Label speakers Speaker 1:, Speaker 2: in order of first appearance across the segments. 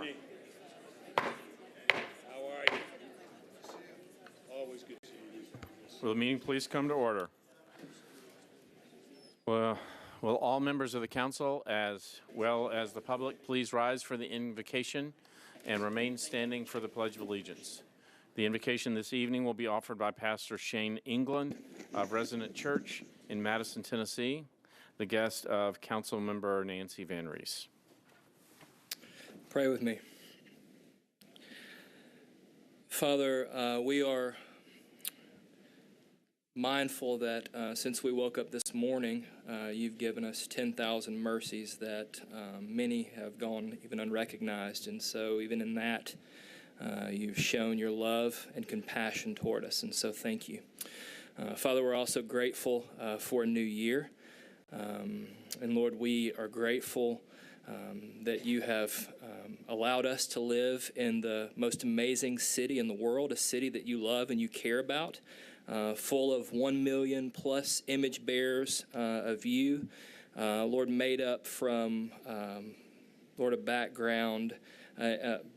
Speaker 1: Escobar.
Speaker 2: How are you? Always good to see you.
Speaker 1: Will the meeting please come to order? Well, will all members of the council, as well as the public, please rise for the invocation and remain standing for the Pledge of Allegiance. The invocation this evening will be offered by Pastor Shane England of Resident Church in Madison, Tennessee, the guest of Council Member Nancy Van Rees.
Speaker 3: Pray with me. Father, we are mindful that since we woke up this morning, you've given us 10,000 mercies that many have gone even unrecognized. And so even in that, you've shown your love and compassion toward us. And so thank you. Father, we're also grateful for a new year. And Lord, we are grateful that you have allowed us to live in the most amazing city in the world, a city that you love and you care about, full of 1 million plus image bearers of you, Lord, made up from, Lord, a background,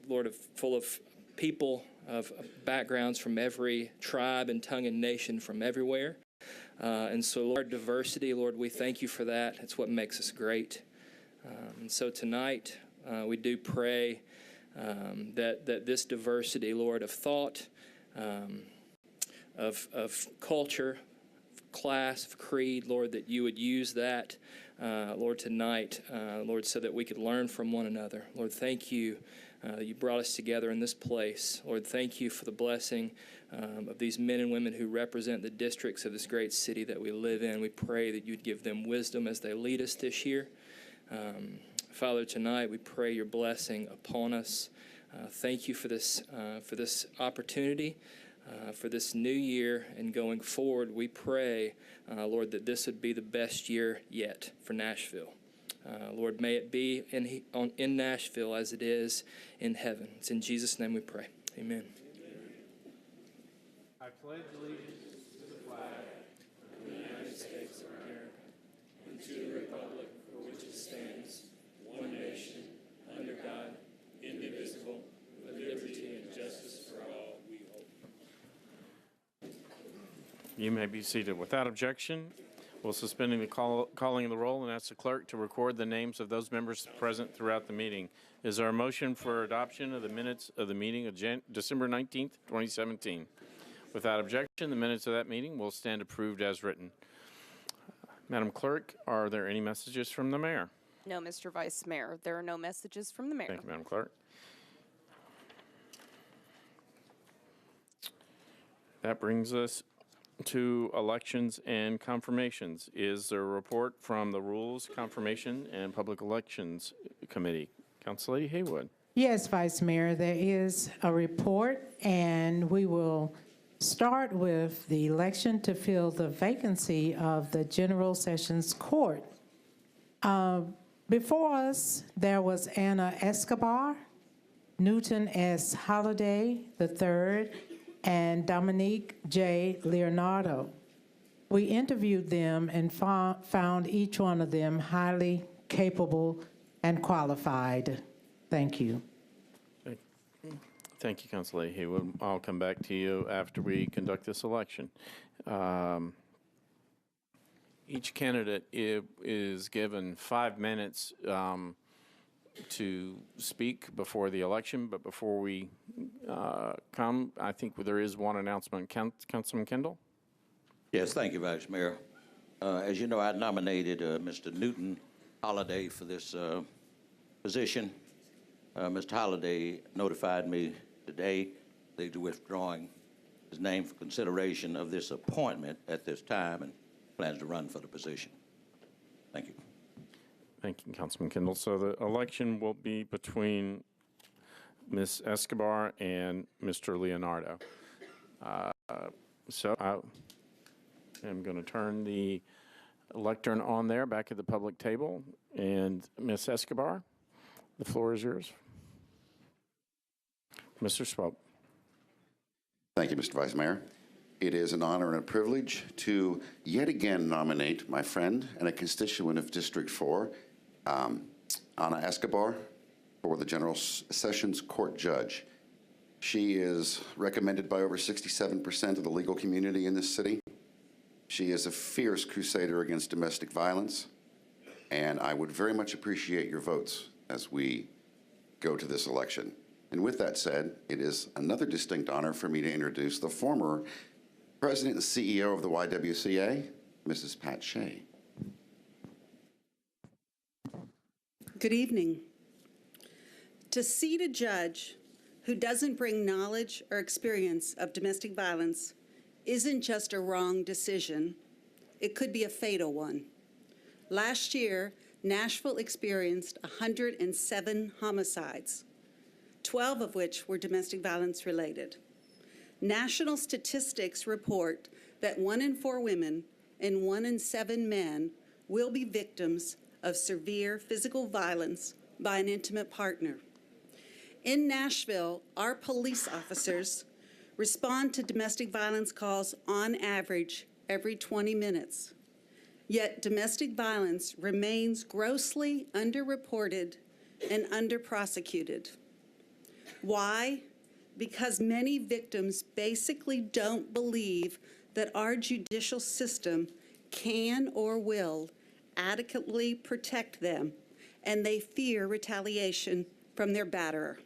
Speaker 3: Lord, full of people of backgrounds from every tribe and tongue and nation from everywhere. And so, Lord, diversity, Lord, we thank you for that. It's what makes us great. And so tonight, we do pray that this diversity, Lord, of thought, of culture, of class, of creed, Lord, that you would use that, Lord, tonight, Lord, so that we could learn from one another. Lord, thank you that you brought us together in this place. Lord, thank you for the blessing of these men and women who represent the districts of this great city that we live in. We pray that you'd give them wisdom as they lead us this year. Father, tonight we pray your blessing upon us. Thank you for this opportunity, for this new year, and going forward, we pray, Lord, that this would be the best year yet for Nashville. Lord, may it be in Nashville as it is in heaven. It's in Jesus' name we pray. Amen.
Speaker 1: I pledge allegiance to the flag
Speaker 3: of the United States of America and to the republic for which it stands, one nation, under God, indivisible, with liberty and justice for all, we hope.
Speaker 1: You may be seated. Without objection, we'll suspend the calling of the roll and ask the clerk to record the names of those members present throughout the meeting. Is there a motion for adoption of the minutes of the meeting of December 19th, 2017? Without objection, the minutes of that meeting will stand approved as written. Madam Clerk, are there any messages from the mayor?
Speaker 4: No, Mr. Vice Mayor. There are no messages from the mayor.
Speaker 1: Thank you, Madam Clerk. That brings us to elections and confirmations. Is there a report from the Rules, Confirmation, and Public Elections Committee? Council Lady Haywood.
Speaker 5: Yes, Vice Mayor, there is a report, and we will start with the election to fill the vacancy of the General Sessions Court. Before us, there was Anna Escobar, Newton S. Holliday III, and Dominique J. Leonardo. We interviewed them and found each one of them highly capable and qualified. Thank you.
Speaker 1: Thank you, Council Lady Haywood. I'll come back to you after we conduct this election. Each candidate is given 5 minutes to speak before the election, but before we come, I think there is one announcement. Councilman Kendall?
Speaker 6: Yes, thank you, Vice Mayor. As you know, I nominated Mr. Newton Holliday for this position. Mr. Holliday notified me today that he's withdrawing his name for consideration of this appointment at this time and plans to run for the position. Thank you.
Speaker 1: Thank you, Councilman Kendall. So the election will be between Ms. Escobar and Mr. Leonardo. So I am going to turn the lectern on there back at the public table. And Ms. Escobar, the floor is yours. Mr. Swope.
Speaker 7: Thank you, Mr. Vice Mayor. It is an honor and a privilege to yet again nominate my friend and a constituent of District 4, Ana Escobar, for the General Sessions Court Judge. She is recommended by over 67% of the legal community in this city. She is a fierce crusader against domestic violence, and I would very much appreciate your votes as we go to this election. And with that said, it is another distinct honor for me to introduce the former President and CEO of the YWCA, Mrs. Pat Shea.
Speaker 8: Good evening. To seat a judge who doesn't bring knowledge or experience of domestic violence isn't just a wrong decision, it could be a fatal one. Last year, Nashville experienced 107 homicides, 12 of which were domestic violence related. National statistics report that 1 in 4 women and 1 in 7 men will be victims of severe physical violence by an intimate partner. In Nashville, our police officers respond to domestic violence calls on average every 20 minutes. Yet domestic violence remains grossly underreported and underprosecuted. Why? Because many victims basically don't believe that our judicial system can or will adequately protect them, and they fear retaliation from their batterer.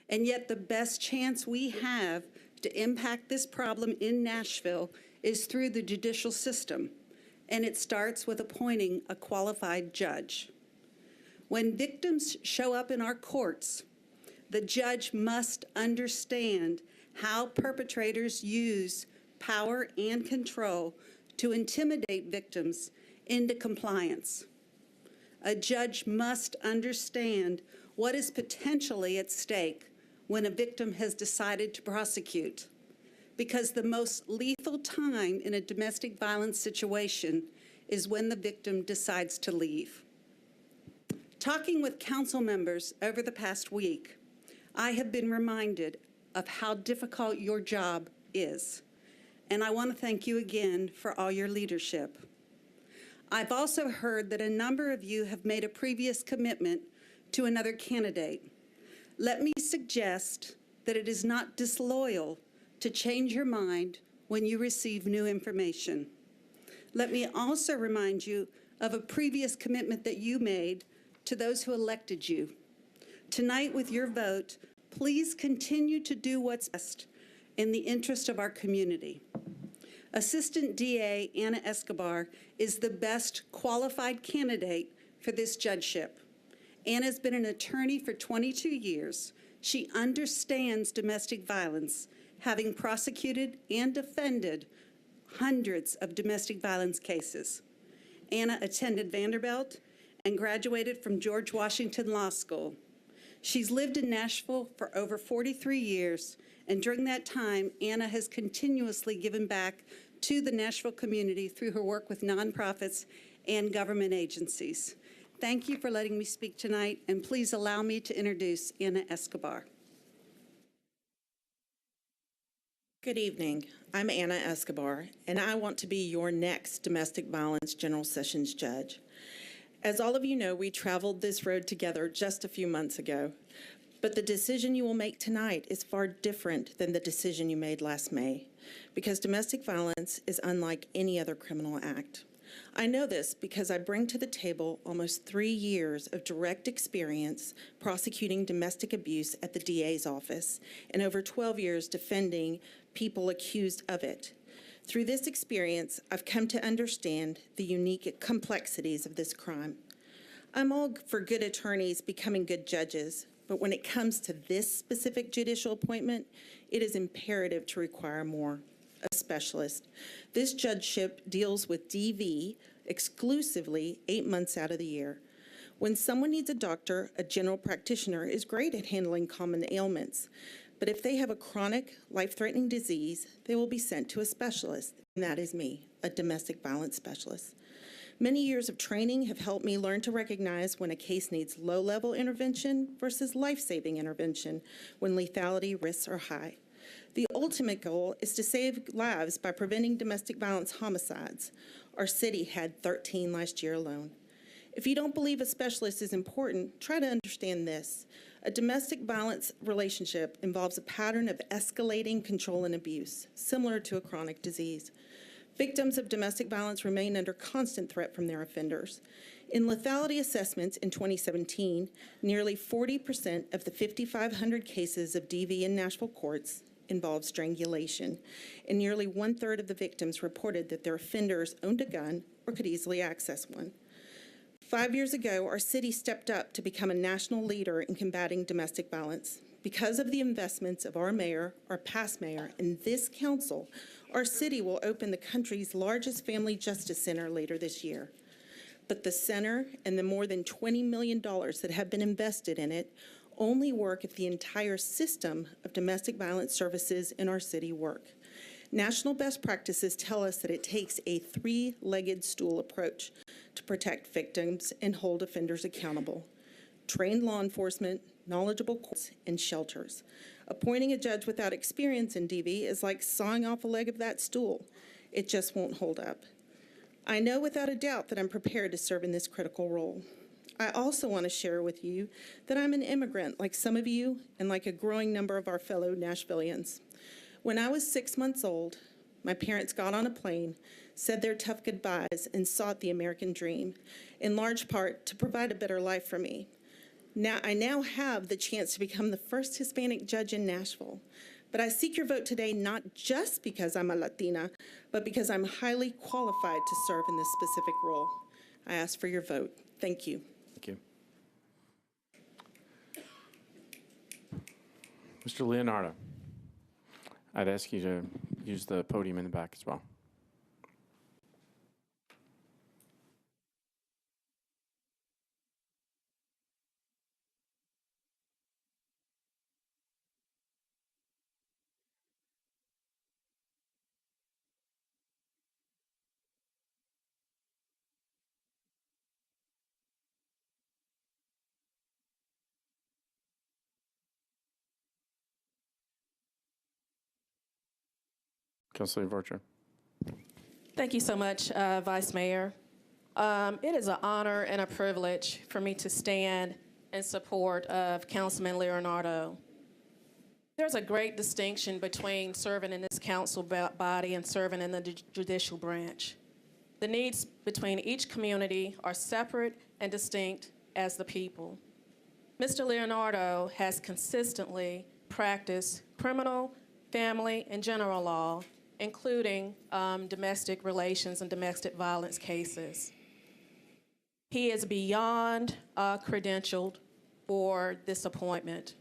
Speaker 8: And yet the best chance we have to impact this problem in Nashville is through the judicial system, and it starts with appointing a qualified judge. When victims show up in our courts, the judge must understand how perpetrators use power and control to intimidate victims into compliance. A judge must understand what is potentially at stake when a victim has decided to prosecute, because the most lethal time in a domestic violence situation is when the victim decides to leave. Talking with council members over the past week, I have been reminded of how difficult your job is, and I want to thank you again for all your leadership. I've also heard that a number of you have made a previous commitment to another candidate. Let me suggest that it is not disloyal to change your mind when you receive new information. Let me also remind you of a previous commitment that you made to those who elected you. Tonight, with your vote, please continue to do what's best in the interest of our community. Assistant DA Ana Escobar is the best qualified candidate for this judgeship. Ana has been an attorney for 22 years. She understands domestic violence, having prosecuted and defended hundreds of domestic violence cases. Ana attended Vanderbilt and graduated from George Washington Law School. She's lived in Nashville for over 43 years, and during that time, Ana has continuously given back to the Nashville community through her work with nonprofits and government agencies. Thank you for letting me speak tonight, and please allow me to introduce Ana Escobar.
Speaker 9: Good evening. I'm Ana Escobar, and I want to be your next domestic violence General Sessions judge. As all of you know, we traveled this road together just a few months ago, but the decision you will make tonight is far different than the decision you made last May, because domestic violence is unlike any other criminal act. I know this because I bring to the table almost 3 years of direct experience prosecuting domestic abuse at the DA's office and over 12 years defending people accused of it. Through this experience, I've come to understand the unique complexities of this crime. I'm all for good attorneys becoming good judges, but when it comes to this specific judicial appointment, it is imperative to require more. A specialist. This judgeship deals with DV exclusively 8 months out of the year. When someone needs a doctor, a general practitioner is great at handling common ailments. But if they have a chronic, life-threatening disease, they will be sent to a specialist, and that is me, a domestic violence specialist. Many years of training have helped me learn to recognize when a case needs low-level intervention versus life-saving intervention when lethality risks are high. The ultimate goal is to save lives by preventing domestic violence homicides. Our city had 13 last year alone. If you don't believe a specialist is important, try to understand this. A domestic violence relationship involves a pattern of escalating control and abuse, similar to a chronic disease. Victims of domestic violence remain under constant threat from their offenders. In lethality assessments in 2017, nearly 40% of the 5,500 cases of DV in Nashville courts involved strangulation, and nearly 1/3 of the victims reported that their offenders owned a gun or could easily access one. 5 years ago, our city stepped up to become a national leader in combating domestic violence. Because of the investments of our mayor, our past mayor, and this council, our city will open the country's largest family justice center later this year. But the center and the more than $20 million that have been invested in it only work if the entire system of domestic violence services in our city work. National best practices tell us that it takes a three-legged stool approach to protect victims and hold offenders accountable: trained law enforcement, knowledgeable courts, and shelters. Appointing a judge without experience in DV is like sawing off a leg of that stool. It just won't hold up. I know without a doubt that I'm prepared to serve in this critical role. I also want to share with you that I'm an immigrant like some of you and like a growing number of our fellow Nashvillians. When I was 6 months old, my parents got on a plane, said their tough goodbyes, and sought the American dream, in large part to provide a better life for me. I now have the chance to become the first Hispanic judge in Nashville. But I seek your vote today not just because I'm a Latina, but because I'm highly qualified to serve in this specific role. I ask for your vote. Thank you.
Speaker 1: Thank you. Mr. Leonardo, I'd ask you to use the podium in the back as well. Councilor Varcher.
Speaker 10: Thank you so much, Vice Mayor. It is an honor and a privilege for me to stand in support of Councilman Leonardo. There's a great distinction between serving in this council body and serving in the judicial branch. The needs between each community are separate and distinct as the people. Mr. Leonardo has consistently practiced criminal, family, and general law, including domestic relations and domestic violence cases. He is beyond credentialed for this appointment.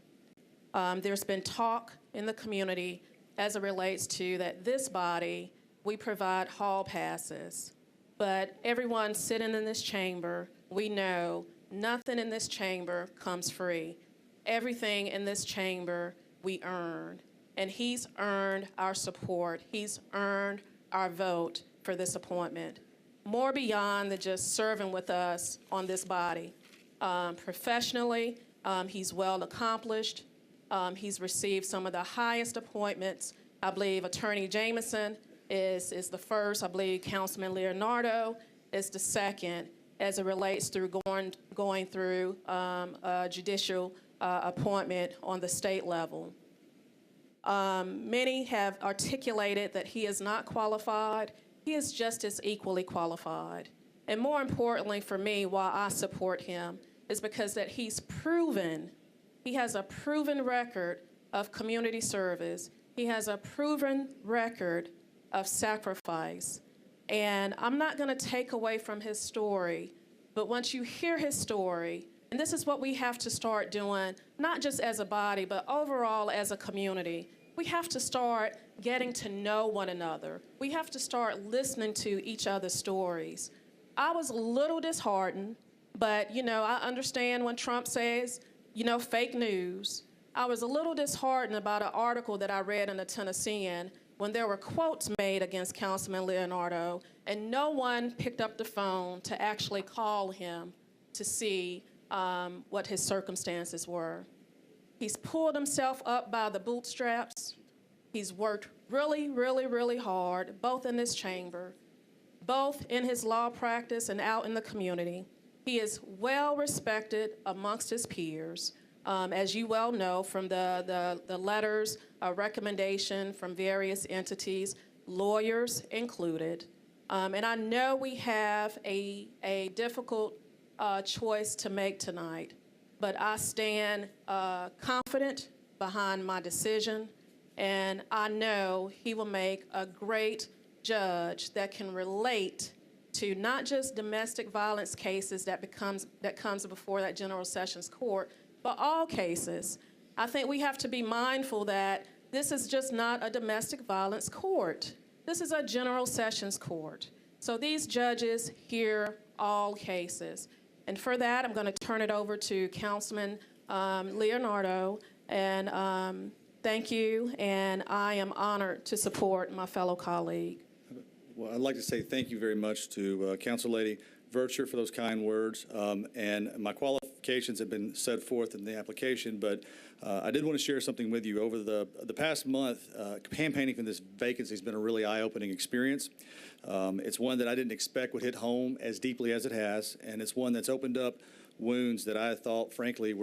Speaker 10: There's been talk in the community as it relates to that this body, we provide hall passes. But everyone sitting in this chamber, we know nothing in this chamber comes free. Everything in this chamber we earn. And he's earned our support. He's earned our vote for this appointment. More beyond than just serving with us on this body. Professionally, he's well accomplished. He's received some of the highest appointments. I believe Attorney Jameson is the first. I believe Councilman Leonardo is the second as it relates through going through a judicial appointment on the state level. Many have articulated that he is not qualified. He is just as equally qualified. And more importantly for me, why I support him, is because that he's proven, he has a proven record of community service. He has a proven record of sacrifice. And I'm not going to take away from his story, but once you hear his story, and this is what we have to start doing, not just as a body, but overall as a community. We have to start getting to know one another. We have to start listening to each other's stories. I was a little disheartened, but, I understand when Trump says, fake news. I was a little disheartened about an article that I read in the Tennessean when there were quotes made against Councilman Leonardo, and no one picked up the phone to actually call him to see what his circumstances were. He's pulled himself up by the bootstraps. He's worked really, really, really hard, both in this chamber, both in his law practice and out in the community. He is well respected amongst his peers. As you well know from the letters, recommendation from various entities, lawyers included. And I know we have a difficult choice to make tonight, but I stand confident behind my decision, and I know he will make a great judge that can relate to not just domestic violence cases that comes before that General Sessions Court, but all cases. I think we have to be mindful that this is just not a domestic violence court. This is a General Sessions Court. So these judges hear all cases. And for that, I'm going to turn it over to Councilman Leonardo. And thank you, and I am honored to support my fellow colleague.
Speaker 11: Well, I'd like to say thank you very much to Council Lady Vercher for those kind words. And my qualifications have been set forth in the application, but I did want to share something with you. Over the past month, campaigning for this vacancy has been a really eye-opening experience. It's one that I didn't expect would hit home as deeply as it has, and it's one that's opened up wounds that I thought, frankly,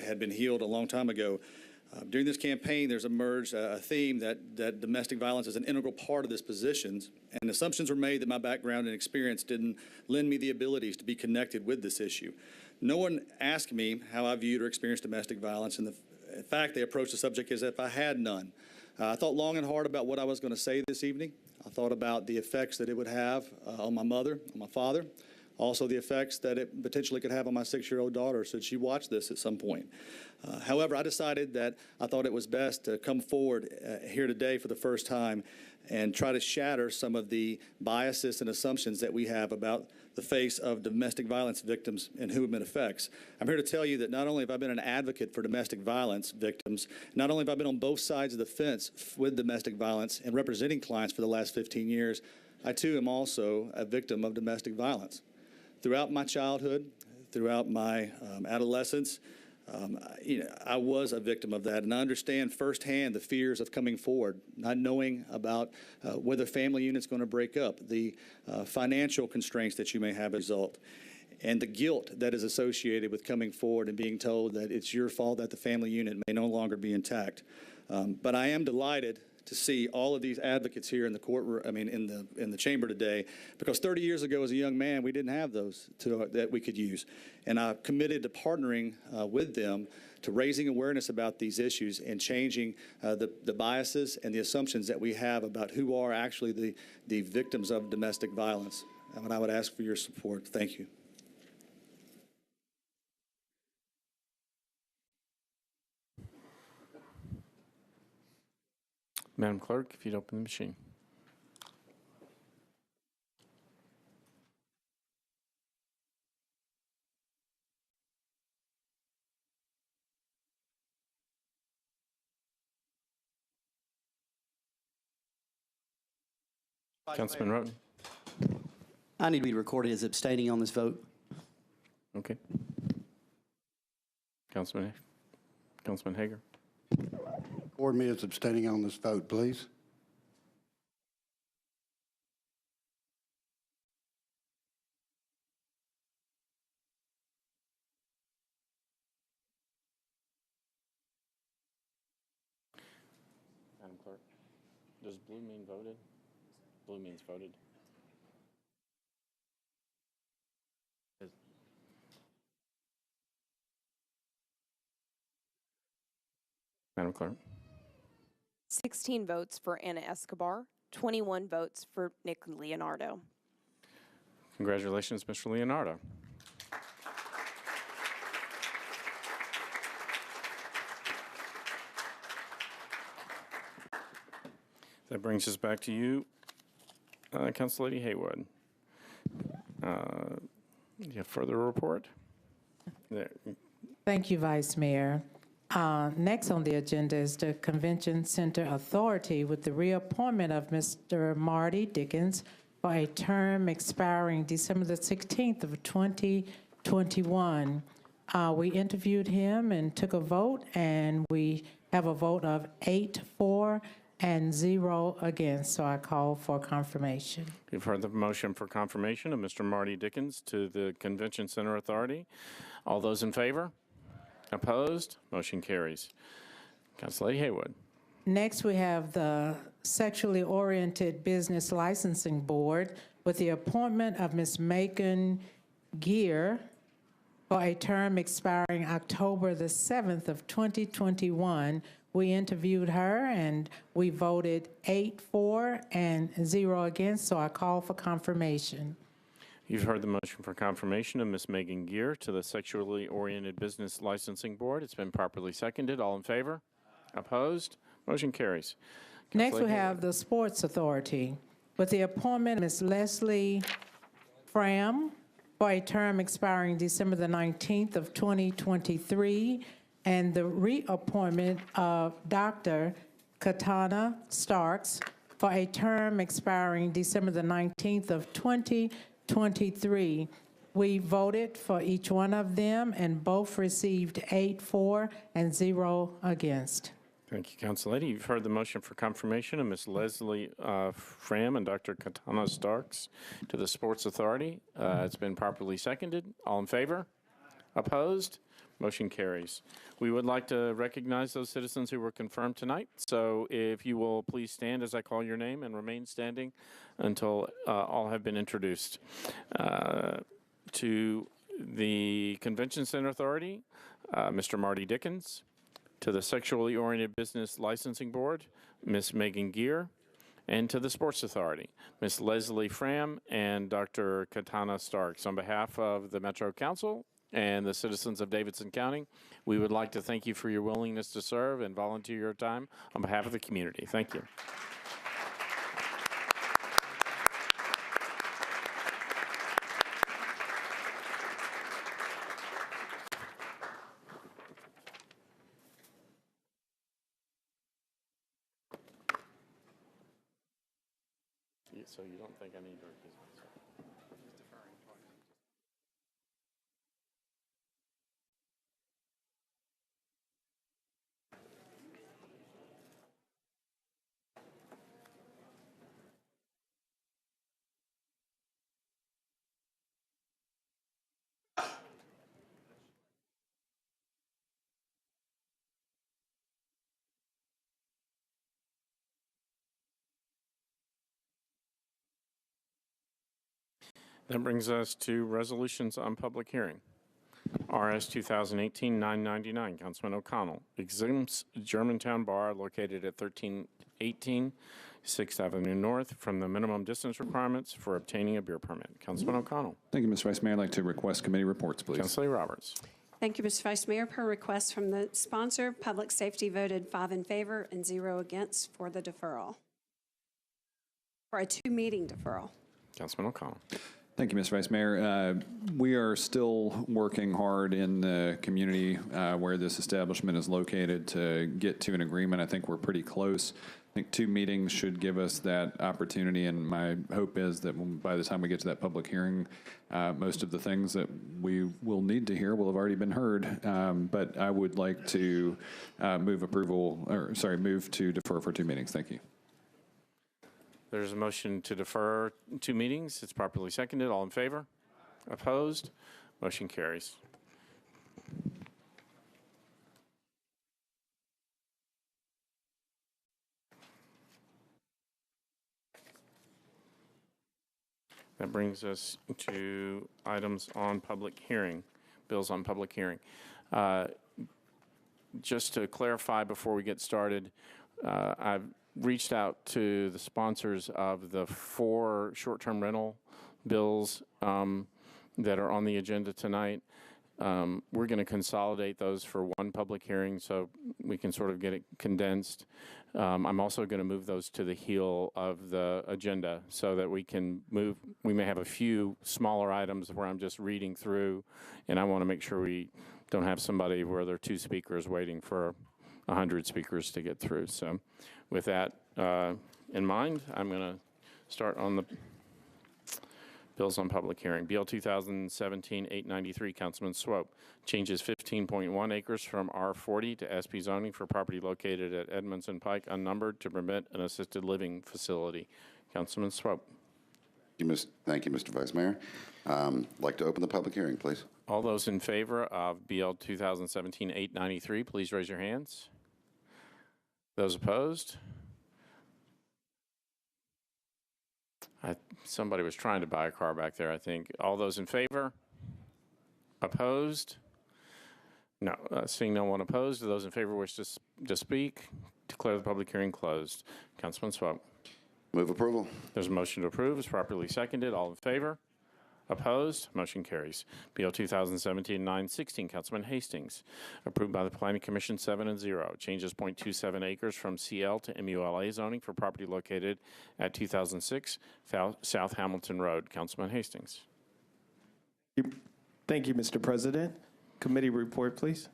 Speaker 11: had been healed a long time ago. During this campaign, there's emerged a theme that domestic violence is an integral part of this position, and assumptions were made that my background and experience didn't lend me the abilities to be connected with this issue. No one asked me how I viewed or experienced domestic violence, and in fact, they approached the subject as if I had none. I thought long and hard about what I was going to say this evening. I thought about the effects that it would have on my mother, on my father, also the effects that it potentially could have on my 6-year-old daughter should she watch this at some point. However, I decided that I thought it was best to come forward here today for the first time and try to shatter some of the biases and assumptions that we have about the face of domestic violence victims and whom it affects. I'm here to tell you that not only have I been an advocate for domestic violence victims, not only have I been on both sides of the fence with domestic violence and representing clients for the last 15 years, I too am also a victim of domestic violence. Throughout my childhood, throughout my adolescence, I was a victim of that, and I understand firsthand the fears of coming forward, not knowing about whether family unit's going to break up, the financial constraints that you may have as a result, and the guilt that is associated with coming forward and being told that it's your fault that the family unit may no longer be intact. But I am delighted to see all of these advocates here in the courtroom, in the chamber today, because 30 years ago as a young man, we didn't have those that we could use. And I committed to partnering with them to raising awareness about these issues and changing the biases and the assumptions that we have about who are actually the victims of domestic violence. And I would ask for your support. Thank you.
Speaker 1: Madam Clerk, if you'd open the machine. Councilman Roten.
Speaker 12: I need to be recorded as abstaining on this vote.
Speaker 1: Okay. Councilman Hager.
Speaker 13: Record me as abstaining on this vote, please.
Speaker 1: Madam Clerk, does blue mean voted? Blue means voted. Madam Clerk.
Speaker 4: 16 votes for Anna Escobar, 21 votes for Nick Leonardo.
Speaker 1: Congratulations, Mr. Leonardo. That brings us back to you, Council Lady Haywood. You have further report? There.
Speaker 5: Thank you, Vice Mayor. Next on the agenda is the Convention Center Authority with the reappointment of Mr. Marty Dickens for a term expiring December the 16th of 2021. We interviewed him and took a vote, and we have a vote of 8 for and 0 against, so I call for confirmation.
Speaker 1: You've heard the motion for confirmation of Mr. Marty Dickens to the Convention Center Authority. All those in favor? Opposed? Motion carries. Councilor Haywood.
Speaker 5: Next, we have the Sexually Oriented Business Licensing Board with the appointment of Ms. Megan Gear for a term expiring October the 7th of 2021. We interviewed her and we voted 8 for and 0 against, so I call for confirmation.
Speaker 1: You've heard the motion for confirmation of Ms. Megan Gear to the Sexually Oriented Business Licensing Board. It's been properly seconded. All in favor? Opposed? Motion carries.
Speaker 5: Next,
Speaker 1: Councilor
Speaker 5: we have
Speaker 1: Haywood.
Speaker 5: the Sports Authority with the appointment of Ms. Leslie Fram for a term expiring December the 19th of 2023, and the reappointment of Dr. Katana Starks for a term expiring December the 19th of 2023. We voted for each one of them, and both received 8 for and 0 against.
Speaker 1: Thank you, Council Lady. You've heard the motion for confirmation of Ms. Leslie Fram and Dr. Katana Starks to the Sports Authority. It's been properly seconded. All in favor? Opposed? Motion carries. We would like to recognize those citizens who were confirmed tonight. So if you will please stand as I call your name and remain standing until all have been introduced. To the Convention Center Authority, Mr. Marty Dickens. To the Sexually Oriented Business Licensing Board, Ms. Megan Gear. And to the Sports Authority, Ms. Leslie Fram and Dr. Katana Starks. On behalf of the Metro Council and the citizens of Davidson County, we would like to thank you for your willingness to serve and volunteer your time on behalf of the community. Thank you. So you don't think I need to recuse myself? That brings us to resolutions on public hearing. RS 2018-999, Councilman O'Connell, exempts Germantown Bar located at 1318 6th Avenue North from the minimum distance requirements for obtaining a beer permit. Councilman O'Connell.
Speaker 14: Thank you, Mr. Vice Mayor. I'd like to request committee reports, please.
Speaker 1: Councilor Roberts.
Speaker 15: Thank you, Mr. Vice Mayor. Per request from the sponsor, Public Safety voted 5 in favor and 0 against for the deferral, for a 2-meeting deferral.
Speaker 1: Councilman O'Connell.
Speaker 14: Thank you, Mr. Vice Mayor. We are still working hard in the community where this establishment is located to get to an agreement. I think we're pretty close. I think 2 meetings should give us that opportunity, and my hope is that by the time we get to that public hearing, most of the things that we will need to hear will have already been heard. But I would like to move to defer for 2 meetings. Thank you.
Speaker 1: There's a motion to defer 2 meetings. It's properly seconded. All in favor? Opposed? Motion carries. That brings us to items on public hearing, bills on public hearing. Just to clarify before we get started, I've reached out to the sponsors of the 4 short-term rental bills that are on the agenda tonight. We're going to consolidate those for one public hearing so we can sort of get it condensed. I'm also going to move those to the heel of the agenda so that we can move. We may have a few smaller items where I'm just reading through, and I want to make sure we don't have somebody where there are 2 speakers waiting for 100 speakers to get through. So with that in mind, I'm going to start on the Bills on public hearing. BL 2017-893, Councilman Swope. Changes 15.1 acres from R40 to SP zoning for property located at Edmondson Pike unnumbered to permit an assisted living facility. Councilman Swope.
Speaker 7: Thank you, Mr. Vice Mayor. Like to open the public hearing, please.
Speaker 1: All those in favor of BL 2017-893, please raise your hands. Those opposed? Somebody was trying to buy a car back there, I think. All those in favor? Opposed? No. Seeing no one opposed, do those in favor wish to speak? Declare the public hearing closed. Councilman Swope.
Speaker 7: Move approval.
Speaker 1: There's a motion to approve. It's properly seconded. All in favor? Opposed? Motion carries. BL 2017-916, Councilman Hastings. Approved by the Planning Commission 7-0. Changes .27 acres from CL to MULA zoning for property located at 2006 South Hamilton Road. Councilman Hastings.
Speaker 16: Thank you, Mr. President. Committee report, please.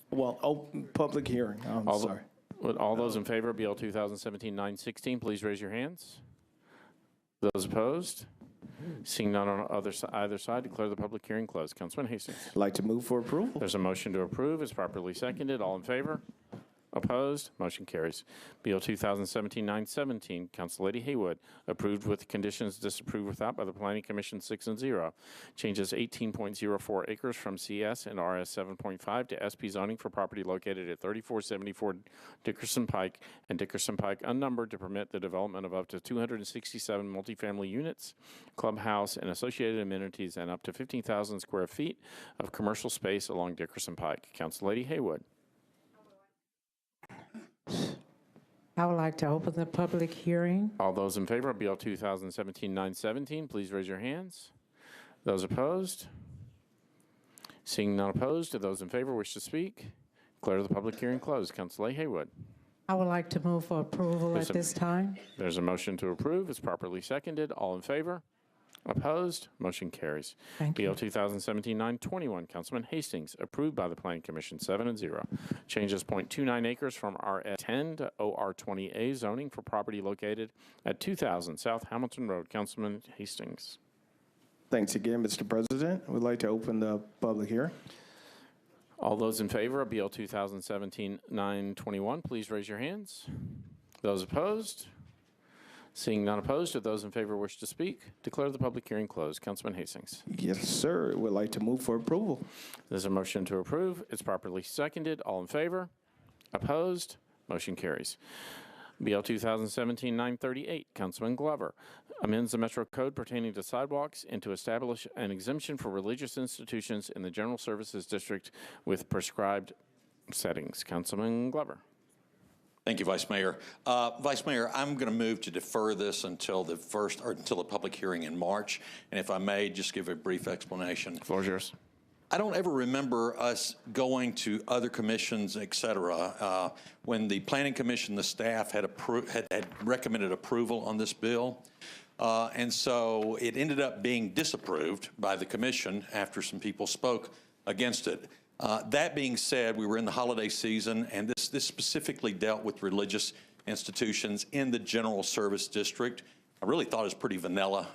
Speaker 16: Well, open public hearing. Sorry.
Speaker 1: All those in favor of BL 2017-916, please raise your hands. Those opposed? Seeing none on either side, declare the public hearing closed. Councilman Hastings.
Speaker 16: I'd like to move for approval.
Speaker 1: There's a motion to approve. It's properly seconded. All in favor? Opposed? Motion carries. BL 2017-917, Council Lady Haywood. Approved with conditions disapproved without by the Planning Commission 6-0. Changes 18.04 acres from CS and RS 7.5 to SP zoning for property located at 3474 Dickerson Pike and Dickerson Pike unnumbered to permit the development of up to 267 multifamily units, clubhouse, and associated amenities, and up to 15,000 square feet of commercial space along Dickerson Pike. Council Lady Haywood.
Speaker 5: I would like to open the public hearing.
Speaker 1: All those in favor of BL 2017-917, please raise your hands. Those opposed? Seeing none opposed, do those in favor wish to speak? Declare the public hearing closed. Councilor Haywood.
Speaker 5: I would like to move for approval at this time.
Speaker 1: There's a motion to approve. It's properly seconded. All in favor? Opposed? Motion carries.
Speaker 5: Thank you.
Speaker 1: BL 2017-921, Councilman Hastings, approved by the Planning Commission 7-0. Changes .29 acres from RS10 to OR20A zoning for property located at 2000 South Hamilton Road. Councilman Hastings.
Speaker 16: Thanks again, Mr. President. We'd like to open the public hearing.
Speaker 1: All those in favor of BL 2017-921, please raise your hands. Those opposed? Seeing none opposed, do those in favor wish to speak? Declare the public hearing closed. Councilman Hastings.
Speaker 16: Yes, sir. We'd like to move for approval.
Speaker 1: There's a motion to approve. It's properly seconded. All in favor? Opposed? Motion carries. BL 2017-938, Councilman Glover. Amends the Metro Code pertaining to sidewalks and to establish an exemption for religious institutions in the General Services District with prescribed settings. Councilman Glover.
Speaker 6: Thank you, Vice Mayor. Vice Mayor, I'm going to move to defer this until the public hearing in March. And if I may, just give a brief explanation.
Speaker 1: The floor is yours.
Speaker 6: I don't ever remember us going to other commissions, et cetera, when the Planning Commission, the staff had recommended approval on this bill. And so it ended up being disapproved by the commission after some people spoke against it. That being said, we were in the holiday season, and this specifically dealt with religious institutions in the General Service District. I really thought it was a pretty vanilla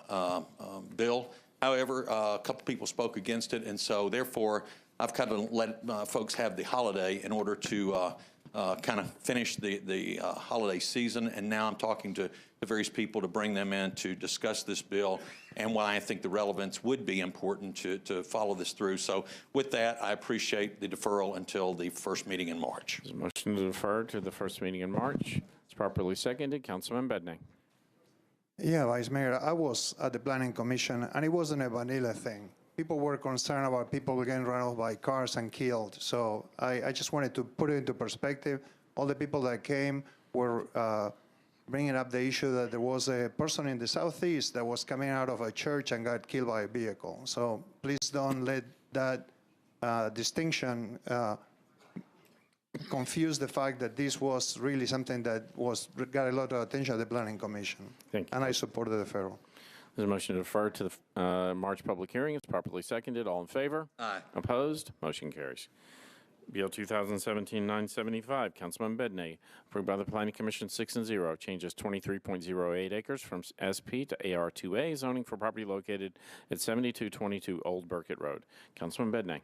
Speaker 6: bill. However, a couple people spoke against it, and so therefore I've kind of let folks have the holiday in order to kind of finish the holiday season, and now I'm talking to the various people to bring them in to discuss this bill and why I think the relevance would be important to follow this through. So with that, I appreciate the deferral until the first meeting in March.
Speaker 1: There's a motion to defer to the first meeting in March. It's properly seconded. Councilman Bednang.
Speaker 17: Yeah, Vice Mayor, I was at the Planning Commission, and it wasn't a vanilla thing. People were concerned about people getting run off by cars and killed. So I just wanted to put it into perspective. All the people that came were bringing up the issue that there was a person in the southeast that was coming out of a church and got killed by a vehicle. So please don't let that distinction confuse the fact that this was really something that got a lot of attention at the Planning Commission.
Speaker 1: Thank you.
Speaker 17: And I support the deferral.
Speaker 1: There's a motion to defer to the March public hearing. It's properly seconded. All in favor?
Speaker 6: Aye.
Speaker 1: Opposed? Motion carries. Bill 2017-975, Councilman Bedney, approved by the Planning Commission 6-0, changes 23.08 acres from SP to AR2A zoning for property located at 7222 Old Burkett Road. Councilman Bedney.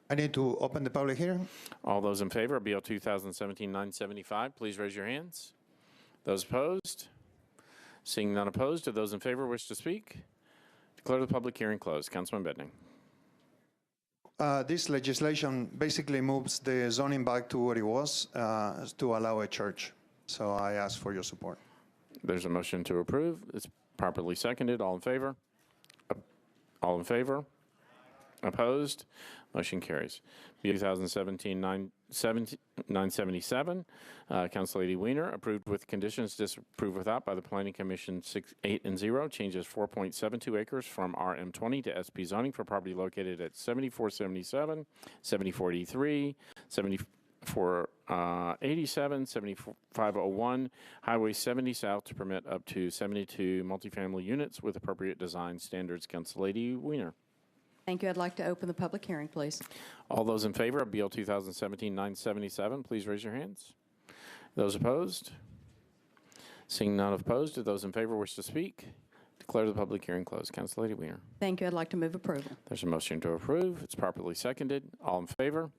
Speaker 17: I need to open the public hearing.
Speaker 1: All those in favor of Bill 2017-975, please raise your hands. Those opposed? Seeing none opposed, do those in favor wish to speak? Declare the public hearing closed. Councilman Bedney.
Speaker 17: This legislation basically moves the zoning back to what it was to allow a church. So I ask for your support.
Speaker 1: There's a motion to approve. It's properly seconded. All in favor? All in favor? Opposed? Motion carries. Bill 2017-977, Council Lady Weiner, approved with conditions, disapproved without by the Planning Commission 8-0, changes 4.72 acres from RM20 to SP zoning for property located at 7477, 7483, 7487, 7501, Highway 70 South to permit up to 72 multifamily units with appropriate design standards. Council Lady Weiner.
Speaker 18: Thank you. I'd like to open the public hearing, please.
Speaker 1: All those in favor of Bill 2017-977, please raise your hands. Those opposed? Seeing none opposed, do those in favor wish to speak? Declare the public hearing closed. Council Lady Weiner.
Speaker 18: Thank you. I'd like to move approval.
Speaker 1: There's a motion to approve. It's properly seconded. All in favor?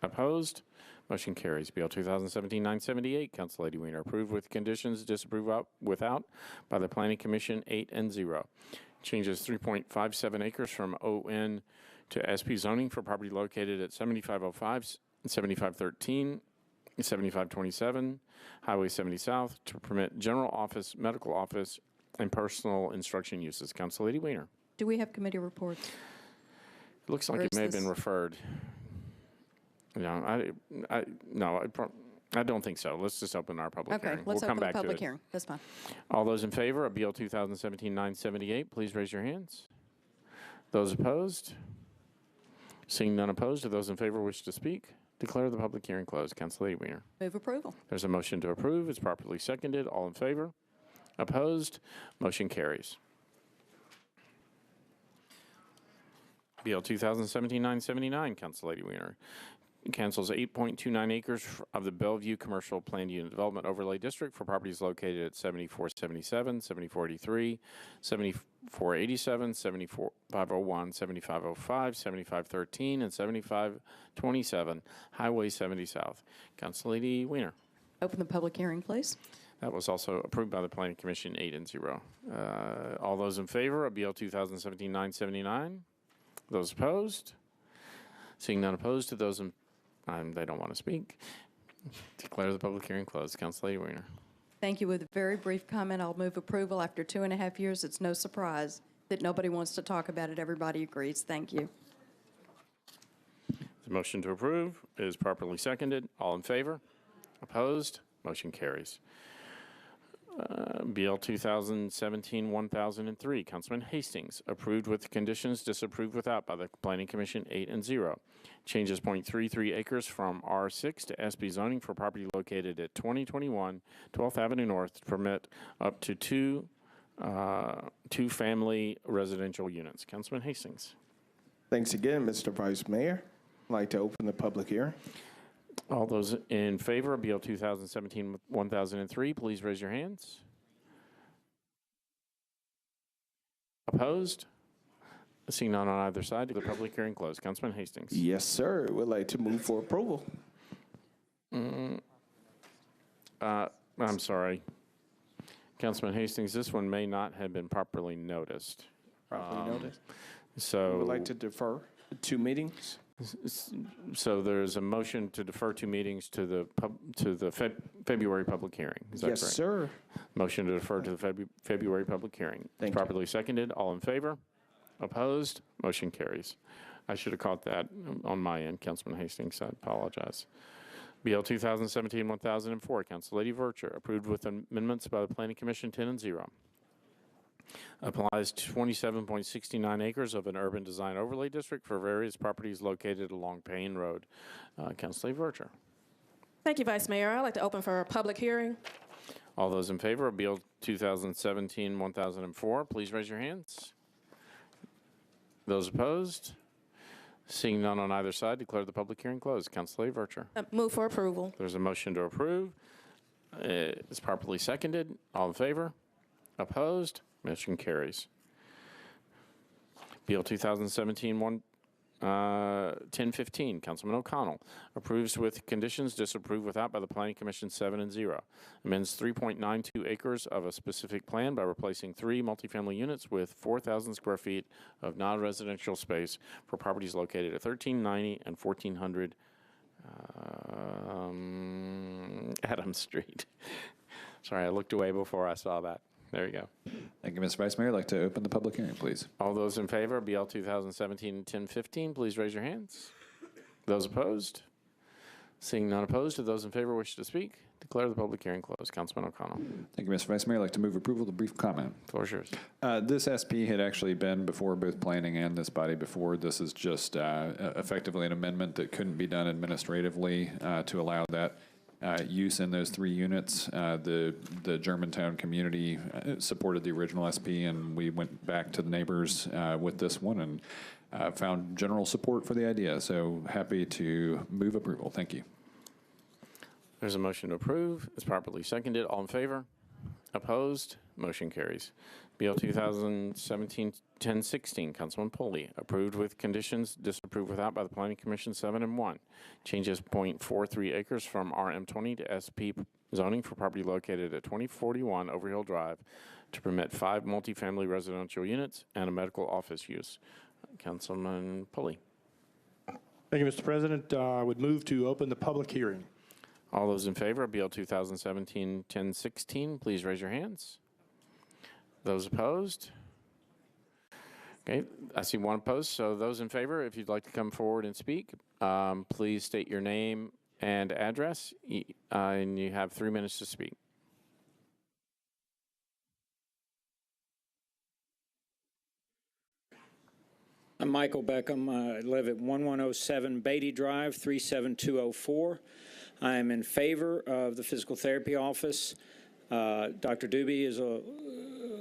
Speaker 1: Opposed? Motion carries. Bill 2017-978, Council Lady Weiner, approved with conditions, disapproved without by the Planning Commission 8-0. Changes 3.57 acres from ON to SP zoning for property located at 7505, 7513, 7527, Highway 70 South to permit general office, medical office, and personal instruction uses. Council Lady Weiner.
Speaker 18: Do we have committee reports?
Speaker 1: It looks like
Speaker 18: Or
Speaker 1: it
Speaker 18: is
Speaker 1: may have
Speaker 18: this-
Speaker 1: been referred. No, I don't think so. Let's just open our public
Speaker 18: Okay,
Speaker 1: hearing.
Speaker 18: let's
Speaker 1: We'll come
Speaker 18: open the
Speaker 1: back to
Speaker 18: public
Speaker 1: it.
Speaker 18: hearing. That's fine.
Speaker 1: All those in favor of Bill 2017-978, please raise your hands. Those opposed? Seeing none opposed, do those in favor wish to speak? Declare the public hearing closed. Council Lady Weiner.
Speaker 18: Move approval.
Speaker 1: There's a motion to approve. It's properly seconded. All in favor? Opposed? Motion carries. Bill 2017-979, Council Lady Weiner. Cancels 8.29 acres of the Bellevue Commercial Planned Unit Development Overlay District for properties located at 7477, 7483, 7487, 7501, 7505, 7513, and 7527, Highway 70 South. Council Lady Weiner.
Speaker 18: Open the public hearing, please.
Speaker 1: That was also approved by the Planning Commission 8-0. All those in favor of BL 2017-979? Those opposed? Seeing none opposed, to those in they don't want to speak. Declare the public hearing closed. Council Lady Weiner.
Speaker 18: Thank you. With a very brief comment, I'll move approval. After 2.5 years, it's no surprise that nobody wants to talk about it. Everybody agrees. Thank you.
Speaker 1: The motion to approve is properly seconded. All in favor? Opposed? Motion carries. BL 2017-1003, Councilman Hastings, approved with conditions, disapproved without by the Planning Commission 8-0. Changes 0.33 acres from R6 to SB zoning for property located at 2021 12th Avenue North to permit up to two family residential units. Councilman Hastings.
Speaker 16: Thanks again, Mr. Vice Mayor. I'd like to open the public hearing.
Speaker 1: All those in favor of BL 2017-1003, please raise your hands. Opposed? Seeing none on either side, the public hearing closed. Councilman Hastings.
Speaker 16: Yes, sir. We'd like to move for approval.
Speaker 1: I'm sorry. Councilman Hastings, this one may not have been properly noticed.
Speaker 16: Properly noticed.
Speaker 1: So
Speaker 16: We would like to defer 2 meetings.
Speaker 1: So there's a motion to defer 2 meetings to the February public hearing. Is that
Speaker 16: Yes,
Speaker 1: correct?
Speaker 16: sir.
Speaker 1: Motion to defer to the February public hearing.
Speaker 16: Thank you.
Speaker 1: Properly seconded. All in favor? Opposed? Motion carries. I should have caught that on my end, Councilman Hastings. I apologize. BL 2017-1004, Council Lady Vercher, approved with amendments by the Planning Commission 10-0. Applies 27.69 acres of an urban design overlay district for various properties located along Payne Road. Councilor Vercher.
Speaker 10: Thank you, Vice Mayor. I'd like to open for a public hearing.
Speaker 1: All those in favor of Bill 2017-1004, please raise your hands. Those opposed? Seeing none on either side, declare the public hearing closed. Councilor Vercher.
Speaker 10: Move for approval.
Speaker 1: There's a motion to approve. It's properly seconded. All in favor? Opposed? Motion carries. Bill 2017-1015, Councilman O'Connell, approves with conditions, disapproved without by the Planning Commission 7 and 0. Amends 3.92 acres of a specific plan by replacing 3 multifamily units with 4,000 square feet of non-residential space for properties located at 1390 and 1400 Adams Street. Sorry, I looked away before I saw that. There you go.
Speaker 14: Thank you, Mr. Vice Mayor. I'd like to open the public hearing, please.
Speaker 1: All those in favor of BL 2017-1015, please raise your hands. Those opposed? Seeing none opposed, do those in favor wish to speak? Declare the public hearing closed. Councilman O'Connell.
Speaker 14: Thank you, Mr. Vice Mayor. I'd like to move approval of the brief comment.
Speaker 1: Floor is yours.
Speaker 14: This SP had actually been before both planning and this body before. This is just effectively an amendment that couldn't be done administratively to allow that use in those 3 units. The Germantown community supported the original SP, and we went back to the neighbors with this one and found general support for the idea. So happy to move approval. Thank you.
Speaker 1: There's a motion to approve. It's properly seconded. All in favor? Opposed? Motion carries. BL 2017-1016, Councilman Pulley, approved with conditions, disapproved without by the Planning Commission 7 and 1. Changes 0.43 acres from RM20 to SP zoning for property located at 2041 Overhill Drive to permit 5 multifamily residential units and a medical office use. Councilman Pulley.
Speaker 2: Thank you, Mr. President. I would move to open the public hearing.
Speaker 1: All those in favor of BL 2017-1016, please raise your hands. Those opposed? Okay, I see one opposed. So those in favor, if you'd like to come forward and speak, please state your name and address, and you have 3 minutes to speak.
Speaker 19: I'm Michael Beckham. I live at 1107 Beatty Drive, 37204. I am in favor of the physical therapy office. Dr. Doobie is a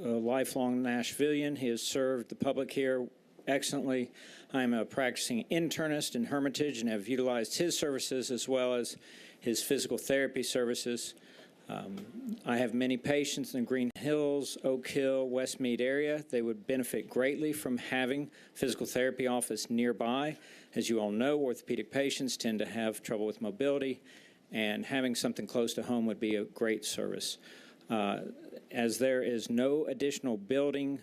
Speaker 19: lifelong Nashvilleian. He has served the public here excellently. I'm a practicing internist in Hermitage and have utilized his services as well as his physical therapy services. I have many patients in the Green Hills, Oak Hill, Westmead area. They would benefit greatly from having physical therapy office nearby. As you all know, orthopedic patients tend to have trouble with mobility, and having something close to home would be a great service. As there is no additional building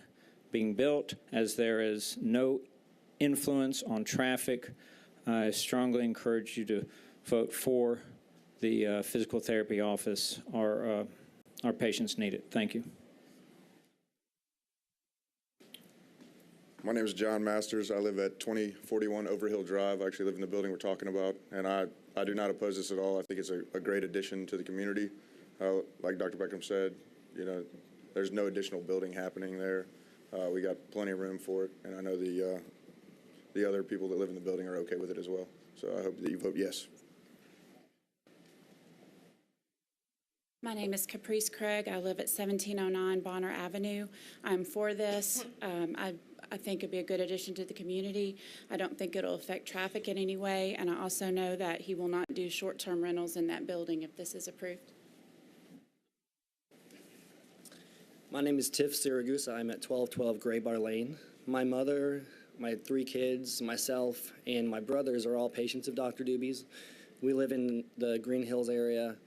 Speaker 19: being built, as there is no influence on traffic, I strongly encourage you to vote for the physical therapy office. Our patients need it. Thank you.
Speaker 20: My name is John Masters. I live at 2041 Overhill Drive. I actually live in the building we're talking about, and I do not oppose this at all. I think it's a great addition to the community. Like Dr. Beckham said, you know, there's no additional building happening there. We got plenty of room for it, and I know the other people that live in the building are okay with it as well. So I hope that you vote yes.
Speaker 21: My name is Caprice Craig. I live at 1709 Bonner Avenue. I'm for this. I think it'd be a good addition to the community. I don't think it'll affect traffic in any way, and I also know that he will not do short-term rentals in that building if this is approved.
Speaker 22: My name is Tiff Siragusa. I'm at 1212 Gray Bar Lane. My mother, my 3 kids, myself, and my brothers are all patients of Dr. Doobie's. We live in the Green Hills area.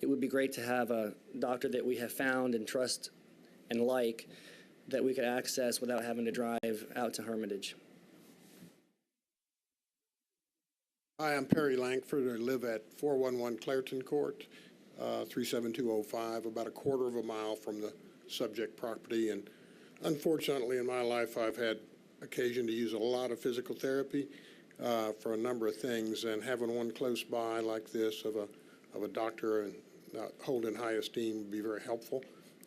Speaker 22: It would be great to have a doctor that we have found and trust and like that we could access without having to drive out to Hermitage.
Speaker 23: Hi, I'm Perry Langford. I live at 411 Clairton Court, 37205, about a quarter of a mile from the subject property. And unfortunately, in my life, I've had occasion to use a lot of physical therapy for a number of things, and having one close by like this of a doctor and hold in high esteem would be very helpful.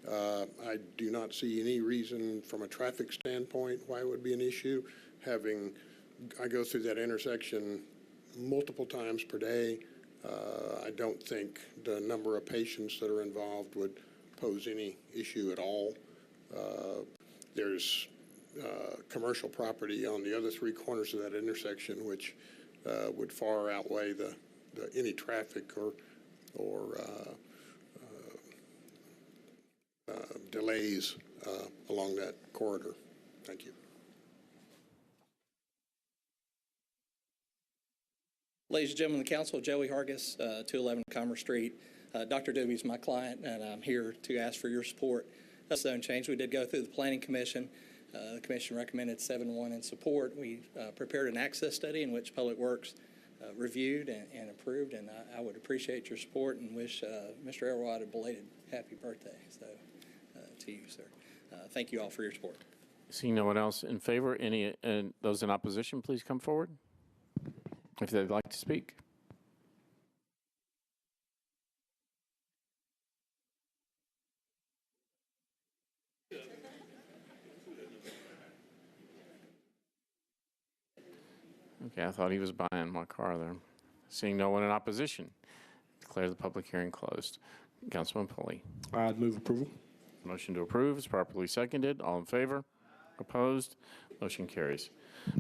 Speaker 23: I do not see any reason from a traffic standpoint why it would be an issue. I go through that intersection multiple times per day. I don't think the number of patients that are involved would pose any issue at all. There's commercial property on the other three corners of that intersection, which would far outweigh any traffic or delays along that corridor. Thank you.
Speaker 3: Ladies and gentlemen of the council, Joey Hargis, 211 Commerce Street. Dr. Doobie is my client, and I'm here to ask for your support. That's zone change. We did go through the Planning Commission. The Commission recommended 7-1 in support. We prepared an access study in which Public Works reviewed and approved, and I would appreciate your support and wish Mr. Elrod a belated happy birthday. So, to you, sir. Thank you all for your support.
Speaker 1: Seeing no one else in favor, any those in opposition, please come forward if they'd like to speak. Okay, I thought he was buying my car there. Seeing no one in opposition, declare the public hearing closed. Councilman Pulley.
Speaker 2: I'd move approval.
Speaker 1: Motion to approve is properly seconded. All in favor? Opposed? Motion carries.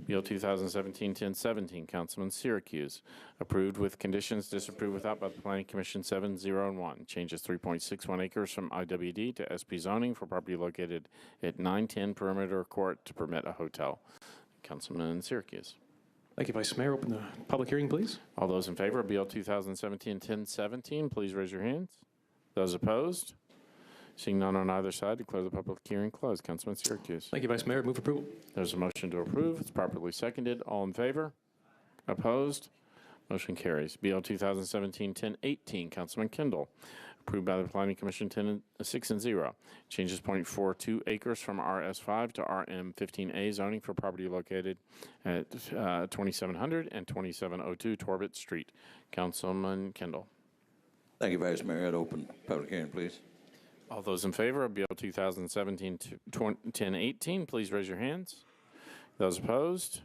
Speaker 1: Bill 2017-1017, Councilman Syracuse. Approved with conditions, disapproved without by the Planning Commission 7-0-1. Changes 3.61 acres from IWD to SP zoning for property located at 910 Perimeter Court to permit a hotel. Councilman Syracuse.
Speaker 2: Thank you, Vice Mayor. Open the public hearing, please.
Speaker 1: All those in favor of Bill 2017-1017, please raise your hands. Those opposed? Seeing none on either side, declare the public hearing closed. Councilman Syracuse.
Speaker 2: Thank you, Vice Mayor. Move approval.
Speaker 1: There's a motion to approve. It's properly seconded. All in favor? Opposed? Motion carries. BL 2017-1018, Councilman Kendall. Approved by the Planning Commission 6-0. Changes 0.42 acres from RS5 to RM15A zoning for property located at 2700 and 2702 Torbett Street. Councilman Kendall.
Speaker 6: Thank you, Vice Mayor. I'd open public hearing, please.
Speaker 1: All those in favor of Bill 2017-1018, please raise your hands. Those opposed?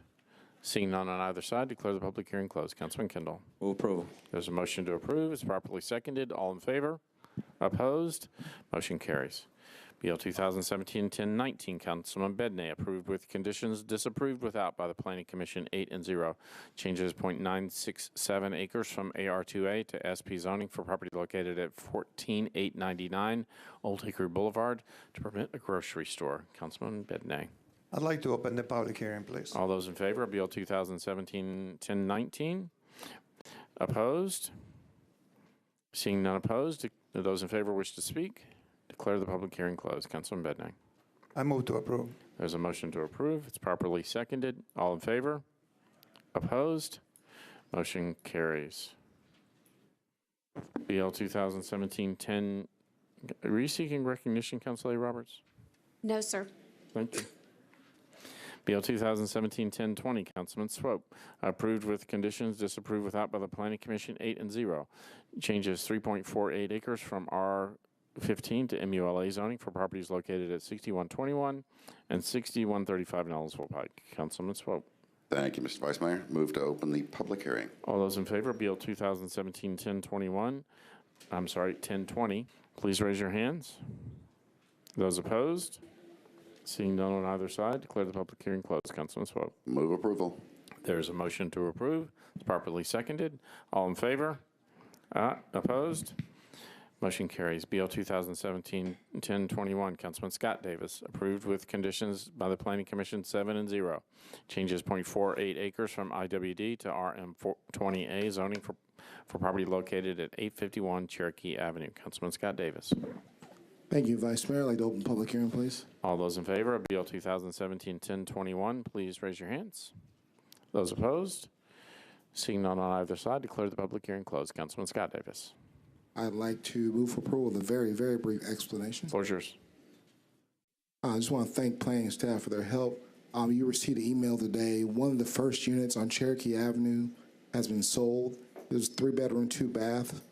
Speaker 1: Seeing none on either side, declare the public hearing closed. Councilman Kendall.
Speaker 6: Move approval.
Speaker 1: There's a motion to approve. It's properly seconded. All in favor? Opposed? Motion carries. BL 2017-1019, Councilman Bedney. Approved with conditions, disapproved without by the Planning Commission 8-0. Changes 0.967 acres from AR2A to SP zoning for property located at 14899 Old Hickory Boulevard to permit a grocery store. Councilman Bedney.
Speaker 17: I'd like to open the public hearing, please.
Speaker 1: All those in favor of BL 2017-1019? Opposed? Seeing none opposed, those in favor wish to speak? Declare the public hearing closed. Councilman Bedney.
Speaker 17: I move to approve.
Speaker 1: There's a motion to approve. It's properly seconded. All in favor? Opposed? Motion carries. BL 2017-10. Are you seeking recognition, Councilor Roberts?
Speaker 15: No, sir.
Speaker 1: Thank you. BL 2017-1020, Councilman Swope. Approved with conditions, disapproved without by the Planning Commission 8-0. Changes 3.48 acres from R15 to MULA zoning for properties located at 6121 and 6135 Nolensville Pike. Councilman Swope.
Speaker 7: Thank you, Mr. Vice Mayor. Move to open the public hearing.
Speaker 1: All those in favor of BL 1020, please raise your hands. Those opposed? Seeing none on either side, declare the public hearing closed. Councilman Swope.
Speaker 7: Move approval.
Speaker 1: There's a motion to approve. It's properly seconded. All in favor? Opposed? Motion carries. BL 2017-1021, Councilman Scott Davis. Approved with conditions by the Planning Commission 7-0. Changes 0.48 acres from IWD to RM20A zoning for property located at 851 Cherokee Avenue. Councilman Scott Davis.
Speaker 8: Thank you, Vice Mayor. I'd like to open public hearing, please.
Speaker 1: All those in favor of BL 2017-1021, please raise your hands. Those opposed? Seeing none on either side, declare the public hearing closed. Councilman Scott Davis.
Speaker 8: I'd like to move for approval with a very, very brief explanation.
Speaker 1: Floor is yours.
Speaker 8: I just want to thank planning staff for their help. You received an email today. One of the first units on Cherokee Avenue has been sold. It was 3-bedroom, 2-bath.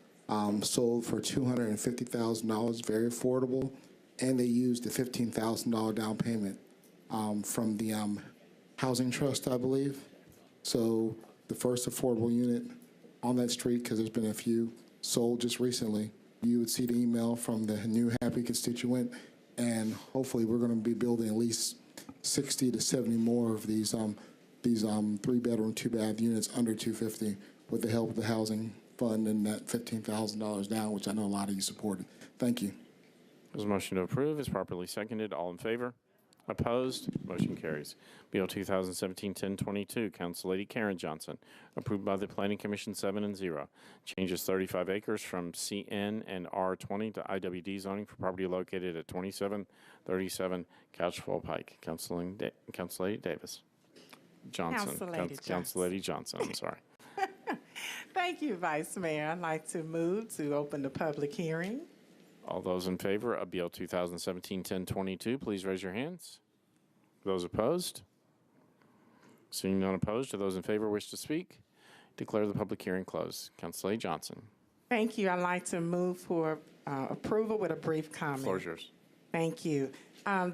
Speaker 8: Sold for $250,000, very affordable, and they used the $15,000 down payment from the housing trust, I believe. So the first affordable unit on that street, because there's been a few sold just recently. You would see the email from the new happy constituent, and hopefully we're going to be building at least 60 to 70 more of these 3-bedroom, 2-bath units under $250 with the help of the housing fund and that $15,000 down, which I know a lot of you supported. Thank you.
Speaker 1: There's a motion to approve. It's properly seconded. All in favor? Opposed? Motion carries. Bill 2017-1022, Council Lady Karen Johnson, approved by the Planning Commission 7-0. Changes 35 acres from CN and R20 to IWD zoning for property located at 2737 Couchville Pike. Council Lady Davis. Johnson.
Speaker 9: Council Lady Johnson.
Speaker 1: Council Lady Johnson, I'm sorry.
Speaker 9: Thank you, Vice Mayor. I'd like to move to open the public hearing.
Speaker 1: All those in favor of Bill 2017-1022, please raise your hands. Those opposed? Seeing none opposed, do those in favor wish to speak? Declare the public hearing closed. Council Lady Johnson.
Speaker 9: Thank you. I'd like to move for approval with a brief comment.
Speaker 1: Floor is yours.
Speaker 9: Thank you.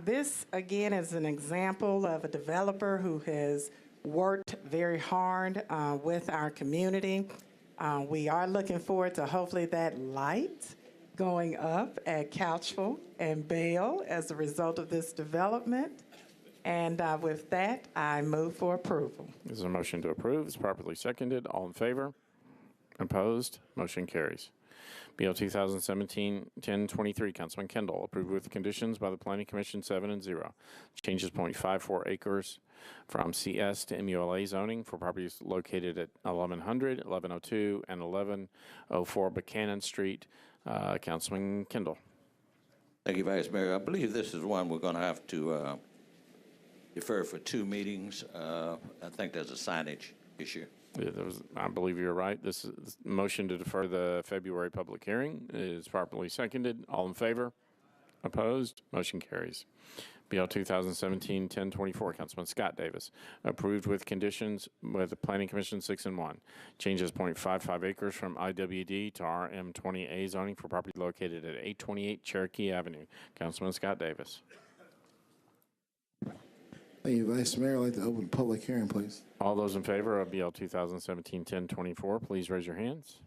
Speaker 9: This, again, is an example of a developer who has worked very hard with our community. We are looking forward to hopefully that light going up at Couchville and Bale as a result of this development. And with that, I move for approval.
Speaker 1: There's a motion to approve. It's properly seconded. All in favor? Opposed? Motion carries. Bill 2017-1023, Councilman Kendall, approved with conditions by the Planning Commission 7-0. Changes 0.54 acres from CS to MULA zoning for properties located at 1100, 1102, and 1104 Buchanan Street. Councilman Kendall.
Speaker 6: Thank you, Vice Mayor. I believe this is one we're going to have to defer for 2 meetings. I think there's a signage issue.
Speaker 1: Yeah, I believe you're right. This is motion to defer the February public hearing is properly seconded. All in favor? Opposed? Motion carries. BL 2017-1024, Councilman Scott Davis, approved with conditions with the Planning Commission 6-1. Changes 0.55 acres from IWD to RM20A zoning for property located at 828 Cherokee Avenue. Councilman Scott Davis.
Speaker 8: Thank you, Vice Mayor. I'd like to open the public hearing, please.
Speaker 1: All those in favor of BL 2017-1024, please raise your hands.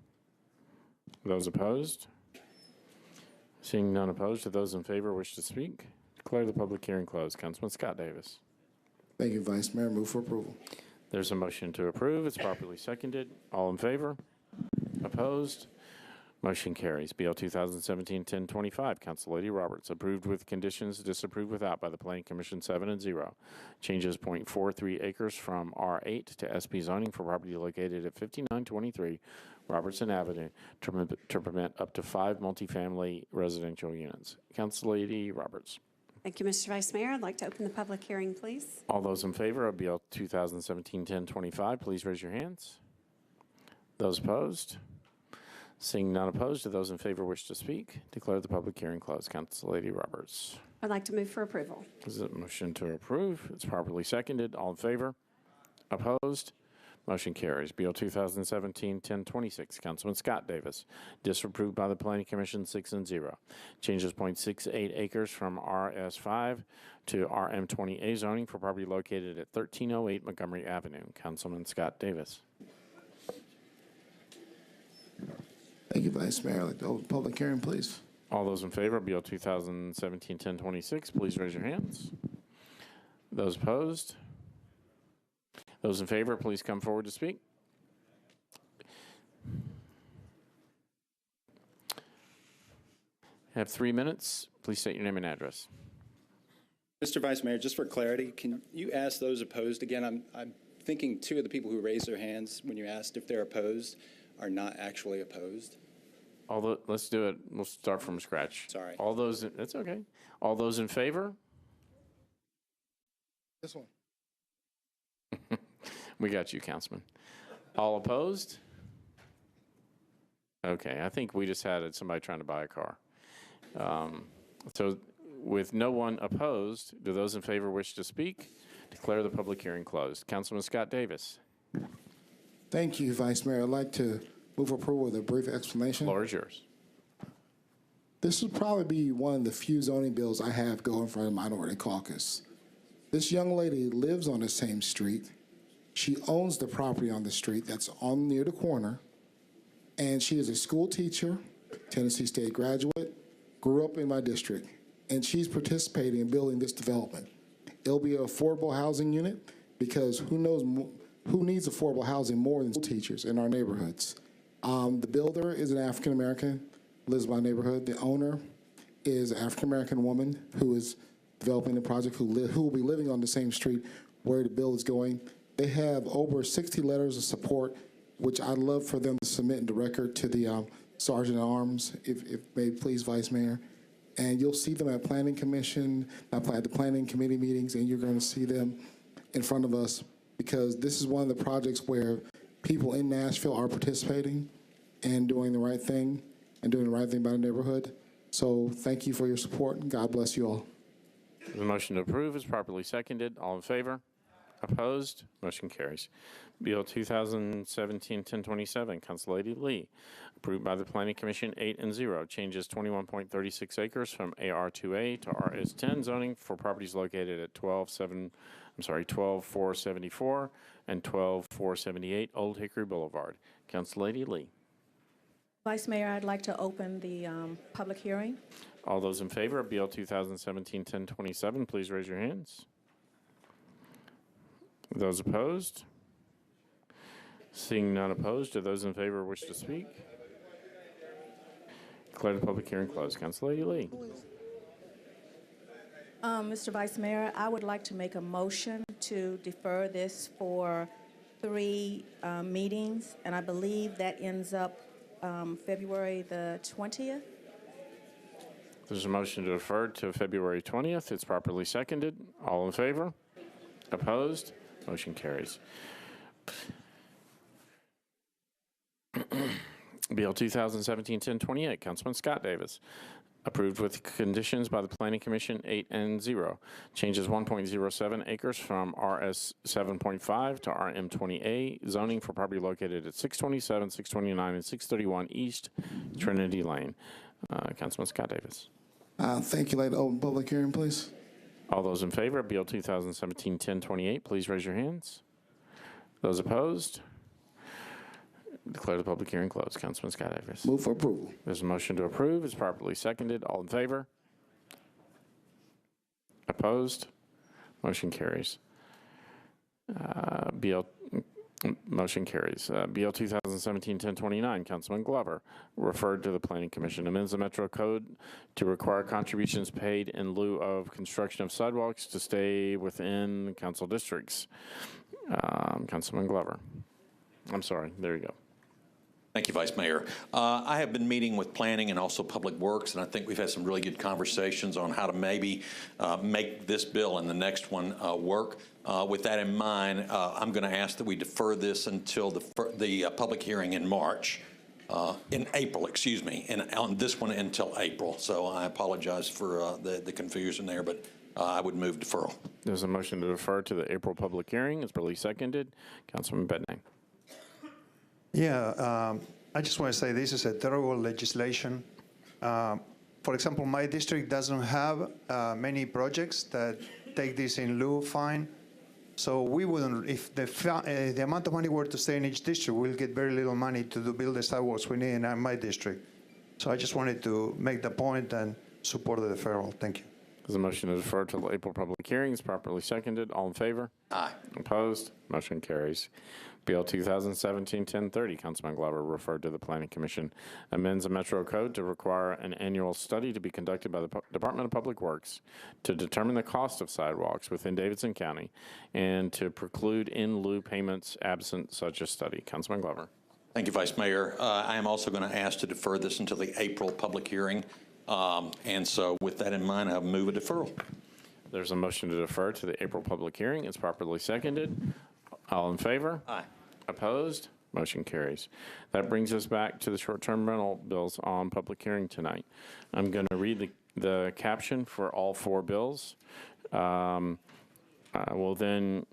Speaker 1: Those opposed? Seeing none opposed, do those in favor wish to speak? Declare the public hearing closed. Councilman Scott Davis.
Speaker 8: Thank you, Vice Mayor. Move for approval.
Speaker 1: There's a motion to approve. It's properly seconded. All in favor? Opposed? Motion carries. BL 2017-1025, Council Lady Roberts, approved with conditions, disapproved without by the Planning Commission 7-0. Changes 0.43 acres from R8 to SP zoning for property located at 5923 Robertson Avenue to permit up to 5 multifamily residential units. Council Lady Roberts.
Speaker 15: Thank you, Mr. Vice Mayor. I'd like to open the public hearing, please.
Speaker 1: All those in favor of BL 2017-1025, please raise your hands. Those opposed? Seeing none opposed, do those in favor wish to speak? Declare the public hearing closed. Council Lady Roberts.
Speaker 15: I'd like to move for approval.
Speaker 1: This is a motion to approve. It's properly seconded. All in favor? Opposed? Motion carries. BL 2017-1026, Councilman Scott Davis, disapproved by the Planning Commission 6-0. Changes 0.68 acres from RS5 to RM20A zoning for property located at 1308 Montgomery Avenue. Councilman Scott Davis.
Speaker 8: Thank you, Vice Mayor. I'd like to open the public hearing, please.
Speaker 1: All those in favor of BL 2017-1026, please raise your hands. Those opposed? Those in favor, please come forward to speak. Have 3 minutes. Please state your name and address.
Speaker 11: Mr. Vice Mayor, just for clarity, can you ask those opposed again? I'm thinking 2 of the people who raised their hands when you asked if they're opposed are not actually opposed.
Speaker 1: Let's do it. We'll start from scratch.
Speaker 11: Sorry.
Speaker 1: All those, that's okay. All those in favor?
Speaker 8: This one.
Speaker 1: We got you, Councilman. All opposed? Okay, I think we just had somebody trying to buy a car. So with no one opposed, do those in favor wish to speak? Declare the public hearing closed. Councilman Scott Davis.
Speaker 8: Thank you, Vice Mayor. I'd like to move approval with a brief explanation.
Speaker 1: Floor is yours.
Speaker 8: This would probably be one of the few zoning bills I have going for the Minority Caucus. This young lady lives on the same street. She owns the property on the street that's on near the corner, and she is a school teacher, Tennessee State graduate, grew up in my district, and she's participating in building this development. It'll be an affordable housing unit because who needs affordable housing more than teachers in our neighborhoods? The builder is an African American, lives in my neighborhood. The owner is an African American woman who is developing the project, who will be living on the same street where the bill is going. They have over 60 letters of support, which I'd love for them to submit into record to the Sergeant at Arms, if may please, Vice Mayor. And you'll see them at Planning Commission, at the Planning Committee meetings, and you're going to see them in front of us because this is one of the projects where people in Nashville are participating and doing the right thing and doing the right thing by the neighborhood. So thank you for your support, and God bless you all.
Speaker 1: The motion to approve is properly seconded. All in favor? Opposed? Motion carries. Bill 2017-1027, Councilor Lee, approved by the Planning Commission 8-0, changes 21.36 acres from AR2A to RS10 zoning for properties located at 12474 and 12478 Old Hickory Boulevard. Councilor Lee.
Speaker 4: Vice Mayor, I'd like to open the public hearing.
Speaker 1: All those in favor of Bill 2017-1027, please raise your hands. Those opposed? Seeing none opposed, do those in favor wish to speak? Declare the public hearing closed. Councilor Lee.
Speaker 4: Mr. Vice Mayor, I would like to make a motion to defer this for 3 meetings, and I believe that ends up February the 20th.
Speaker 1: There's a motion to defer to February 20th. It's properly seconded. All in favor? Opposed? Motion carries. Bill 2017-1028, Councilman Scott Davis, approved with conditions by the Planning Commission 8-0. Changes 1.07 acres from RS 7.5 to RM 20A zoning for property located at 627, 629, and 631 East Trinity Lane. Councilman Scott Davis.
Speaker 8: Thank you. Like to open public hearing, please.
Speaker 1: All those in favor of Bill 2017-1028, please raise your hands. Those opposed? Declare the public hearing closed. Councilman Scott Davis.
Speaker 8: Move for approval.
Speaker 1: There's a motion to approve. It's properly seconded. All in favor? Opposed? Motion carries. Motion carries. BL 2017-1029, Councilman Glover, referred to the Planning Commission. Amends the Metro Code to require contributions paid in lieu of construction of sidewalks to stay within council districts. Councilman Glover. I'm sorry. There you go.
Speaker 12: Thank you, Vice Mayor. I have been meeting with Planning and also Public Works, and I think we've had some really good conversations on how to maybe make this bill and the next one work. With that in mind, I'm going to ask that we defer this until the public hearing in March, in April, excuse me, and on this one until April. So I apologize for the confusion there, but I would move deferral.
Speaker 1: There's a motion to defer to the April public hearing. It's really seconded. Councilman Bednang.
Speaker 17: Yeah, I just want to say this is a terrible legislation. For example, my district doesn't have many projects that take this in lieu of fine. So we wouldn't, if the amount of money were to stay in each district, we'll get very little money to build the sidewalks we need in my district. So I just wanted to make the point and support the deferral. Thank you.
Speaker 1: There's a motion to defer to the April public hearing. It's properly seconded. All in favor?
Speaker 12: Aye.
Speaker 1: Opposed? Motion carries. Bill 2017-1030, Councilman Glover, referred to the Planning Commission, amends the Metro Code to require an annual study to be conducted by the Department of Public Works to determine the cost of sidewalks within Davidson County and to preclude in lieu payments absent such a study. Councilman Glover.
Speaker 12: Thank you, Vice Mayor. I am also going to ask to defer this until the April public hearing. And so with that in mind, I'll move a deferral.
Speaker 1: There's a motion to defer to the April public hearing. It's properly seconded. All in favor?
Speaker 12: Aye.
Speaker 1: Opposed? Motion carries. That brings us back to the short-term rental bills on public hearing tonight. I'm going to read the caption for all 4 bills. I will then,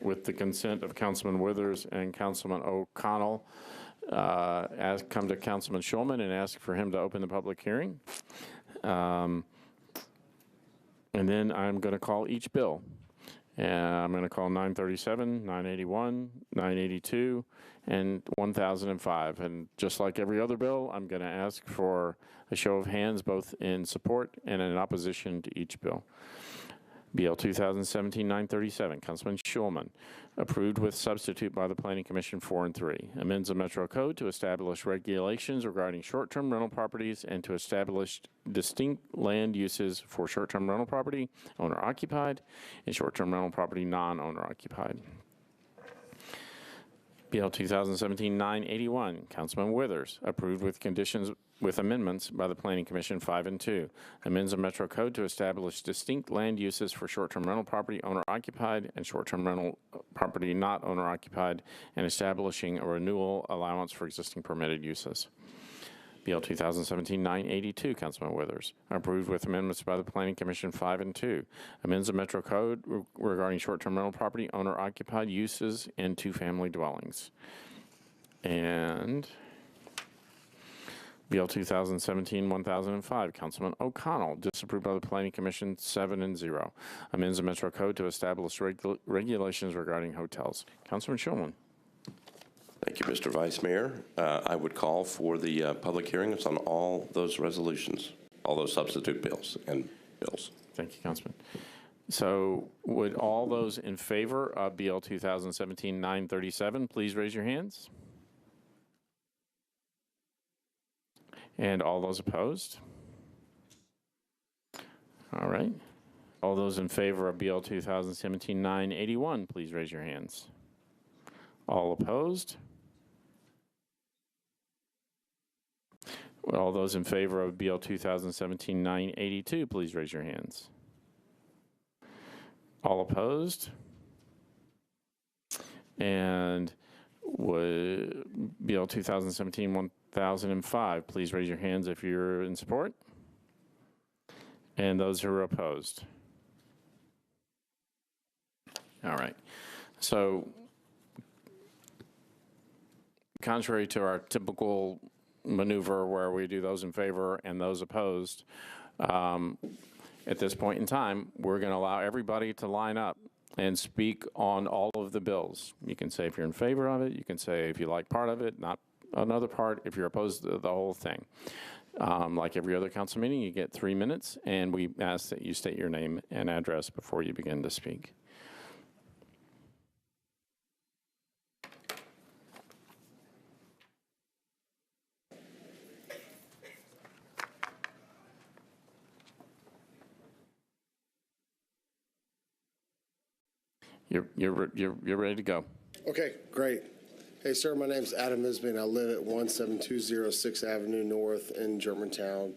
Speaker 1: with the consent of Councilman Withers and Councilman O'Connell, come to Councilman Schulman and ask for him to open the public hearing. And then I'm going to call each bill. And I'm going to call 937, 981, 982, and 1005. And just like every other bill, I'm going to ask for a show of hands, both in support and in opposition to each bill. BL 2017-937, Councilman Schulman, approved with substitute by the Planning Commission 4 and 3. Amends the Metro Code to establish regulations regarding short-term rental properties and to establish distinct land uses for short-term rental property, owner-occupied, and short-term rental property, non-owner-occupied. BL 2017-981, Councilman Withers, approved with conditions with amendments by the Planning Commission 5 and 2. Amends the Metro Code to establish distinct land uses for short-term rental property owner-occupied and short-term rental property not owner-occupied, and establishing a renewal allowance for existing permitted uses. BL 2017-982, Councilman Withers, approved with amendments by the Planning Commission 5 and 2. Amends the Metro Code regarding short-term rental property owner-occupied uses in two-family dwellings. And BL 2017-1005, Councilman O'Connell, disapproved by the Planning Commission 7 and 0. Amends the Metro Code to establish regulations regarding hotels. Councilman Schulman.
Speaker 5: Thank you, Mr. Vice Mayor. I would call for the public hearings on all those resolutions, all those substitute bills and bills.
Speaker 1: Thank you, Councilman. So would all those in favor of BL 2017-937 please raise your hands? And all those opposed? All right. All those in favor of BL 2017-981 please raise your hands. All opposed? All those in favor of BL 2017-982, please raise your hands. All opposed? And would BL 2017-1005, please raise your hands if you're in support. And those who are opposed. All right. So, contrary to our typical maneuver where we do those in favor and those opposed, at this point in time, we're going to allow everybody to line up and speak on all of the bills. You can say if you're in favor of it, you can say if you like part of it, not another part, if you're opposed to the whole thing. Like every other council meeting, you get 3 minutes, and we ask that you state your name and address before you begin to speak. You're ready to go.
Speaker 13: Okay, great. Hey, sir, my name's Adam Isbey. I live at 17206 6th Avenue North in Germantown.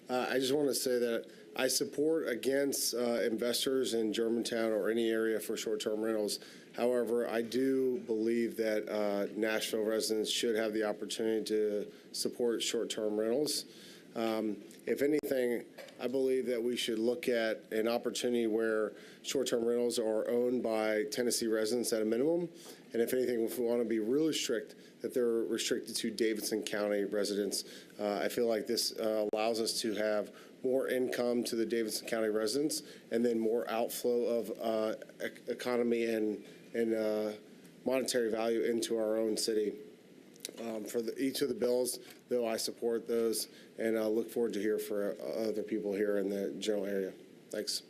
Speaker 13: I just want to say that I support against investors in Germantown or any area for short-term rentals. However, I do believe that Nashville residents should have the opportunity to support short-term rentals. If anything, I believe that we should look at an opportunity where short-term rentals are owned by Tennessee residents at a minimum. And if anything, if we want to be really strict, that they're restricted to Davidson County residents. I feel like this allows us to have more income to the Davidson County residents and then more outflow of economy and monetary value into our own city. For each of the bills, though, I support those, and I look forward to hear for other people here in the general area. Thanks.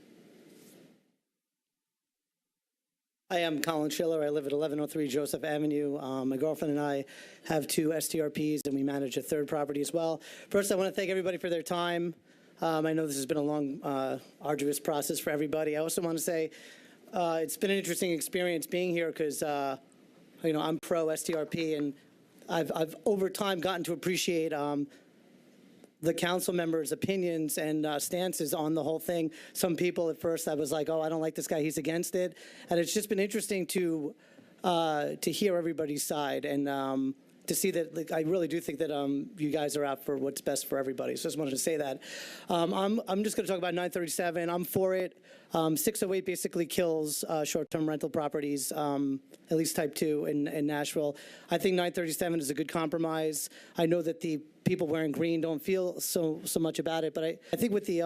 Speaker 18: Hi, I'm Colin Schiller. I live at 1103 Joseph Avenue. My girlfriend and I have 2 STRPs, and we manage a 3rd property as well. First, I want to thank everybody for their time. I know this has been a long, arduous process for everybody. I also want to say it's been an interesting experience being here because, I'm pro STRP, and I've over time gotten to appreciate the council members' opinions and stances on the whole thing. Some people at first I was like, oh, I don't like this guy, he's against it. And it's just been interesting to hear everybody's side and to see that, like, I really do think that you guys are out for what's best for everybody. So I just wanted to say that. I'm just going to talk about 937. I'm for it. 608 basically kills short-term rental properties, at least type 2 in Nashville. I think 937 is a good compromise. I know that the people wearing green don't feel so much about it, but I think with the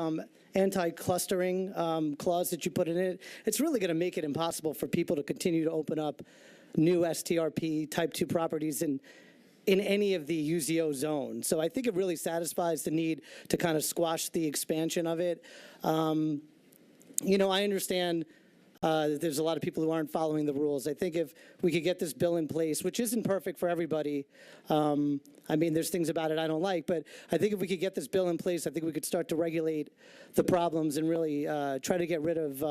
Speaker 18: anti-clustering clause that you put in it, it's really going to make it impossible for people to continue to open up new STRP type 2 properties in any of the UZO zones. So I think it really satisfies the need to kind of squash the expansion of it. I understand that there's a lot of people who aren't following the rules. I think if we could get this bill in place, which isn't perfect for everybody, there's things about it I don't like, but I think if we could get this bill in place, I think we could start to regulate the problems and really try to get rid of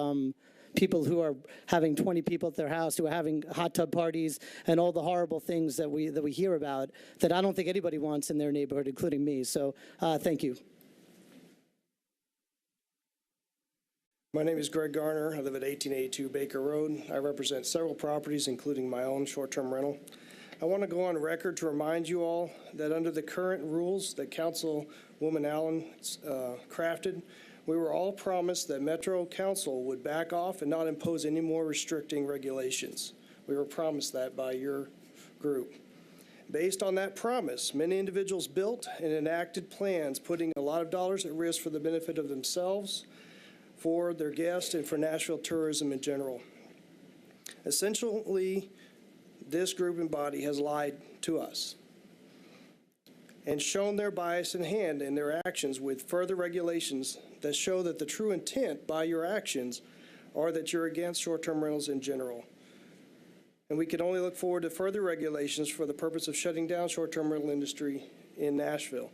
Speaker 18: people who are having 20 people at their house, who are having hot tub parties, and all the horrible things that we hear about that I don't think anybody wants in their neighborhood, including me. So thank you.
Speaker 10: My name is Greg Garner. I live at 1882 Baker Road. I represent several properties, including my own short-term rental. I want to go on record to remind you all that under the current rules that Councilwoman Allen crafted, we were all promised that Metro Council would back off and not impose any more restricting regulations. We were promised that by your group. Based on that promise, many individuals built and enacted plans putting a lot of dollars at risk for the benefit of themselves, for their guests, and for Nashville tourism in general. Essentially, this group and body has lied to us and shown their bias in hand in their actions with further regulations that show that the true intent by your actions are that you're against short-term rentals in general. And we can only look forward to further regulations for the purpose of shutting down short-term rental industry in Nashville.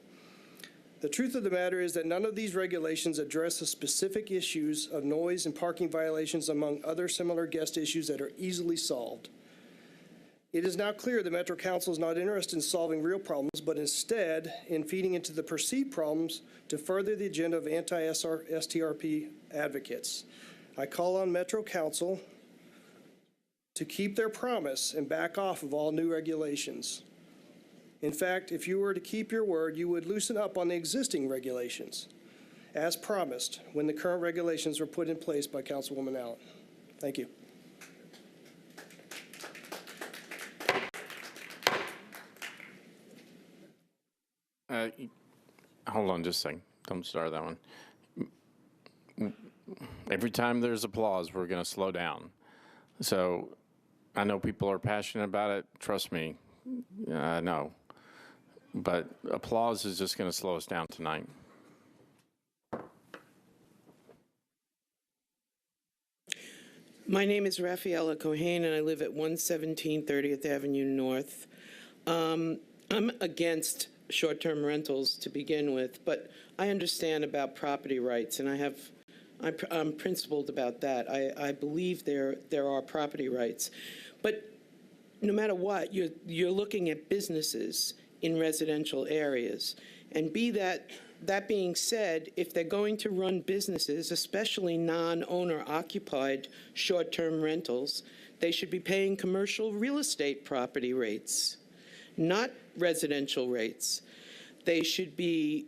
Speaker 10: The truth of the matter is that none of these regulations address the specific issues of noise and parking violations, among other similar guest issues that are easily solved. It is now clear that Metro Council is not interested in solving real problems, but instead in feeding into the perceived problems to further the agenda of anti-STRP advocates. I call on Metro Council to keep their promise and back off of all new regulations. In fact, if you were to keep your word, you would loosen up on the existing regulations, as promised when the current regulations were put in place by Councilwoman Allen. Thank you.
Speaker 1: Hold on just a second. Don't start that one. Every time there's applause, we're going to slow down. So I know people are passionate about it. Trust me, I know. But applause is just going to slow us down tonight.
Speaker 14: My name is Rafaela Cohen, and I live at 117 30th Avenue North. I'm against short-term rentals to begin with, but I understand about property rights, and I'm principled about that. I believe there are property rights. But no matter what, you're looking at businesses in residential areas. And that being said, if they're going to run businesses, especially non-owner occupied short-term rentals, they should be paying commercial real estate property rates, not residential rates. They should be,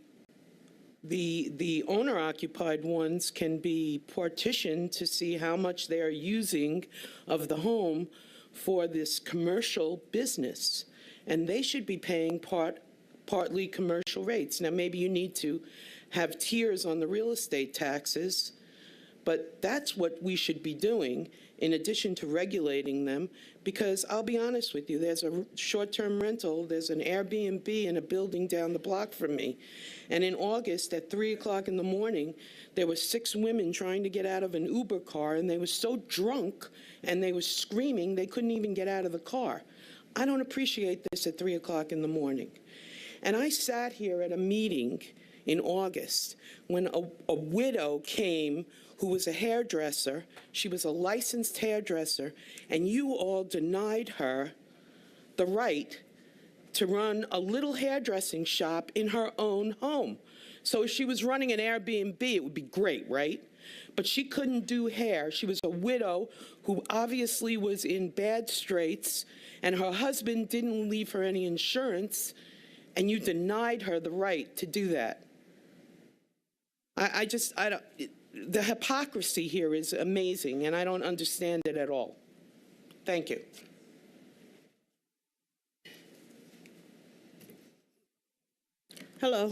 Speaker 14: the owner-occupied ones can be partitioned to see how much they are using of the home for this commercial business. And they should be paying partly commercial rates. Now, maybe you need to have tiers on the real estate taxes, but that's what we should be doing in addition to regulating them, because I'll be honest with you, there's a short-term rental, there's an Airbnb in a building down the block from me. And in August at 3 o'clock in the morning, there were 6 women trying to get out of an Uber car, and they were so drunk and they were screaming they couldn't even get out of the car. I don't appreciate this at 3 o'clock in the morning. And I sat here at a meeting in August when a widow came who was a hairdresser. She was a licensed hairdresser, and you all denied her the right to run a little hairdressing shop in her own home. So if she was running an Airbnb, it would be great, right? But she couldn't do hair. She was a widow who obviously was in bad straits, and her husband didn't leave her any insurance, and you denied her the right to do that. The hypocrisy here is amazing, and I don't understand it at all. Thank you.
Speaker 16: Hello.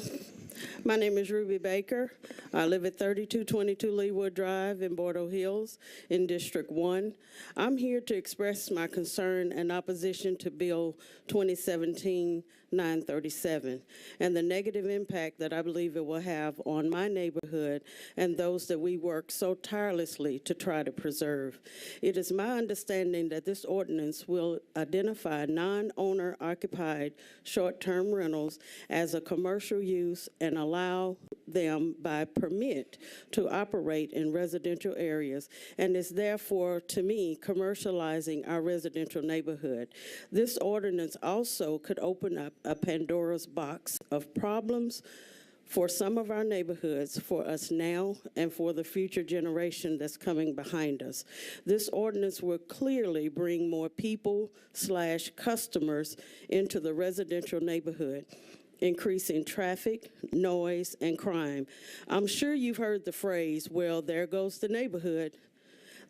Speaker 16: My name is Ruby Baker. I live at 3222 Leewood Drive in Bordeaux Hills in District 1. I'm here to express my concern and opposition to Bill 2017 937, and the negative impact that I believe it will have on my neighborhood and those that we work so tirelessly to try to preserve. It is my understanding that this ordinance will identify non-owner occupied short-term rentals as a commercial use and allow them by permit to operate in residential areas, and is therefore, to me, commercializing our residential neighborhood. This ordinance also could open up a Pandora's box of problems for some of our neighborhoods, for us now and for the future generation that's coming behind us. This ordinance will clearly bring more people/customers into the residential neighborhood, increasing traffic, noise, and crime. I'm sure you've heard the phrase, well, there goes the neighborhood.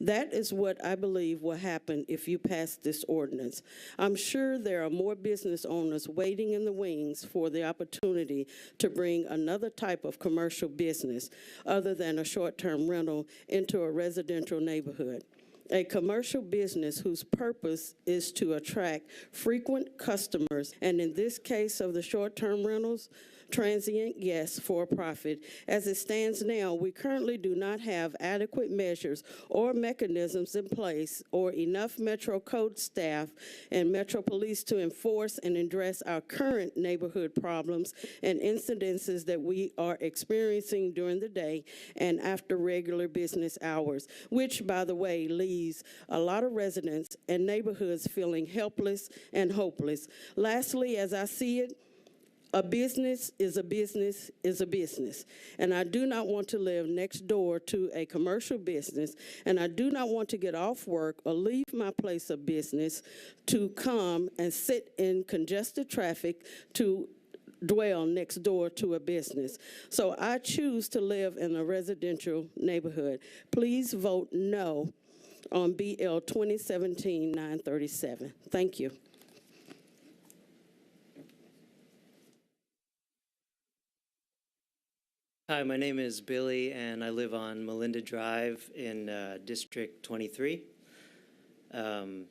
Speaker 16: That is what I believe will happen if you pass this ordinance. I'm sure there are more business owners waiting in the wings for the opportunity to bring another type of commercial business other than a short-term rental into a residential neighborhood. A commercial business whose purpose is to attract frequent customers, and in this case of the short-term rentals, transient guests for a profit. As it stands now, we currently do not have adequate measures or mechanisms in place or enough Metro Code staff and Metro Police to enforce and address our current neighborhood problems and incidences that we are experiencing during the day and after regular business hours, which, by the way, leaves a lot of residents and neighborhoods feeling helpless and hopeless. Lastly, as I see it, a business is a business is a business. And I do not want to live next door to a commercial business, and I do not want to get off work or leave my place of business to come and sit in congested traffic to dwell next door to a business. So I choose to live in a residential neighborhood. Please vote no on BL 2017-937. Thank you.
Speaker 19: Hi, my name is Billy, and I live on Melinda Drive in District 23. I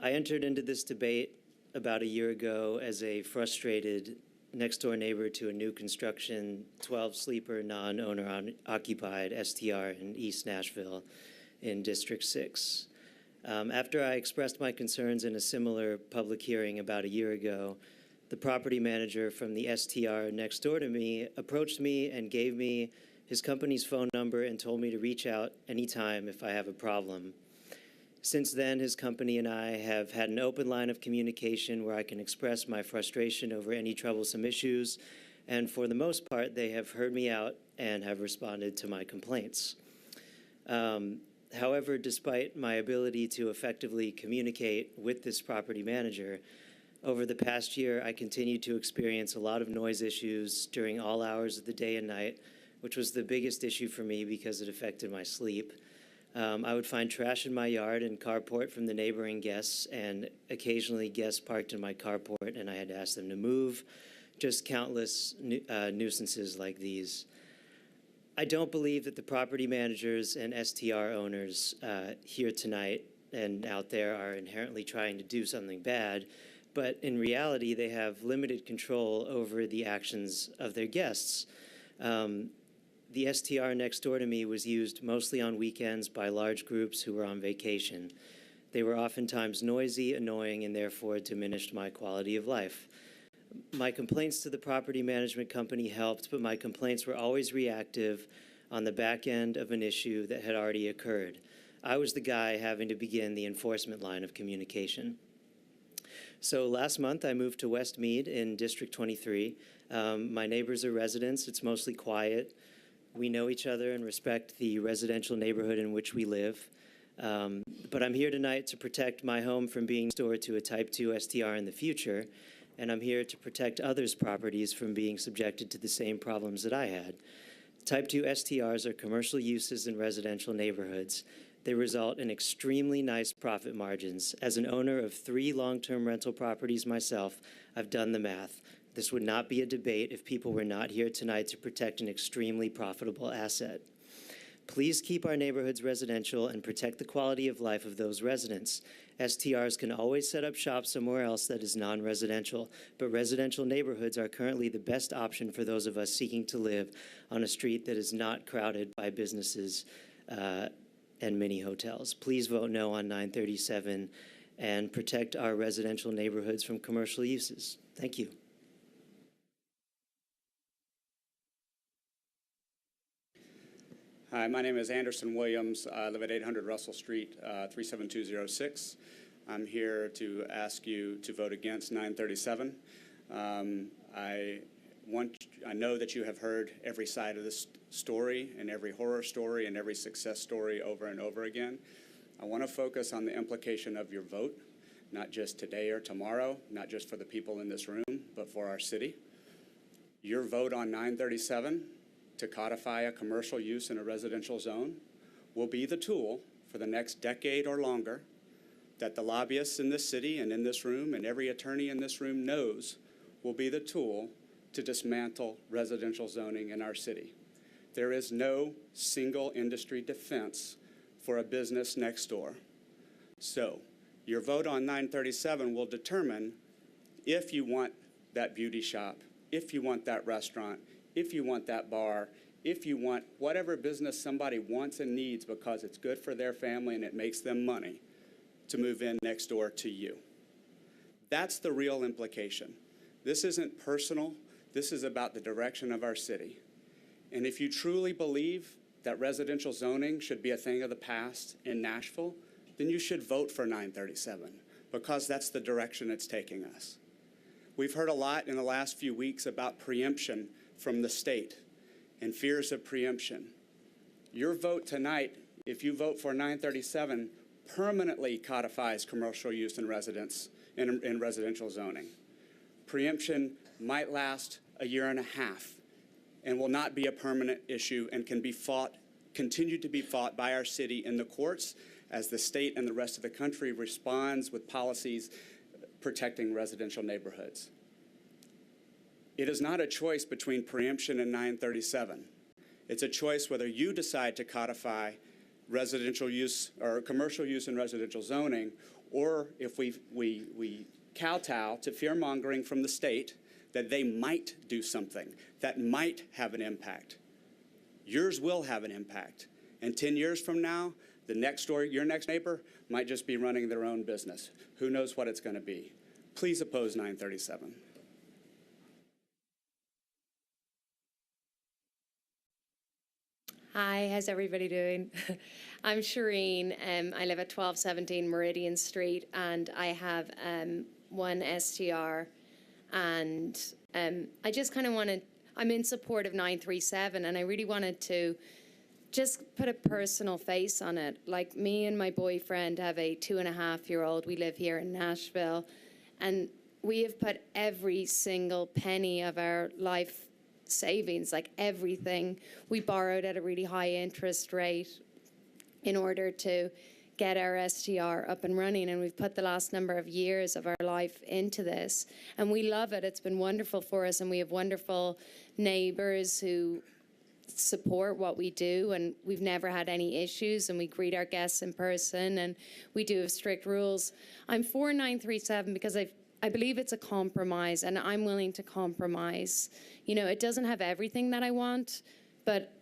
Speaker 19: entered into this debate about a year ago as a frustrated next-door neighbor to a new construction 12-sleeper non-owner-occupied STR in East Nashville in District 6. After I expressed my concerns in a similar public hearing about a year ago, the property manager from the STR next door to me approached me and gave me his company's phone number and told me to reach out anytime if I have a problem. Since then, his company and I have had an open line of communication where I can express my frustration over any troublesome issues, and for the most part, they have heard me out and have responded to my complaints. However, despite my ability to effectively communicate with this property manager, over the past year, I continued to experience a lot of noise issues during all hours of the day and night, which was the biggest issue for me because it affected my sleep. I would find trash in my yard and carport from the neighboring guests, and occasionally guests parked in my carport and I had to ask them to move. Just countless nuisances like these. I don't believe that the property managers and STR owners here tonight and out there are inherently trying to do something bad, but in reality, they have limited control over the actions of their guests. The STR next door to me was used mostly on weekends by large groups who were on vacation. They were oftentimes noisy, annoying, and therefore diminished my quality of life. My complaints to the property management company helped, but my complaints were always reactive on the back end of an issue that had already occurred. I was the guy having to begin the enforcement line of communication. So last month, I moved to West Mead in District 23. My neighbors are residents. It's mostly quiet. We know each other and respect the residential neighborhood in which we live. But I'm here tonight to protect my home from being restored to a Type 2 STR in the future, and I'm here to protect others' properties from being subjected to the same problems that I had. Type 2 STRs are commercial uses in residential neighborhoods. They result in extremely nice profit margins. As an owner of 3 long-term rental properties myself, I've done the math. This would not be a debate if people were not here tonight to protect an extremely profitable asset. Please keep our neighborhoods residential and protect the quality of life of those residents. STRs can always set up shop somewhere else that is non-residential, but residential neighborhoods are currently the best option for those of us seeking to live on a street that is not crowded by businesses and mini hotels. Please vote no on 937 and protect our residential neighborhoods from commercial uses. Thank you.
Speaker 20: Hi, my name is Anderson Williams. I live at 800 Russell Street, 37206. I'm here to ask you to vote against 937. I know that you have heard every side of this story and every horror story and every success story over and over again. I want to focus on the implication of your vote, not just today or tomorrow, not just for the people in this room, but for our city. Your vote on 937 to codify a commercial use in a residential zone will be the tool for the next decade or longer that the lobbyists in this city and in this room and every attorney in this room knows will be the tool to dismantle residential zoning in our city. There is no single industry defense for a business next door. So your vote on 937 will determine if you want that beauty shop, if you want that restaurant, if you want that bar, if you want whatever business somebody wants and needs because it's good for their family and it makes them money to move in next door to you. That's the real implication. This isn't personal. This is about the direction of our city. And if you truly believe that residential zoning should be a thing of the past in Nashville, then you should vote for 937 because that's the direction it's taking us. We've heard a lot in the last few weeks about preemption from the state and fears of preemption. Your vote tonight, if you vote for 937, permanently codifies commercial use in residential zoning. Preemption might last a year and a half and will not be a permanent issue and can be continue to be fought by our city in the courts as the state and the rest of the country responds with policies protecting residential neighborhoods. It is not a choice between preemption and 937. It's a choice whether you decide to codify residential use or commercial use in residential zoning, or if we kowtow to fear-mongering from the state that they might do something that might have an impact. Yours will have an impact. And 10 years from now, your next neighbor might just be running their own business. Who knows what it's going to be? Please oppose 937.
Speaker 21: Hi, how's everybody doing? I'm Shireen. I live at 1217 Meridian Street, and I have one STR. And I just kind of wanted, I'm in support of 937, and I really wanted to just put a personal face on it. Like, me and my boyfriend have a 2.5-year-old. We live here in Nashville, and we have put every single penny of our life savings, like everything. We borrowed at a really high interest rate in order to get our STR up and running, and we've put the last number of years of our life into this, and we love it. It's been wonderful for us, and we have wonderful neighbors who support what we do, and we've never had any issues, and we greet our guests in person, and we do have strict rules. I'm for 937 because I believe it's a compromise, and I'm willing to compromise. You know, it doesn't have everything that I want, but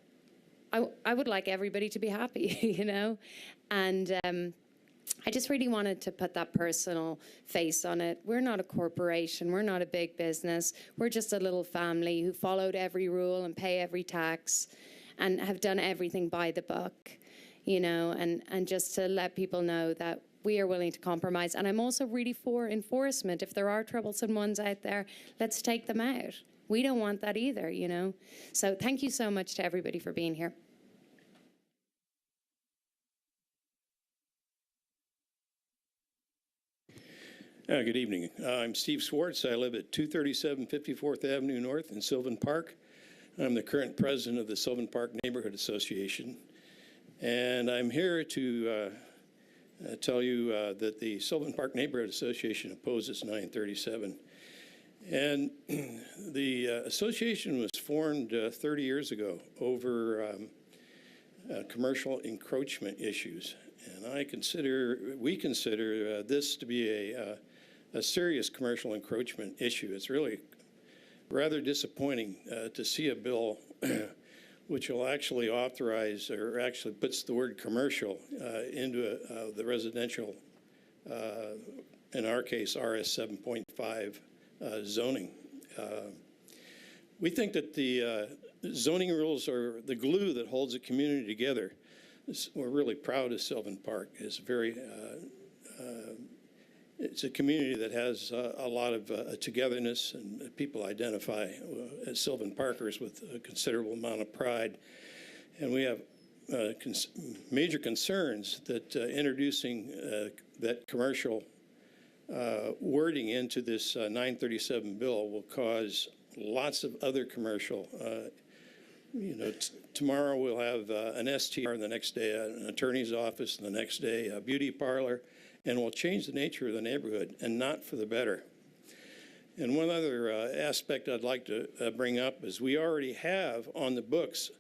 Speaker 21: I would like everybody to be happy, you know? And I just really wanted to put that personal face on it. We're not a corporation. We're not a big business. We're just a little family who followed every rule and pay every tax and have done everything by the book, you know, and just to let people know that we are willing to compromise. And I'm also really for enforcement. If there are troublesome ones out there, let's take them out. We don't want that either, you know. So thank you so much to everybody for being here.
Speaker 22: Good evening. I'm Steve Swartz. I live at 237 54th Avenue North in Sylvan Park. I'm the current president of the Sylvan Park Neighborhood Association. And I'm here to tell you that the Sylvan Park Neighborhood Association opposes 937. And the association was formed 30 years ago over commercial encroachment issues. And we consider this to be a serious commercial encroachment issue. It's really rather disappointing to see a bill which will actually authorize or actually puts the word commercial into the residential, in our case, RS 7.5 zoning. We think that the zoning rules are the glue that holds a community together. We're really proud of Sylvan Park. It's it's a community that has a lot of togetherness, and people identify as Sylvan Parkers with a considerable amount of pride. And we have major concerns that introducing that commercial wording into this 937 bill will cause lots of other commercial. Tomorrow we'll have an STR, the next day an attorney's office, and the next day a beauty parlor, and we'll change the nature of the neighborhood, and not for the better. And one other aspect I'd like to bring up is we already have on the books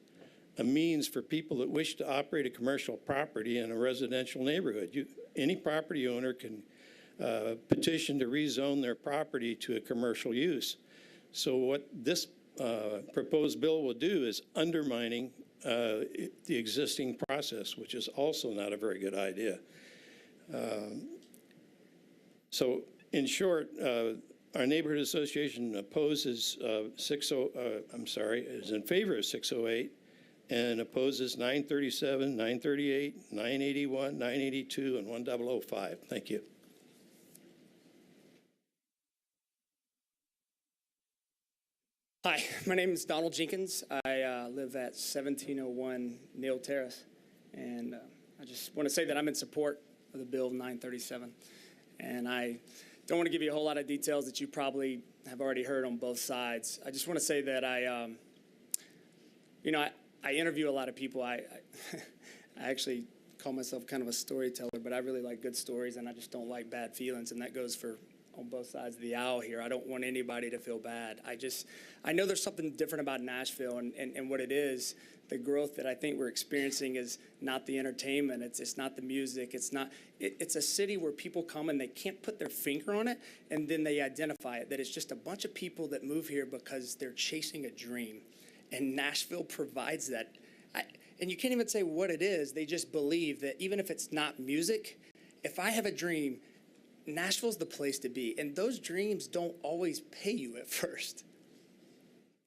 Speaker 22: a means for people that wish to operate a commercial property in a residential neighborhood. Any property owner can petition to rezone their property to a commercial use. So what this proposed bill will do is undermining the existing process, which is also not a very good idea. So in short, our neighborhood association opposes is in favor of 608 and opposes 937, 938, 981, 982, and 1005. Thank you.
Speaker 2: Hi, my name is Donald Jenkins. I live at 1701 Neal Terrace, and I just want to say that I'm in support of the Bill 937. And I don't want to give you a whole lot of details that you probably have already heard on both sides. I just want to say that I interview a lot of people. I actually call myself kind of a storyteller, but I really like good stories, and I just don't like bad feelings, and that goes for on both sides of the aisle here. I don't want anybody to feel bad. I know there's something different about Nashville, and what it is, the growth that I think we're experiencing is not the entertainment, it's not the music, it's a city where people come and they can't put their finger on it, and then they identify it, that it's just a bunch of people that move here because they're chasing a dream, and Nashville provides that. And you can't even say what it is, they just believe that even if it's not music, if I have a dream, Nashville's the place to be. And those dreams don't always pay you at first.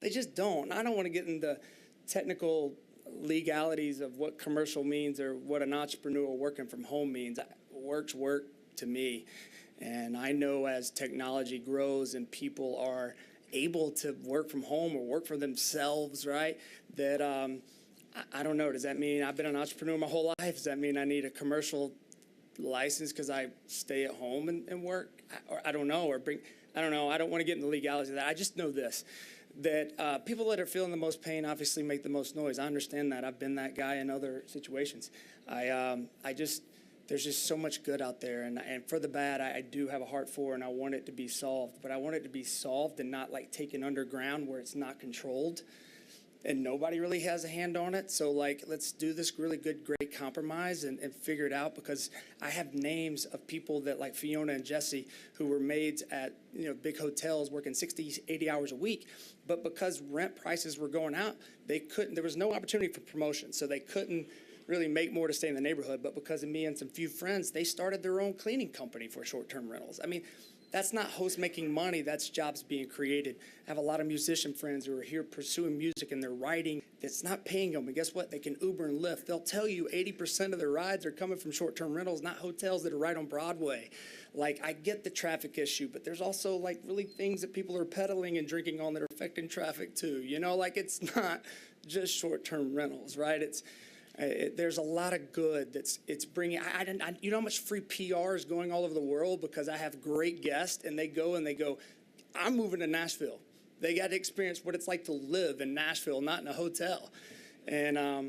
Speaker 2: They just don't. I don't want to get into technical legalities of what commercial means or what an entrepreneur working from home means. Work's work to me. And I know as technology grows and people are able to work from home or work for themselves, right, that I don't know. Does that mean I've been an entrepreneur my whole life? Does that mean I need a commercial license because I stay at home and work? I don't know. I don't know. I don't want to get into the legalities of that. I just know this, that people that are feeling the most pain obviously make the most noise. I understand that. I've been that guy in other situations. There's just so much good out there, and for the bad, I do have a heart for, and I want it to be solved. But I want it to be solved and not like taken underground where it's not controlled, and nobody really has a hand on it. So let's do this really good, great compromise and figure it out, because I have names of people that like Fiona and Jesse who were maids at big hotels working 60, 80 hours a week, but because rent prices were going out, there was no opportunity for promotion, so they couldn't really make more to stay in the neighborhood. But because of me and some few friends, they started their own cleaning company for short-term rentals. I mean, that's not hosts making money, that's jobs being created. I have a lot of musician friends who are here pursuing music and they're writing that's not paying them. And guess what? They can Uber and Lyft. They'll tell you 80% of their rides are coming from short-term rentals, not hotels that are right on Broadway. I get the traffic issue, but there's also really things that people are peddling and drinking on that are affecting traffic too. It's not just short-term rentals, right? There's a lot of good it's bringing. You know how much free PR is going all over the world because I have great guests and they go, I'm moving to Nashville. They got to experience what it's like to live in Nashville, not in a hotel. And I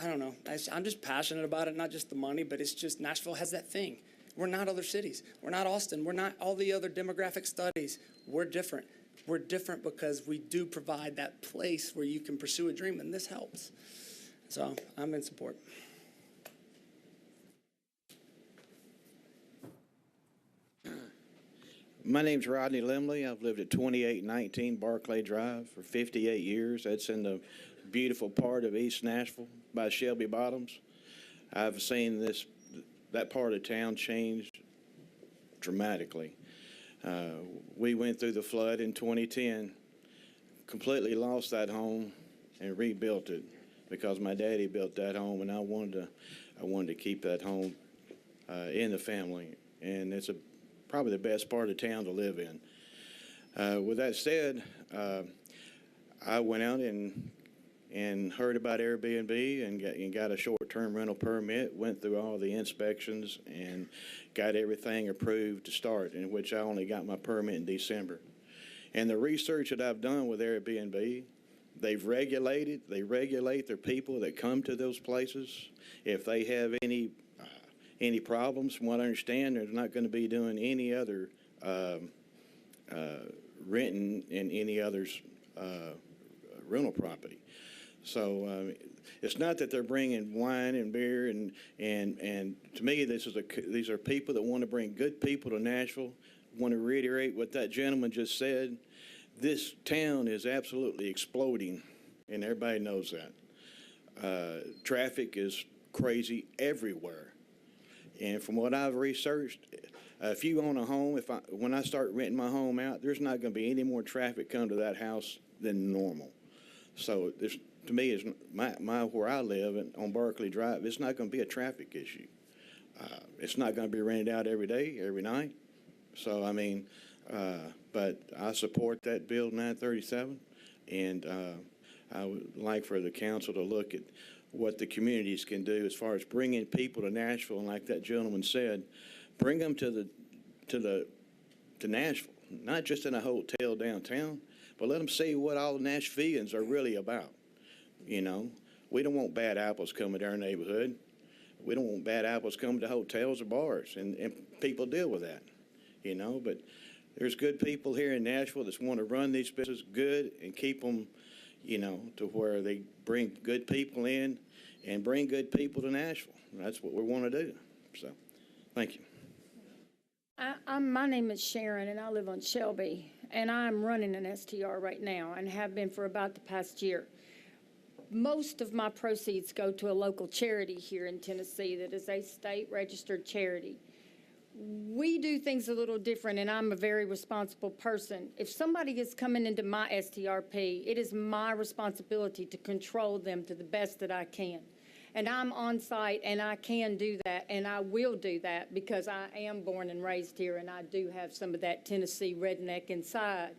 Speaker 2: don't know. I'm just passionate about it, not just the money, but it's just Nashville has that thing. We're not other cities. We're not Austin. We're not all the other demographic studies. We're different. We're different because we do provide that place where you can pursue a dream, and this helps. So I'm in support.
Speaker 3: My name's Rodney Limley. I've lived at 2819 Barclay Drive for 58 years. That's in the beautiful part of East Nashville by Shelby Bottoms. I've seen that part of town change dramatically. We went through the flood in 2010, completely lost that home and rebuilt it because my daddy built that home, and I wanted to keep that home in the family, and it's probably the best part of town to live in. With that said, I went out and heard about Airbnb and got a short-term rental permit, went through all the inspections, and got everything approved to start, in which I only got my permit in December. And the research that I've done with Airbnb, they regulate their people that come to those places. If they have any problems, from what I understand, they're not going to be doing any other renting in any other's rental property. So it's not that they're bringing wine and beer, and to me, these are people that want to bring good people to Nashville. Want to reiterate what that gentleman just said. This town is absolutely exploding, and everybody knows that. Traffic is crazy everywhere. And from what I've researched, if you own a home, when I start renting my home out, there's not going to be any more traffic come to that house than normal. So to me, is where I live on Barclay Drive, it's not going to be a traffic issue. It's not going to be rented out every day, every night. So, I mean, but I support that Bill 937, and I would like for the council to look at what the communities can do as far as bringing people to Nashville, and like that gentleman said, bring them to Nashville, not just in a hotel downtown, but let them see what all the Nashvillians are really about. You know, we don't want bad apples coming to our neighborhood. We don't want bad apples coming to hotels or bars, and people deal with that, you know. But there's good people here in Nashville that want to run these businesses good and keep them, you know, to where they bring good people in and bring good people to Nashville. That's what we want to do. So, thank you.
Speaker 7: My name is Sharon, and I live on Shelby, and I'm running an STR right now and have been for about the past year. Most of my proceeds go to a local charity here in Tennessee that is a state-registered charity. We do things a little different, and I'm a very responsible person. If somebody is coming into my STRP, it is my responsibility to control them to the best that I can. And I'm on site, and I can do that, and I will do that because I am born and raised here, and I do have some of that Tennessee redneck inside.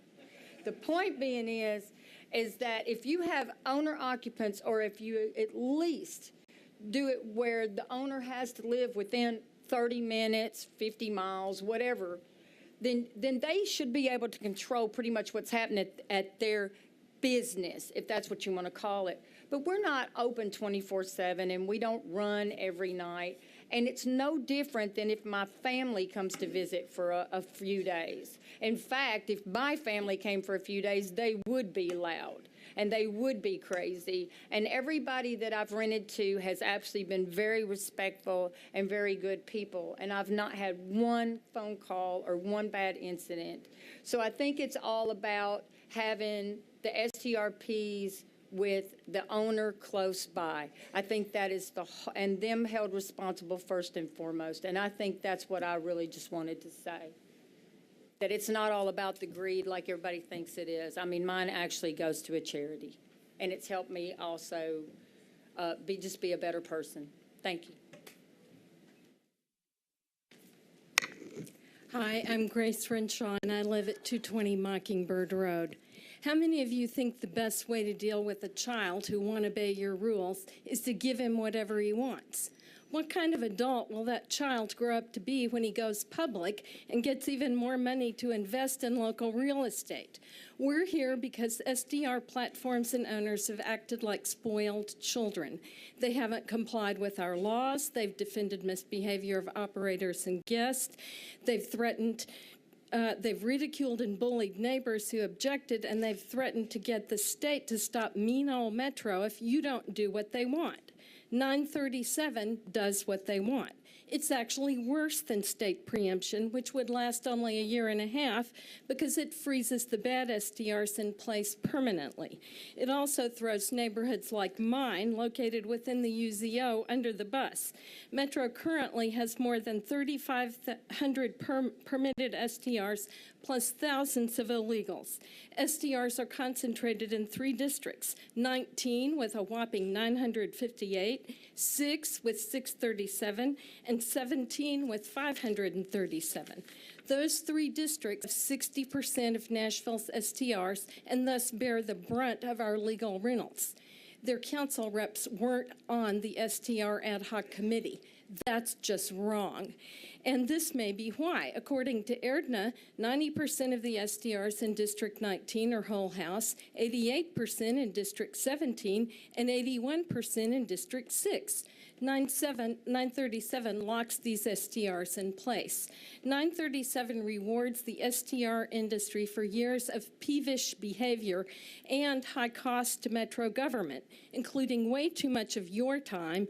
Speaker 7: The point being is that if you have owner occupants, or if you at least do it where the owner has to live within 30 minutes, 50 miles, whatever, then they should be able to control pretty much what's happening at their business, if that's what you want to call it. But we're not open 24/7, and we don't run every night. And it's no different than if my family comes to visit for a few days. In fact, if my family came for a few days, they would be loud and they would be crazy. And everybody that I've rented to has actually been very respectful and very good people. And I've not had one phone call or one bad incident. So I think it's all about having the STRPs with the owner close by. I think that is and them held responsible first and foremost. And I think that's what I really just wanted to say. That it's not all about the greed like everybody thinks it is. I mean, mine actually goes to a charity. And it's helped me also just be a better person. Thank you.
Speaker 23: Hi, I'm Grace Renshaw, and I live at 220 Mockingbird Road. How many of you think the best way to deal with a child who won't obey your rules is to give him whatever he wants? What kind of adult will that child grow up to be when he goes public and gets even more money to invest in local real estate? We're here because SDR platforms and owners have acted like spoiled children. They haven't complied with our laws. They've defended misbehavior of operators and guests. They've threatened they've ridiculed and bullied neighbors who objected, and they've threatened to get the state to stop mean old Metro if you don't do what they want. 937 does what they want. It's actually worse than state preemption, which would last only a year and a half because it freezes the bad STRs in place permanently. It also throws neighborhoods like mine, located within the UZO, under the bus. Metro currently has more than 3,500 permitted STRs plus thousands of illegals. STRs are concentrated in 3 districts, 19 with a whopping 958, 6 with 637, and 17 with 537. Those 3 districts have 60% of Nashville's STRs and thus bear the brunt of our legal rentals. Their council reps weren't on the STR ad hoc committee. That's just wrong. And this may be why. According to ERDNA, 90% of the STRs in District 19 are whole house, 88% in District 17, and 81% in District 6. 937 locks these STRs in place. 937 rewards the STR industry for years of peevish behavior and high cost to Metro government, including way too much of your time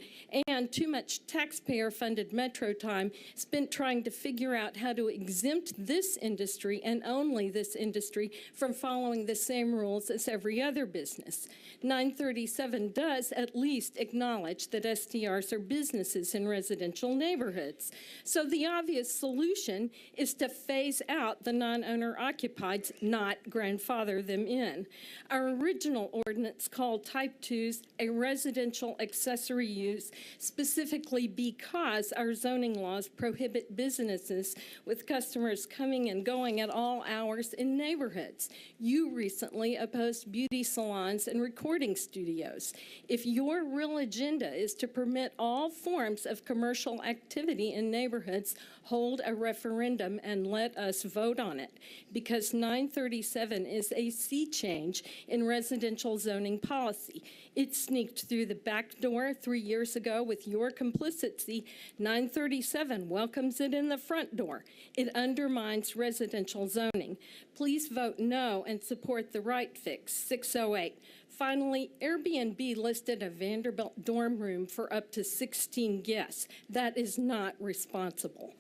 Speaker 23: and too much taxpayer-funded Metro time spent trying to figure out how to exempt this industry and only this industry from following the same rules as every other business. 937 does at least acknowledge that STRs are businesses in residential neighborhoods. So the obvious solution is to phase out the non-owner occupieds, not grandfather them in. Our original ordinance called Type 2s a residential accessory use specifically because our zoning laws prohibit businesses with customers coming and going at all hours in neighborhoods. You recently opposed beauty salons and recording studios. If your real agenda is to permit all forms of commercial activity in neighborhoods, hold a referendum and let us vote on it, because 937 is a sea change in residential zoning policy. It sneaked through the back door 3 years ago with your complicity. 937 welcomes it in the front door. It undermines residential zoning. Please vote no and support the right fix, 608. Finally, Airbnb listed a Vanderbilt dorm room for up to 16 guests. That is not responsible.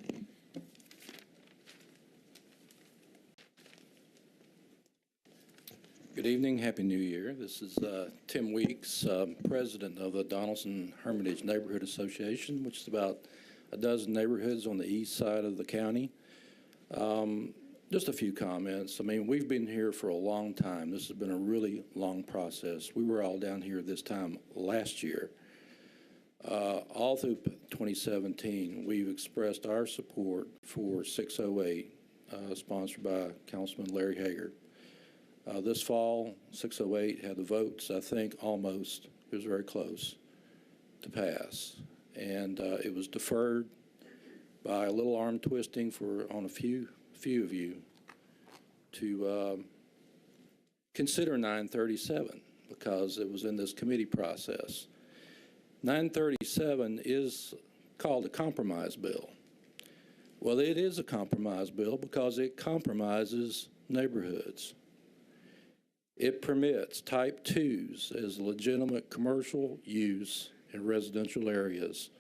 Speaker 6: Good evening, Happy New Year. This is Tim Weeks, president of the Donaldson Hermitage Neighborhood Association, which is about a dozen neighborhoods on the east side of the county. Just a few comments. I mean, we've been here for a long time. This has been a really long process. We were all down here this time last year. All through 2017, we've expressed our support for 608, sponsored by Councilman Larry Hager. This fall, 608 had the votes, I think, almost. It was very close to pass. And it was deferred by a little arm twisting on a few of you to consider 937 because it was in this committee process. 937 is called a compromise bill. Well, it is a compromise bill because it compromises neighborhoods. It permits type 2s as legitimate commercial use in residential areas.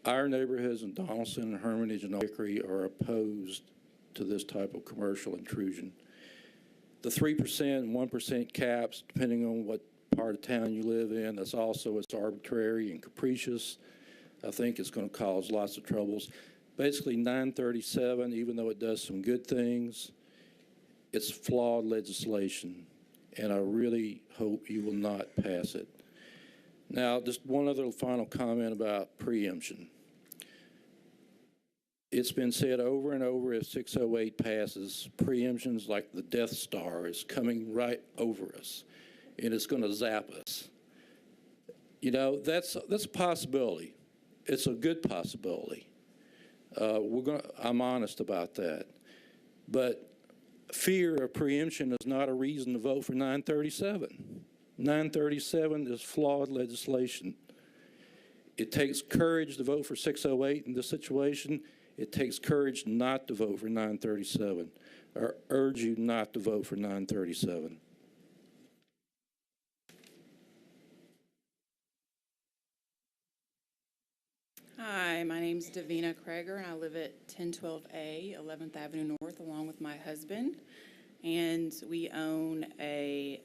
Speaker 6: Our neighborhoods in Donaldson, Hermitage, and Hickory are opposed to this type of commercial intrusion. The 3% and 1% caps, depending on what part of town you live in, that's also, it's arbitrary and capricious. I think it's going to cause lots of troubles. Basically, 937, even though it does some good things, it's flawed legislation, and I really hope you will not pass it. Now, just one other final comment about preemption. It's been said over and over, if 608 passes, preemption's like the Death Star is coming right over us, and it's going to zap us. You know, that's a possibility. It's a good possibility. I'm honest about that. But fear of preemption is not a reason to vote for 937. 937 is flawed legislation. It takes courage to vote for 608 in this situation. It takes courage not to vote for 937. I urge you not to vote for 937.
Speaker 9: Hi, my name's Davina Krager, and I live at 1012A, 11th Avenue North, along with my husband. And we own a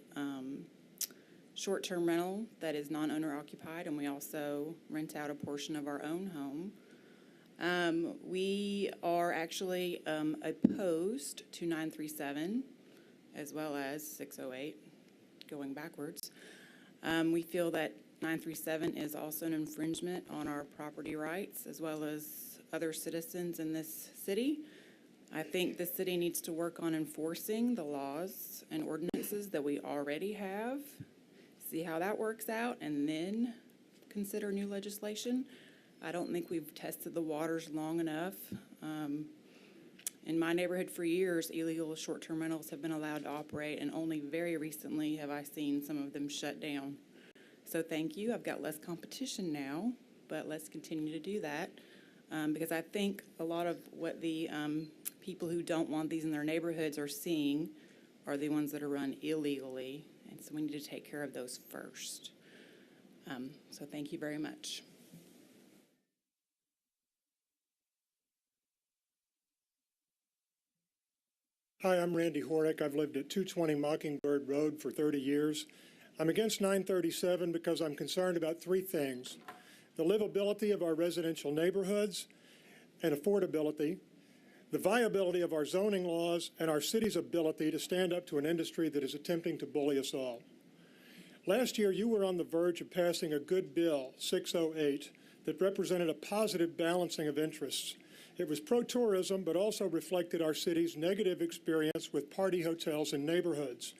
Speaker 9: short-term rental that is non-owner occupied, and we also rent out a portion of our own home. We are actually opposed to 937 as well as 608, going backwards. We feel that 937 is also an infringement on our property rights as well as other citizens in this city. I think the city needs to work on enforcing the laws and ordinances that we already have, see how that works out, and then consider new legislation. I don't think we've tested the waters long enough. In my neighborhood for years, illegal short-term rentals have been allowed to operate, and only very recently have I seen some of them shut down. So thank you. I've got less competition now, but let's continue to do that because I think a lot of what the people who don't want these in their neighborhoods are seeing are the ones that are run illegally, and so we need to take care of those first. So thank you very much.
Speaker 11: Hi, I'm Randy Horick. I've lived at 220 Mockingbird Road for 30 years. I'm against 937 because I'm concerned about three things: the livability of our residential neighborhoods and affordability, the viability of our zoning laws, and our city's ability to stand up to an industry that is attempting to bully us all. Last year, you were on the verge of passing a good bill, 608, that represented a positive balancing of interests. It was pro-tourism, but also reflected our city's negative experience with party hotels in neighborhoods.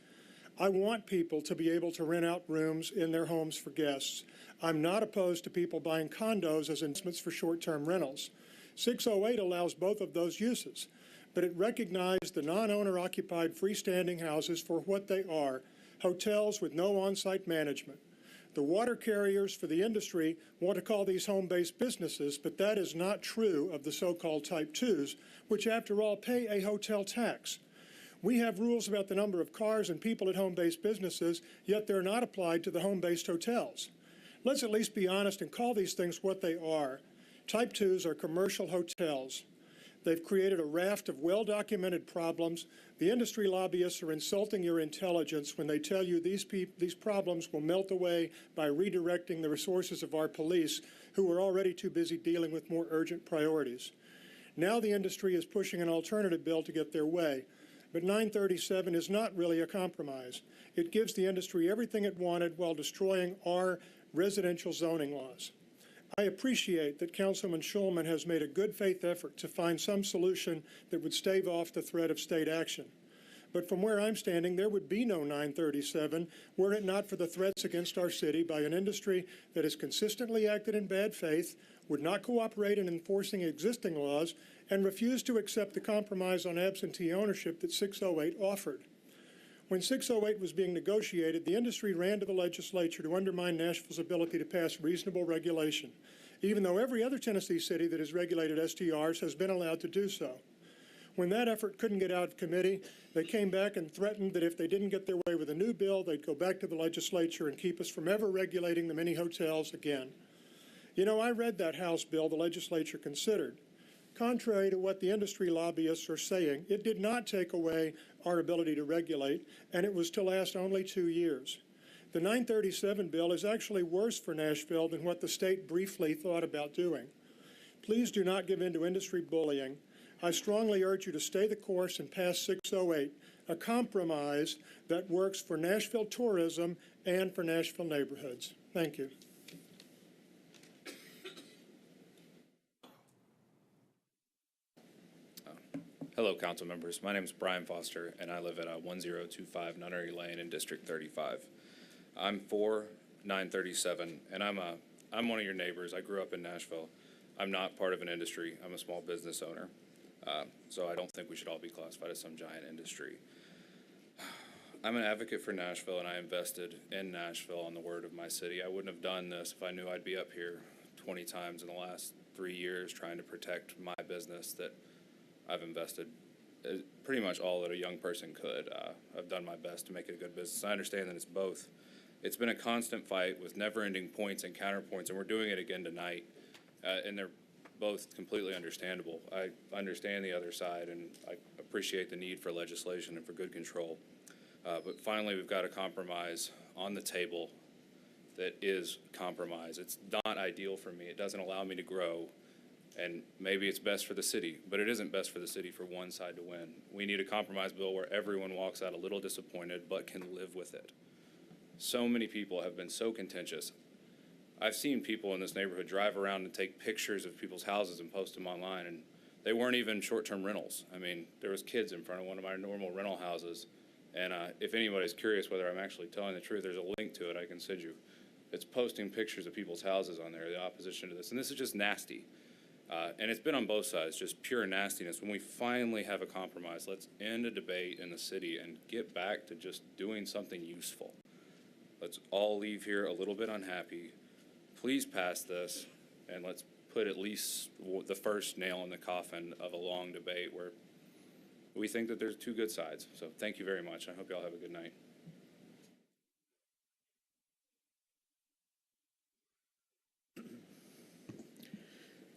Speaker 11: I want people to be able to rent out rooms in their homes for guests. I'm not opposed to people buying condos as investments for short-term rentals. 608 allows both of those uses, but it recognized the non-owner occupied freestanding houses for what they are, hotels with no on-site management. The water carriers for the industry want to call these home-based businesses, but that is not true of the so-called Type 2s, which after all pay a hotel tax. We have rules about the number of cars and people at home-based businesses, yet they're not applied to the home-based hotels. Let's at least be honest and call these things what they are. Type 2s are commercial hotels. They've created a raft of well-documented problems. The industry lobbyists are insulting your intelligence when they tell you these problems will melt away by redirecting the resources of our police, who are already too busy dealing with more urgent priorities. Now the industry is pushing an alternative bill to get their way. But 937 is not really a compromise. It gives the industry everything it wanted while destroying our residential zoning laws. I appreciate that Councilman Schulman has made a good faith effort to find some solution that would stave off the threat of state action. But from where I'm standing, there would be no 937 were it not for the threats against our city by an industry that has consistently acted in bad faith, would not cooperate in enforcing existing laws, and refused to accept the compromise on absentee ownership that 608 offered. When 608 was being negotiated, the industry ran to the legislature to undermine Nashville's ability to pass reasonable regulation, even though every other Tennessee city that has regulated STRs has been allowed to do so. When that effort couldn't get out of committee, they came back and threatened that if they didn't get their way with a new bill, they'd go back to the legislature and keep us from ever regulating the mini hotels again. You know, I read that House bill the legislature considered. Contrary to what the industry lobbyists are saying, it did not take away our ability to regulate, and it was to last only 2 years. The 937 bill is actually worse for Nashville than what the state briefly thought about doing. Please do not give in to industry bullying. I strongly urge you to stay the course and pass 608, a compromise that works for Nashville tourism and for Nashville neighborhoods. Thank you.
Speaker 15: Hello, council members. My name is Brian Foster, and I live at 1025 Nunnery Lane in District 35. I'm for 937, and I'm one of your neighbors. I grew up in Nashville. I'm not part of an industry. I'm a small business owner, so I don't think we should all be classified as some giant industry. I'm an advocate for Nashville, and I invested in Nashville on the word of my city. I wouldn't have done this if I knew I'd be up here 20 times in the last 3 years trying to protect my business that I've invested pretty much all that a young person could. I've done my best to make it a good business. I understand that it's both. It's been a constant fight with never-ending points and counterpoints, and we're doing it again tonight, and they're both completely understandable. I understand the other side, and I appreciate the need for legislation and for good control. But finally, we've got a compromise on the table that is compromise. It's not ideal for me. It doesn't allow me to grow, and maybe it's best for the city, but it isn't best for the city for one side to win. We need a compromise bill where everyone walks out a little disappointed but can live with it. So many people have been so contentious. I've seen people in this neighborhood drive around and take pictures of people's houses and post them online, and they weren't even short-term rentals. I mean, there was kids in front of one of my normal rental houses, and if anybody's curious whether I'm actually telling the truth, there's a link to it I can send you. It's posting pictures of people's houses on there, the opposition to this, and this is just nasty. And it's been on both sides, just pure nastiness. When we finally have a compromise, let's end a debate in the city and get back to just doing something useful. Let's all leave here a little bit unhappy. Please pass this, and let's put at least the first nail in the coffin of a long debate where we think that there's two good sides. So thank you very much. I hope y'all have a good night.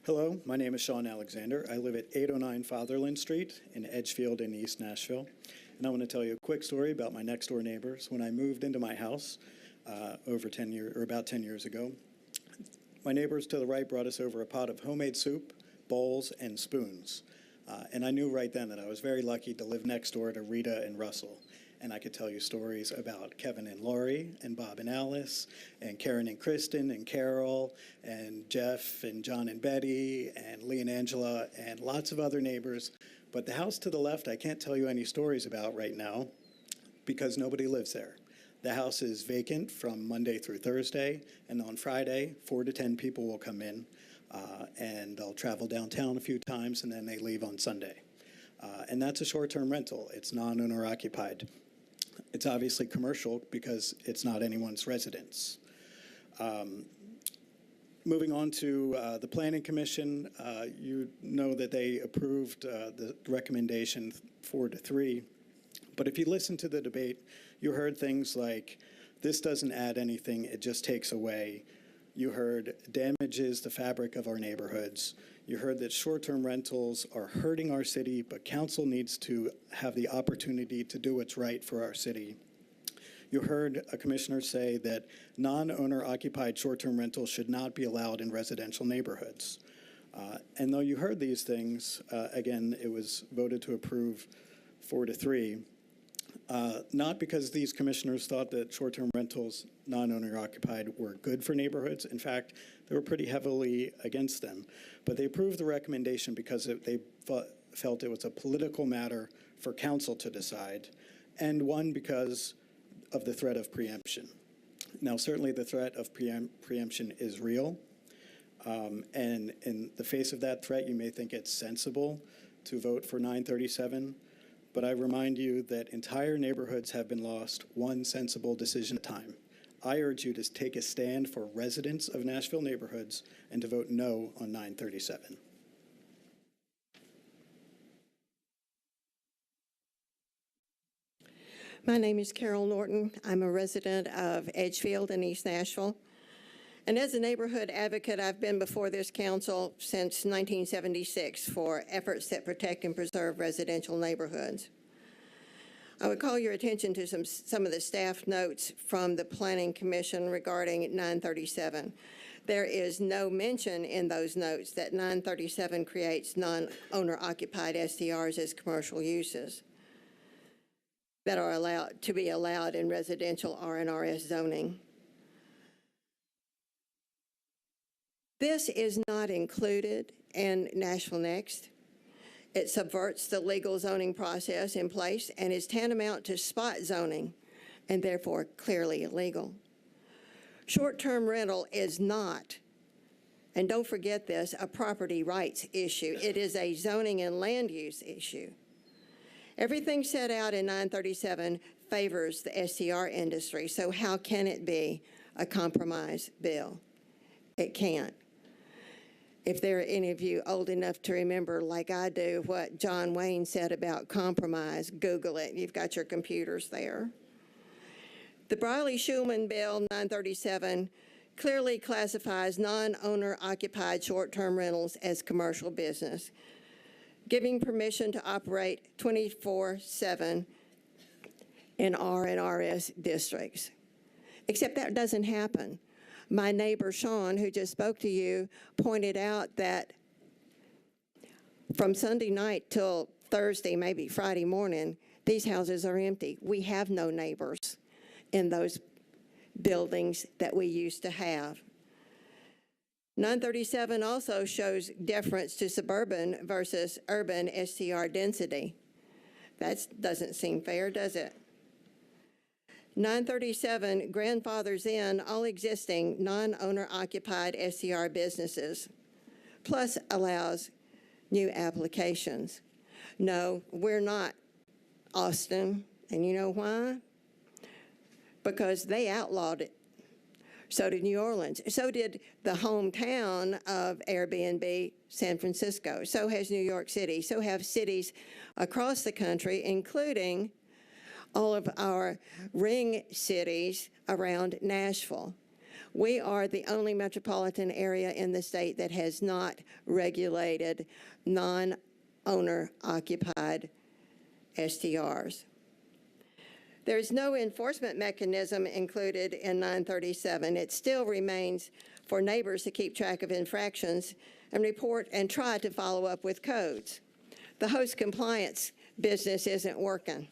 Speaker 4: Hello, my name is Sean Alexander. I live at 809 Fatherland Street in Edgefield in East Nashville. And I want to tell you a quick story about my next door neighbors. When I moved into my house about 10 years ago, my neighbors to the right brought us over a pot of homemade soup, bowls, and spoons. And I knew right then that I was very lucky to live next door to Rita and Russell. And I could tell you stories about Kevin and Lori, and Bob and Alice, and Karen and Kristen, and Carol, and Jeff, and John and Betty, and Lee and Angela, and lots of other neighbors. But the house to the left, I can't tell you any stories about right now because nobody lives there. The house is vacant from Monday through Thursday, and on Friday, 4 to 10 people will come in, and they'll travel downtown a few times, and then they leave on Sunday. And that's a short-term rental. It's non-owner occupied. It's obviously commercial because it's not anyone's residence. Moving on to the Planning Commission, you know that they approved the recommendation 4-3. But if you listen to the debate, you heard things like, this doesn't add anything, it just takes away. You heard damages the fabric of our neighborhoods. You heard that short-term rentals are hurting our city, but council needs to have the opportunity to do what's right for our city. You heard a commissioner say that non-owner occupied short-term rentals should not be allowed in residential neighborhoods. And though you heard these things, again, it was voted to approve 4-3. Not because these commissioners thought that short-term rentals, non-owner occupied, were good for neighborhoods. In fact, they were pretty heavily against them. But they approved the recommendation because they felt it was a political matter for council to decide, and one because of the threat of preemption. Now, certainly the threat of preemption is real. And in the face of that threat, you may think it's sensible to vote for 937. But I remind you that entire neighborhoods have been lost one sensible decision at a time. I urge you to take a stand for residents of Nashville neighborhoods and to vote no on 937.
Speaker 8: My name is Carol Norton. I'm a resident of Edgefield in East Nashville. And as a neighborhood advocate, I've been before this council since 1976 for efforts that protect and preserve residential neighborhoods. I would call your attention to some of the staff notes from the Planning Commission regarding 937. There is no mention in those notes that 937 creates non-owner occupied STRs as commercial uses that are allowed to be allowed in residential R&RS zoning. This is not included in Nashville Next. It subverts the legal zoning process in place and is tantamount to spot zoning and therefore clearly illegal. Short-term rental is not, and don't forget this, a property rights issue. It is a zoning and land use issue. Everything set out in 937 favors the STR industry, so how can it be a compromise bill? It can't. If there are any of you old enough to remember, like I do, what John Wayne said about compromise, Google it. You've got your computers there. The Briley-Schulman Bill 937 clearly classifies non-owner occupied short-term rentals as commercial business, giving permission to operate 24/7 in R and RS districts. Except that doesn't happen. My neighbor Sean, who just spoke to you, pointed out that from Sunday night till Thursday, maybe Friday morning, these houses are empty. We have no neighbors in those buildings that we used to have. 937 also shows deference to suburban versus urban STR density. That doesn't seem fair, does it? 937 grandfathers in all existing non-owner occupied STR businesses, plus allows new applications. No, we're not Austin, and you know why? Because they outlawed it. So did New Orleans. So did the hometown of Airbnb, San Francisco. So has New York City. So have cities across the country, including all of our ring cities around Nashville. We are the only metropolitan area in the state that has not regulated non-owner occupied STRs. There's no enforcement mechanism included in 937. It still remains for neighbors to keep track of infractions and report and try to follow up with codes. The host compliance business isn't working.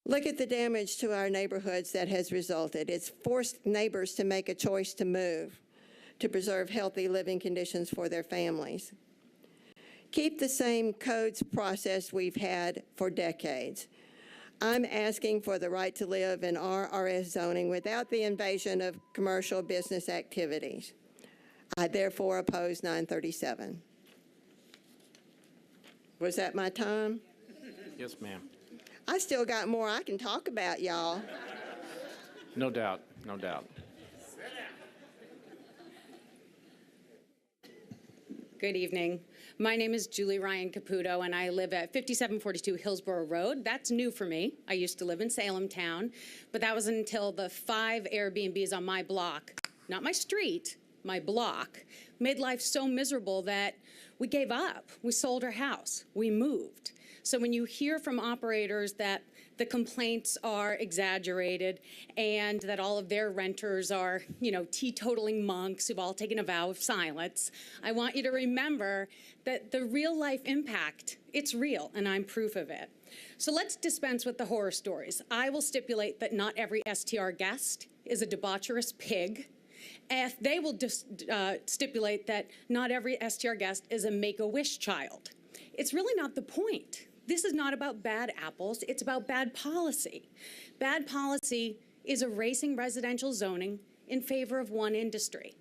Speaker 8: Look at the damage to our neighborhoods that has resulted. It's forced neighbors to make a choice to move to preserve healthy living conditions for their families. Keep the same codes process we've had for decades. I'm asking for the right to live in RRS zoning without the invasion of commercial business activities. I therefore oppose 937. Was that my time?
Speaker 1: Yes, ma'am.
Speaker 8: I still got more I can talk about, y'all.
Speaker 1: No doubt, no doubt.
Speaker 5: Good evening. My name is Julie Ryan Caputo, and I live at 5742 Hillsborough Road. That's new for me. I used to live in Salem Town, but that was until the 5 Airbnbs on my block, not my street, my block, made life so miserable that we gave up. We sold our house. We moved. So when you hear from operators that the complaints are exaggerated and that all of their renters are, teetotaling monks who've all taken a vow of silence, I want you to remember that the real life impact, it's real, and I'm proof of it. So let's dispense with the horror stories. I will stipulate that not every STR guest is a debaucherous pig. If they will stipulate that not every STR guest is a Make-A-Wish child. It's really not the point. This is not about bad apples, it's about bad policy. Bad policy is erasing residential zoning in favor of one industry.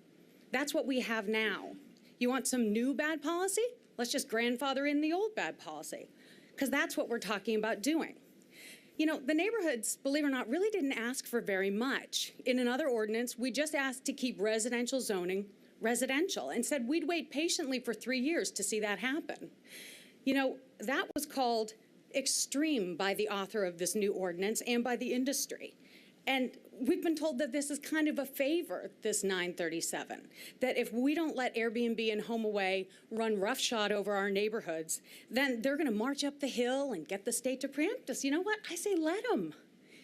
Speaker 5: That's what we have now. You want some new bad policy? Let's just grandfather in the old bad policy, because that's what we're talking about doing. The neighborhoods, believe it or not, really didn't ask for very much. In another ordinance, we just asked to keep residential zoning residential and said we'd wait patiently for 3 years to see that happen. That was called extreme by the author of this new ordinance and by the industry. And we've been told that this is kind of a favor, this 937, that if we don't let Airbnb and HomeAway run roughshod over our neighborhoods, then they're going to march up the hill and get the state to preempt us. You know what? I say let them.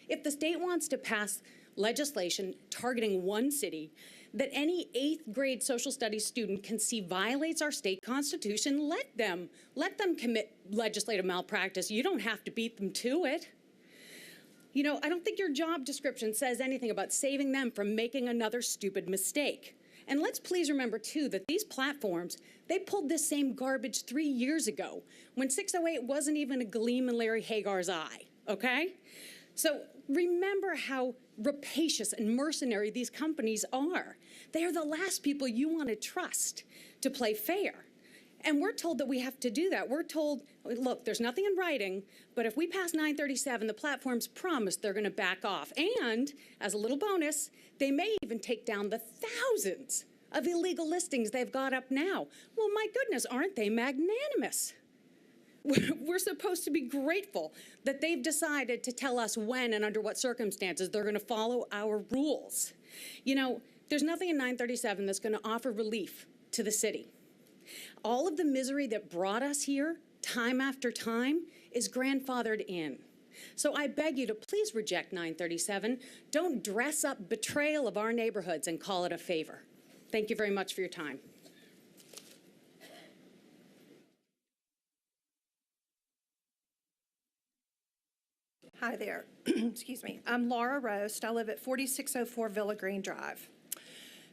Speaker 5: If the state wants to pass legislation targeting one city that any 8th grade social studies student can see violates our state constitution, let them commit legislative malpractice. You don't have to beat them to it. I don't think your job description says anything about saving them from making another stupid mistake. And let's please remember, too, that these platforms, they pulled this same garbage 3 years ago when 608 wasn't even a gleam in Larry Hagar's eye, okay? So remember how rapacious and mercenary these companies are. They are the last people you want to trust to play fair. And we're told that we have to do that. We're told, look, there's nothing in writing, but if we pass 937, the platforms promise they're going to back off. And as a little bonus, they may even take down the thousands of illegal listings they've got up now. Well, my goodness, aren't they magnanimous? We're supposed to be grateful that they've decided to tell us when and under what circumstances they're going to follow our rules. You know, there's nothing in 937 that's going to offer relief to the city. All of the misery that brought us here, time after time, is grandfathered in. So I beg you to please reject 937. Don't dress up betrayal of our neighborhoods and call it a favor. Thank you very much for your time.
Speaker 12: Hi there. Excuse me. I'm Laura Roast. I live at 4604 Villa Green Drive.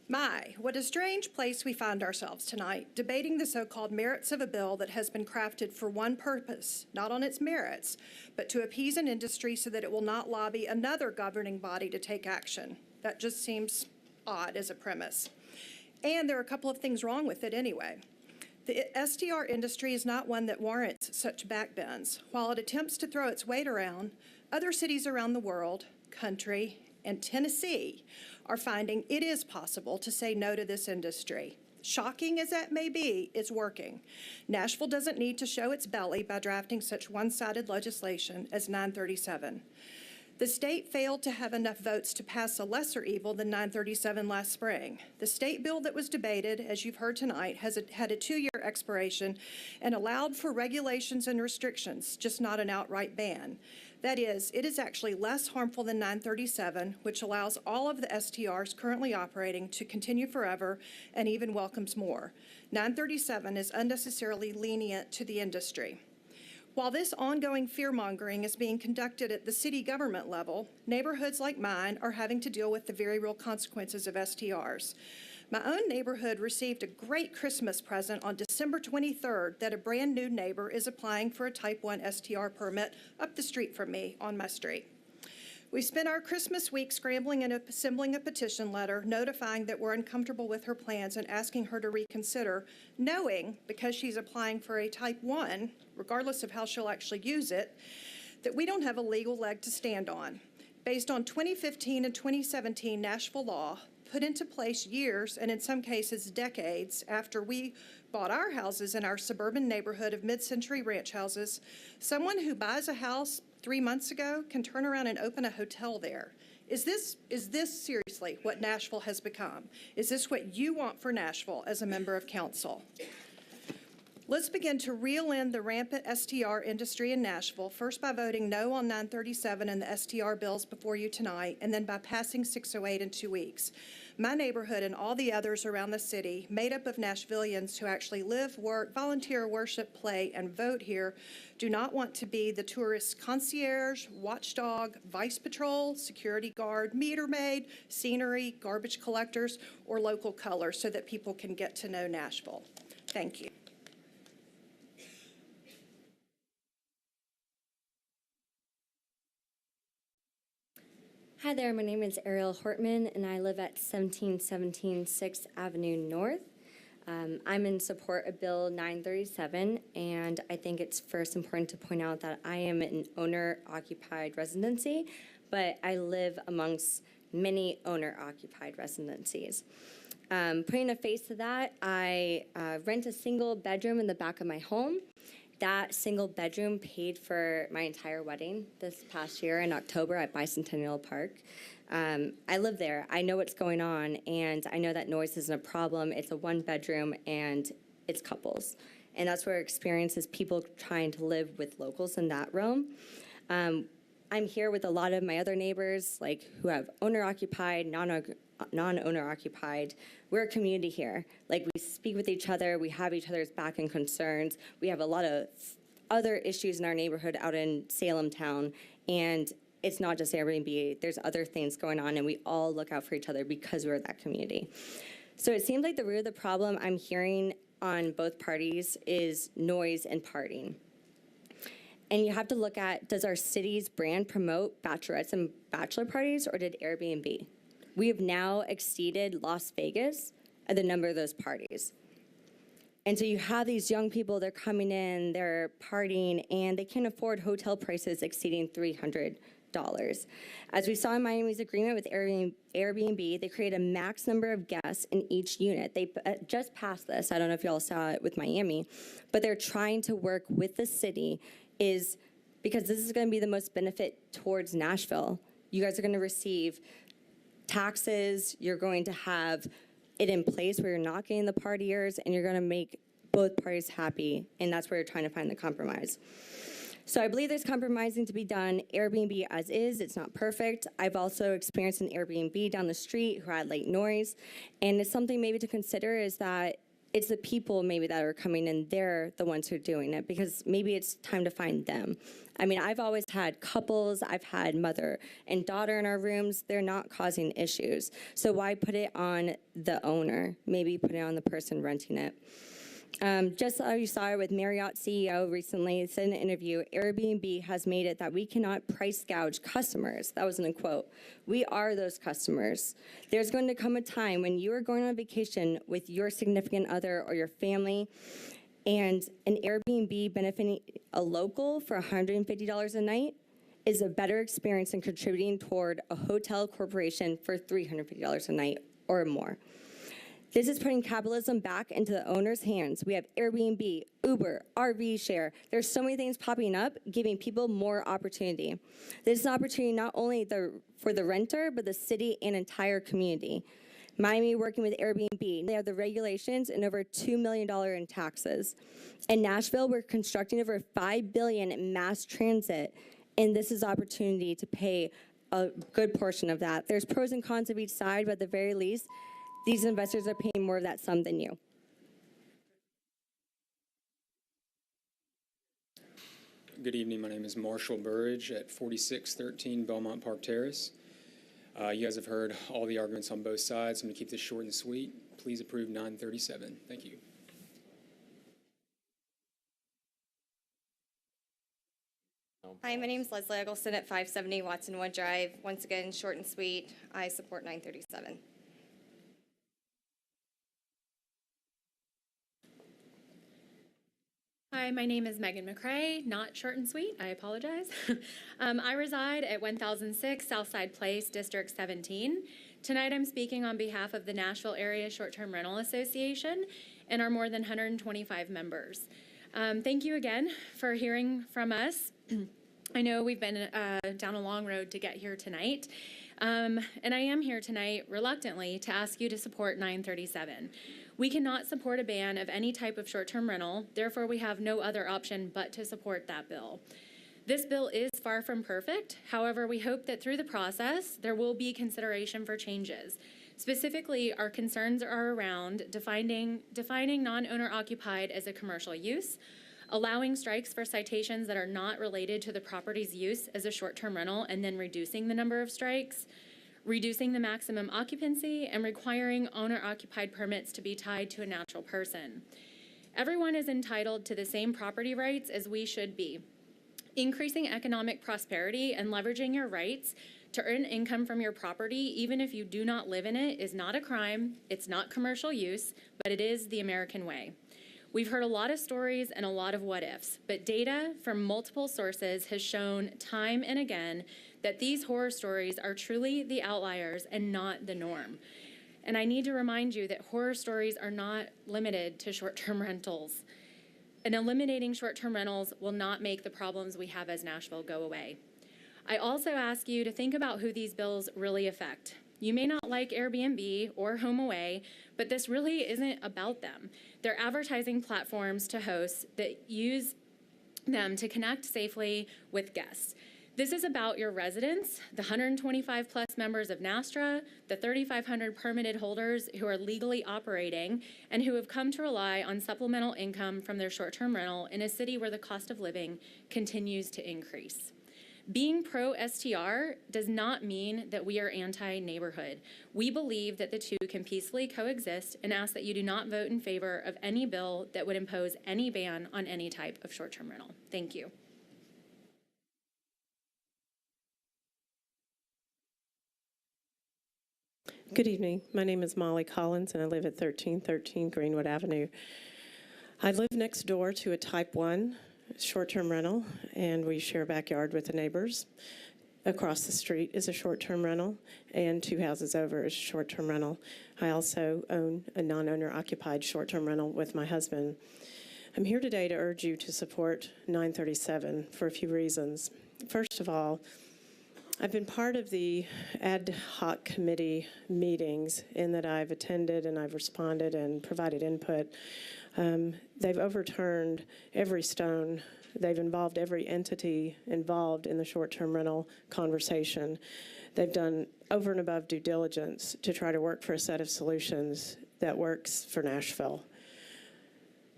Speaker 12: My, what a strange place we find ourselves tonight, debating the so-called merits of a bill that has been crafted for one purpose, not on its merits, but to appease an industry so that it will not lobby another governing body to take action. That just seems odd as a premise. And there are a couple of things wrong with it anyway. The STR industry is not one that warrants such backbends. While it attempts to throw its weight around, other cities around the world, country, and Tennessee are finding it is possible to say no to this industry. Shocking as that may be, it's working. Nashville doesn't need to show its belly by drafting such one-sided legislation as 937. The state failed to have enough votes to pass a lesser evil than 937 last spring. The state bill that was debated, as you've heard tonight, had a 2-year expiration and allowed for regulations and restrictions, just not an outright ban. That is, it is actually less harmful than 937, which allows all of the STRs currently operating to continue forever and even welcomes more. 937 is unnecessarily lenient to the industry. While this ongoing fear-mongering is being conducted at the city government level, neighborhoods like mine are having to deal with the very real consequences of STRs. My own neighborhood received a great Christmas present on December 23rd that a brand-new neighbor is applying for a Type 1 STR permit up the street from me on my street. We spent our Christmas week scrambling and assembling a petition letter notifying that we're uncomfortable with her plans and asking her to reconsider, knowing, because she's applying for a Type 1, regardless of how she'll actually use it, that we don't have a legal leg to stand on. Based on 2015 and 2017 Nashville law, put into place years and in some cases decades after we bought our houses in our suburban neighborhood of mid-century ranch houses, someone who buys a house 3 months ago can turn around and open a hotel there. Is this seriously what Nashville has become? Is this what you want for Nashville as a member of council? Let's begin to reel in the rampant STR industry in Nashville, first by voting no on 937 and the STR bills before you tonight, and then by passing 608 in 2 weeks. My neighborhood and all the others around the city, made up of Nashvillians who actually live, work, volunteer, worship, play, and vote here, do not want to be the tourist concierge, watchdog, vice patrol, security guard, meter maid, scenery, garbage collectors, or local color so that people can get to know Nashville. Thank you.
Speaker 13: Hi there, my name is Ariel Hortman, and I live at 1717 6th Avenue North. I'm in support of Bill 937, and I think it's first important to point out that I am an owner-occupied residency, but I live amongst many owner-occupied residencies. Putting a face to that, I rent a single bedroom in the back of my home. That single bedroom paid for my entire wedding this past year in October at Bicentennial Park. I live there. I know what's going on, and I know that noise isn't a problem. It's a one bedroom, and it's couples. And that's where experience is people trying to live with locals in that realm. I'm here with a lot of my other neighbors, like who have owner-occupied, non-owner-occupied. We're a community here. Like, we speak with each other. We have each other's back and concerns. We have a lot of other issues in our neighborhood out in Salem town, and it's not just Airbnb. There's other things going on, and we all look out for each other because we're that community. So it seems like the root of the problem I'm hearing on both parties is noise and partying. And you have to look at, does our city's brand promote bachelorettes and bachelor parties, or did Airbnb? We have now exceeded Las Vegas at the number of those parties. And so you have these young people, they're coming in, they're partying, and they can't afford hotel prices exceeding $300 As we saw in Miami's agreement with Airbnb, they create a max number of guests in each unit. They just passed this. I don't know if y'all saw it with Miami, but they're trying to work with the city because this is going to be the most benefit towards Nashville. You guys are going to receive taxes. You're going to have it in place where you're not getting the partiers, and you're going to make both parties happy, and that's where you're trying to find the compromise. So I believe there's compromising to be done. Airbnb as is, it's not perfect. I've also experienced an Airbnb down the street who had late noise, and it's something maybe to consider is that it's the people maybe that are coming in, they're the ones who are doing it, because maybe it's time to find them. I mean, I've always had couples, I've had mother and daughter in our rooms, they're not causing issues. So why put it on the owner? Maybe put it on the person renting it. Just as you saw with Marriott CEO recently, it said in an interview, Airbnb has made it that we cannot price gouge customers. That was in a quote. We are those customers. There's going to come a time when you are going on vacation with your significant other or your family, and an Airbnb benefiting a local for $150 a night is a better experience than contributing toward a hotel corporation for $350 a night or more. This is putting capitalism back into the owner's hands. We have Airbnb, Uber, RV share. There's so many things popping up, giving people more opportunity. This is an opportunity not only for the renter, but the city and entire community. Miami working with Airbnb, they have the regulations and over $2 million in taxes. In Nashville, we're constructing over $5 billion in mass transit, and this is opportunity to pay a good portion of that. There's pros and cons of each side, but at the very least, these investors are paying more of that sum than you.
Speaker 10: Good evening. My name is Marshall Burridge at 4613 Belmont Park Terrace. You guys have heard all the arguments on both sides. I'm going to keep this short and sweet. Please approve 937. Thank you.
Speaker 17: Hi, my name is Leslie Eggleston at 570 Watson Wood Drive. Once again, short and sweet. I support 937.
Speaker 18: Hi, my name is Megan McCrae, not short and sweet, I apologize. I reside at 1006 Southside Place, District 17. Tonight I'm speaking on behalf of the Nashville Area Short-Term Rental Association and our more than 125 members. Thank you again for hearing from us. I know we've been down a long road to get here tonight, and I am here tonight reluctantly to ask you to support 937. We cannot support a ban of any type of short-term rental, therefore we have no other option but to support that bill. This bill is far from perfect, however, we hope that through the process, there will be consideration for changes. Specifically, our concerns are around defining non-owner occupied as a commercial use, allowing strikes for citations that are not related to the property's use as a short-term rental and then reducing the number of strikes, reducing the maximum occupancy, and requiring owner-occupied permits to be tied to a natural person. Everyone is entitled to the same property rights as we should be. Increasing economic prosperity and leveraging your rights to earn income from your property, even if you do not live in it, is not a crime, it's not commercial use, but it is the American way. We've heard a lot of stories and a lot of what-ifs, but data from multiple sources has shown time and again that these horror stories are truly the outliers and not the norm. And I need to remind you that horror stories are not limited to short-term rentals. And eliminating short-term rentals will not make the problems we have as Nashville go away. I also ask you to think about who these bills really affect. You may not like Airbnb or HomeAway, but this really isn't about them. They're advertising platforms to hosts that use them to connect safely with guests. This is about your residents, the 125 plus members of NASTRA, the 3,500 permitted holders who are legally operating and who have come to rely on supplemental income from their short-term rental in a city where the cost of living continues to increase. Being pro-STR does not mean that we are anti-neighborhood. We believe that the two can peacefully coexist and ask that you do not vote in favor of any bill that would impose any ban on any type of short-term rental. Thank you.
Speaker 24: Good evening. My name is Molly Collins, and I live at 1313 Greenwood Avenue. I live next door to a Type 1 short-term rental, and we share a backyard with the neighbors. across the street is a short-term rental, and 2 houses over is a short-term rental. I also own a non-owner occupied short-term rental with my husband. I'm here today to urge you to support 937 for a few reasons. First of all, I've been part of the ad hoc committee meetings in that I've attended and I've responded and provided input. They've overturned every stone. They've involved every entity involved in the short-term rental conversation. They've done over and above due diligence to try to work for a set of solutions that works for Nashville.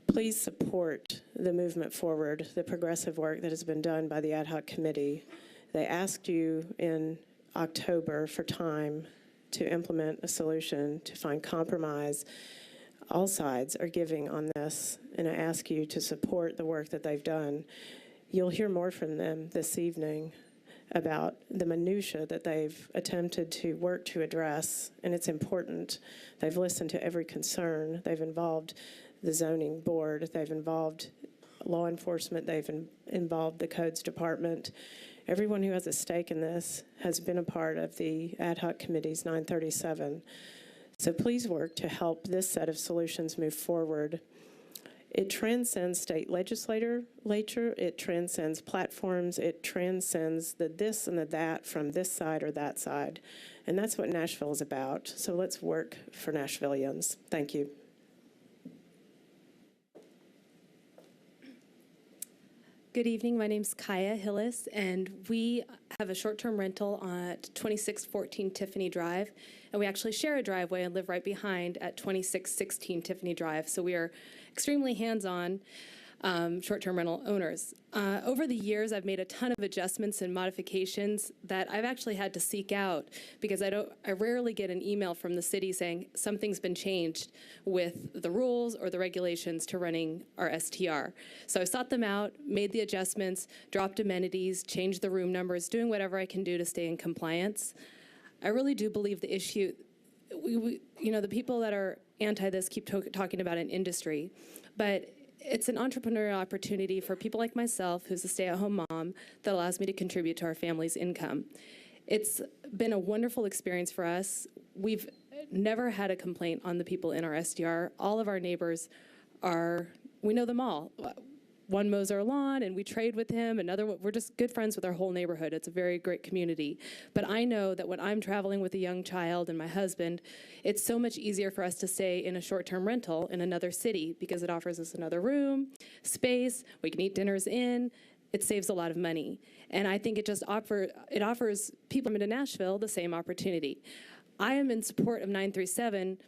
Speaker 24: Please support the movement forward, the progressive work that has been done by the ad hoc committee. They asked you in October for time to implement a solution, to find compromise. All sides are giving on this, and I ask you to support the work that they've done. You'll hear more from them this evening about the minutia that they've attempted to work to address, and it's important. They've listened to every concern. They've involved the zoning board. They've involved law enforcement. They've involved the codes department. Everyone who has a stake in this has been a part of the ad hoc committee's 937. So please work to help this set of solutions move forward. It transcends state legislature, it transcends platforms, it transcends the this and the that from this side or that side. And that's what Nashville is about. So let's work for Nashvillians. Thank you.
Speaker 14: Good evening. My name's Kaya Hillis, and we have a short-term rental at 2614 Tiffany Drive, and we actually share a driveway and live right behind at 2616 Tiffany Drive. So we are extremely hands-on short-term rental owners. Over the years, I've made a ton of adjustments and modifications that I've actually had to seek out because I rarely get an email from the city saying something's been changed with the rules or the regulations to running our STR. So I sought them out, made the adjustments, dropped amenities, changed the room numbers, doing whatever I can do to stay in compliance. I really do believe the issue, the people that are anti this keep talking about an industry, but it's an entrepreneurial opportunity for people like myself, who's a stay-at-home mom, that allows me to contribute to our family's income. It's been a wonderful experience for us. We've never had a complaint on the people in our SDR. All of our neighbors we know them all. One mows our lawn and we trade with him. We're just good friends with our whole neighborhood. It's a very great community. But I know that when I'm traveling with a young child and my husband, it's so much easier for us to stay in a short-term rental in another city because it offers us another room, space, we can eat dinners in. It saves a lot of money. And I think it offers people in Nashville the same opportunity. I am in support of 937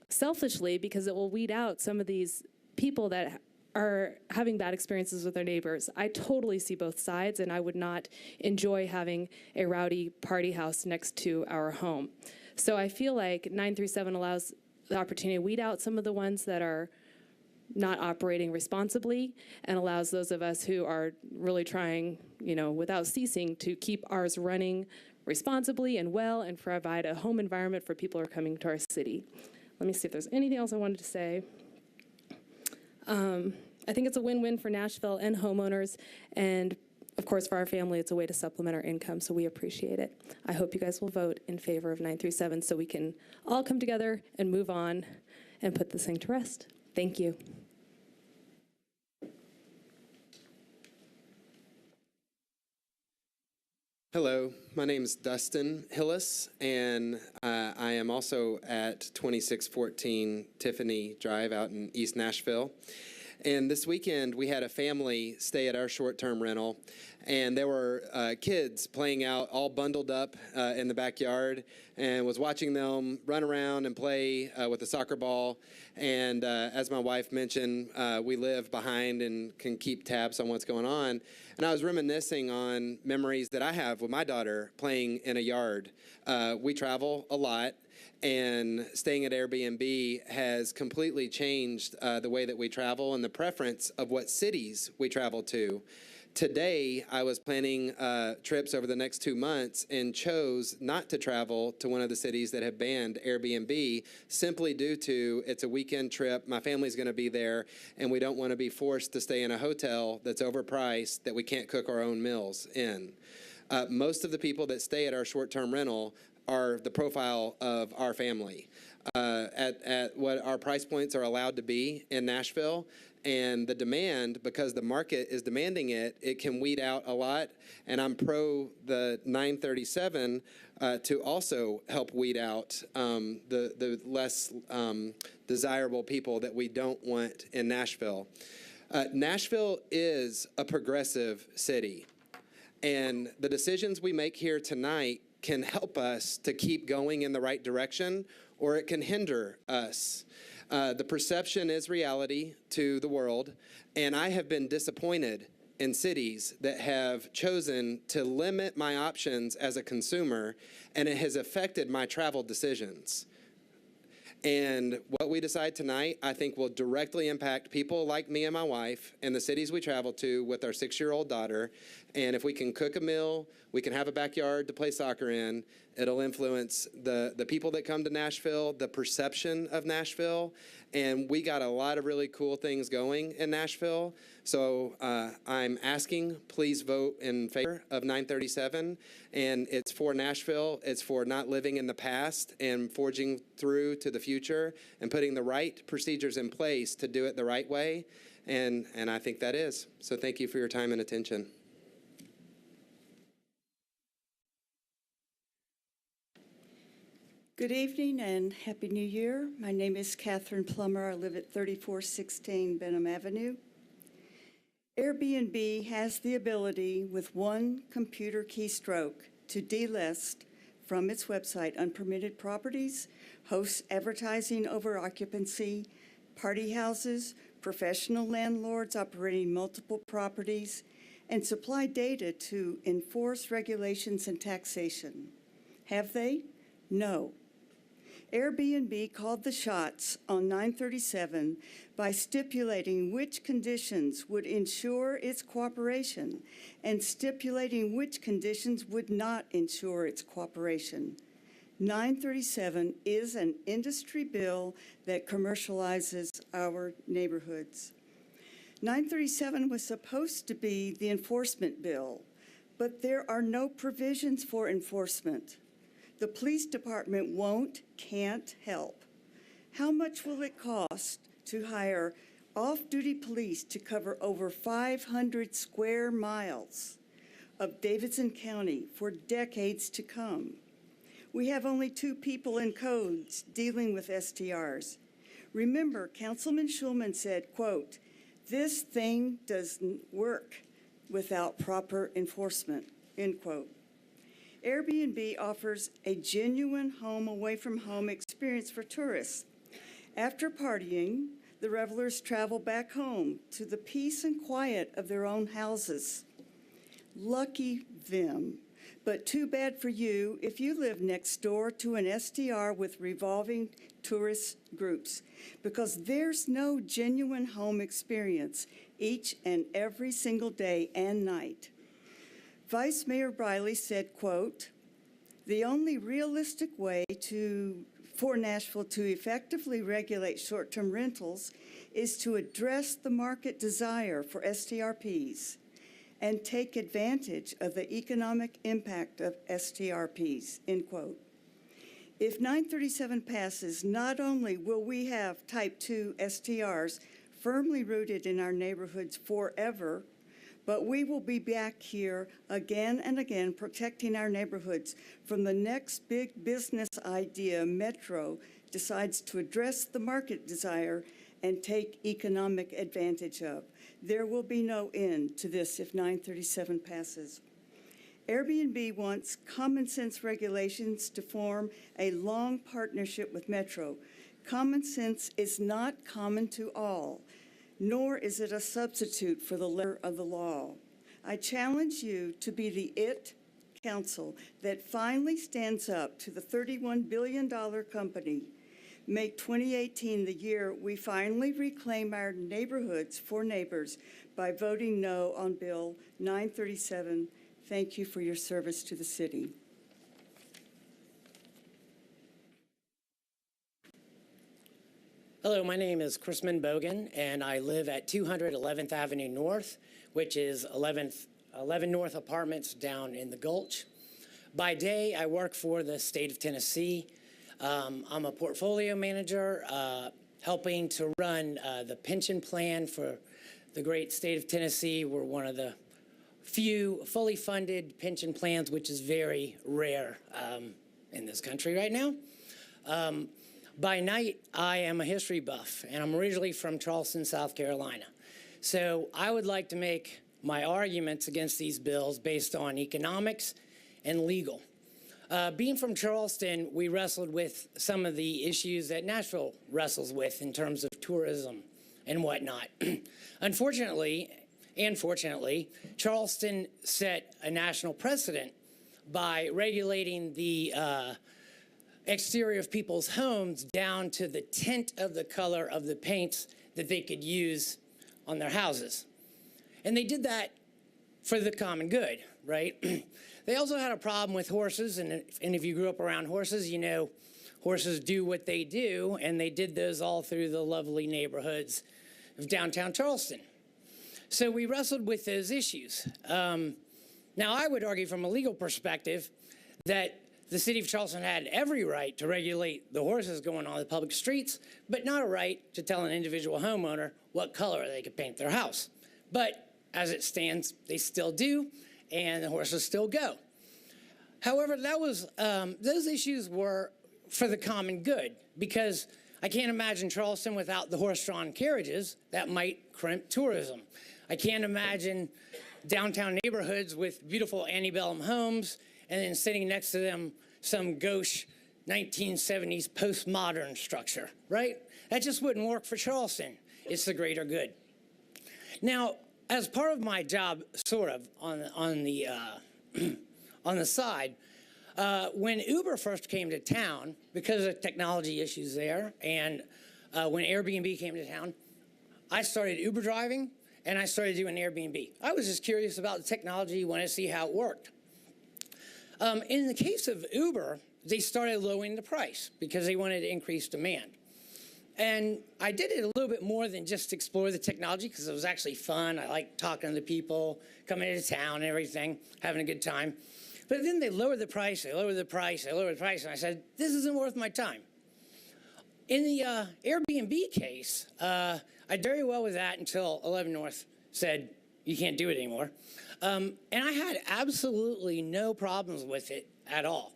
Speaker 14: selfishly because it will weed out some of these people that are having bad experiences with their neighbors. I totally see both sides, and I would not enjoy having a rowdy party house next to our home. So I feel like 937 allows the opportunity to weed out some of the ones that are not operating responsibly and allows those of us who are really trying, without ceasing to keep ours running responsibly and well and provide a home environment for people who are coming to our city. Let me see if there's anything else I wanted to say. I think it's a win-win for Nashville and homeowners, and of course for our family it's a way to supplement our income, so we appreciate it. I hope you guys will vote in favor of 937 so we can all come together and move on and put this thing to rest. Thank you.
Speaker 16: Hello, my name is Dustin Hillis, and I am also at 2614 Tiffany Drive out in East Nashville. And this weekend, we had a family stay at our short-term rental, and there were kids playing out all bundled up in the backyard, and was watching them run around and play with a soccer ball. And as my wife mentioned, we live behind and can keep tabs on what's going on. And I was reminiscing on memories that I have with my daughter playing in a yard. We travel a lot, and staying at Airbnb has completely changed the way that we travel and the preference of what cities we travel to. Today, I was planning trips over the next 2 months and chose not to travel to one of the cities that have banned Airbnb simply due to it's a weekend trip, my family's going to be there, and we don't want to be forced to stay in a hotel that's overpriced that we can't cook our own meals in. Most of the people that stay at our short-term rental are the profile of our family. At what our price points are allowed to be in Nashville, and the demand, because the market is demanding it, it can weed out a lot. And I'm pro the 937 to also help weed out the less desirable people that we don't want in Nashville. Nashville is a progressive city, and the decisions we make here tonight can help us to keep going in the right direction, or it can hinder us. The perception is reality to the world, and I have been disappointed in cities that have chosen to limit my options as a consumer, and it has affected my travel decisions. And what we decide tonight, I think, will directly impact people like me and my wife in the cities we travel to with our 6-year-old daughter. And if we can cook a meal, we can have a backyard to play soccer in, it'll influence the people that come to Nashville, the perception of Nashville. And we got a lot of really cool things going in Nashville. So I'm asking, please vote in favor of 937. And it's for Nashville. It's for not living in the past and forging through to the future and putting the right procedures in place to do it the right way. And I think that is. So thank you for your time and attention.
Speaker 19: Good evening and Happy New Year. My name is Catherine Plummer. I live at 3416 Benham Avenue. Airbnb has the ability with one computer keystroke to delist from its website unpermitted properties, host advertising over occupancy, party houses, professional landlords operating multiple properties, and supply data to enforce regulations and taxation. Have they? No. Airbnb called the shots on 937 by stipulating which conditions would ensure its cooperation and stipulating which conditions would not ensure its cooperation. 937 is an industry bill that commercializes our neighborhoods. 937 was supposed to be the enforcement bill, but there are no provisions for enforcement. The police department can't help. How much will it cost to hire off-duty police to cover over 500 square miles of Davidson County for decades to come? We have only 2 people in codes dealing with STRs. Remember, Councilman Schulman said, quote, "This thing doesn't work without proper enforcement," end quote. Airbnb offers a genuine home away from home experience for tourists. After partying, the revelers travel back home to the peace and quiet of their own houses. Lucky them, but too bad for you if you live next door to an STR with revolving tourist groups, because there's no genuine home experience each and every single day and night. Vice Mayor Briley said, quote, "The only realistic way for Nashville to effectively regulate short-term rentals is to address the market desire for STRPs and take advantage of the economic impact of STRPs," end quote. If 937 passes, not only will we have Type 2 STRs firmly rooted in our neighborhoods forever, but we will be back here again and again protecting our neighborhoods from the next big business idea Metro decides to address the market desire and take economic advantage of. There will be no end to this if 937 passes. Airbnb wants common sense regulations to form a long partnership with Metro. Common sense is not common to all, nor is it a substitute for the letter of the law. I challenge you to be the IT council that finally stands up to the $31 billion company. Make 2018 the year we finally reclaim our neighborhoods for neighbors by voting no on Bill 937. Thank you for your service to the city.
Speaker 20: Hello, my name is Chrisman Bogan, and I live at 211th Avenue North, which is 11th
Speaker 2: 11 North Apartments down in the Gulch. By day, I work for the state of Tennessee. I'm a portfolio manager, helping to run the pension plan for the great state of Tennessee. We're one of the few fully funded pension plans, which is very rare in this country right now. By night, I am a history buff, and I'm originally from Charleston, South Carolina. So I would like to make my arguments against these bills based on economics and legal. Being from Charleston, we wrestled with some of the issues that Nashville wrestles with in terms of tourism and whatnot. Unfortunately, and fortunately, Charleston set a national precedent by regulating the exterior of people's homes down to the tint of the color of the paints that they could use on their houses. And they did that for the common good, right? They also had a problem with horses, and if you grew up around horses, you know horses do what they do, and they did those all through the lovely neighborhoods of downtown Charleston. So we wrestled with those issues. Now, I would argue from a legal perspective that the city of Charleston had every right to regulate the horses going on the public streets, but not a right to tell an individual homeowner what color they could paint their house. But as it stands, they still do, and the horses still go. However, that was those issues were for the common good, because I can't imagine Charleston without the horse-drawn carriages. That might crimp tourism. I can't imagine downtown neighborhoods with beautiful antebellum homes and then sitting next to them some gauche 1970s postmodern structure, right? That just wouldn't work for Charleston. It's the greater good. Now, as part of my job, sort of, on the side, when Uber first came to town, because of technology issues there, and when Airbnb came to town, I started Uber driving, and I started doing Airbnb. I was just curious about the technology, wanted to see how it worked. In the case of Uber, they started lowering the price because they wanted to increase demand. And I did it a little bit more than just explore the technology because it was actually fun. I liked talking to the people, coming into town and everything, having a good time. But then they lowered the price, they lowered the price, they lowered the price, and I said, this isn't worth my time. In the Airbnb case, I did very well with that until 11 North said, you can't do it anymore. And I had absolutely no problems with it at all.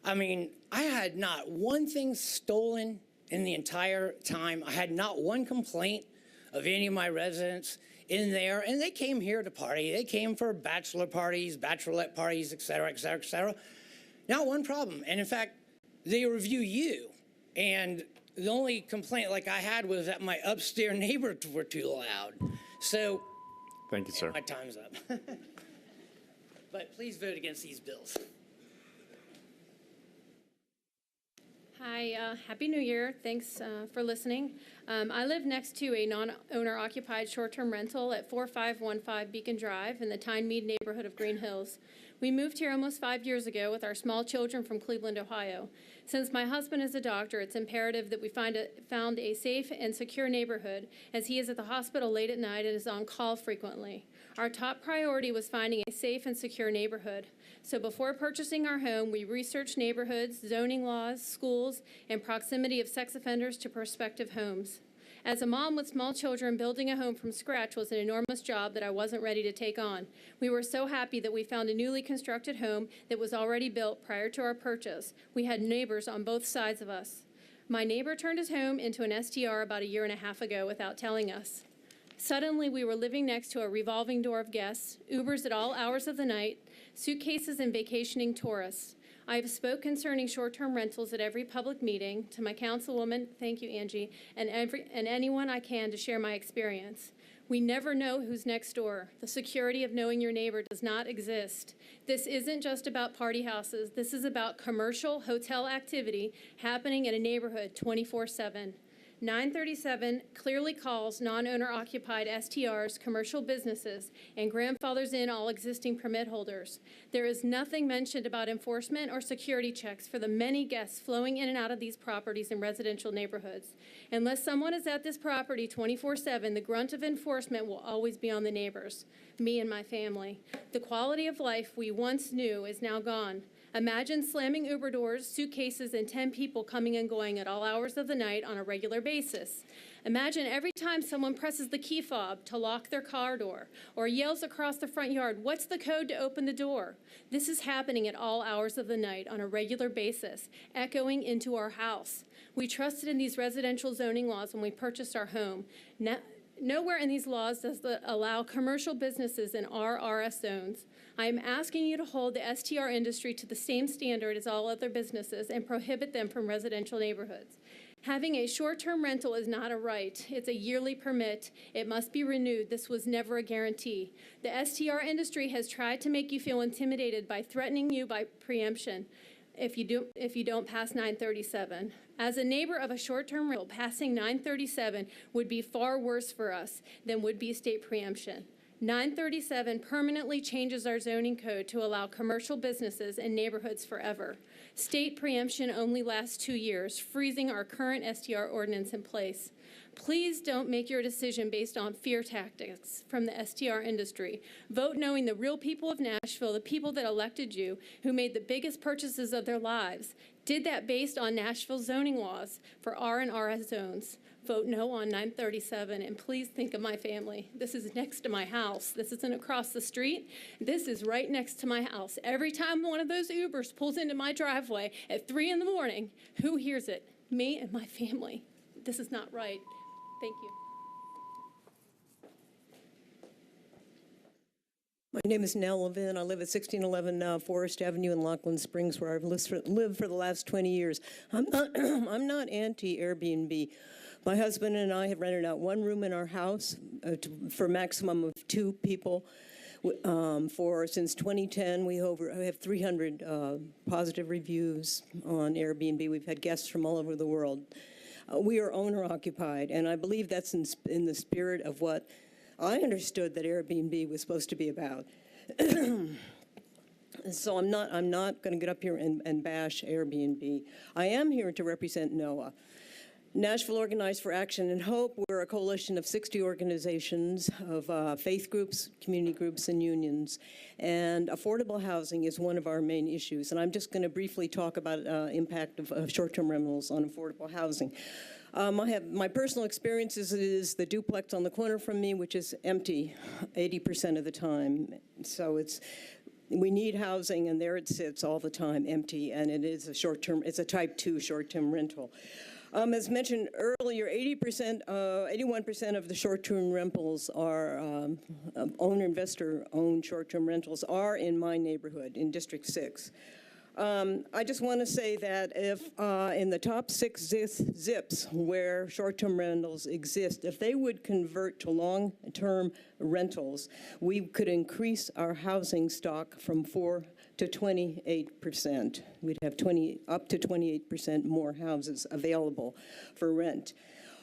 Speaker 2: I mean, I had not one thing stolen in the entire time. I had not one complaint of any of my residents in there, and they came here to party. They came for bachelor parties, bachelorette parties, et cetera, et cetera, et cetera. Not one problem. And in fact, they review you. And the only complaint like I had was that my upstairs neighbors were too loud. So,
Speaker 1: thank you, sir.
Speaker 2: My time's up. But please vote against these bills.
Speaker 14: Hi, Happy New Year. Thanks for listening. I live next to a non-owner occupied short-term rental at 4515 Beacon Drive in the Tyne-Mead neighborhood of Green Hills. We moved here almost 5 years ago with our small children from Cleveland, Ohio. Since my husband is a doctor, it's imperative that we found a safe and secure neighborhood, as he is at the hospital late at night and is on call frequently. Our top priority was finding a safe and secure neighborhood. So before purchasing our home, we researched neighborhoods, zoning laws, schools, and proximity of sex offenders to prospective homes. As a mom with small children, building a home from scratch was an enormous job that I wasn't ready to take on. We were so happy that we found a newly constructed home that was already built prior to our purchase. We had neighbors on both sides of us. My neighbor turned his home into an STR about 1.5 years ago without telling us. Suddenly, we were living next to a revolving door of guests, Ubers at all hours of the night, suitcases and vacationing tourists. I have spoke concerning short-term rentals at every public meeting to my councilwoman, thank you, Angie, and anyone I can to share my experience. We never know who's next door. The security of knowing your neighbor does not exist. This isn't just about party houses. This is about commercial hotel activity happening in a neighborhood 24/7.
Speaker 3: 937 clearly calls non-owner occupied STRs commercial businesses and grandfathers in all existing permit holders. There is nothing mentioned about enforcement or security checks for the many guests flowing in and out of these properties in residential neighborhoods. Unless someone is at this property 24/7, the grunt of enforcement will always be on the neighbors, me and my family. The quality of life we once knew is now gone. Imagine slamming Uber doors, suitcases, and 10 people coming and going at all hours of the night on a regular basis. Imagine every time someone presses the key fob to lock their car door or yells across the front yard, "What's the code to open the door?" This is happening at all hours of the night on a regular basis, echoing into our house. We trusted in these residential zoning laws when we purchased our home. Nowhere in these laws does it allow commercial businesses in RRS zones. I am asking you to hold the STR industry to the same standard as all other businesses and prohibit them from residential neighborhoods. Having a short-term rental is not a right. It's a yearly permit. It must be renewed. This was never a guarantee. The STR industry has tried to make you feel intimidated by threatening you by preemption if you don't pass 937. As a neighbor of a short-term rental, passing 937 would be far worse for us than would be state preemption. 937 permanently changes our zoning code to allow commercial businesses in neighborhoods forever. State preemption only lasts 2 years, freezing our current STR ordinance in place. Please don't make your decision based on fear tactics from the STR industry. Vote knowing the real people of Nashville, the people that elected you, who made the biggest purchases of their lives, did that based on Nashville zoning laws for R and RS zones. Vote no on 937, and please think of my family. This is next to my house. This isn't across the street. This is right next to my house. Every time one of those Ubers pulls into my driveway at 3 in the morning, who hears it? Me and my family. This is not right. Thank you.
Speaker 20: My name is Nell Levin. I live at 1611 Forest Avenue in Laughlin Springs, where I've lived for the last 20 years. I'm not anti-Airbnb. My husband and I have rented out one room in our house for a maximum of 2 people. Since 2010, we have 300 positive reviews on Airbnb. We've had guests from all over the world. We are owner-occupied, and I believe that's in the spirit of what I understood that Airbnb was supposed to be about. So I'm not going to get up here and bash Airbnb. I am here to represent NOAA. Nashville Organized for Action and Hope. We're a coalition of 60 organizations of faith groups, community groups, and unions. And affordable housing is one of our main issues. And I'm just going to briefly talk about impact of short-term rentals on affordable housing. My personal experience is the duplex on the corner from me, which is empty 80% of the time. So we need housing, and there it sits all the time, empty, and it is it's a type 2 short-term rental. As mentioned earlier, 81% of the short-term rentals are investor-owned short-term rentals are in my neighborhood, in District 6. I just want to say that if in the top 6 zips where short-term rentals exist, if they would convert to long-term rentals, we could increase our housing stock from 4 to 28%. We'd have up to 28% more houses available for rent.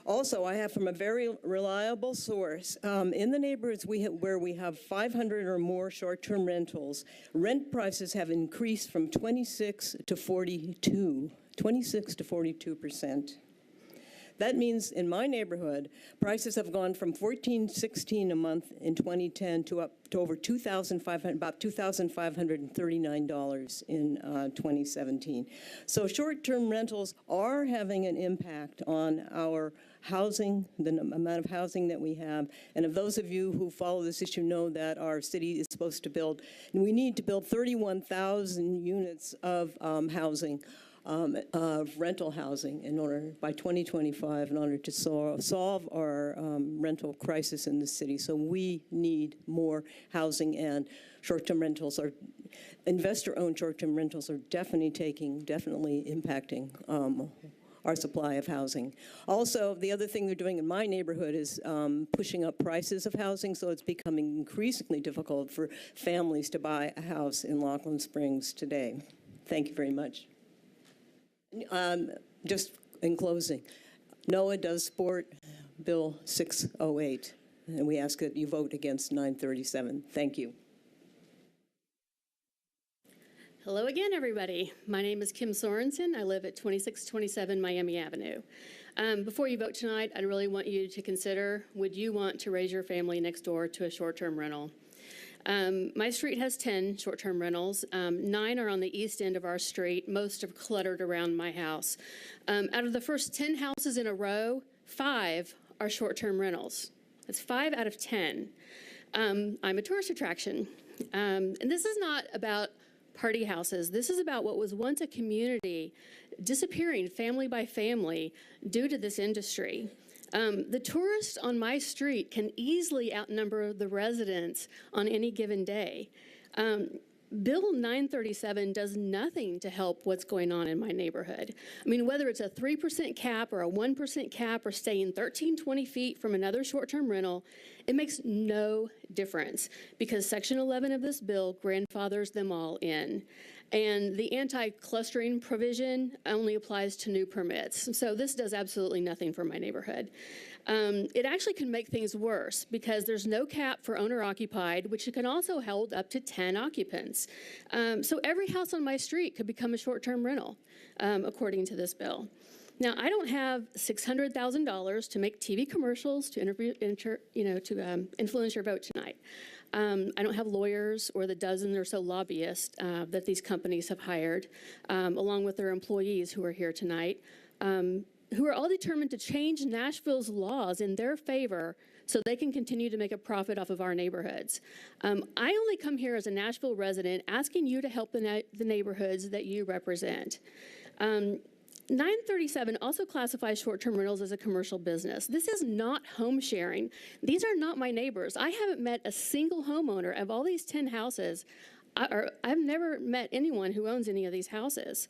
Speaker 20: Also, I have from a very reliable source, in the neighborhoods where we have 500 or more short-term rentals, rent prices have increased from 26 to 42%. That means in my neighborhood, prices have gone from $1,416 a month in 2010 to up to over about $2,539 in 2017. So short-term rentals are having an impact on our housing, the amount of housing that we have. And if those of you who follow this issue know that our city is supposed to build, and we need to build 31,000 units of housing. Of rental housing by 2025 in order to solve our rental crisis in the city. So we need more housing, and short-term rentals investor-owned short-term rentals are definitely impacting our supply of housing. Also, the other thing they're doing in my neighborhood is pushing up prices of housing, so it's becoming increasingly difficult for families to buy a house in Laughlin Springs today. Thank you very much. Just in closing, NOAA does support Bill 608, and we ask that you vote against 937. Thank you.
Speaker 7: Hello again, everybody. My name is Kim Sorensen. I live at 2627 Miami Avenue. Before you vote tonight, I really want you to consider, would you want to raise your family next door to a short-term rental? My street has 10 short-term rentals. 9 are on the east end of our street. Most are cluttered around my house. Out of the first 10 houses in a row, 5 are short-term rentals. That's 5 out of 10. I'm a tourist attraction. And this is not about party houses. This is about what was once a community disappearing family by family due to this industry. The tourists on my street can easily outnumber the residents on any given day. Bill 937 does nothing to help what's going on in my neighborhood. I mean, whether it's a 3% cap or a 1% cap or staying 13, 20 feet from another short-term rental, it makes no difference because Section 11 of this bill grandfathers them all in. And the anti-clustering provision only applies to new permits. So this does absolutely nothing for my neighborhood. It actually can make things worse because there's no cap for owner-occupied, which can also hold up to 10 occupants. So every house on my street could become a short-term rental, according to this bill. Now, I don't have $600,000 to make TV commercials to influence your vote tonight. I don't have lawyers or the dozen or so lobbyists that these companies have hired, along with their employees who are here tonight, who are all determined to change Nashville's laws in their favor so they can continue to make a profit off of our neighborhoods. I only come here as a Nashville resident asking you to help the neighborhoods that you represent. 937 also classifies short-term rentals as a commercial business. This is not home sharing. These are not my neighbors. I haven't met a single homeowner of all these 10 houses. I've never met anyone who owns any of these houses.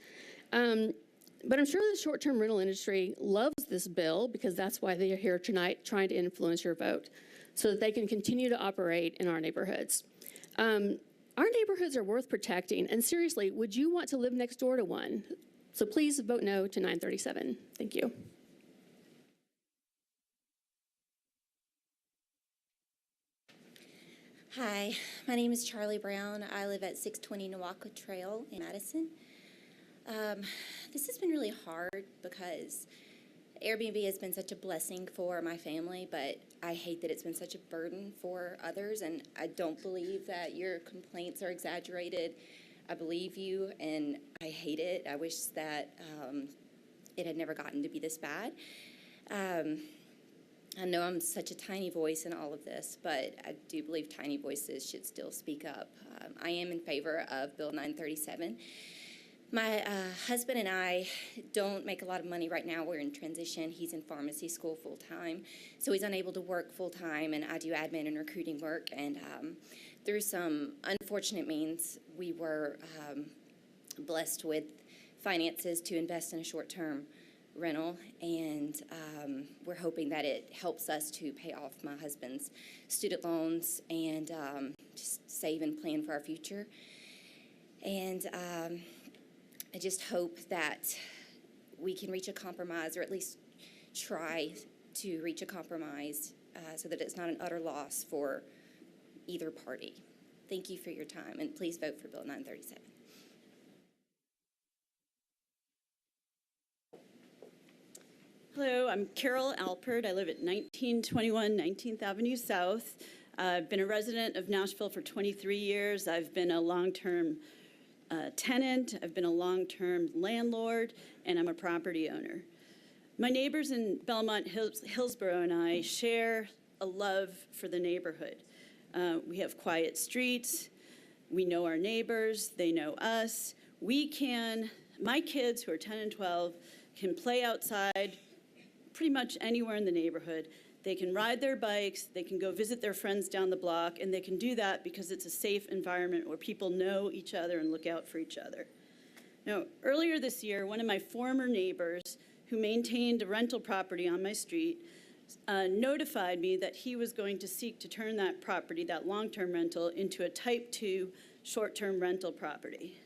Speaker 7: But I'm sure the short-term rental industry loves this bill because that's why they are here tonight trying to influence your vote so that they can continue to operate in our neighborhoods. Our neighborhoods are worth protecting, and seriously, would you want to live next door to one? So please vote no to 937. Thank you.
Speaker 21: Hi, my name is Charlie Brown. I live at 620 Nawaka Trail in Madison. This has been really hard because Airbnb has been such a blessing for my family, but I hate that it's been such a burden for others, and I don't believe that your complaints are exaggerated. I believe you, and I hate it. I wish that it had never gotten to be this bad. I know I'm such a tiny voice in all of this, but I do believe tiny voices should still speak up. I am in favor of Bill 937. My husband and I don't make a lot of money right now. We're in transition. He's in pharmacy school full-time, so he's unable to work full-time, and I do admin and recruiting work. And through some unfortunate means, we were blessed with finances to invest in a short-term rental, and we're hoping that it helps us to pay off my husband's student loans and just save and plan for our future. And I just hope that we can reach a compromise, or at least try to reach a compromise so that it's not an utter loss for either party. Thank you for your time, and please vote for Bill 937.
Speaker 22: Hello, I'm Carol Alpert. I live at 1921 19th Avenue South. I've been a resident of Nashville for 23 years. I've been a long-term tenant, I've been a long-term landlord, and I'm a property owner. My neighbors in Belmont, Hillsborough, and I share a love for the neighborhood. We have quiet streets, we know our neighbors, they know us. My kids who are 10 and 12 can play outside pretty much anywhere in the neighborhood. They can ride their bikes, they can go visit their friends down the block, and they can do that because it's a safe environment where people know each other and look out for each other. Now, earlier this year, one of my former neighbors who maintained a rental property on my street notified me that he was going to seek to turn that property, that long-term rental, into a type 2 short-term rental property.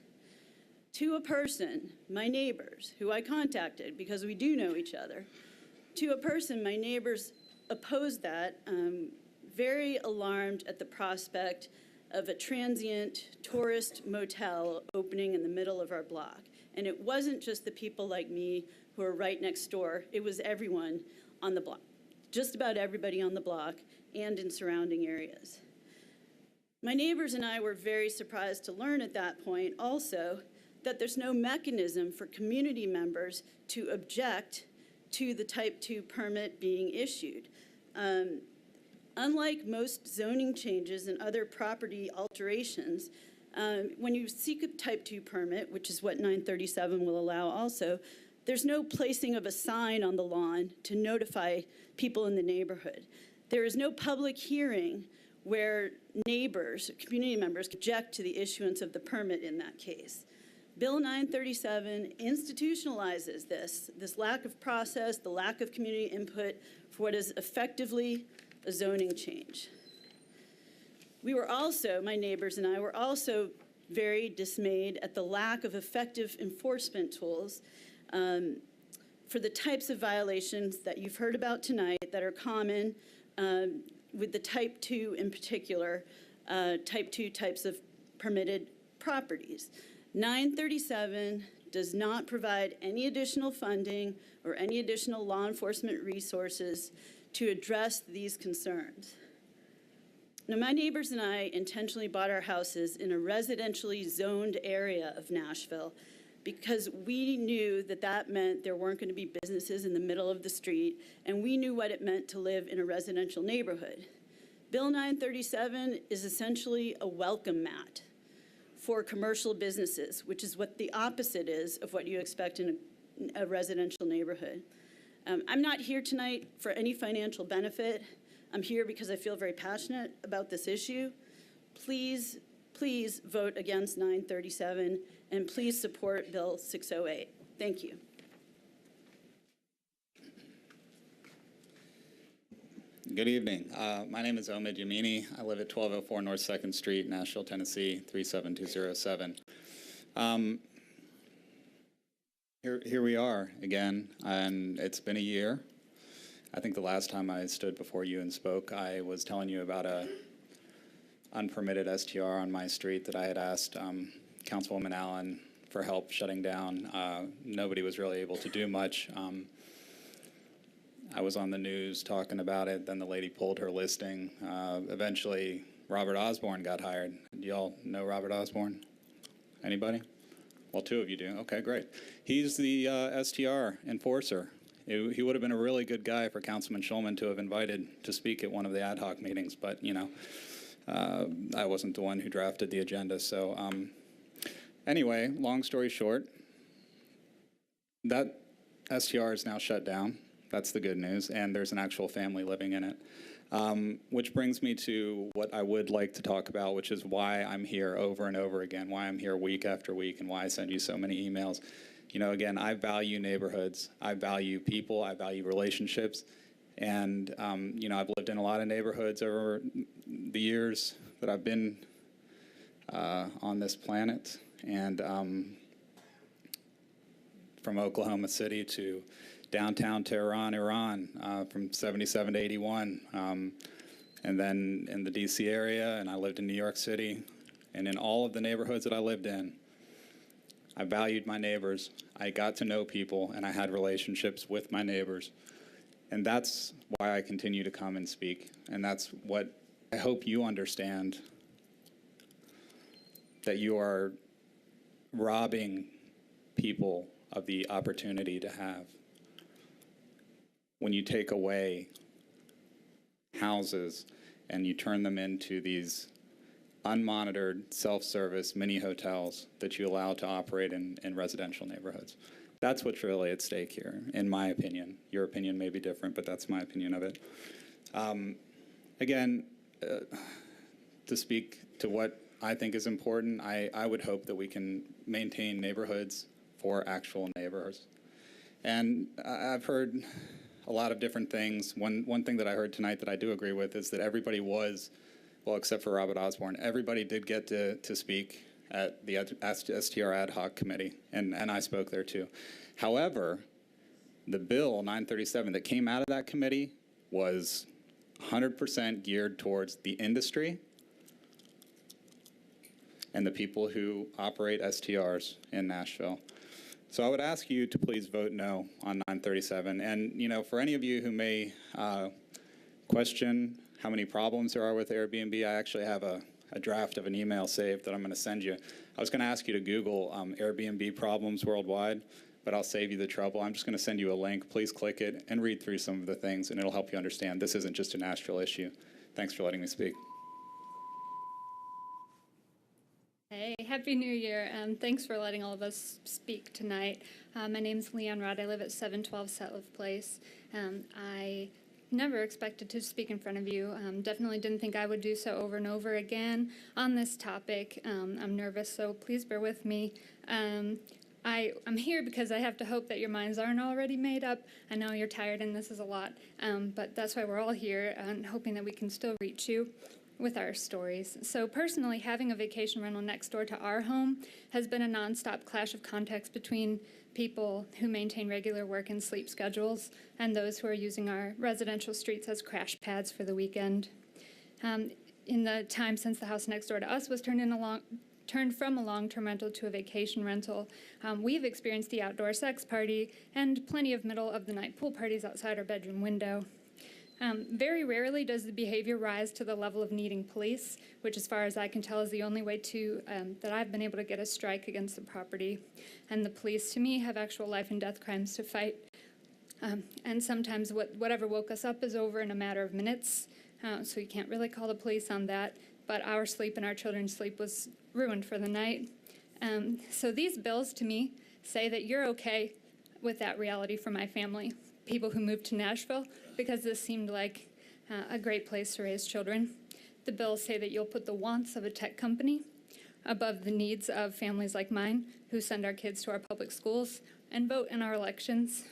Speaker 22: To a person, my neighbors, who I contacted because we do know each other, To a person, my neighbors opposed that, very alarmed at the prospect of a transient tourist motel opening in the middle of our block. And it wasn't just the people like me who are right next door, it was everyone on the block, just about everybody on the block and in surrounding areas. My neighbors and I were very surprised to learn at that point also that there's no mechanism for community members to object to the Type 2 permit being issued. Unlike most zoning changes and other property alterations, when you seek a Type 2 permit, which is what 937 will allow also, there's no placing of a sign on the lawn to notify people in the neighborhood. There is no public hearing where neighbors, community members, object to the issuance of the permit in that case. Bill 937 institutionalizes this lack of process, the lack of community input for what is effectively a zoning change. We were also, my neighbors and I were also very dismayed at the lack of effective enforcement tools for the types of violations that you've heard about tonight that are common with the Type 2 in particular, Type 2 types of permitted properties. 937 does not provide any additional funding or any additional law enforcement resources to address these concerns. Now, my neighbors and I intentionally bought our houses in a residentially zoned area of Nashville because we knew that that meant there weren't going to be businesses in the middle of the street, and we knew what it meant to live in a residential neighborhood. Bill 937 is essentially a welcome mat for commercial businesses, which is what the opposite is of what you expect in a residential neighborhood. I'm not here tonight for any financial benefit. I'm here because I feel very passionate about this issue. Please, please vote against 937, and please support Bill 608. Thank you.
Speaker 6: Good evening. My name is Omid Yamini. I live at 1204 North 2nd Street, Nashville, Tennessee, 37207. Here we are again, and it's been a year. I think the last time I stood before you and spoke, I was telling you about a unpermitted STR on my street that I had asked Councilwoman Allen for help shutting down. Nobody was really able to do much. I was on the news talking about it, then the lady pulled her listing. Eventually, Robert Osborne got hired. Do y'all know Robert Osborne? Anybody? Well, two of you do. Okay, great. He's the STR enforcer. He would have been a really good guy for Councilman Schulman to have invited to speak at one of the ad hoc meetings, but, you know, I wasn't the one who drafted the agenda. So anyway, long story short, that STR is now shut down. That's the good news, and there's an actual family living in it. Which brings me to what I would like to talk about, which is why I'm here over and over again, why I'm here week after week, and why I send you so many emails. You know, again, I value neighborhoods, I value people, I value relationships, and, you know, I've lived in a lot of neighborhoods over the years that I've been on this planet, and from Oklahoma City to downtown Tehran, Iran, from 77 to 81, and then in the DC area, and I lived in New York City, and in all of the neighborhoods that I lived in, I valued my neighbors, I got to know people, and I had relationships with my neighbors. And that's why I continue to come and speak, and that's what I hope you understand, that you are robbing people of the opportunity to have. When you take away houses and you turn them into these unmonitored, self-service mini hotels that you allow to operate in residential neighborhoods. That's what's really at stake here, in my opinion. Your opinion may be different, but that's my opinion of it. Again, to speak to what I think is important, I would hope that we can maintain neighborhoods for actual neighbors. And I've heard a lot of different things. One thing that I heard tonight that I do agree with is that everybody was, well, except for Robert Osborne, everybody did get to speak at the STR ad hoc committee, and I spoke there too. However, The bill 937 that came out of that committee was 100% geared towards the industry and the people who operate STRs in Nashville. So I would ask you to please vote no on 937. And, you know, for any of you who may question how many problems there are with Airbnb, I actually have a draft of an email saved that I'm going to send you. I was going to ask you to Google Airbnb problems worldwide, but I'll save you the trouble. I'm just going to send you a link. Please click it and read through some of the things, and it'll help you understand this isn't just a Nashville issue. Thanks for letting me speak.
Speaker 9: Hey, Happy New Year. Thanks for letting all of us speak tonight. My name's Leanne Rod. I live at 712 Sutliff Place. I never expected to speak in front of you. Definitely didn't think I would do so over and over again on this topic. I'm nervous, so please bear with me. I'm here because I have to hope that your minds aren't already made up. I know you're tired and this is a lot, but that's why we're all here and hoping that we can still reach you with our stories. So personally, having a vacation rental next door to our home has been a nonstop clash of context between people who maintain regular work and sleep schedules and those who are using our residential streets as crash pads for the weekend. In the time since the house next door to us was turned from a long-term rental to a vacation rental, we've experienced the outdoor sex party and plenty of middle-of-the-night pool parties outside our bedroom window. Very rarely does the behavior rise to the level of needing police, which as far as I can tell is the only way that I've been able to get a strike against the property. And the police, to me, have actual life and death crimes to fight. And sometimes whatever woke us up is over in a matter of minutes, so you can't really call the police on that. But our sleep and our children's sleep was ruined for the night. So these bills, to me, say that you're okay with that reality for my family, people who moved to Nashville, because this seemed like a great place to raise children. The bills say that you'll put the wants of a tech company above the needs of families like mine who send our kids to our public schools and vote in our elections.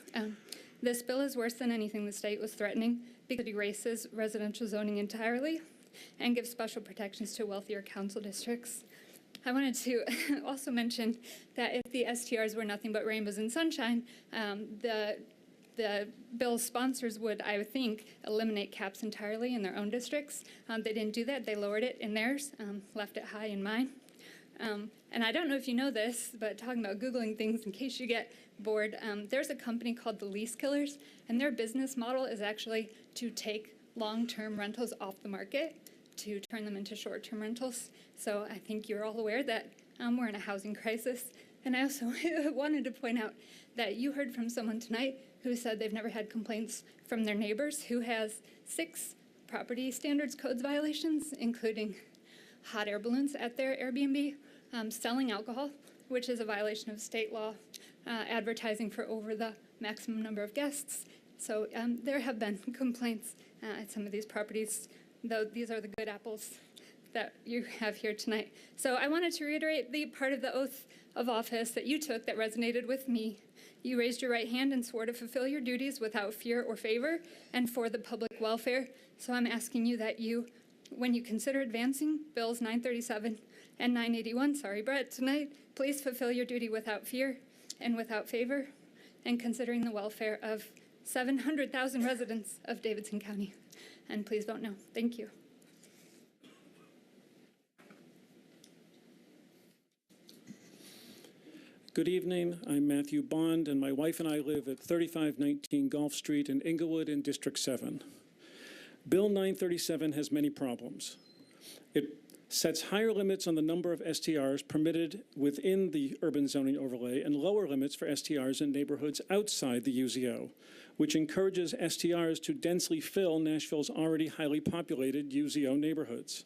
Speaker 9: This bill is worse than anything the state was threatening because it erases residential zoning entirely and gives special protections to wealthier council districts. I wanted to also mention that if the STRs were nothing but rainbows and sunshine, the bill's sponsors would, I would think, eliminate caps entirely in their own districts. They didn't do that. They lowered it in theirs, left it high in mine. And I don't know if you know this, but talking about Googling things in case you get bored, there's a company called the Lease Killers, and their business model is actually to take long-term rentals off the market to turn them into short-term rentals. So I think you're all aware that we're in a housing crisis. And I also wanted to point out that you heard from someone tonight who said they've never had complaints from their neighbors, who has 6 property standards codes violations, including hot air balloons at their Airbnb, selling alcohol, which is a violation of state law, advertising for over the maximum number of guests. So there have been complaints at some of these properties, though these are the good apples that you have here tonight. So I wanted to reiterate the part of the oath of office that you took that resonated with me. You raised your right hand and swore to fulfill your duties without fear or favor and for the public welfare. So I'm asking you that you, when you consider advancing Bills 937 and 981, Brett, tonight, please fulfill your duty without fear and without favor and considering the welfare of 700,000 residents of Davidson County. And please vote no. Thank you.
Speaker 11: Good evening. I'm Matthew Bond, and my wife and I live at 3519 Gulf Street in Inglewood in District 7. Bill 937 has many problems. It sets higher limits on the number of STRs permitted within the urban zoning overlay and lower limits for STRs in neighborhoods outside the UZO, which encourages STRs to densely fill Nashville's already highly populated UZO neighborhoods.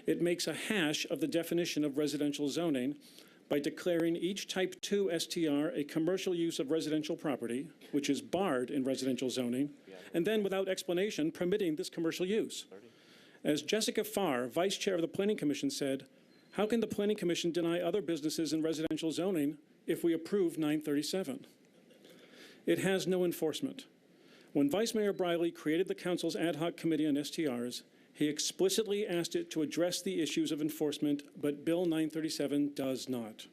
Speaker 11: It makes a hash of the definition of residential zoning by declaring each Type 2 STR a commercial use of residential property, which is barred in residential zoning, and then without explanation permitting this commercial use. As Jessica Farr, Vice Chair of the Planning Commission, said, how can the Planning Commission deny other businesses in residential zoning if we approve 937? It has no enforcement. When Vice Mayor Briley created the Council's ad hoc committee on STRs, he explicitly asked it to address the issues of enforcement, but Bill 937 does not.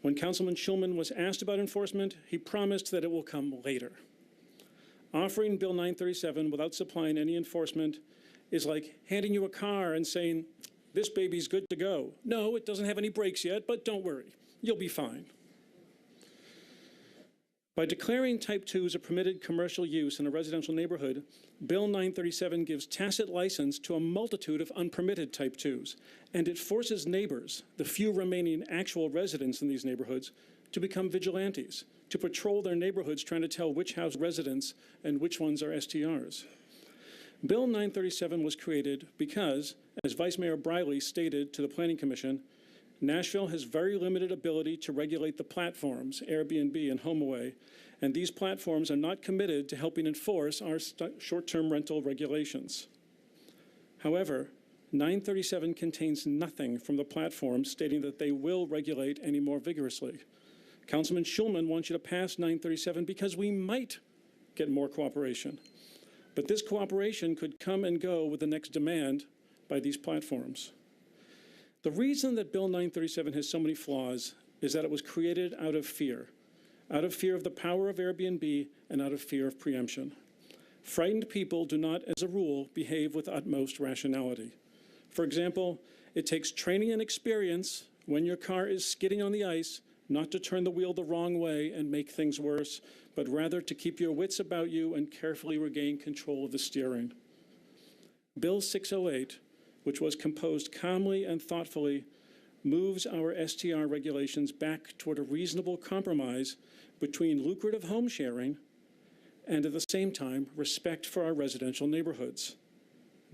Speaker 11: When Councilman Schulman was asked about enforcement, he promised that it will come later. Offering Bill 937 without supplying any enforcement is like handing you a car and saying, this baby's good to go. No, it doesn't have any brakes yet, but don't worry, you'll be fine. By declaring type 2s a permitted commercial use in a residential neighborhood, Bill 937 gives tacit license to a multitude of unpermitted type 2s, and it forces neighbors, the few remaining actual residents in these neighborhoods, to become vigilantes, to patrol their neighborhoods trying to tell which house residents and which ones are STRs. Bill 937 was created because, as Vice Mayor Briley stated to the Planning Commission, Nashville has very limited ability to regulate the platforms, Airbnb and HomeAway, and these platforms are not committed to helping enforce our short-term rental regulations. However, 937 contains nothing from the platforms stating that they will regulate any more vigorously. Councilman Schulman wants you to pass 937 because we might get more cooperation. But this cooperation could come and go with the next demand by these platforms. The reason that Bill 937 has so many flaws is that it was created out of fear of the power of Airbnb and out of fear of preemption. Frightened people do not, as a rule, behave with utmost rationality. For example, it takes training and experience when your car is skidding on the ice not to turn the wheel the wrong way and make things worse, but rather to keep your wits about you and carefully regain control of the steering. Bill 608, which was composed calmly and thoughtfully, moves our STR regulations back toward a reasonable compromise between lucrative home sharing and, at the same time, respect for our residential neighborhoods.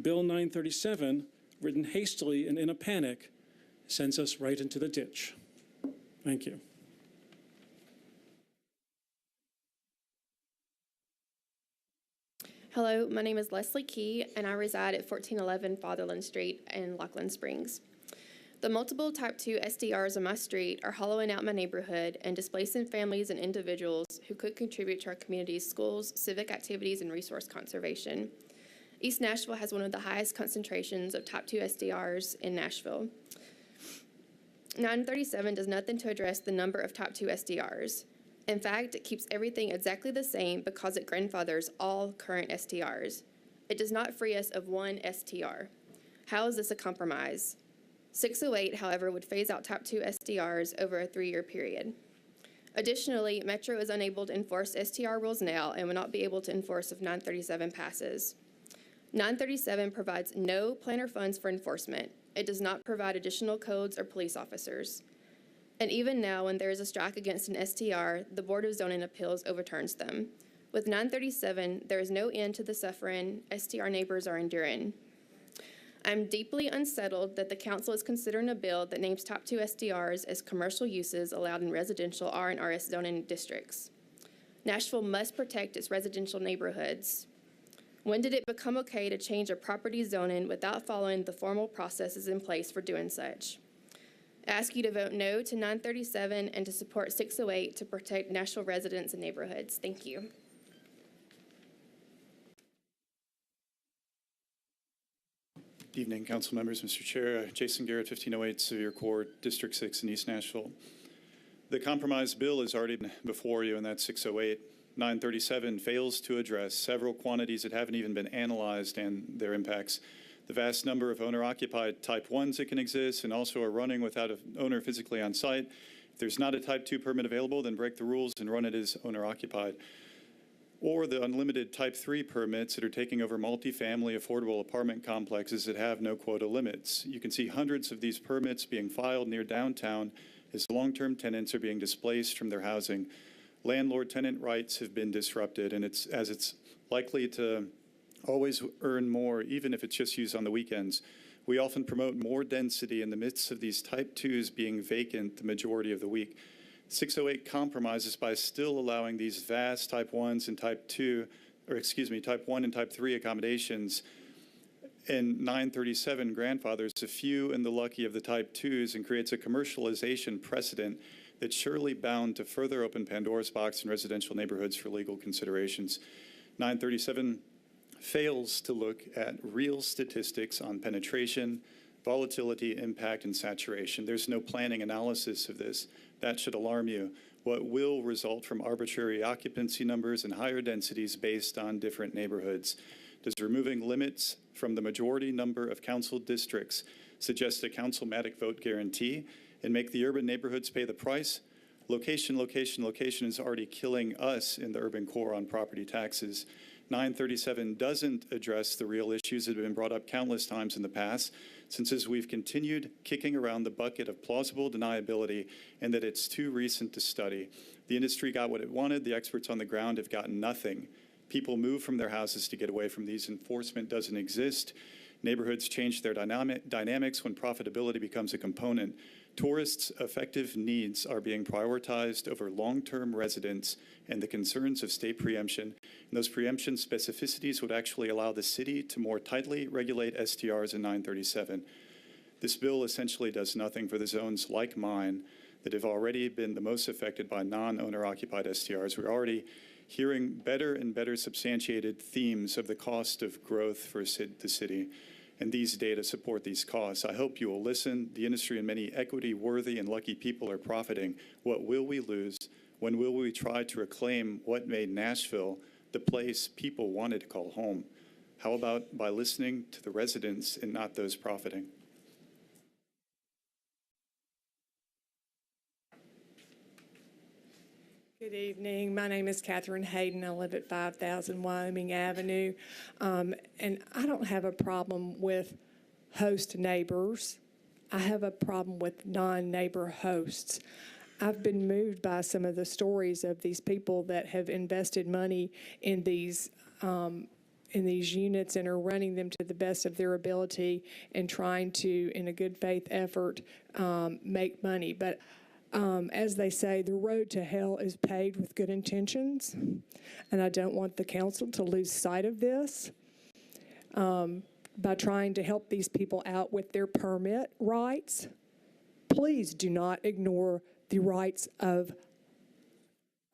Speaker 11: Bill 937, written hastily and in a panic, sends us right into the ditch. Thank you.
Speaker 4: Hello, my name is Leslie Key, and I reside at 1411 Fatherland Street in Lockland Springs. The multiple Type 2 SDRs on my street are hollowing out my neighborhood and displacing families and individuals who could contribute to our community's schools, civic activities, and resource conservation. East Nashville has one of the highest concentrations of Type 2 SDRs in Nashville. 937 does nothing to address the number of Type 2 SDRs. In fact, it keeps everything exactly the same because it grandfathers all current STRs. It does not free us of one STR. How is this a compromise? 608, however, would phase out Type 2 SDRs over a 3-year period. Additionally, Metro is unable to enforce STR rules now and will not be able to enforce if 937 passes. 937 provides no planner funds for enforcement. It does not provide additional codes or police officers. And even now, when there is a strike against an STR, the Board of Zoning Appeals overturns them. With 937, there is no end to the suffering STR neighbors are enduring. I'm deeply unsettled that the council is considering a bill that names Type 2 SDRs as commercial uses allowed in residential R and RS zoning districts. Nashville must protect its residential neighborhoods. When did it become okay to change a property zoning without following the formal processes in place for doing such? I ask you to vote no to 937 and to support 608 to protect Nashville residents and neighborhoods. Thank you.
Speaker 8: Good evening, council members, Mr. Chair. Jason Garrett, 1508 Sevier Court, District 6 in East Nashville. The compromise bill is already before you, and that's 608. 937 fails to address several quantities that haven't even been analyzed and their impacts. The vast number of owner-occupied Type 1s that can exist and also are running without an owner physically on site. If there's not a Type 2 permit available, then break the rules and run it as owner-occupied. Or the unlimited Type 3 permits that are taking over multifamily affordable apartment complexes that have no quota limits. You can see hundreds of these permits being filed near downtown as long-term tenants are being displaced from their housing. Landlord-tenant rights have been disrupted, and it's likely to always earn more, even if it's just used on the weekends. We often promote more density in the midst of these Type 2s being vacant the majority of the week. 608 compromises by still allowing these vast Type 1s and Type 1 and Type 3 accommodations, and 937 grandfathers a few and the lucky of the Type 2s and creates a commercialization precedent that's surely bound to further open Pandora's box in residential neighborhoods for legal considerations. 937 fails to look at real statistics on penetration, volatility, impact, and saturation. There's no planning analysis of this. That should alarm you. What will result from arbitrary occupancy numbers and higher densities based on different neighborhoods? Does removing limits from the majority number of council districts suggest a councilmatic vote guarantee and make the urban neighborhoods pay the price? Location, location, location is already killing us in the urban core on property taxes. 937 doesn't address the real issues that have been brought up countless times in the past, since as we've continued kicking around the bucket of plausible deniability and that it's too recent to study. The industry got what it wanted. The experts on the ground have gotten nothing. People move from their houses to get away from these. Enforcement doesn't exist. Neighborhoods change their dynamics when profitability becomes a component. Tourists' effective needs are being prioritized over long-term residents and the concerns of state preemption. And those preemption specificities would actually allow the city to more tightly regulate STRs in 937. This bill essentially does nothing for the zones like mine that have already been the most affected by non-owner occupied STRs. We're already hearing better and better substantiated themes of the cost of growth for the city. And these data support these costs. I hope you will listen. The industry and many equity-worthy and lucky people are profiting. What will we lose? When will we try to reclaim what made Nashville the place people wanted to call home? How about by listening to the residents and not those profiting?
Speaker 5: Good evening. My name is Catherine Hayden. I live at 5000 Wyoming Avenue. And I don't have a problem with host neighbors. I have a problem with non-neighbor hosts. I've been moved by some of the stories of these people that have invested money in these units and are running them to the best of their ability and trying to, in a good faith effort, make money. But as they say, the road to hell is paved with good intentions, and I don't want the council to lose sight of this by trying to help these people out with their permit rights. Please do not ignore the rights of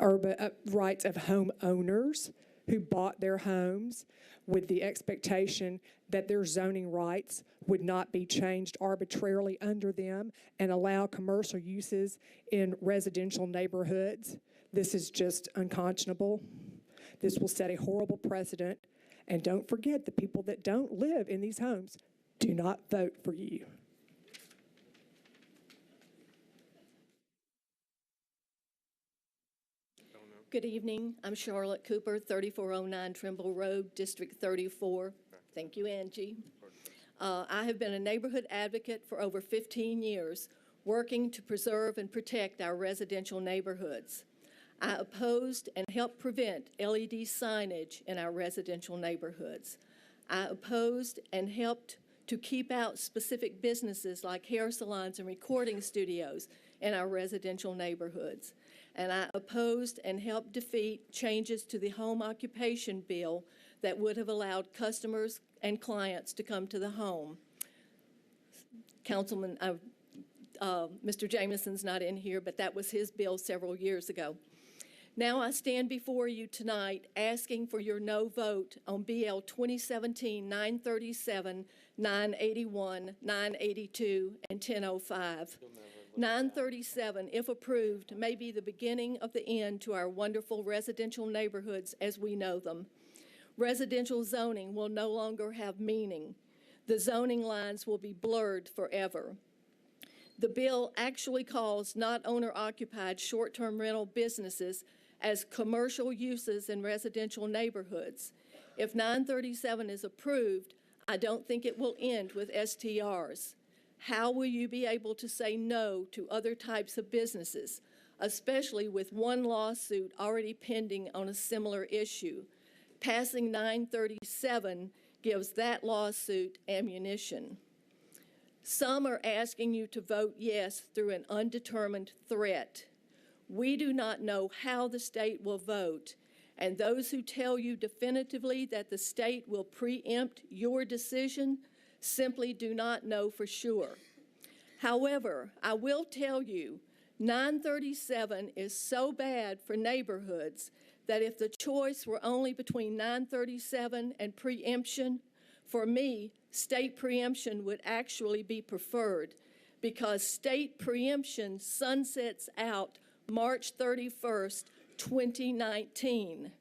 Speaker 5: homeowners who bought their homes with the expectation that their zoning rights would not be changed arbitrarily under them and allow commercial uses in residential neighborhoods. This is just unconscionable. This will set a horrible precedent. And don't forget, the people that don't live in these homes do not vote for you.
Speaker 12: Good evening. I'm Charlotte Cooper, 3409 Trimble Road, District 34. Thank you, Angie. I have been a neighborhood advocate for over 15 years, working to preserve and protect our residential neighborhoods. I opposed and helped prevent LED signage in our residential neighborhoods. I opposed and helped to keep out specific businesses like hair salons and recording studios in our residential neighborhoods. And I opposed and helped defeat changes to the home occupation bill that would have allowed customers and clients to come to the home. Councilman, Mr. Jameson's not in here, but that was his bill several years ago. Now I stand before you tonight asking for your no vote on BL 2017-937, 981, 982, and 1005. 937, if approved, may be the beginning of the end to our wonderful residential neighborhoods as we know them. Residential zoning will no longer have meaning. The zoning lines will be blurred forever. The bill actually calls not owner-occupied short-term rental businesses as commercial uses in residential neighborhoods. If 937 is approved, I don't think it will end with STRs. How will you be able to say no to other types of businesses, especially with one lawsuit already pending on a similar issue? Passing 937 gives that lawsuit ammunition. Some are asking you to vote yes through an undetermined threat. We do not know how the state will vote, and those who tell you definitively that the state will preempt your decision simply do not know for sure. However, I will tell you, 937 is so bad for neighborhoods that if the choice were only between 937 and preemption, For me, state preemption would actually be preferred because state preemption sunsets out March 31st, 2019.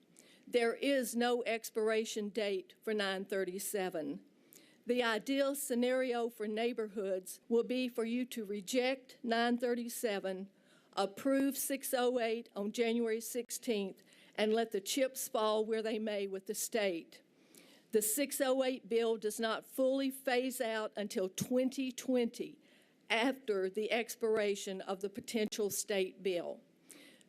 Speaker 12: There is no expiration date for 937. The ideal scenario for neighborhoods will be for you to reject 937, approve 608 on January 16th, and let the chips fall where they may with the state. The 608 bill does not fully phase out until 2020, after the expiration of the potential state bill.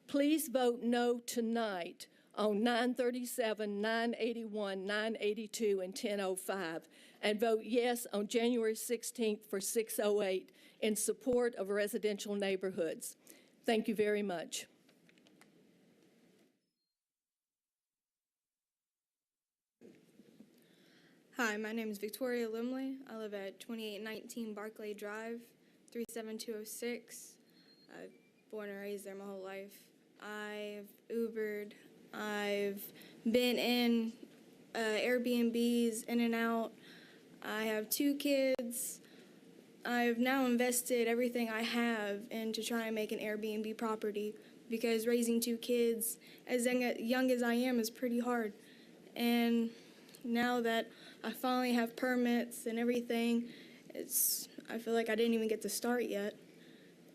Speaker 12: Please vote no tonight on 937, 981, 982, and 1005, and vote yes on January 16th for 608 in support of residential neighborhoods. Thank you very much.
Speaker 10: Hi, my name is Victoria Limley. I live at 2819 Barclay Drive, 37206. I've born and raised there my whole life. I've Ubered. I've been in Airbnbs, in and out. I have 2 kids. I've now invested everything I have into trying to make an Airbnb property because raising 2 kids as young as I am is pretty hard. And now that I finally have permits and everything, I feel like I didn't even get to start yet.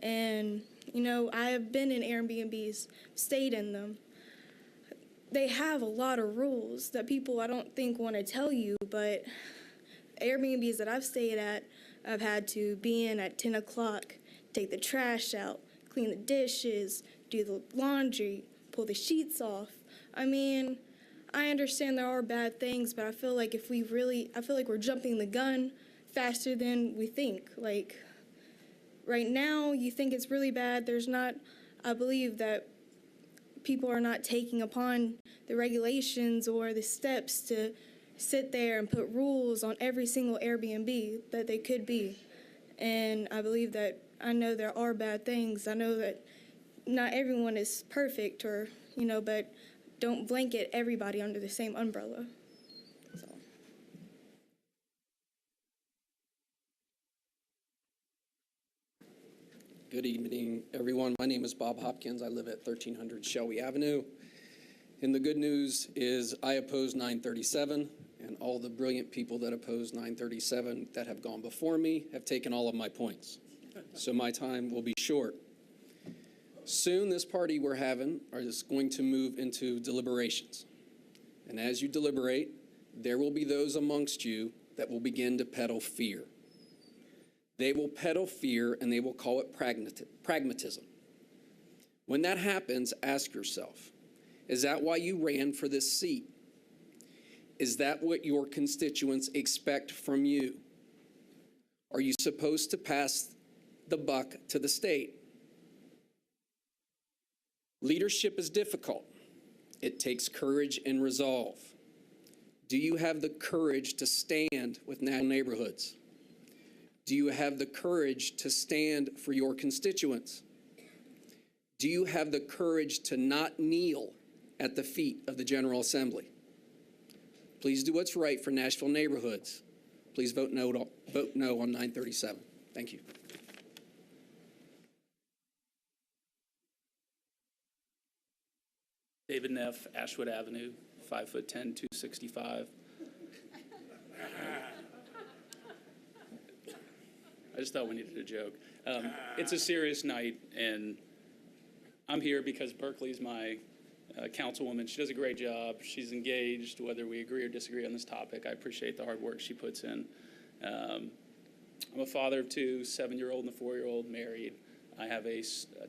Speaker 10: And, you know, I have been in Airbnbs, stayed in them. They have a lot of rules that people I don't think want to tell you, but Airbnbs that I've stayed at, I've had to be in at 10 o'clock, take the trash out, clean the dishes, do the laundry, pull the sheets off. I mean, I understand there are bad things, but I feel like I feel like we're jumping the gun faster than we think. Like, right now, you think it's really bad. I believe that people are not taking upon the regulations or the steps to sit there and put rules on every single Airbnb that they could be. And I believe that, I know there are bad things. I know that not everyone is perfect but don't blanket everybody under the same umbrella. So.
Speaker 13: Good evening, everyone. My name is Bob Hopkins. I live at 1300 Shelby Avenue. And the good news is I oppose 937, and all the brilliant people that oppose 937 that have gone before me have taken all of my points. So my time will be short. Soon this party we're having is going to move into deliberations. And as you deliberate, there will be those amongst you that will begin to peddle fear. They will peddle fear and they will call it pragmatism. When that happens, ask yourself, is that why you ran for this seat? Is that what your constituents expect from you? Are you supposed to pass the buck to the state? Leadership is difficult. It takes courage and resolve. Do you have the courage to stand with national neighborhoods? Do you have the courage to stand for your constituents? Do you have the courage to not kneel at the feet of the General Assembly? Please do what's right for Nashville neighborhoods. Please vote no on 937. Thank you.
Speaker 15: David Neff, Ashwood Avenue, 5'10", 265. I just thought we needed a joke. It's a serious night, and I'm here because Berkeley's my councilwoman. She does a great job. She's engaged, whether we agree or disagree on this topic. I appreciate the hard work she puts in. I'm a father of 2, 7-year-old and a 4-year-old, married. I have a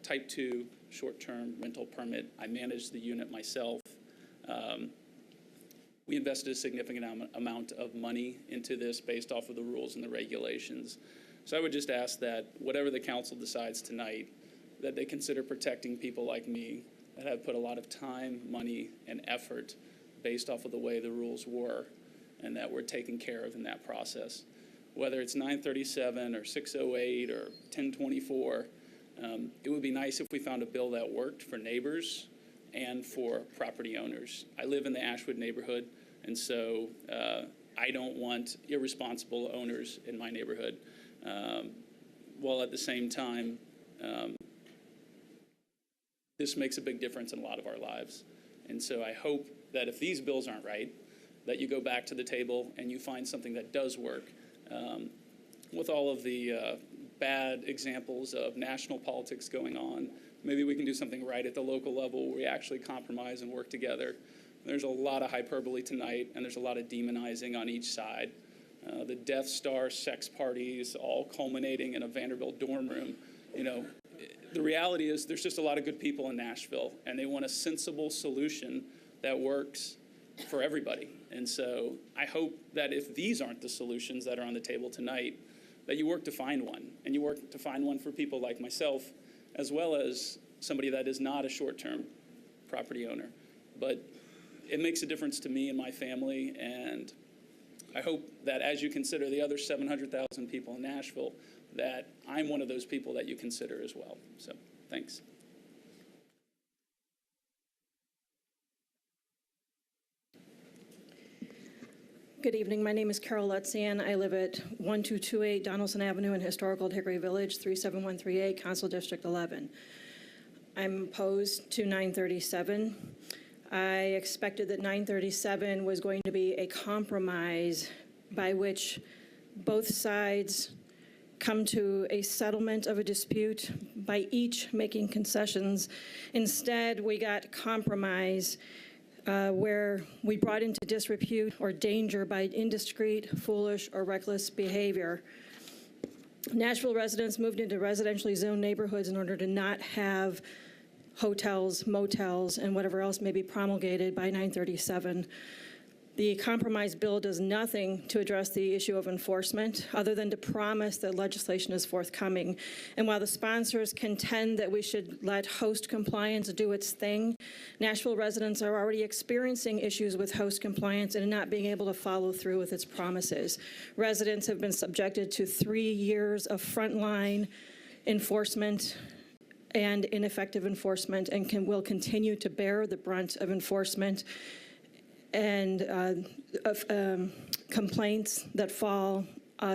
Speaker 15: type 2 short-term rental permit. I manage the unit myself. We invested a significant amount of money into this based off of the rules and the regulations. So I would just ask that whatever the council decides tonight, that they consider protecting people like me that have put a lot of time, money, and effort based off of the way the rules were, and that we're taken care of in that process. Whether it's 937 or 608 or 1024, it would be nice if we found a bill that worked for neighbors and for property owners. I live in the Ashwood neighborhood, and so I don't want irresponsible owners in my neighborhood, while at the same time, this makes a big difference in a lot of our lives. And so I hope that if these bills aren't right, that you go back to the table and you find something that does work. With all of the bad examples of national politics going on, maybe we can do something right at the local level where we actually compromise and work together. There's a lot of hyperbole tonight, and there's a lot of demonizing on each side. The Death Star sex parties all culminating in a Vanderbilt dorm room. You know, the reality is there's just a lot of good people in Nashville, and they want a sensible solution that works for everybody. And so I hope that if these aren't the solutions that are on the table tonight, that you work to find one, and you work to find one for people like myself, as well as somebody that is not a short-term property owner. But it makes a difference to me and my family, and I hope that as you consider the other 700,000 people in Nashville, that I'm one of those people that you consider as well. So, thanks.
Speaker 17: Good evening. My name is Carol Lutzian. I live at 1228 Donaldson Avenue in historic Old Hickory Village, 37138, Council District 11. I'm opposed to 937. I expected that 937 was going to be a compromise by which both sides come to a settlement of a dispute by each making concessions. Instead, we got compromise where we brought into disrepute or danger by indiscreet, foolish, or reckless behavior. Nashville residents moved into residentially zoned neighborhoods in order to not have hotels, motels, and whatever else may be promulgated by 937. The compromise bill does nothing to address the issue of enforcement other than to promise that legislation is forthcoming. And while the sponsors contend that we should let host compliance do its thing, Nashville residents are already experiencing issues with host compliance and not being able to follow through with its promises. Residents have been subjected to 3 years of frontline enforcement and ineffective enforcement and will continue to bear the brunt of enforcement and complaints that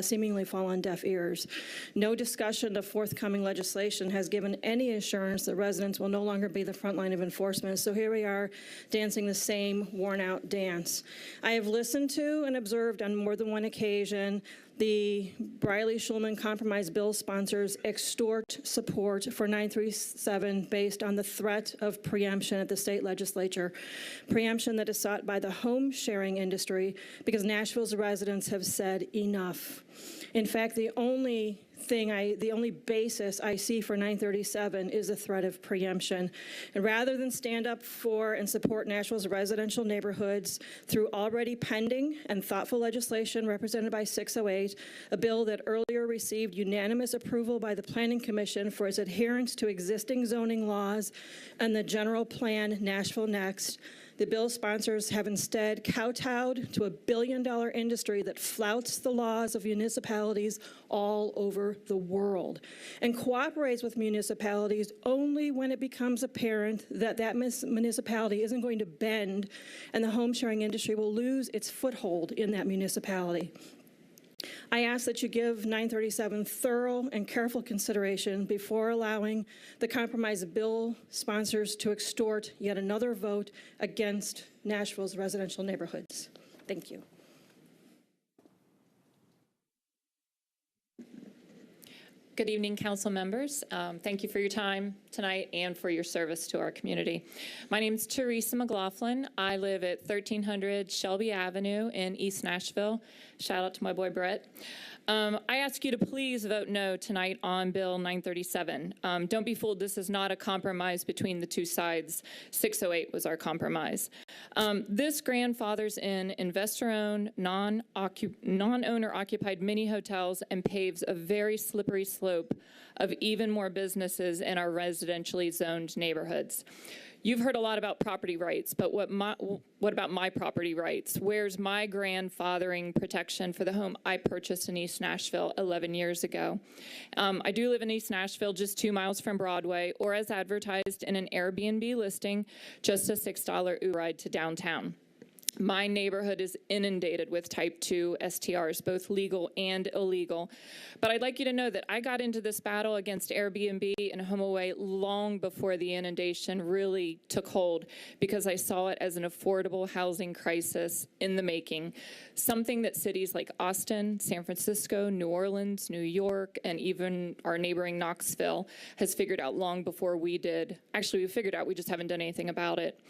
Speaker 17: seemingly fall on deaf ears. No discussion of forthcoming legislation has given any assurance that residents will no longer be the front line of enforcement. So here we are dancing the same worn-out dance. I have listened to and observed on more than one occasion the Briley-Schulman compromise bill sponsors extort support for 937 based on the threat of preemption at the state legislature, preemption that is sought by the home sharing industry because Nashville's residents have said enough. In fact, the only basis I see for 937 is the threat of preemption. And rather than stand up for and support Nashville's residential neighborhoods through already pending and thoughtful legislation represented by 608, a bill that earlier received unanimous approval by the Planning Commission for its adherence to existing zoning laws and the general plan Nashville Next, the bill sponsors have instead kowtowed to a billion-dollar industry that flouts the laws of municipalities all over the world and cooperates with municipalities only when it becomes apparent that that municipality isn't going to bend and the home sharing industry will lose its foothold in that municipality. I ask that you give 937 thorough and careful consideration before allowing the compromise bill sponsors to extort yet another vote against Nashville's residential neighborhoods. Thank you.
Speaker 18: Good evening, council members. Thank you for your time tonight and for your service to our community. My name is Teresa McLaughlin. I live at 1300 Shelby Avenue in East Nashville. Shout out to my boy Brett. I ask you to please vote no tonight on Bill 937. Don't be fooled, this is not a compromise between the two sides. 608 was our compromise. This grandfathers in investor-owned, non-owner occupied mini hotels and paves a very slippery slope of even more businesses in our residentially zoned neighborhoods. You've heard a lot about property rights, but what about my property rights? Where's my grandfathering protection for the home I purchased in East Nashville 11 years ago? I do live in East Nashville, just 2 miles from Broadway, or as advertised in an Airbnb listing, just a $6 Uber ride to downtown. My neighborhood is inundated with type 2 STRs, both legal and illegal. But I'd like you to know that I got into this battle against Airbnb and HomeAway long before the inundation really took hold, because I saw it as an affordable housing crisis in the making, something that cities like Austin, San Francisco, New Orleans, New York, and even our neighboring Knoxville has figured out long before we did. Actually, we figured out, we just haven't done anything about it.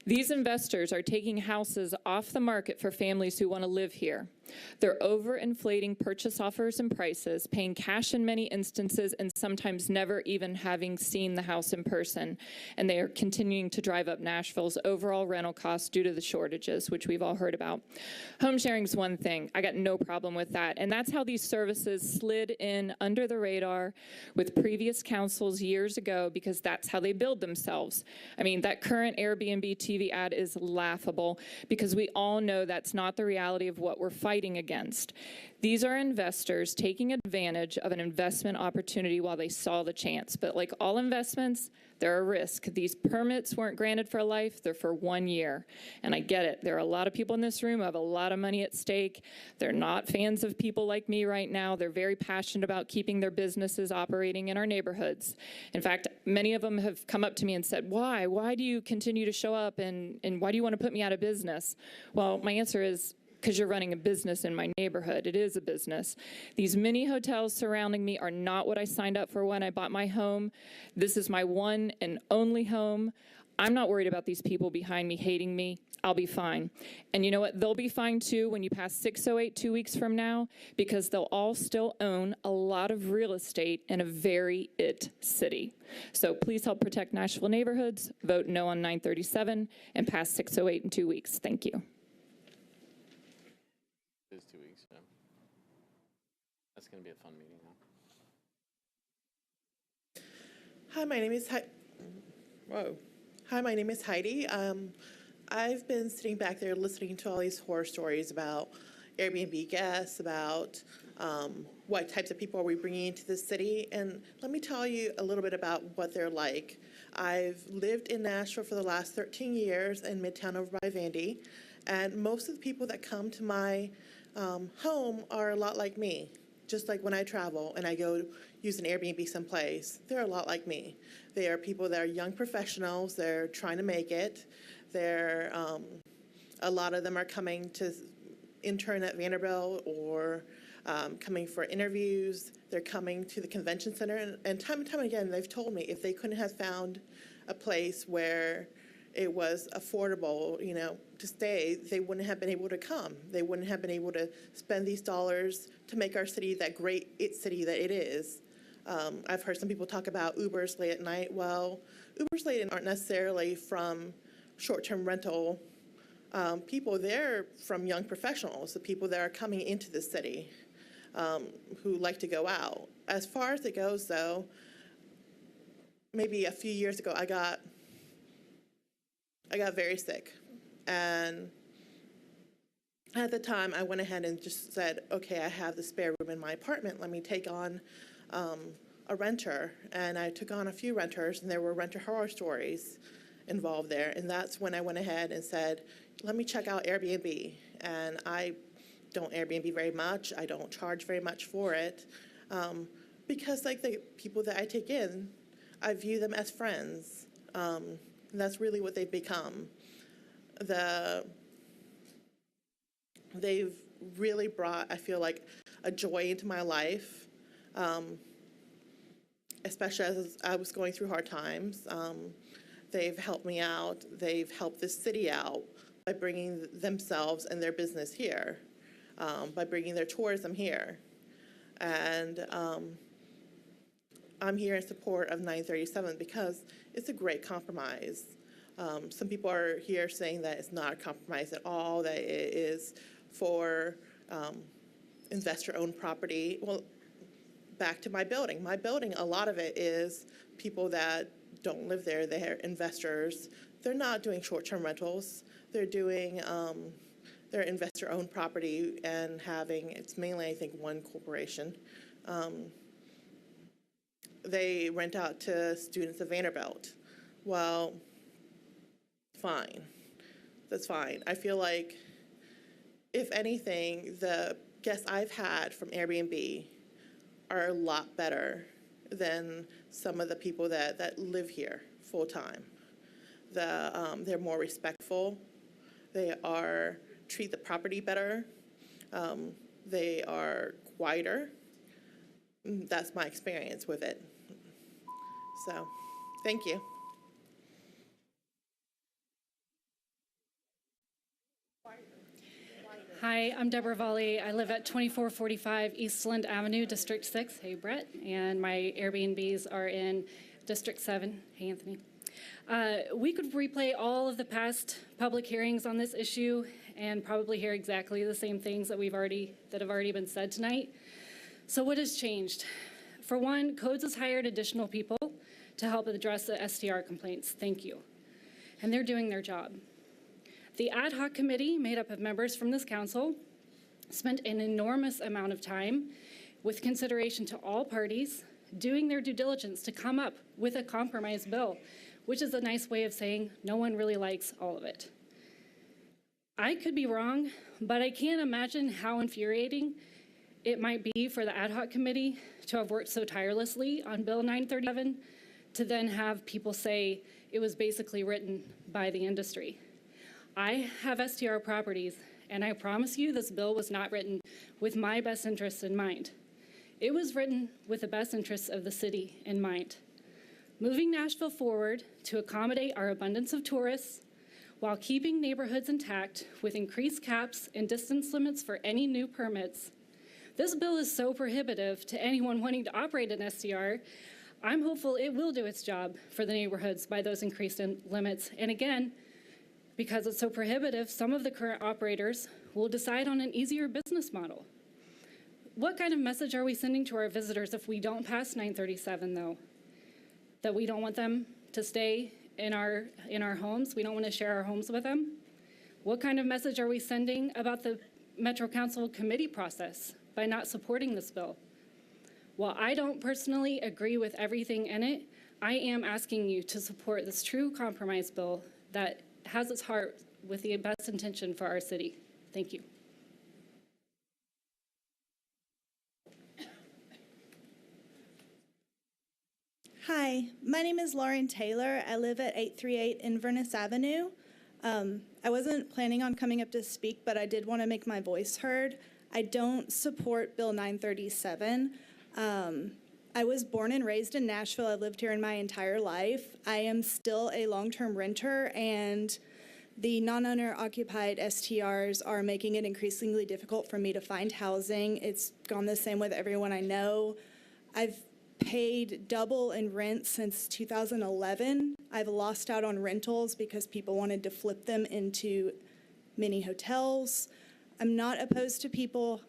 Speaker 18: These investors are taking houses off the market for families who want to live here. They're overinflating purchase offers and prices, paying cash in many instances, and sometimes never even having seen the house in person. And they are continuing to drive up Nashville's overall rental costs due to the shortages, which we've all heard about. Home sharing is one thing. I got no problem with that. And that's how these services slid in under the radar with previous councils years ago, because that's how they build themselves. I mean, that current Airbnb TV ad is laughable, because we all know that's not the reality of what we're fighting against. These are investors taking advantage of an investment opportunity while they saw the chance. But like all investments, they're a risk. These permits weren't granted for life, they're for 1 year. And I get it. There are a lot of people in this room who have a lot of money at stake. They're not fans of people like me right now. They're very passionate about keeping their businesses operating in our neighborhoods. In fact, many of them have come up to me and said, why? Why do you continue to show up, and why do you want to put me out of business? Well, my answer is, because you're running a business in my neighborhood. It is a business. These mini hotels surrounding me are not what I signed up for when I bought my home. This is my one and only home. I'm not worried about these people behind me hating me. I'll be fine. And you know what? They'll be fine too when you pass 608 2 weeks from now, because they'll all still own a lot of real estate in a very it city. So please help protect Nashville neighborhoods, vote no on 937, and pass 608 in 2 weeks. Thank you.
Speaker 1: It is 2 weeks, yeah. That's going to be a fun meeting, huh?
Speaker 16: Hi, my name is Hi, my name is Heidi. I've been sitting back there listening to all these horror stories about Airbnb guests, about what types of people are we bringing into the city. And let me tell you a little bit about what they're like. I've lived in Nashville for the last 13 years in Midtown over by Vandy. And most of the people that come to my home are a lot like me. Just like when I travel and I go use an Airbnb someplace, they're a lot like me. They are people that are young professionals. They're trying to make it. They're, a lot of them are coming to intern at Vanderbilt or coming for interviews. They're coming to the convention center. And time again, they've told me if they couldn't have found a place where it was affordable, you know, to stay, they wouldn't have been able to come. They wouldn't have been able to spend these dollars to make our city that great it city that it is. I've heard some people talk about Ubers late at night. Well, Ubers late at night aren't necessarily from short-term rental people. They're from young professionals, the people that are coming into the city who like to go out. As far as it goes, though, maybe a few years ago, I got very sick, and at the time I went ahead and just said, okay, I have the spare room in my apartment, let me take on a renter. And I took on a few renters, and there were renter horror stories involved there. And that's when I went ahead and said, let me check out Airbnb. And I don't Airbnb very much. I don't charge very much for it because like the people that I take in, I view them as friends. And that's really what they've become. They've really brought, I feel like, a joy into my life, especially as I was going through hard times. They've helped me out. They've helped this city out by bringing themselves and their business here, by bringing their tourism here. And I'm here in support of 937 because it's a great compromise. Some people are here saying that it's not a compromise at all, that it is for investor-owned property. Well, back to my building. My building, a lot of it is people that don't live there. They're investors. They're not doing short-term rentals. They're doing their investor-owned property and having, it's mainly, I think, one corporation. They rent out to students of Vanderbilt. Well, fine. that's fine. I feel like, if anything, the guests I've had from Airbnb are a lot better than some of the people that live here full time. They're more respectful. They treat the property better. They are quieter. That's my experience with it. So, thank you.
Speaker 2: Hi, I'm Deborah Volley. I live at 2445 Eastland Avenue, District 6. Hey, Brett. And my Airbnbs are in District 7. Hey, Anthony. We could replay all of the past public hearings on this issue and probably hear exactly the same things that have already been said tonight. So what has changed? For one, Codes has hired additional people to help address the STR complaints. Thank you. And they're doing their job. The ad hoc committee, made up of members from this council, spent an enormous amount of time with consideration to all parties, doing their due diligence to come up with a compromise bill, which is a nice way of saying no one really likes all of it. I could be wrong, but I can't imagine how infuriating it might be for the ad hoc committee to have worked so tirelessly on Bill 937 to then have people say it was basically written by the industry. I have STR properties, and I promise you this bill was not written with my best interests in mind. It was written with the best interests of the city in mind. Moving Nashville forward to accommodate our abundance of tourists while keeping neighborhoods intact with increased caps and distance limits for any new permits. This bill is so prohibitive to anyone wanting to operate an STR. I'm hopeful it will do its job for the neighborhoods by those increased limits. And again, because it's so prohibitive, some of the current operators will decide on an easier business model. What kind of message are we sending to our visitors if we don't pass 937, though? That we don't want them to stay in our homes? We don't want to share our homes with them? What kind of message are we sending about the Metro Council committee process by not supporting this bill? While I don't personally agree with everything in it, I am asking you to support this true compromise bill that has its heart with the best intention for our city. Thank you.
Speaker 19: Hi, my name is Lauren Taylor. I live at 838 Inverness Avenue. I wasn't planning on coming up to speak, but I did want to make my voice heard. I don't support Bill 937. I was born and raised in Nashville. I lived here in my entire life. I am still a long-term renter, and the non-owner occupied STRs are making it increasingly difficult for me to find housing. It's gone the same with everyone I know. I've paid double in rent since 2011. I've lost out on rentals because people wanted to flip them into mini hotels. I'm not opposed to people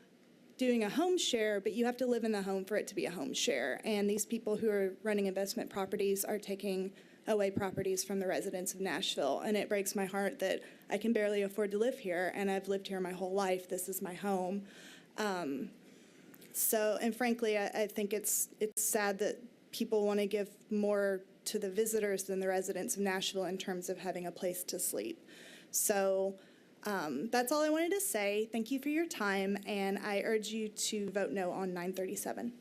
Speaker 19: doing a home share, but you have to live in the home for it to be a home share. And these people who are running investment properties are taking away properties from the residents of Nashville. And it breaks my heart that I can barely afford to live here, and I've lived here my whole life. This is my home. And frankly, I think it's sad that people want to give more to the visitors than the residents of Nashville in terms of having a place to sleep. So that's all I wanted to say. Thank you for your time, and I urge you to vote no on 937.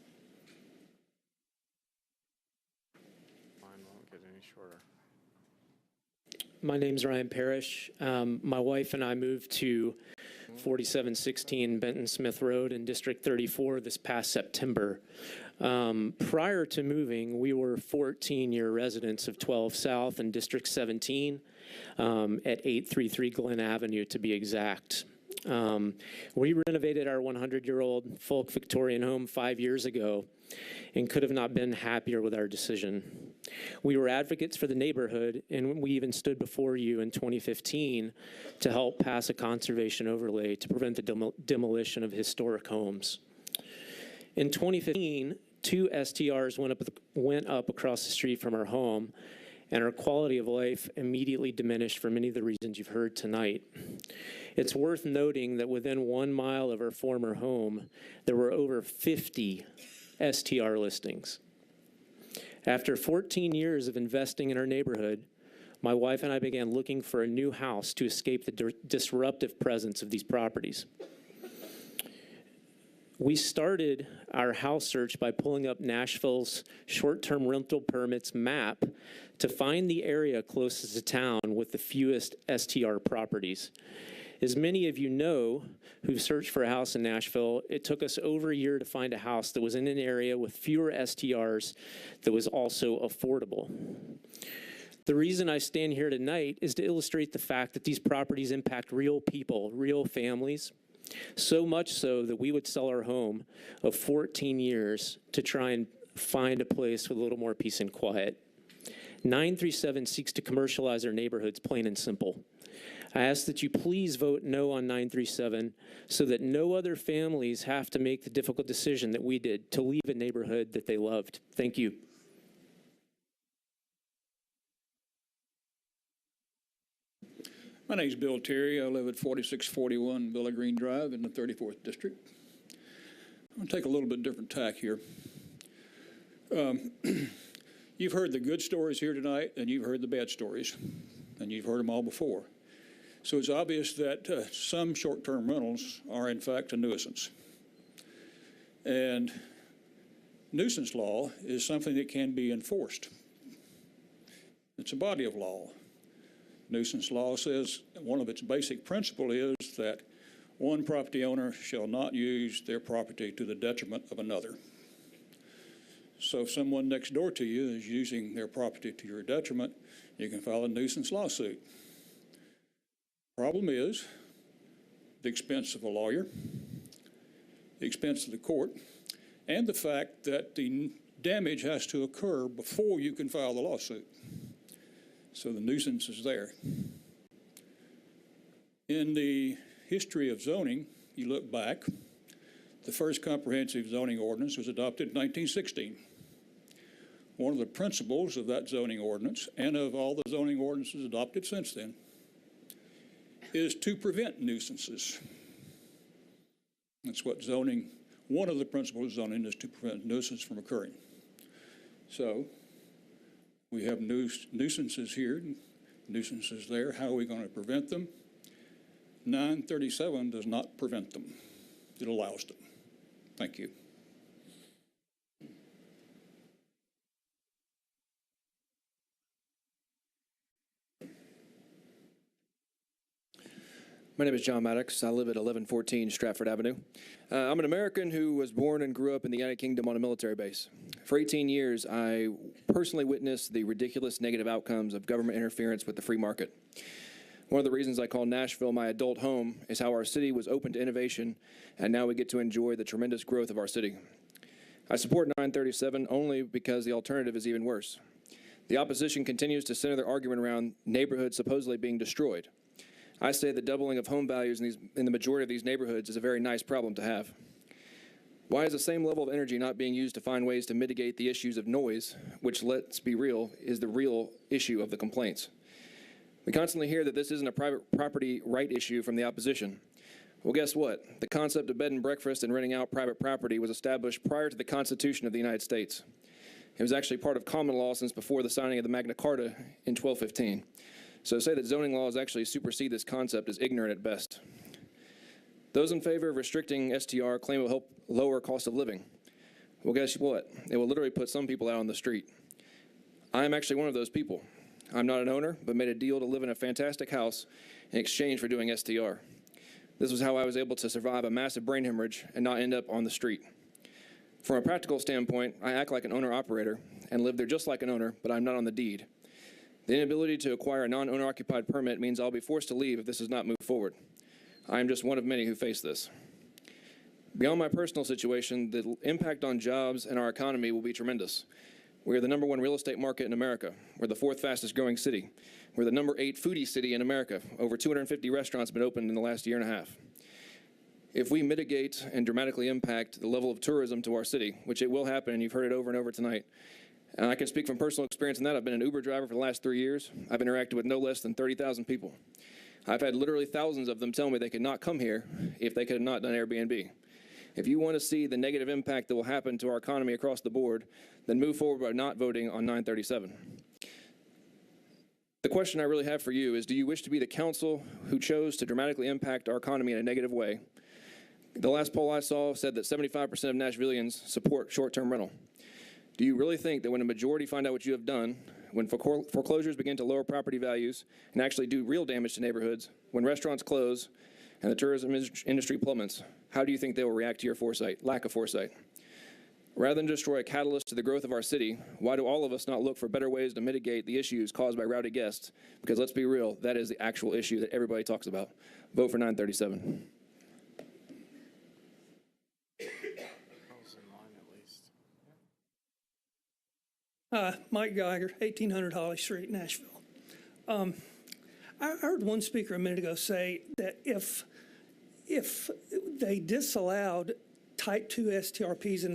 Speaker 1: Mine won't get any shorter.
Speaker 23: My name's Ryan Parrish. My wife and I moved to 4716 Benton Smith Road in District 34 this past September. Prior to moving, we were 14-year residents of 12 South and District 17 at 833 Glen Avenue, to be exact. We renovated our 100-year-old folk Victorian home 5 years ago and could have not been happier with our decision. We were advocates for the neighborhood, and we even stood before you in 2015 to help pass a conservation overlay to prevent the demolition of historic homes. In 2015, 2 STRs went up across the street from our home, and our quality of life immediately diminished for many of the reasons you've heard tonight. It's worth noting that within 1 mile of our former home, there were over 50 STR listings. After 14 years of investing in our neighborhood, my wife and I began looking for a new house to escape the disruptive presence of these properties. We started our house search by pulling up Nashville's short-term rental permits map to find the area closest to town with the fewest STR properties. As many of you know who've searched for a house in Nashville, it took us over a year to find a house that was in an area with fewer STRs that was also affordable. The reason I stand here tonight is to illustrate the fact that these properties impact real people, real families, so much so that we would sell our home of 14 years to try and find a place with a little more peace and quiet. 937 seeks to commercialize our neighborhoods, plain and simple. I ask that you please vote no on 937 so that no other families have to make the difficult decision that we did to leave a neighborhood that they loved. Thank you.
Speaker 3: My name's Bill Terry. I live at 4641 Villa Green Drive in the 34th District. I'm going to take a little bit different tack here. You've heard the good stories here tonight, and you've heard the bad stories, and you've heard them all before. So it's obvious that some short-term rentals are, in fact, a nuisance. And nuisance law is something that can be enforced. It's a body of law. Nuisance law says one of its basic principles is that one property owner shall not use their property to the detriment of another. So if someone next door to you is using their property to your detriment, you can file a nuisance lawsuit. Problem is the expense of a lawyer, the expense of the court, and the fact that the damage has to occur before you can file the lawsuit. So the nuisance is there. In the history of zoning, you look back, the first comprehensive zoning ordinance was adopted in 1916. One of the principles of that zoning ordinance, and of all the zoning ordinances adopted since then, is to prevent nuisances. That's what zoning, one of the principles of zoning is to prevent nuisance from occurring. So we have nuisances here, nuisances there. How are we going to prevent them? 937 does not prevent them. It allows them. Thank you.
Speaker 14: My name is John Maddox. I live at 1114 Stratford Avenue. I'm an American who was born and grew up in the United Kingdom on a military base. For 18 years, I personally witnessed the ridiculous negative outcomes of government interference with the free market. One of the reasons I call Nashville my adult home is how our city was open to innovation, and now we get to enjoy the tremendous growth of our city. I support 937 only because the alternative is even worse. The opposition continues to center their argument around neighborhoods supposedly being destroyed. I say the doubling of home values in the majority of these neighborhoods is a very nice problem to have. Why is the same level of energy not being used to find ways to mitigate the issues of noise, which, let's be real, is the real issue of the complaints? We constantly hear that this isn't a private property right issue from the opposition. Well, guess what? The concept of bed and breakfast and renting out private property was established prior to the Constitution of the United States. It was actually part of common law since before the signing of the Magna Carta in 1215. So to say that zoning laws actually supersede this concept is ignorant at best. Those in favor of restricting STR claim it will help lower cost of living. Well, guess what? It will literally put some people out on the street. I am actually one of those people. I'm not an owner, but made a deal to live in a fantastic house in exchange for doing STR. This was how I was able to survive a massive brain hemorrhage and not end up on the street. From a practical standpoint, I act like an owner-operator and live there just like an owner, but I'm not on the deed. The inability to acquire a non-owner-occupied permit means I'll be forced to leave if this does not move forward. I am just one of many who face this. Beyond my personal situation, the impact on jobs and our economy will be tremendous. We are the #1 real estate market in America. We're the 4th fastest growing city. We're the #8 foodie city in America. Over 250 restaurants have been opened in the last year and a half. If we mitigate and dramatically impact the level of tourism to our city, which it will happen, and you've heard it over and over tonight, and I can speak from personal experience in that. I've been an Uber driver for the last 3 years. I've interacted with no less than 30,000 people. I've had literally thousands of them tell me they could not come here if they could have not done Airbnb. If you want to see the negative impact that will happen to our economy across the board, then move forward by not voting on 937. The question I really have for you is, do you wish to be the council who chose to dramatically impact our economy in a negative way? The last poll I saw said that 75% of Nashvillians support short-term rental. Do you really think that when a majority find out what you have done, when foreclosures begin to lower property values and actually do real damage to neighborhoods, when restaurants close and the tourism industry plummets, how do you think they will react to your lack of foresight? Rather than destroy a catalyst to the growth of our city, why do all of us not look for better ways to mitigate the issues caused by rowdy guests? Because let's be real, that is the actual issue that everybody talks about. Vote for 937.
Speaker 7: Mike Geiger, 1800 Holly Street, Nashville. I heard one speaker a minute ago say that if they disallowed Type 2 STRPs in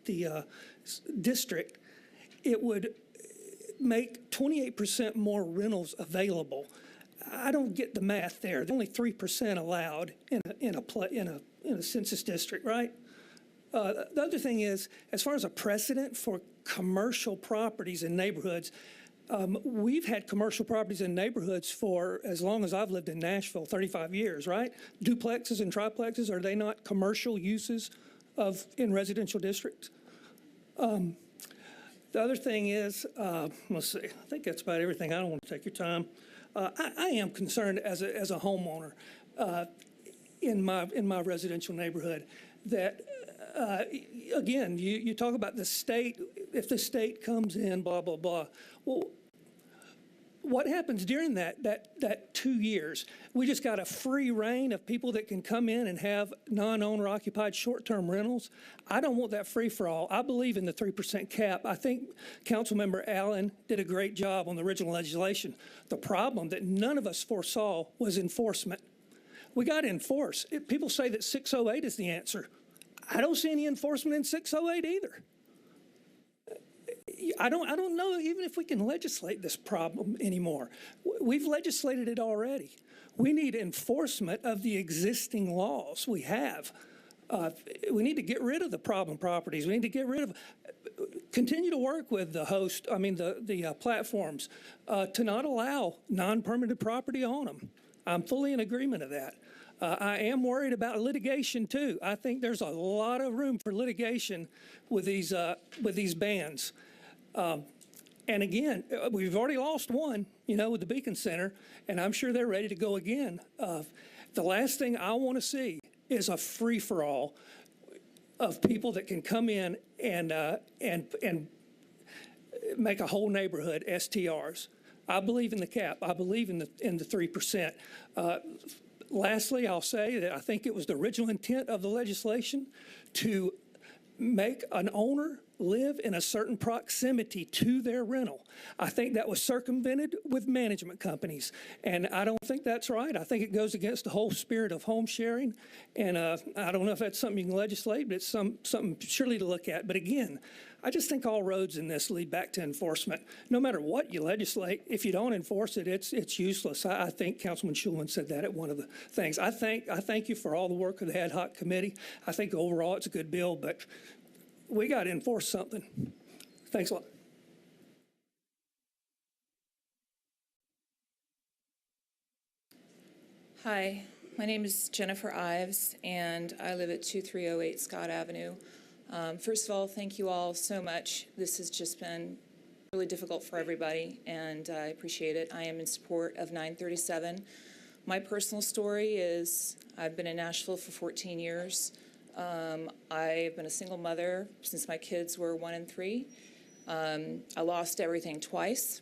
Speaker 7: the district, it would make 28% more rentals available. I don't get the math there. There's only 3% allowed in a census district, right? The other thing is, as far as a precedent for commercial properties in neighborhoods, we've had commercial properties in neighborhoods for as long as I've lived in Nashville, 35 years, right? Duplexes and triplexes, are they not commercial uses in residential districts? The other thing is, let's see, I think that's about everything. I don't want to take your time. I am concerned as a homeowner in my residential neighborhood that again, you talk about the state, if the state comes in, blah, blah, blah. Well, what happens during that 2 years? We just got a free reign of people that can come in and have non-owner occupied short-term rentals. I don't want that free for all. I believe in the 3% cap. I think Councilmember Allen did a great job on the original legislation. The problem that none of us foresaw was enforcement. We got to enforce. People say that 608 is the answer. I don't see any enforcement in 608 either. I don't know even if we can legislate this problem anymore. We've legislated it already. We need enforcement of the existing laws we have. We need to get rid of the problem properties. We need to continue to work with the platforms to not allow non-permitted property on them. I'm fully in agreement of that. I am worried about litigation too. I think there's a lot of room for litigation with these bans. And again, we've already lost one, with the Beacon Center, and I'm sure they're ready to go again. The last thing I want to see is a free-for-all of people that can come in and make a whole neighborhood STRs. I believe in the cap. I believe in the 3%. Lastly, I'll say that I think it was the original intent of the legislation to make an owner live in a certain proximity to their rental. I think that was circumvented with management companies, and I don't think that's right. I think it goes against the whole spirit of home sharing, and I don't know if that's something you can legislate, but it's something surely to look at. But again, I just think all roads in this lead back to enforcement. No matter what you legislate, if you don't enforce it, it's useless. I think Councilman Schulman said that at one of the things. I thank you for all the work of the ad hoc committee. I think overall it's a good bill, but we got to enforce something. Thanks a lot.
Speaker 20: Hi, my name is Jennifer Ives, and I live at 2308 Scott Avenue. First of all, thank you all so much. This has just been really difficult for everybody, and I appreciate it. I am in support of 937. My personal story is I've been in Nashville for 14 years. I've been a single mother since my kids were 1 and 3. I lost everything twice.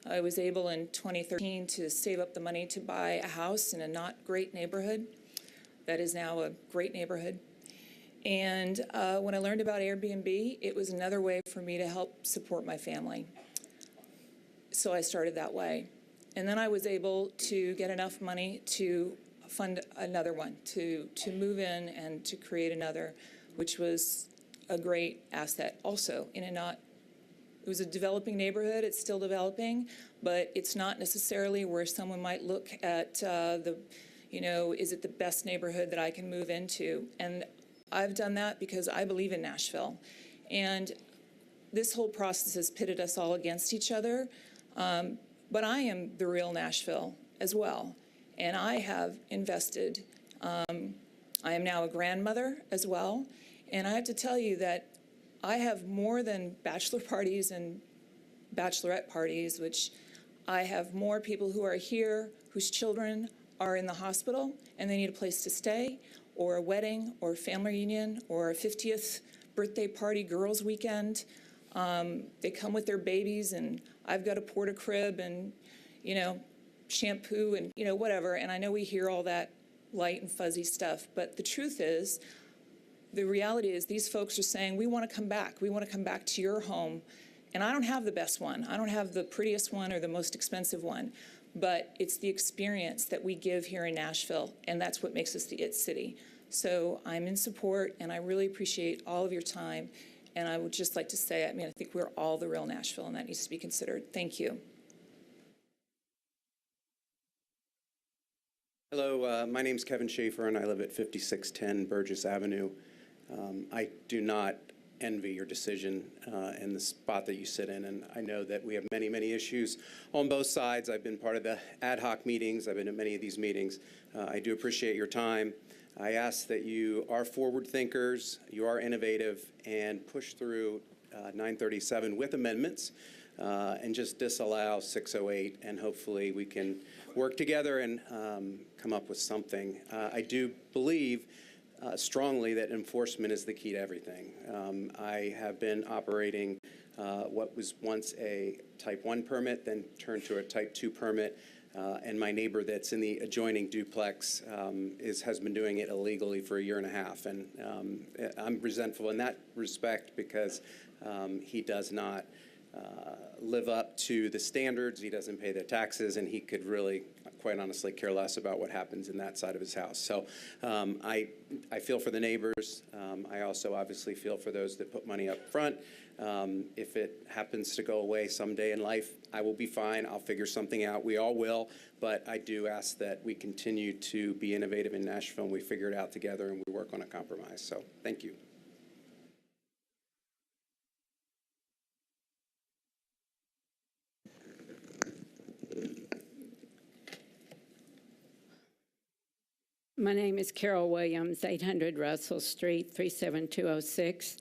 Speaker 20: I was able in 2013 to save up the money to buy a house in a not great neighborhood that is now a great neighborhood. And when I learned about Airbnb, it was another way for me to help support my family. So I started that way. And then I was able to get enough money to fund another one, to move in and to create another, which was a great asset also in it was a developing neighborhood. It's still developing, but it's not necessarily where someone might look at is it the best neighborhood that I can move into? And I've done that because I believe in Nashville. And this whole process has pitted us all against each other. But I am the real Nashville as well, and I have invested. I am now a grandmother as well, and I have to tell you that I have more than bachelor parties and bachelorette parties, which I have more people who are here whose children are in the hospital and they need a place to stay, or a wedding, or a family reunion, or a 50th birthday party, girls' weekend. They come with their babies, and I've got to port a crib and, you know, shampoo and, you know, whatever. And I know we hear all that light and fuzzy stuff, but the truth is, the reality is these folks are saying, we want to come back. We want to come back to your home. And I don't have the best one. I don't have the prettiest one or the most expensive one, but it's the experience that we give here in Nashville, and that's what makes us the IT city. So I'm in support, and I really appreciate all of your time. And I would just like to say, I mean, I think we're all the real Nashville, and that needs to be considered. Thank you.
Speaker 6: Hello, my name's Kevin Schaefer, and I live at 5610 Burgess Avenue. I do not envy your decision and the spot that you sit in, and I know that we have many, many issues on both sides. I've been part of the ad hoc meetings. I've been at many of these meetings. I do appreciate your time. I ask that you are forward thinkers, you are innovative, and push through 937 with amendments, and just disallow 608, and hopefully we can work together and come up with something. I do believe strongly that enforcement is the key to everything. I have been operating what was once a Type 1 permit, then turned to a Type 2 permit, and my neighbor that's in the adjoining duplex has been doing it illegally for 1.5 years. And I'm resentful in that respect because he does not live up to the standards, he doesn't pay the taxes, and he could really, quite honestly, care less about what happens in that side of his house. So I feel for the neighbors. I also obviously feel for those that put money up front. If it happens to go away someday in life, I will be fine. I'll figure something out. We all will. But I do ask that we continue to be innovative in Nashville, and we figure it out together, and we work on a compromise. So thank you.
Speaker 21: My name is Carol Williams, 800 Russell Street, 37206.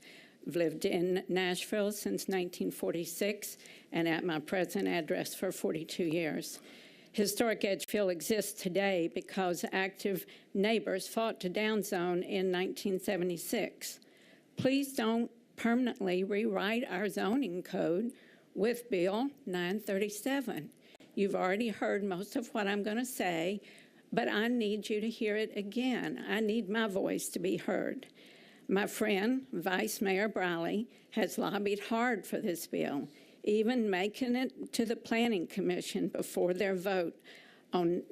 Speaker 21: I've lived in Nashville since 1946 and at my present address for 42 years. Historic Edgefield exists today because active neighbors fought to downzone in 1976. Please don't permanently rewrite our zoning code with Bill 937. You've already heard most of what I'm going to say, but I need you to hear it again. I need my voice to be heard. My friend, Vice Mayor Briley, has lobbied hard for this bill, even making it to the Planning Commission before their vote on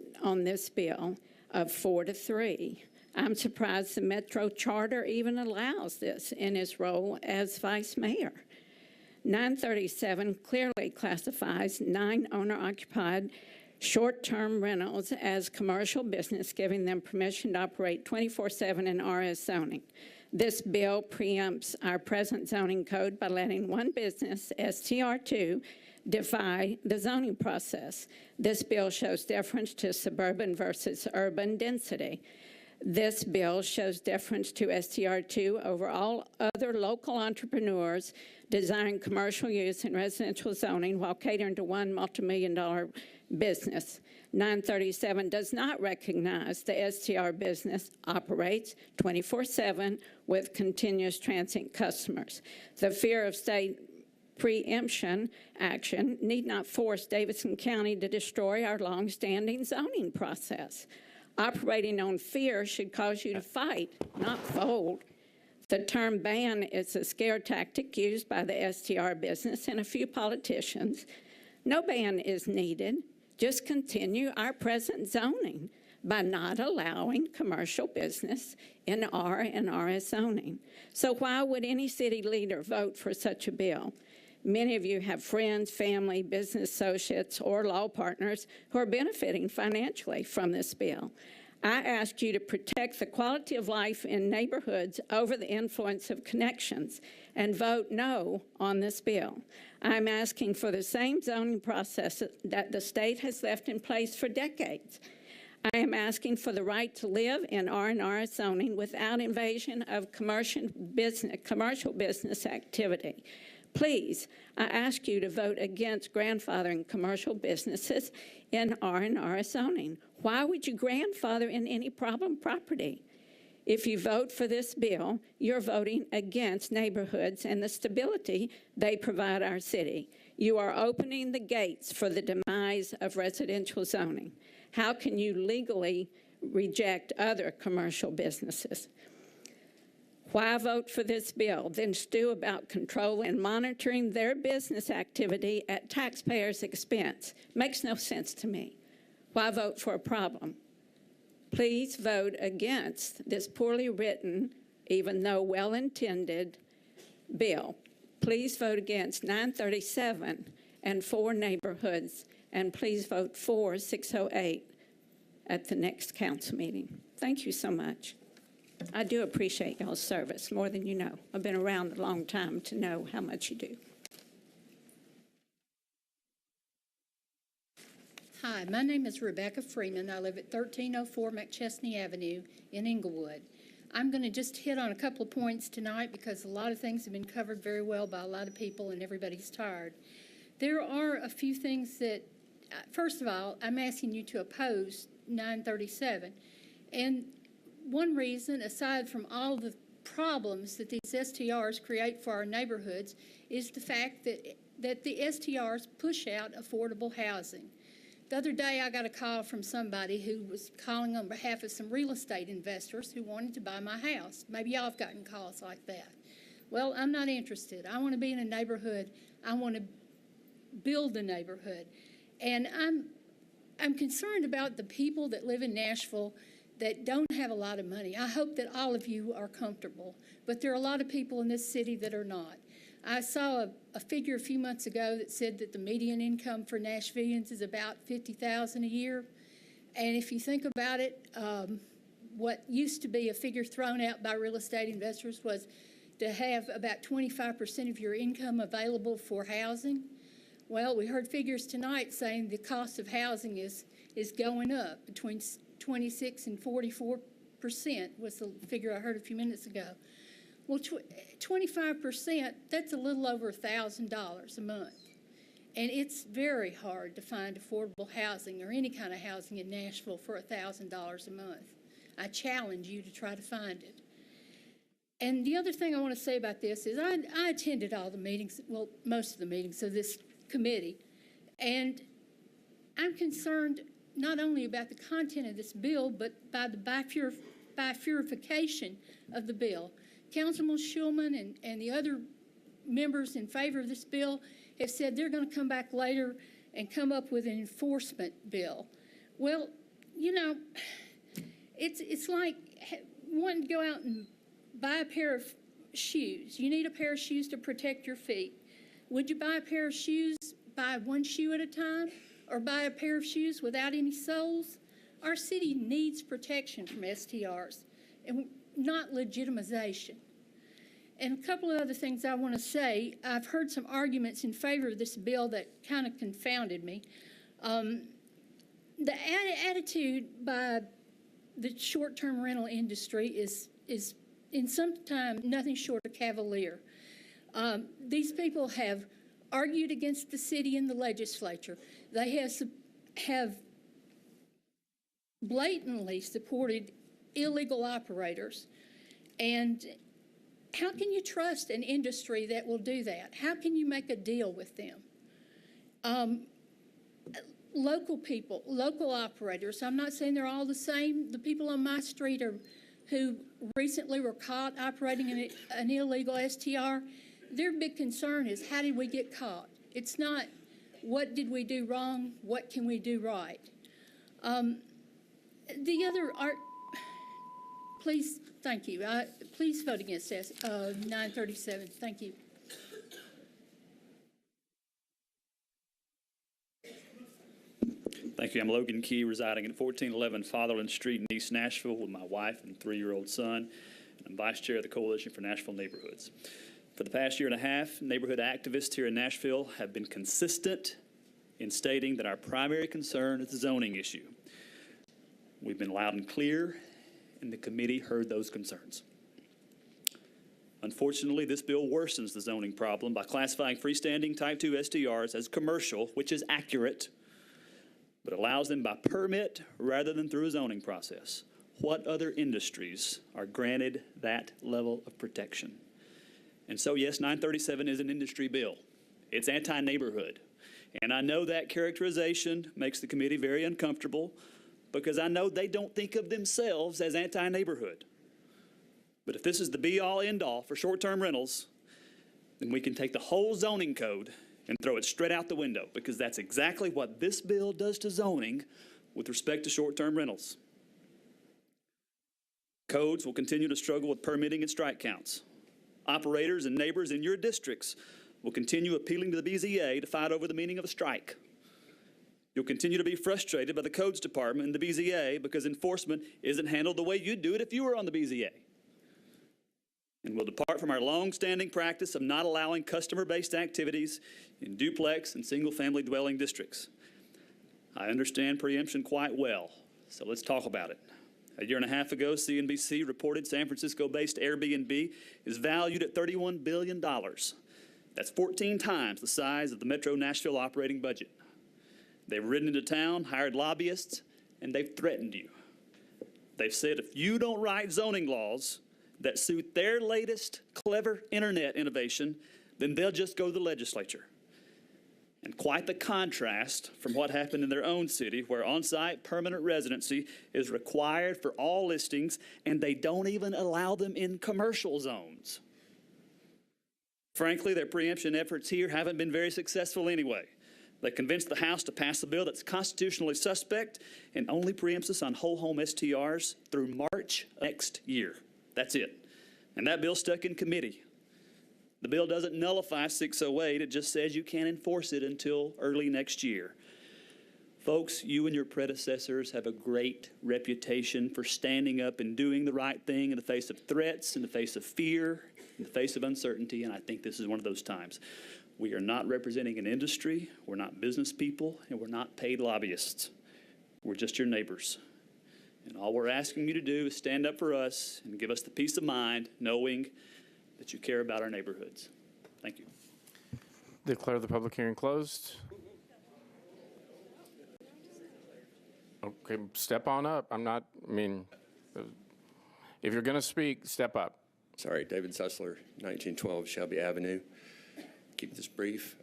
Speaker 21: this bill of 4-3. I'm surprised the Metro Charter even allows this in his role as Vice Mayor. 937 clearly classifies 9 owner-occupied short-term rentals as commercial business, giving them permission to operate 24/7 in RS zoning. This bill preempts our present zoning code by letting one business, STR2, defy the zoning process. This bill shows deference to suburban versus urban density. This bill shows deference to STR2 over all other local entrepreneurs desiring commercial use in residential zoning while catering to one multi-million-dollar business. 937 does not recognize the STR business operates 24/7 with continuous transient customers. The fear of state preemption action need not force Davidson County to destroy our long-standing zoning process. Operating on fear should cause you to fight, not fold. The term ban is a scare tactic used by the STR business and a few politicians. No ban is needed. Just continue our present zoning by not allowing commercial business in R and RS zoning. So why would any city leader vote for such a bill? Many of you have friends, family, business associates, or law partners who are benefiting financially from this bill. I ask you to protect the quality of life in neighborhoods over the influence of connections and vote no on this bill. I'm asking for the same zoning process that the state has left in place for decades. I am asking for the right to live in R&R zoning without invasion of commercial business activity. Please, I ask you to vote against grandfathering commercial businesses in R&R zoning. Why would you grandfather in any problem property? If you vote for this bill, you're voting against neighborhoods and the stability they provide our city. You are opening the gates for the demise of residential zoning. How can you legally reject other commercial businesses? Why vote for this bill, then stew about controlling and monitoring their business activity at taxpayers' expense? Makes no sense to me. Why vote for a problem? Please vote against this poorly written, even though well-intended, bill. Please vote against 937 and 4 neighborhoods, and please vote for 608 at the next council meeting. Thank you so much. I do appreciate y'all's service more than you know. I've been around a long time to know how much you do.
Speaker 9: Hi, my name is Rebecca Freeman. I live at 1304 McChesney Avenue in Inglewood. I'm going to just hit on a couple of points tonight because a lot of things have been covered very well by a lot of people and everybody's tired. There are a few things that, first of all, I'm asking you to oppose 937. And one reason, aside from all the problems that these STRs create for our neighborhoods, is the fact that the STRs push out affordable housing. The other day, I got a call from somebody who was calling on behalf of some real estate investors who wanted to buy my house. Maybe y'all have gotten calls like that. Well, I'm not interested. I want to be in a neighborhood. I want to build a neighborhood. And I'm concerned about the people that live in Nashville that don't have a lot of money. I hope that all of you are comfortable, but there are a lot of people in this city that are not. I saw a figure a few months ago that said that the median income for Nashvillians is about $50,000 a year. And if you think about it, what used to be a figure thrown out by real estate investors was to have about 25% of your income available for housing. Well, we heard figures tonight saying the cost of housing is going up between 26 and 44% was the figure I heard a few minutes ago. Well, 25%, that's a little over $1,000 a month. And it's very hard to find affordable housing or any kind of housing in Nashville for $1,000 a month. I challenge you to try to find it. And the other thing I want to say about this is I attended all the meetings, well, most of the meetings of this committee, and I'm concerned not only about the content of this bill, but by the bifurcation of the bill. Councilman Schulman and the other members in favor of this bill have said they're going to come back later and come up with an enforcement bill. Well, you know, it's like wanting to go out and buy a pair of shoes. You need a pair of shoes to protect your feet. Would you buy a pair of shoes, buy one shoe at a time, or buy a pair of shoes without any soles? Our city needs protection from STRs, and not legitimization. And a couple of other things I want to say. I've heard some arguments in favor of this bill that kind of confounded me. The attitude by the short-term rental industry is in some time nothing short of cavalier. These people have argued against the city in the legislature. They have blatantly supported illegal operators. And how can you trust an industry that will do that? How can you make a deal with them? Local people, local operators, I'm not saying they're all the same. The people on my street who recently were caught operating an illegal STR, their big concern is how did we get caught? It's not what did we do wrong, what can we do right? The other please, thank you. Please vote against 937. Thank you.
Speaker 11: Thank
Speaker 4: Thank you. I'm Logan Key, residing at 1411 Fatherland Street in East Nashville with my wife and 3-year-old son. And I'm vice chair of the Coalition for Nashville Neighborhoods. For the past year and a half, neighborhood activists here in Nashville have been consistent in stating that our primary concern is the zoning issue. We've been loud and clear, and the committee heard those concerns. Unfortunately, this bill worsens the zoning problem by classifying freestanding Type 2 STRs as commercial, which is accurate, but allows them by permit rather than through a zoning process. What other industries are granted that level of protection? And so, yes, 937 is an industry bill. It's anti-neighborhood. And I know that characterization makes the committee very uncomfortable because I know they don't think of themselves as anti-neighborhood. But if this is the be-all, end-all for short-term rentals, then we can take the whole zoning code and throw it straight out the window, because that's exactly what this bill does to zoning with respect to short-term rentals. Codes will continue to struggle with permitting and strike counts. Operators and neighbors in your districts will continue appealing to the BZA to fight over the meaning of a strike. You'll continue to be frustrated by the codes department and the BZA because enforcement isn't handled the way you'd do it if you were on the BZA. And we'll depart from our long-standing practice of not allowing customer-based activities in duplex and single-family dwelling districts. I understand preemption quite well, so let's talk about it. A year and a half ago, CNBC reported San Francisco-based Airbnb is valued at $31 billion. That's 14 times the size of the Metro Nashville operating budget. They've ridden into town, hired lobbyists, and they've threatened you. They've said if you don't write zoning laws that suit their latest clever internet innovation, then they'll just go to the legislature. And quite the contrast from what happened in their own city, where on-site permanent residency is required for all listings, and they don't even allow them in commercial zones. Frankly, their preemption efforts here haven't been very successful anyway. They convinced the House to pass a bill that's constitutionally suspect and only preempts us on whole home STRs through March next year. That's it. And that bill stuck in committee. The bill doesn't nullify 608. It just says you can't enforce it until early next year. Folks, you and your predecessors have a great reputation for standing up and doing the right thing in the face of threats, in the face of fear, in the face of uncertainty, and I think this is one of those times. We are not representing an industry, we're not business people, and we're not paid lobbyists. We're just your neighbors. And all we're asking you to do is stand up for us and give us the peace of mind knowing that you care about our neighborhoods. Thank you.
Speaker 1: Declare the public hearing closed. Okay, step on up. If you're going to speak, step up.
Speaker 11: Sorry, David Sussler, 1912 Shelby Avenue. Keep this brief.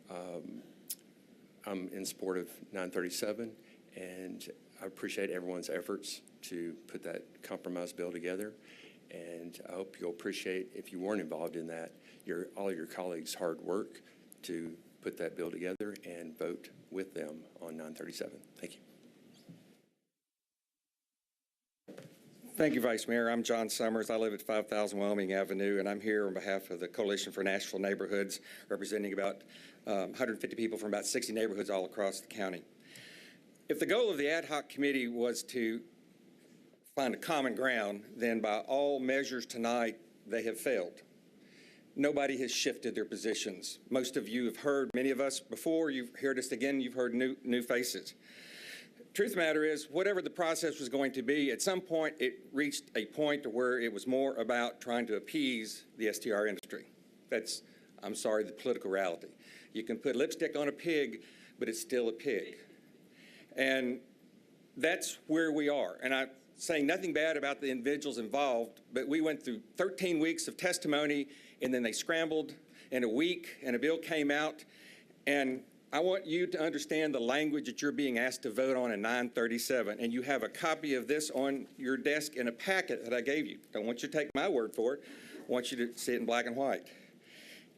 Speaker 11: I'm in support of 937, and I appreciate everyone's efforts to put that compromise bill together. And I hope you'll appreciate, if you weren't involved in that, all your colleagues' hard work to put that bill together and vote with them on 937. Thank you.
Speaker 22: Thank you, Vice Mayor. I'm John Summers. I live at 5000 Wyoming Avenue, and I'm here on behalf of the Coalition for Nashville Neighborhoods, representing about 150 people from about 60 neighborhoods all across the county. If the goal of the ad hoc committee was to find a common ground, then by all measures tonight, they have failed. Nobody has shifted their positions. Most of you have heard many of us before. You've heard us again. You've heard new faces. Truth of the matter is, whatever the process was going to be, at some point it reached a point where it was more about trying to appease the STR industry. That's, I'm sorry, the political reality. You can put lipstick on a pig, but it's still a pig. And that's where we are. And I'm saying nothing bad about the individuals involved, but we went through 13 weeks of testimony, and then they scrambled in a week, and a bill came out. And I want you to understand the language that you're being asked to vote on in 937, and you have a copy of this on your desk in a packet that I gave you. Don't want you to take my word for it. I want you to see it in black and white.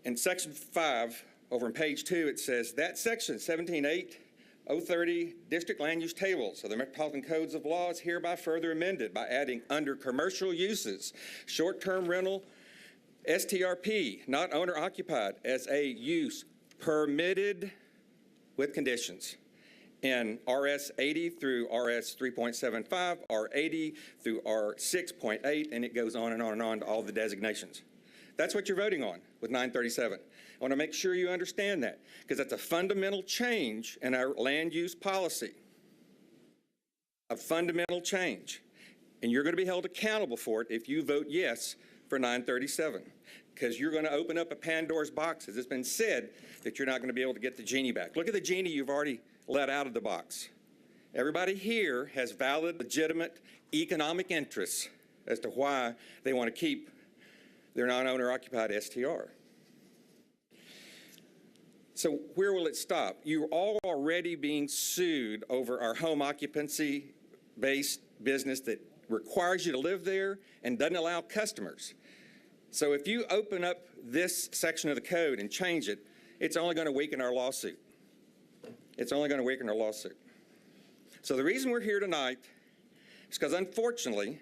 Speaker 22: In Section 5, over on page 2, it says, that section, 17.8.030, District Land Use Tables of the Metropolitan Codes of Law is hereby further amended by adding under commercial uses, short-term rental, STRP, not owner-occupied, as a use permitted with conditions. in RS 80 through RS 3.75, R 80 through R 6.8, and it goes on and on and on to all the designations. That's what you're voting on with 937. I want to make sure you understand that, because that's a fundamental change in our land use policy. A fundamental change. And you're going to be held accountable for it if you vote yes for 937, because you're going to open up a Pandora's box, as it's been said, that you're not going to be able to get the genie back. Look at the genie you've already let out of the box. Everybody here has valid, legitimate economic interests as to why they want to keep their non-owner occupied STR. So where will it stop? You're all already being sued over our home occupancy-based business that requires you to live there and doesn't allow customers. So if you open up this section of the code and change it, it's only going to weaken our lawsuit. It's only going to weaken our lawsuit. So the reason we're here tonight is because, unfortunately,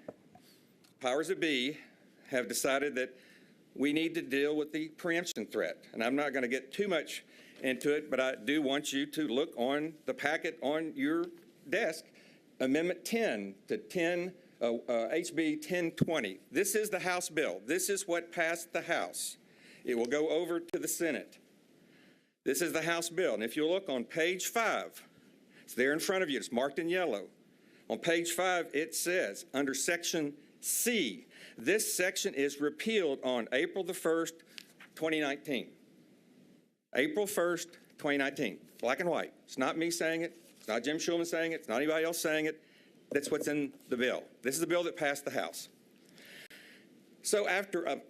Speaker 22: powers that be have decided that we need to deal with the preemption threat. And I'm not going to get too much into it, but I do want you to look on the packet on your desk, Amendment 10 to HB 1020. This is the House bill. This is what passed the House. It will go over to the Senate. This is the House bill. And if you look on page 5, it's there in front of you. It's marked in yellow. On page 5, it says, under Section C, this section is repealed on April the 1st, 2019. April 1st, 2019. Black and white. It's not me saying it. It's not Jim Schulman saying it. It's not anybody else saying it. That's what's in the bill. This is the bill that passed the House. So after,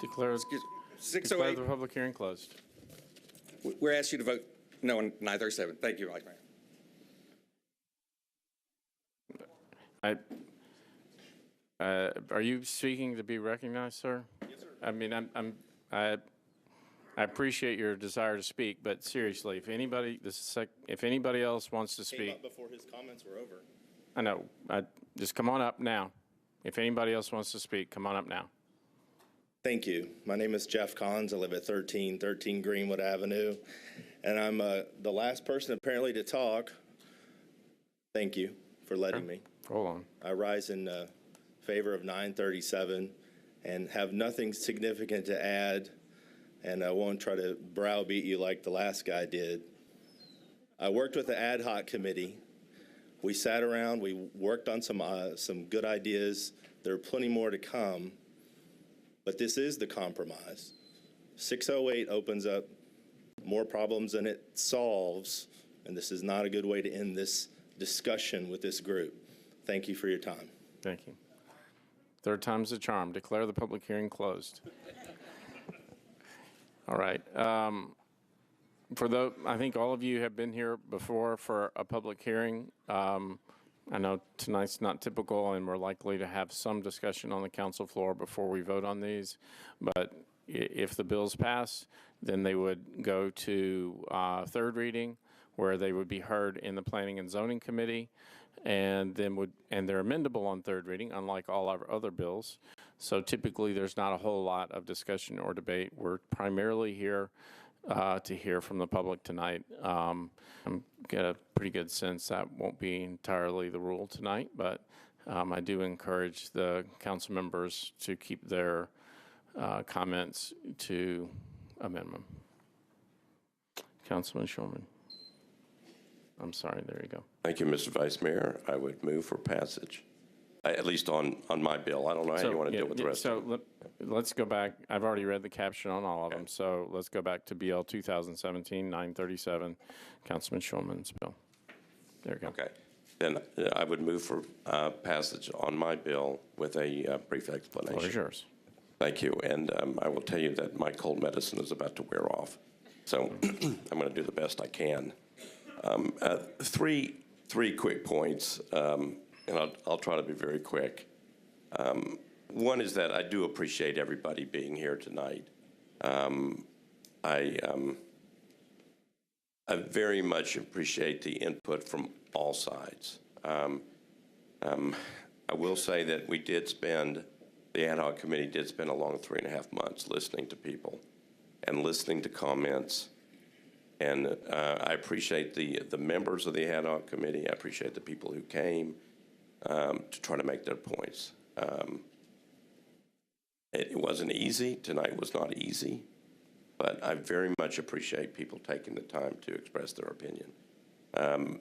Speaker 1: Declare the public hearing closed.
Speaker 22: We're asking you to vote no on 937. Thank you, Vice
Speaker 1: Mayor. Are you seeking to be recognized, sir? Yes, sir. I mean, I appreciate your desire to speak, but seriously, if anybody else wants to speak, came up
Speaker 5: before his comments were over.
Speaker 1: I know. Just come on up now. If anybody else wants to speak, come on up now.
Speaker 5: Thank you. My name is Jeff Collins. I live at 1313 Greenwood Avenue, and I'm the last person apparently to talk. Thank you for letting me.
Speaker 1: Hold on.
Speaker 5: I rise in favor of 937 and have nothing significant to add, and I won't try to browbeat you like the last guy did. I worked with the ad hoc committee. We sat around, we worked on some good ideas. There are plenty more to come, but this is the compromise. 608 opens up more problems than it solves, and this is not a good way to end this discussion with this group. Thank you for your time.
Speaker 1: Thank you. Third time's the charm. Declare the public hearing closed. All right. I think all of you have been here before for a public hearing. I know tonight's not typical, and we're likely to have some discussion on the council floor before we vote on these. But if the bills pass, then they would go to third reading, where they would be heard in the Planning and Zoning Committee, and they're amendable on third reading, unlike all our other bills. So typically, there's not a whole lot of discussion or debate. We're primarily here to hear from the public tonight. I get a pretty good sense that won't be entirely the rule tonight, but I do encourage the council members to keep their comments to a minimum. Councilman Schulman. I'm sorry, there you go.
Speaker 8: Thank you, Mr. Vice Mayor. I would move for passage, at least on my bill. I don't know how you want to deal with the rest of them.
Speaker 1: Let's go back. I've already read the caption on all of them, so let's go back to BL 2017-937, Councilman Schulman's bill. There you go.
Speaker 8: Okay. Then I would move for passage on my bill with a brief explanation.
Speaker 1: Floor is yours.
Speaker 8: Thank you. And I will tell you that my cold medicine is about to wear off, so I'm going to do the best I can. Three quick points, and I'll try to be very quick. One is that I do appreciate everybody being here tonight. I very much appreciate the input from all sides. I will say that the ad hoc committee did spend a long 3.5 months listening to people and listening to comments And I appreciate the members of the ad hoc committee. I appreciate the people who came to try to make their points. It wasn't easy. Tonight was not easy. But I very much appreciate people taking the time to express their opinion.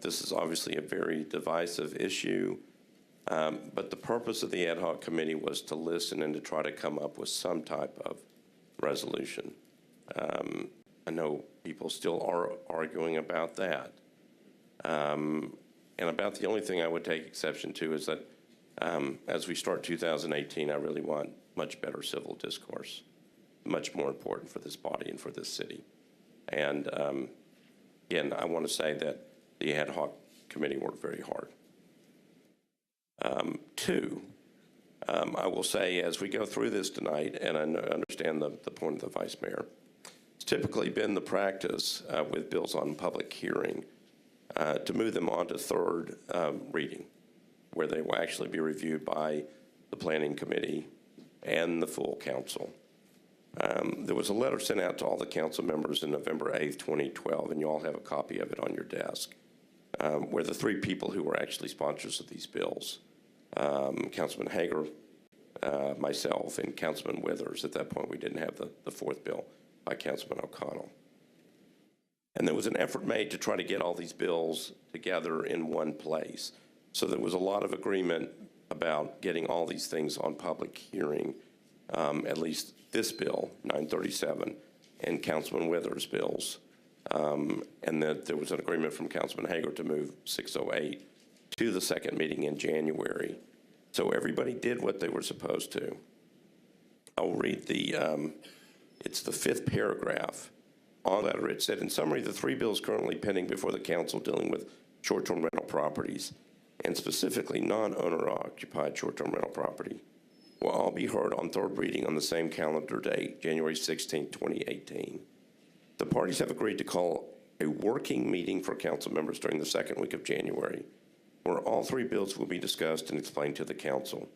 Speaker 8: This is obviously a very divisive issue, but the purpose of the ad hoc committee was to listen and to try to come up with some type of resolution. I know people still are arguing about that. And about the only thing I would take exception to is that as we start 2018, I really want much better civil discourse, much more important for this body and for this city. And again, I want to say that the ad hoc committee worked very hard. Two, I will say as we go through this tonight, and I understand the point of the Vice Mayor, it's typically been the practice with bills on public hearing to move them on to third reading, where they will actually be reviewed by the Planning Committee and the full council. There was a letter sent out to all the council members in November 8th, 2012, and you all have a copy of it on your desk, where the three people who were actually sponsors of these bills, Councilman Hager, myself, and Councilman Withers. At that point, we didn't have the fourth bill by Councilman O'Connell. And there was an effort made to try to get all these bills together in one place. So there was a lot of agreement about getting all these things on public hearing, at least this bill, 937, and Councilman Withers' bills. And that there was an agreement from Councilman Hager to move 608 to the second meeting in January. So everybody did what they were supposed to. I'll read it's the fifth paragraph. On the letter, it said, in summary, the three bills currently pending before the council dealing with short-term rental properties, and specifically non-owner occupied short-term rental property, will all be heard on third reading on the same calendar date, January 16, 2018. The parties have agreed to call a working meeting for council members during the second week of January, where all three bills will be discussed and explained to the council.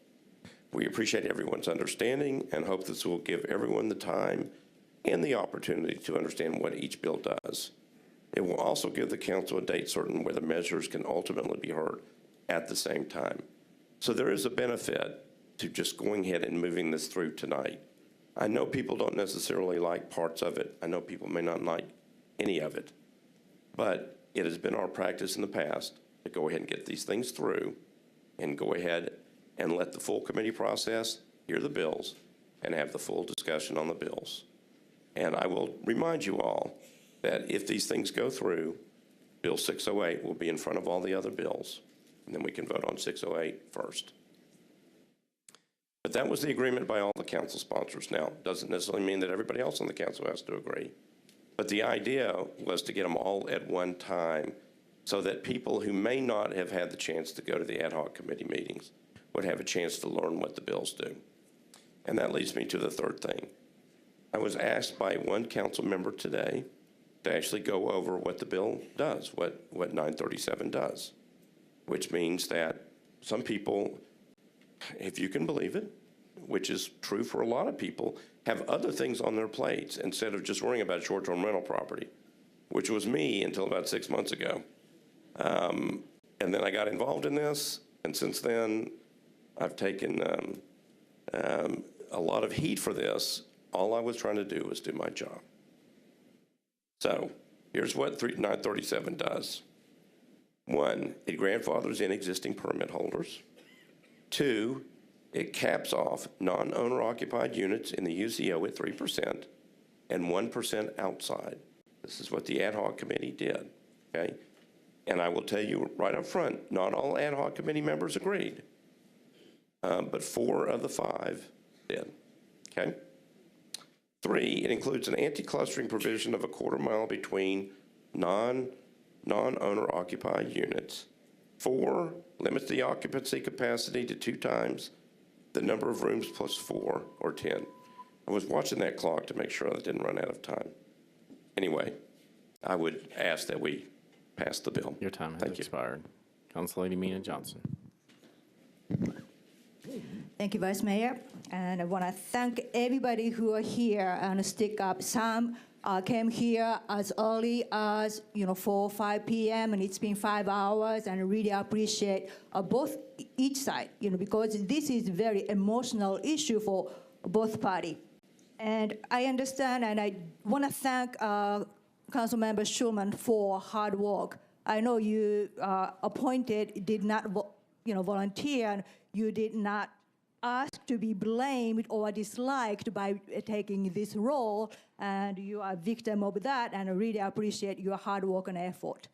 Speaker 8: We appreciate everyone's understanding and hope this will give everyone the time and the opportunity to understand what each bill does. It will also give the council a date certain where the measures can ultimately be heard at the same time. So there is a benefit to just going ahead and moving this through tonight. I know people don't necessarily like parts of it. I know people may not like any of it. But it has been our practice in the past to go ahead and get these things through and go ahead and let the full committee process hear the bills and have the full discussion on the bills. And I will remind you all that if these things go through, Bill 608 will be in front of all the other bills, and then we can vote on 608 first. But that was the agreement by all the council sponsors. Now, doesn't necessarily mean that everybody else on the council has to agree. But the idea was to get them all at one time so that people who may not have had the chance to go to the ad hoc committee meetings would have a chance to learn what the bills do. And that leads me to the third thing. I was asked by one council member today to actually go over what the bill does, what 937 does, which means that some people, if you can believe it, which is true for a lot of people, have other things on their plates instead of just worrying about short-term rental property, which was me until about 6 months ago. And then I got involved in this, and since then, I've taken a lot of heat for this. All I was trying to do was do my job. So here's what 937 does. 1, it grandfathers in existing permit holders. 2, it caps off non-owner occupied units in the UCO at 3% and 1% outside. This is what the ad hoc committee did, okay? And I will tell you right up front, not all ad hoc committee members agreed, but 4 of the 5 did, okay? 3, it includes an anti-clustering provision of a quarter mile between non-owner occupied units. 4, limits the occupancy capacity to 2 times the number of rooms plus 4 or 10. I was watching that clock to make sure that didn't run out of time. Anyway, I would ask that we pass the bill.
Speaker 1: Your time has expired. Councilor Mina Johnson.
Speaker 10: Thank you, Vice Mayor. And I want to thank everybody who are here and stick up. Some came here as early as 4 or 5 p.m. and it's been 5 hours, and I really appreciate both each side, because this is a very emotional issue for both parties. And I understand, and I want to thank Councilmember Schulman for hard work. I know you appointed, did not volunteer, and you did not ask to be blamed or disliked by taking this role, and you are a victim of that, and I really appreciate your hard work and effort.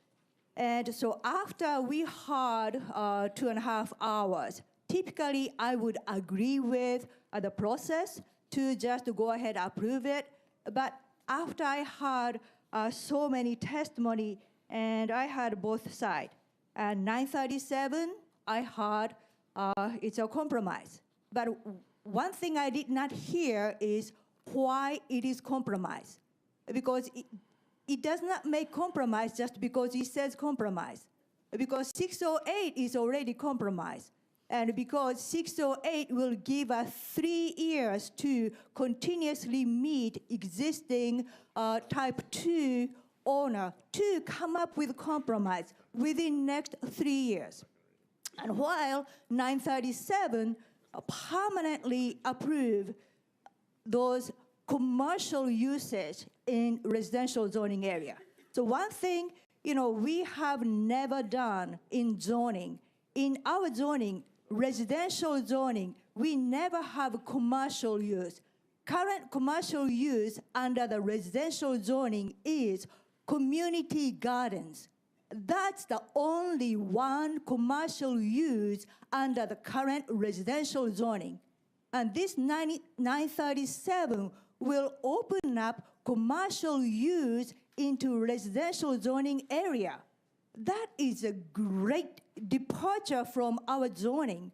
Speaker 10: And so after we had 2.5 hours, typically I would agree with the process to just go ahead and approve it, but after I had so many testimony, and I had both sides, at 9:37, I heard it's a compromise. But one thing I did not hear is why it is compromise. Because it does not make compromise just because it says compromise. Because 608 is already compromised. And because 608 will give us 3 years to continuously meet existing type 2 owner to come up with compromise within next 3 years. And while 937 permanently approve those commercial usage in residential zoning area. So one thing, we have never done in zoning, in our zoning, residential zoning, we never have commercial use. Current commercial use under the residential zoning is community gardens. That's the only one commercial use under the current residential zoning. And this 937 will open up commercial use into residential zoning area. That is a great departure from our zoning.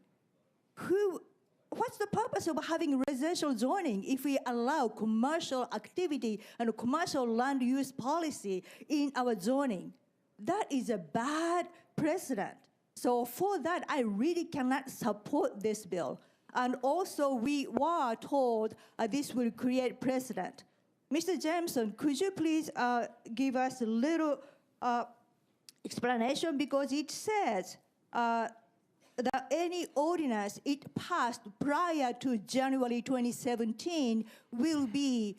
Speaker 10: What's the purpose of having residential zoning if we allow commercial activity and commercial land use policy in our zoning? That is a bad precedent. So for that, I really cannot support this bill. And also, we were told this will create precedent. Mr. Jameson, could you please give us a little explanation? Because it says that any ordinance it passed prior to January 2017 will be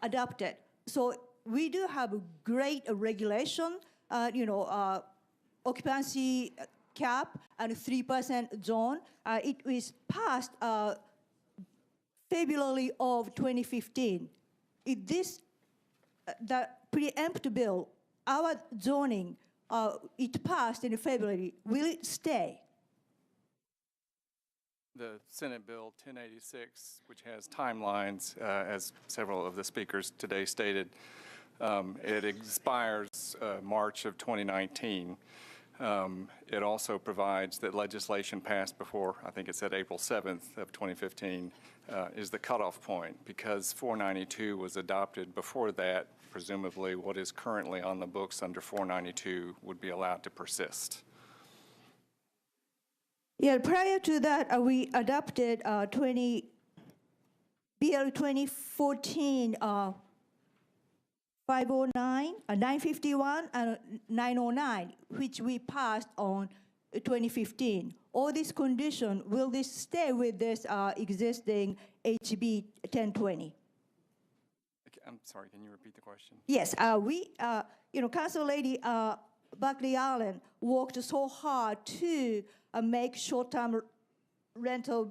Speaker 10: adopted. So we do have a great regulation, occupancy cap and 3% zone. It was passed February of 2015. The preempt bill, our zoning, it passed in February. Will it stay?
Speaker 12: The Senate Bill 1086, which has timelines, as several of the speakers today stated, it expires March of 2019. It also provides that legislation passed before, I think it said April 7th of 2015, is the cutoff point. Because 492 was adopted before that, presumably what is currently on the books under 492 would be allowed to persist.
Speaker 10: Yeah, prior to that, we adopted BL 2014 509, 951, and 909, which we passed on 2015. All these conditions, will this stay with this existing HB 1020?
Speaker 12: I'm sorry, can you repeat the question?
Speaker 10: Yes, Council Lady Buckley Allen worked so hard to make short-term rental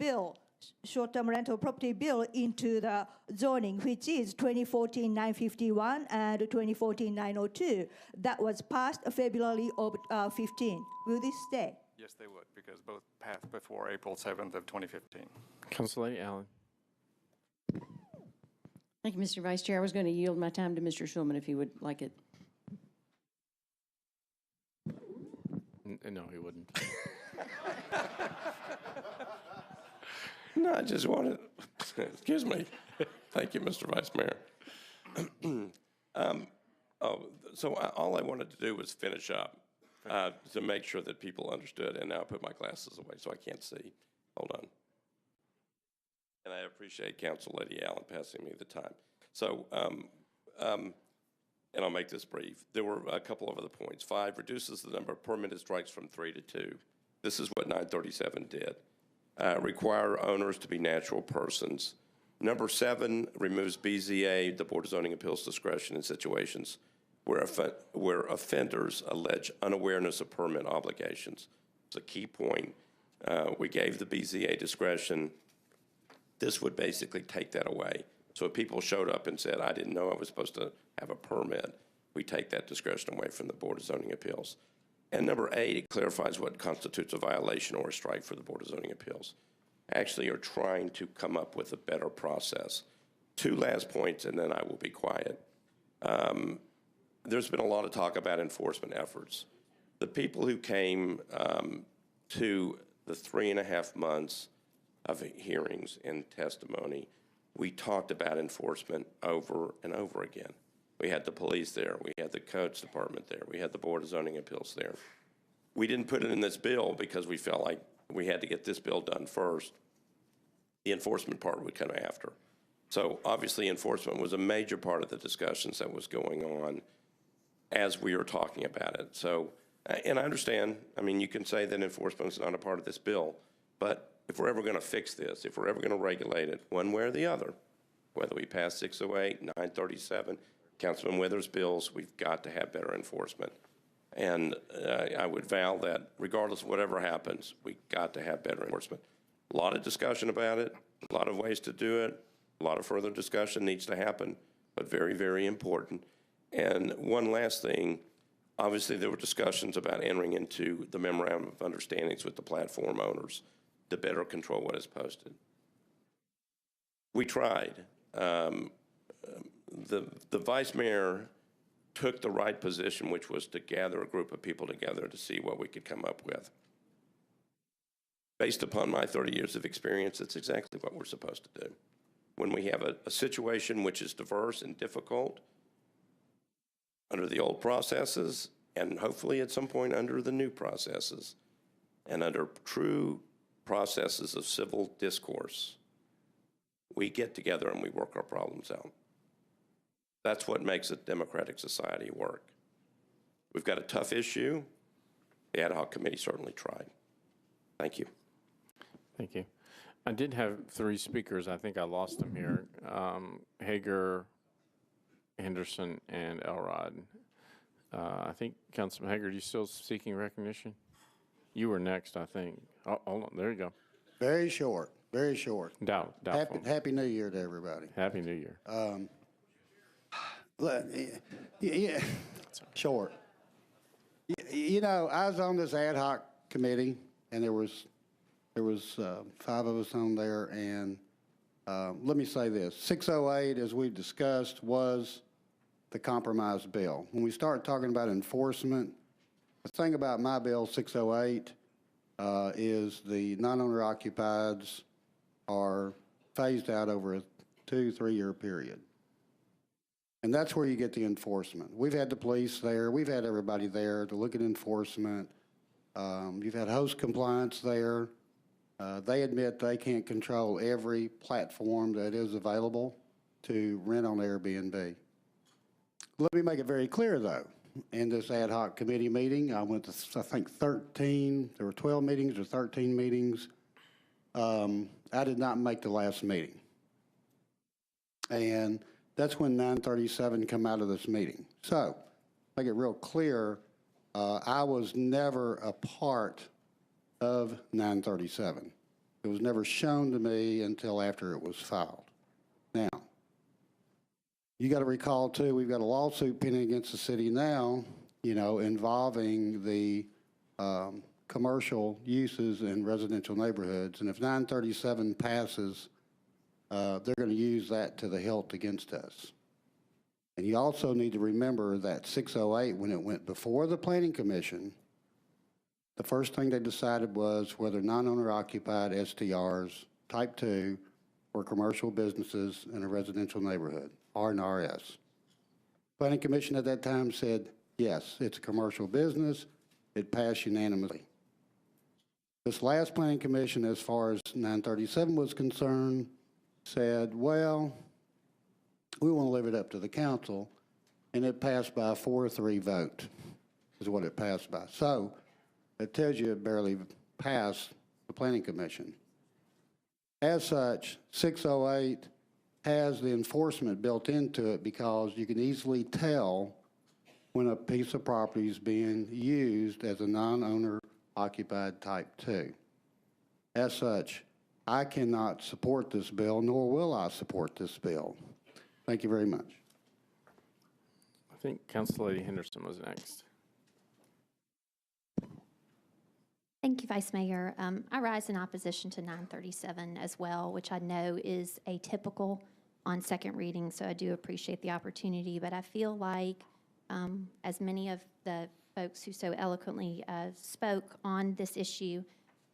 Speaker 10: property bill into the zoning, which is 2014-951 and 2014-902. That was passed February of 15. Will this stay?
Speaker 12: Yes, they would, because both passed before April 7th of 2015.
Speaker 1: Council Lady Allen.
Speaker 13: Thank you, Mr. Vice Chair. I was going to yield my time to Mr. Schulman if he would like it.
Speaker 1: No, he wouldn't.
Speaker 8: No, I just wanted, excuse me. Thank you, Mr. Vice Mayor. All I wanted to do was finish up to make sure that people understood, and now I put my glasses away so I can't see. Hold on. And I appreciate Council Lady Allen passing me the time. So and I'll make this brief. There were a couple of other points. 5, reduces the number of permitted strikes from 3 to 2. This is what 937 did. Require owners to be natural persons. Number 7, removes BZA, the Board of Zoning Appeals discretion in situations where offenders allege unawareness of permit obligations. It's a key point. We gave the BZA discretion. This would basically take that away. So if people showed up and said, I didn't know I was supposed to have a permit, we take that discretion away from the Board of Zoning Appeals. And number 8, it clarifies what constitutes a violation or a strike for the Board of Zoning Appeals. Actually are trying to come up with a better process. 2 last points, and then I will be quiet. There's been a lot of talk about enforcement efforts. The people who came to the 3.5 months of hearings and testimony, we talked about enforcement over and over again. We had the police there. We had the codes department there. We had the Board of Zoning Appeals there. We didn't put it in this bill because we felt like we had to get this bill done first. The enforcement part would come after. So obviously enforcement was a major part of the discussions that was going on as we were talking about it. So, and I understand, I mean, you can say that enforcement is not a part of this bill, but if we're ever going to fix this, if we're ever going to regulate it one way or the other, whether we pass 608, 937, Councilman Withers' bills, we've got to have better enforcement. And I would vow that regardless of whatever happens, we've got to have better enforcement. A lot of discussion about it, a lot of ways to do it, a lot of further discussion needs to happen, but very, very important. And one last thing, obviously there were discussions about entering into the memorandum of understandings with the platform owners to better control what is posted. We tried. The vice mayor took the right position, which was to gather a group of people together to see what we could come up with. Based upon my 30 years of experience, it's exactly what we're supposed to do. When we have a situation which is diverse and difficult under the old processes, and hopefully at some point under the new processes, and under true processes of civil discourse, we get together and we work our problems out. That's what makes a democratic society work. We've got a tough issue. The ad hoc committee certainly tried. Thank you.
Speaker 1: Thank you. I did have 3 speakers. I think I lost them here. Hager, Henderson, and Elrod. I think, Councilman Hager, are you still seeking recognition? You were next, I think. Oh, hold on. There you go.
Speaker 15: Very short, very short.
Speaker 1: Doubtful.
Speaker 15: Happy New Year to everybody.
Speaker 1: Happy New Year.
Speaker 15: Yeah, short. You know, I was on this ad hoc committee, and there was 5 of us on there, and let me say this. 608, as we discussed, was the compromise bill. When we start talking about enforcement, the thing about my bill, 608, is the non-owner occupieds are phased out over a 2-3 year period. And that's where you get the enforcement. We've had the police there. We've had everybody there to look at enforcement. You've had host compliance there. They admit they can't control every platform that is available to rent on Airbnb. Let me make it very clear, though. In this ad hoc committee meeting, I went to, I think, 13. There were 12 meetings or 13 meetings. I did not make the last meeting. And that's when 937 come out of this meeting. So, make it real clear, I was never a part of 937. It was never shown to me until after it was filed. Now, you got to recall, too, we've got a lawsuit pending against the city now, you know, involving the commercial uses in residential neighborhoods. And if 937 passes, they're going to use that to the hilt against us. And you also need to remember that 608, when it went before the Planning Commission, the first thing they decided was whether non-owner occupied STRs, type 2, were commercial businesses in a residential neighborhood, R and RS. Planning Commission at that time said, yes, it's a commercial business. It passed unanimously. This last Planning Commission, as far as 937 was concerned, said, well, we want to leave it up to the council, and it passed by a 4-3 vote, is what it passed by. So it tells you it barely passed the Planning Commission. As such, 608 has the enforcement built into it because you can easily tell when a piece of property is being used as a non-owner occupied type 2. As such, I cannot support this bill, nor will I support this bill. Thank you very much.
Speaker 1: I think Council Lady Henderson was next.
Speaker 16: Thank you, Vice Mayor. I rise in opposition to 937 as well, which I know is atypical on second reading, so I do appreciate the opportunity. But I feel like, as many of the folks who so eloquently spoke on this issue,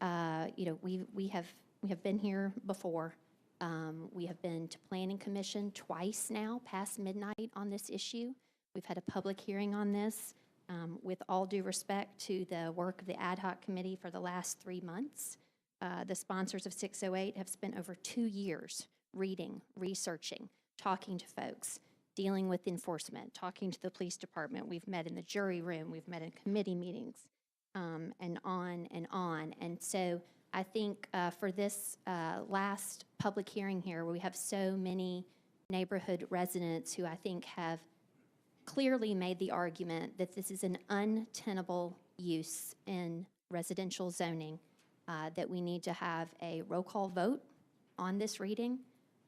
Speaker 16: we have been here before. We have been to Planning Commission twice now, past midnight, on this issue. We've had a public hearing on this. With all due respect to the work of the ad hoc committee for the last 3 months, the sponsors of 608 have spent over 2 years reading, researching, talking to folks, dealing with enforcement, talking to the police department. We've met in the jury room, we've met in committee meetings, and on and on. And so I think for this last public hearing here, where we have so many neighborhood residents who I think have clearly made the argument that this is an untenable use in residential zoning, that we need to have a roll call vote on this reading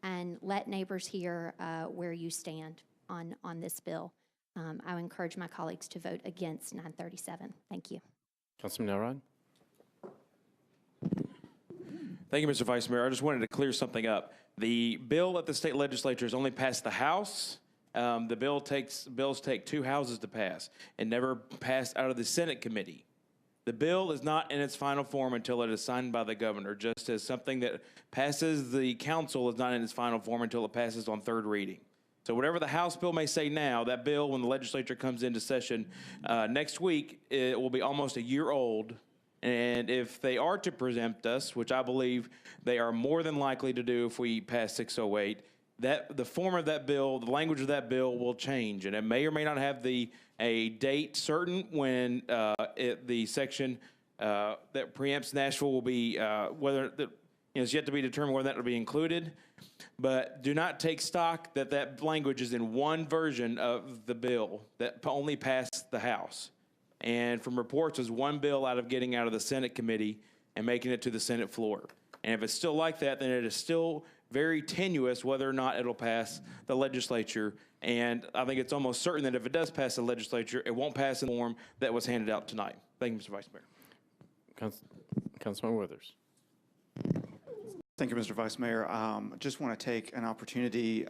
Speaker 16: and let neighbors hear where you stand on this bill. I would encourage my colleagues to vote against 937. Thank you.
Speaker 1: Councilman Elrod?
Speaker 17: Thank you, Mr. Vice Mayor. I just wanted to clear something up. The bill at the state legislature has only passed the House. The bills take 2 houses to pass and never passed out of the Senate committee. The bill is not in its final form until it is signed by the governor, just as something that passes the council is not in its final form until it passes on third reading. So whatever the House bill may say now, that bill, when the legislature comes into session next week, it will be almost a year old. And if they are to preempt us, which I believe they are more than likely to do if we pass 608, that the form of that bill, the language of that bill will change, and it may or may not have a date certain when the section that preempts Nashville will be it's yet to be determined whether that will be included. But do not take stock that that language is in one version of the bill that only passed the House. And from reports, is one bill out of getting out of the Senate committee and making it to the Senate floor. And if it's still like that, then it is still very tenuous whether or not it'll pass the legislature. And I think it's almost certain that if it does pass the legislature, it won't pass in the form that was handed out tonight. Thank you, Mr. Vice Mayor.
Speaker 1: Councilman Withers.
Speaker 18: Thank you, Mr. Vice Mayor. I just want to take an opportunity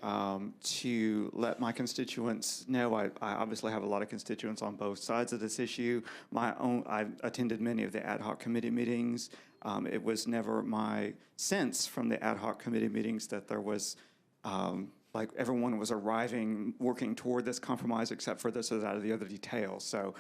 Speaker 18: to let my constituents know. I obviously have a lot of constituents on both sides of this issue. I've attended many of the ad hoc committee meetings. It was never my sense from the ad hoc committee meetings that there was like everyone was working toward this compromise, except for this or that or the other details. So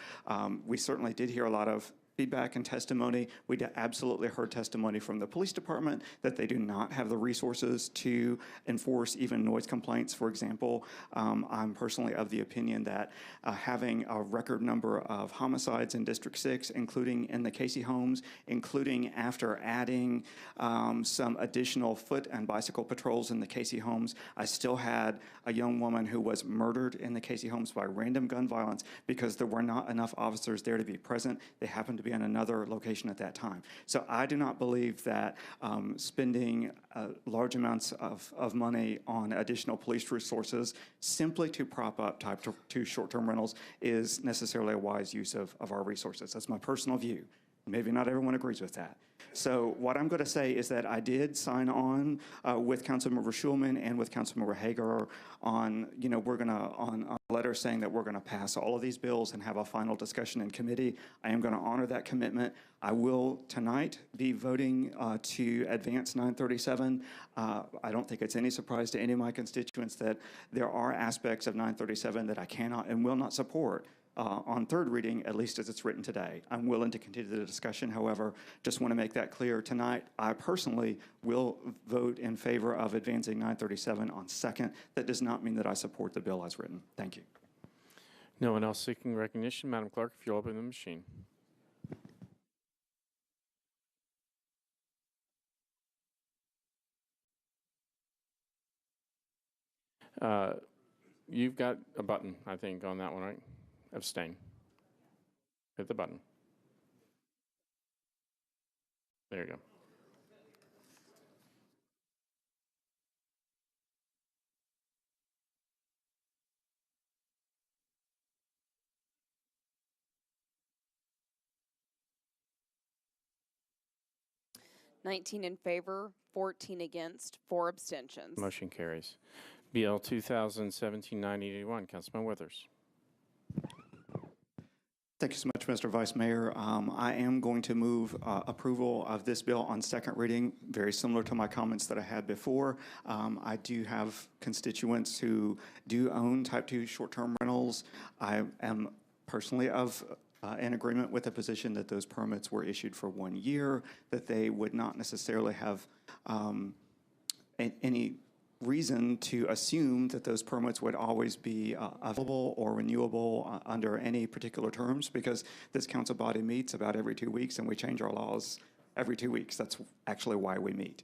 Speaker 18: we certainly did hear a lot of feedback and testimony. We absolutely heard testimony from the police department that they do not have the resources to enforce even noise complaints, for example. I'm personally of the opinion that having a record number of homicides in District 6, including in the Casey homes, including after adding some additional foot and bicycle patrols in the Casey homes, I still had a young woman who was murdered in the Casey homes by random gun violence because there were not enough officers there to be present. They happened to be in another location at that time. So I do not believe that spending large amounts of money on additional police resources simply to prop up type 2 short-term rentals is necessarily a wise use of our resources. That's my personal view. Maybe not everyone agrees with that. So what I'm going to say is that I did sign on with Councilmember Schulman and with Councilmember Hager on, on a letter saying that we're going to pass all of these bills and have a final discussion in committee. I am going to honor that commitment. I will tonight be voting to advance 937. I don't think it's any surprise to any of my constituents that there are aspects of 937 that I cannot and will not support. on third reading, at least as it's written today. I'm willing to continue the discussion. However, just want to make that clear tonight. I personally will vote in favor of advancing 937 on second. That does not mean that I support the bill as written. Thank you.
Speaker 1: No one else seeking recognition. Madam Clerk, if you'll open the machine. You've got a button, I think, on that one, right? Abstain. Hit the button. There you go.
Speaker 2: Nineteen in favor, 14 against, 4 abstentions.
Speaker 1: Motion carries. BL 2017-981, Councilman Withers.
Speaker 18: Thank you so much, Mr. Vice Mayor. I am going to move approval of this bill on second reading, very similar to my comments that I had before. I do have constituents who do own type 2 short-term rentals. I am personally in agreement with the position that those permits were issued for 1 year, that they would not necessarily have any reason to assume that those permits would always be available or renewable under any particular terms, because this council body meets about every 2 weeks and we change our laws every 2 weeks. That's actually why we meet.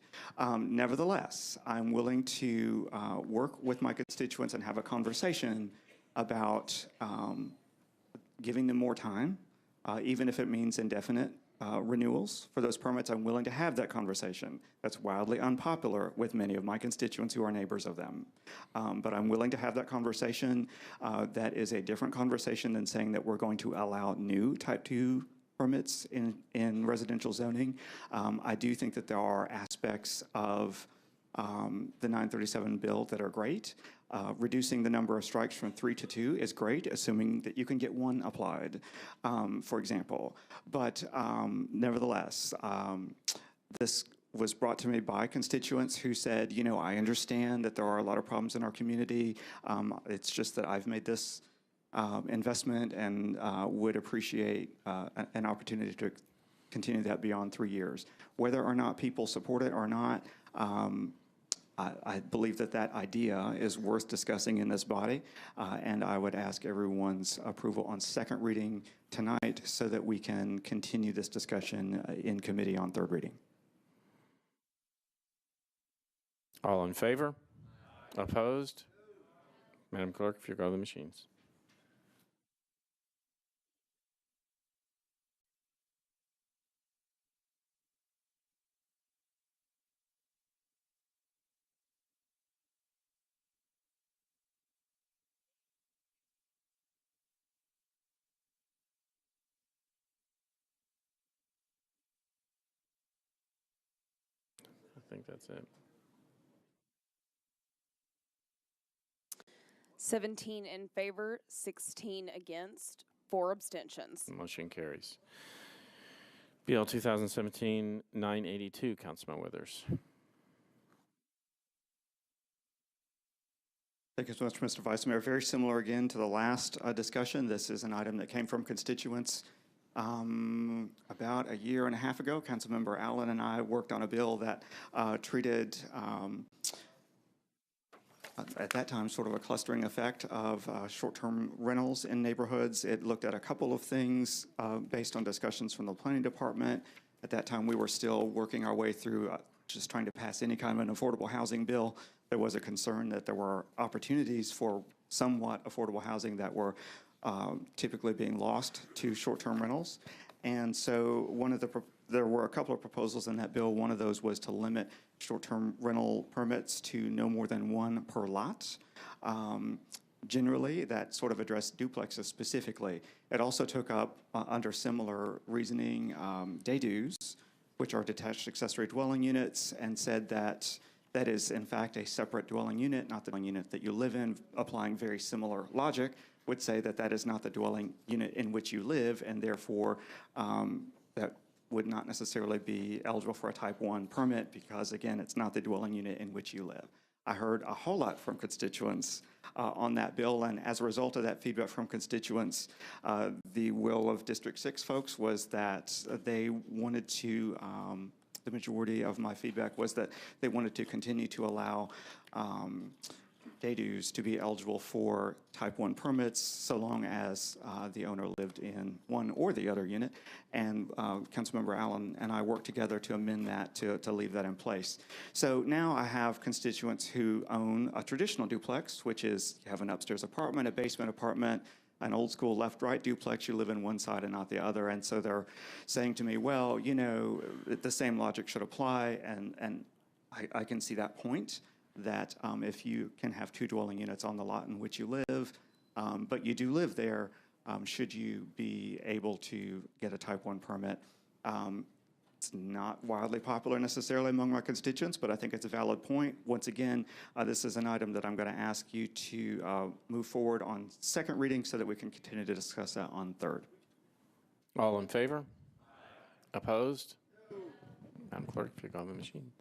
Speaker 18: Nevertheless, I'm willing to work with my constituents and have a conversation about giving them more time, even if it means indefinite renewals for those permits. I'm willing to have that conversation. That's wildly unpopular with many of my constituents who are neighbors of them. But I'm willing to have that conversation. That is a different conversation than saying that we're going to allow new type 2 permits in residential zoning. I do think that there are aspects of the 937 bill that are great. Reducing the number of strikes from 3 to 2 is great, assuming that you can get 1 applied, for example. But nevertheless, this was brought to me by constituents who said, you know, I understand that there are a lot of problems in our community. It's just that I've made this investment and would appreciate an opportunity to continue that beyond 3 years. Whether or not people support it or not, I believe that that idea is worth discussing in this body, and I would ask everyone's approval on second reading tonight so that we can continue this discussion in committee on third reading.
Speaker 1: All in favor? Opposed? Madam Clerk, if you go to the machines. I think that's it.
Speaker 2: 17 in favor, 16 against, 4 abstentions.
Speaker 1: Motion carries. BL 2017-982, Councilman Withers.
Speaker 18: Thank you so much, Mr. Vice Mayor. Very similar again to the last discussion. This is an item that came from constituents about a year and a half ago. Councilmember Allen and I worked on a bill that treated, at that time, sort of a clustering effect of short-term rentals in neighborhoods. It looked at a couple of things based on discussions from the planning department. At that time, we were still working our way through just trying to pass any kind of an affordable housing bill. There was a concern that there were opportunities for somewhat affordable housing that were typically being lost to short-term rentals. And so there were a couple of proposals in that bill. One of those was to limit short-term rental permits to no more than 1 per lot. Generally, that sort of addressed duplexes specifically. It also took up, under similar reasoning, DADUs, which are detached accessory dwelling units, and said that that is, in fact, a separate dwelling unit, not the dwelling unit that you live in. Applying very similar logic would say that that is not the dwelling unit in which you live, and therefore that would not necessarily be eligible for a type 1 permit because, again, it's not the dwelling unit in which you live. I heard a whole lot from constituents on that bill, and as a result of that feedback from constituents, the will of District 6 folks was that they wanted to, the majority of my feedback was that they wanted to continue to allow day dues to be eligible for type 1 permits so long as the owner lived in one or the other unit. And Councilmember Allen and I worked together to amend that to leave that in place. So now I have constituents who own a traditional duplex, which is you have an upstairs apartment, a basement apartment, an old school left-right duplex, you live in one side and not the other. And so they're saying to me, well, you know, the same logic should apply, and I can see that point, that if you can have 2 dwelling units on the lot in which you live, but you do live there, should you be able to get a type 1 permit? It's not wildly popular necessarily among my constituents, but I think it's a valid point. Once again, this is an item that I'm going to ask you to move forward on second reading so that we can continue to discuss that on third.
Speaker 1: All in favor? Opposed? Madam Clerk, if you go on the machine.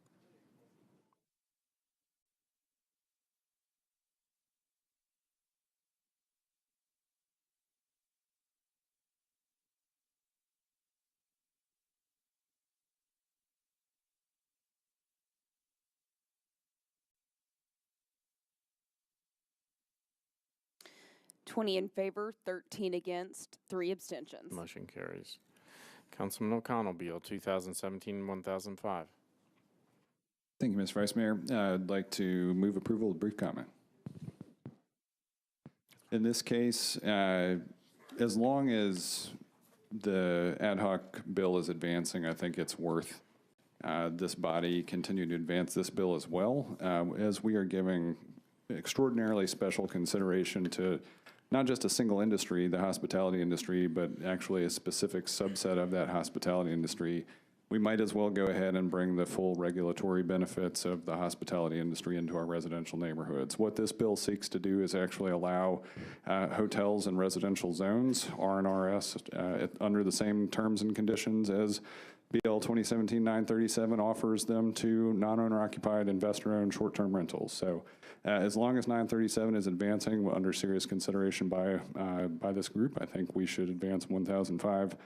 Speaker 2: Twenty in favor, 13 against, 3 abstentions.
Speaker 1: Motion carries. Councilman O'Connell, Bill 2017-1005.
Speaker 3: Thank you, Mr. Vice Mayor. I'd like to move approval of brief comment. In this case, as long as the ad hoc bill is advancing, I think it's worth this body continue to advance this bill as well, as we are giving extraordinarily special consideration to not just a single industry, the hospitality industry, but actually a specific subset of that hospitality industry. We might as well go ahead and bring the full regulatory benefits of the hospitality industry into our residential neighborhoods. What this bill seeks to do is actually allow hotels and residential zones, R&RS, under the same terms and conditions as BL 2017-937 offers them to non-owner occupied, investor-owned short-term rentals. So as long as 937 is advancing under serious consideration by this group, I think we should advance 1005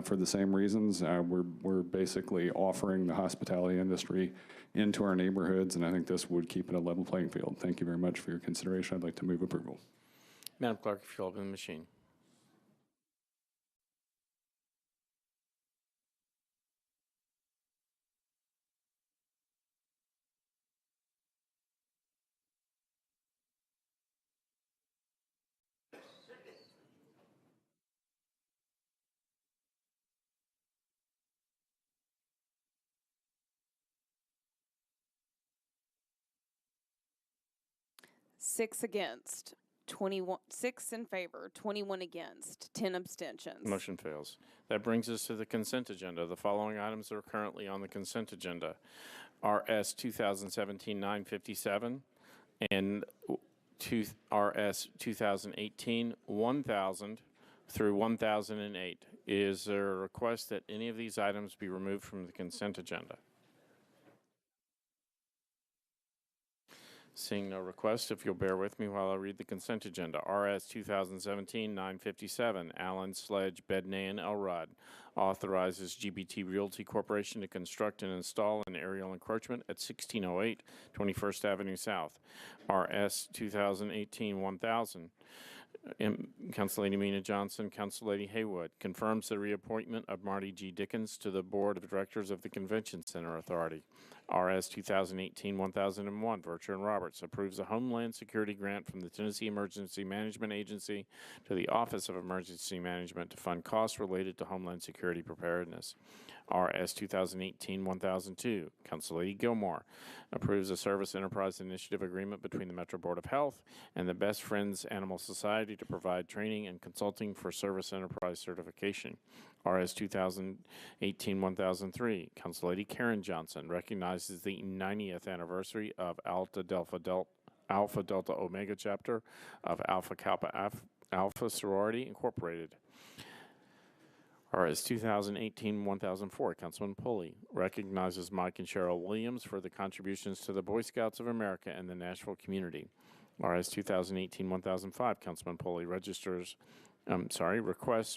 Speaker 3: for the same reasons. We're basically offering the hospitality industry into our neighborhoods, and I think this would keep it a level playing field. Thank you very much for your consideration. I'd like to move approval.
Speaker 1: Madam Clerk, if you'll open the machine.
Speaker 2: Six against, 21, 6 in favor, 21 against, 10 abstentions.
Speaker 1: Motion fails. That brings us to the consent agenda. The following items are currently on the consent agenda. RS 2017-957 and RS 2018-1000 through 1008. Is there a request that any of these items be removed from the consent agenda? Seeing no request, if you'll bear with me while I read the consent agenda. RS 2017-957, Allen Sledge, Bednan, Elrod, authorizes GBT Realty Corporation to construct and install an aerial encroachment at 1608 21st Avenue South. RS 2018-1000. Council Lady Mina Johnson, Council Lady Haywood, confirms the reappointment of Marty G. Dickens to the Board of Directors of the Convention Center Authority. RS 2018-1001, Vircher and Roberts, approves a Homeland Security grant from the Tennessee Emergency Management Agency to the Office of Emergency Management to fund costs related to Homeland Security preparedness. RS 2018-1002, Council Lady Gilmore, approves a Service Enterprise Initiative agreement between the Metro Board of Health and the Best Friends Animal Society to provide training and consulting for Service Enterprise certification. RS 2018-1003, Council Lady Karen Johnson recognizes the 90th anniversary of Alpha Delta Omega chapter of Alpha Kappa Alpha Sorority Incorporated. RS 2018-1004, Councilman Pulley recognizes Mike and Cheryl Williams for the contributions to the Boy Scouts of America and the Nashville community. RS 2018-1005, Councilman Pulley requests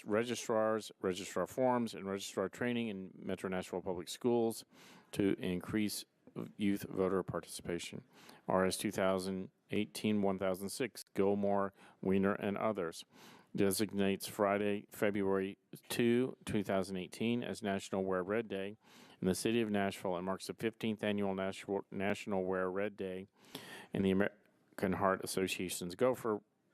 Speaker 1: registrars, registrar forms, and registrar training in Metro Nashville Public Schools to increase youth voter participation. RS 2018-1006, Gilmore, Weiner, and others designates Friday, February 2, 2018 as National Wear Red Day in the city of Nashville and marks the 15th annual National Wear Red Day in the American Heart Association's Go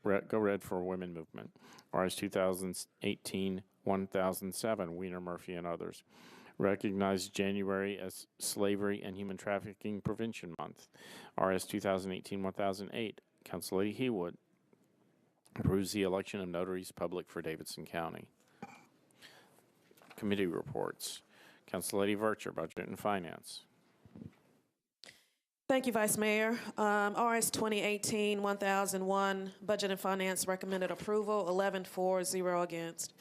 Speaker 1: Red for Women movement. RS 2018-1007, Weiner, Murphy, and others recognize January as Slavery and Human Trafficking Prevention Month. RS 2018-1008, Council Lady Hewood approves the election of notaries public for Davidson County. Committee reports. Council Lady Vercher, Budget and Finance.
Speaker 14: Thank you, Vice Mayor. RS 2018-1001, Budget and Finance recommended approval, 11 for, 0 against.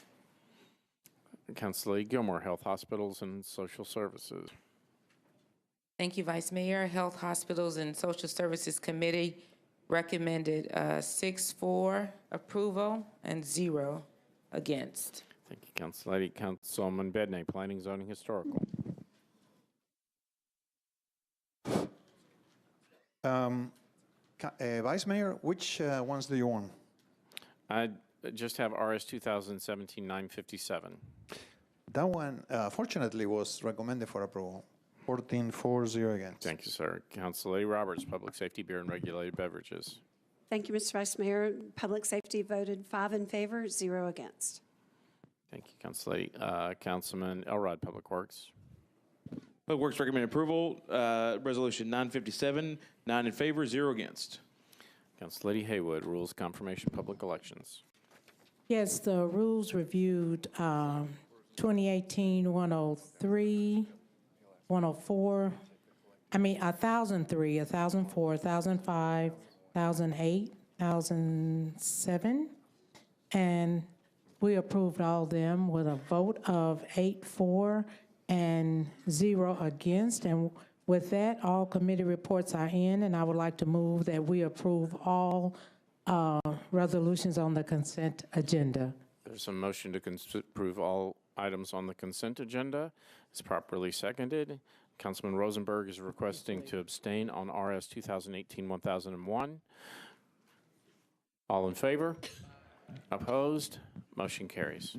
Speaker 1: Council Lady Gilmore, Health, Hospitals, and Social Services.
Speaker 19: Thank you, Vice Mayor. Health, Hospitals, and Social Services Committee recommended 6 for approval and 0 against.
Speaker 1: Thank you, Council Lady. Councilman Bedney, Planning, Zoning, Historical.
Speaker 23: Vice Mayor, which ones do you want?
Speaker 1: I just have RS 2017-957.
Speaker 23: That one, fortunately, was recommended for approval. 14 for, 0 against.
Speaker 1: Thank you, sir. Council Lady Roberts, Public Safety, Beer, and Regulated Beverages.
Speaker 24: Thank you, Mr. Vice Mayor. Public Safety voted 5 in favor, 0 against.
Speaker 1: Thank you, Council Lady. Councilman Elrod, Public Works.
Speaker 17: Public Works recommend approval. Resolution 957, 9 in favor, 0 against.
Speaker 1: Council Lady Haywood, Rules, Confirmation, Public Elections.
Speaker 25: Yes, the rules reviewed 2018-103, 104, 1003, 1004, 1005, 1008, 1007, and we approved all of them with a vote of 8 for and 0 against. And with that, all committee reports are in, and I would like to move that we approve all resolutions on the consent agenda.
Speaker 1: There's a motion to approve all items on the consent agenda. It's properly seconded. Councilman Rosenberg is requesting to abstain on RS 2018-1001. All in favor? Opposed? Motion carries.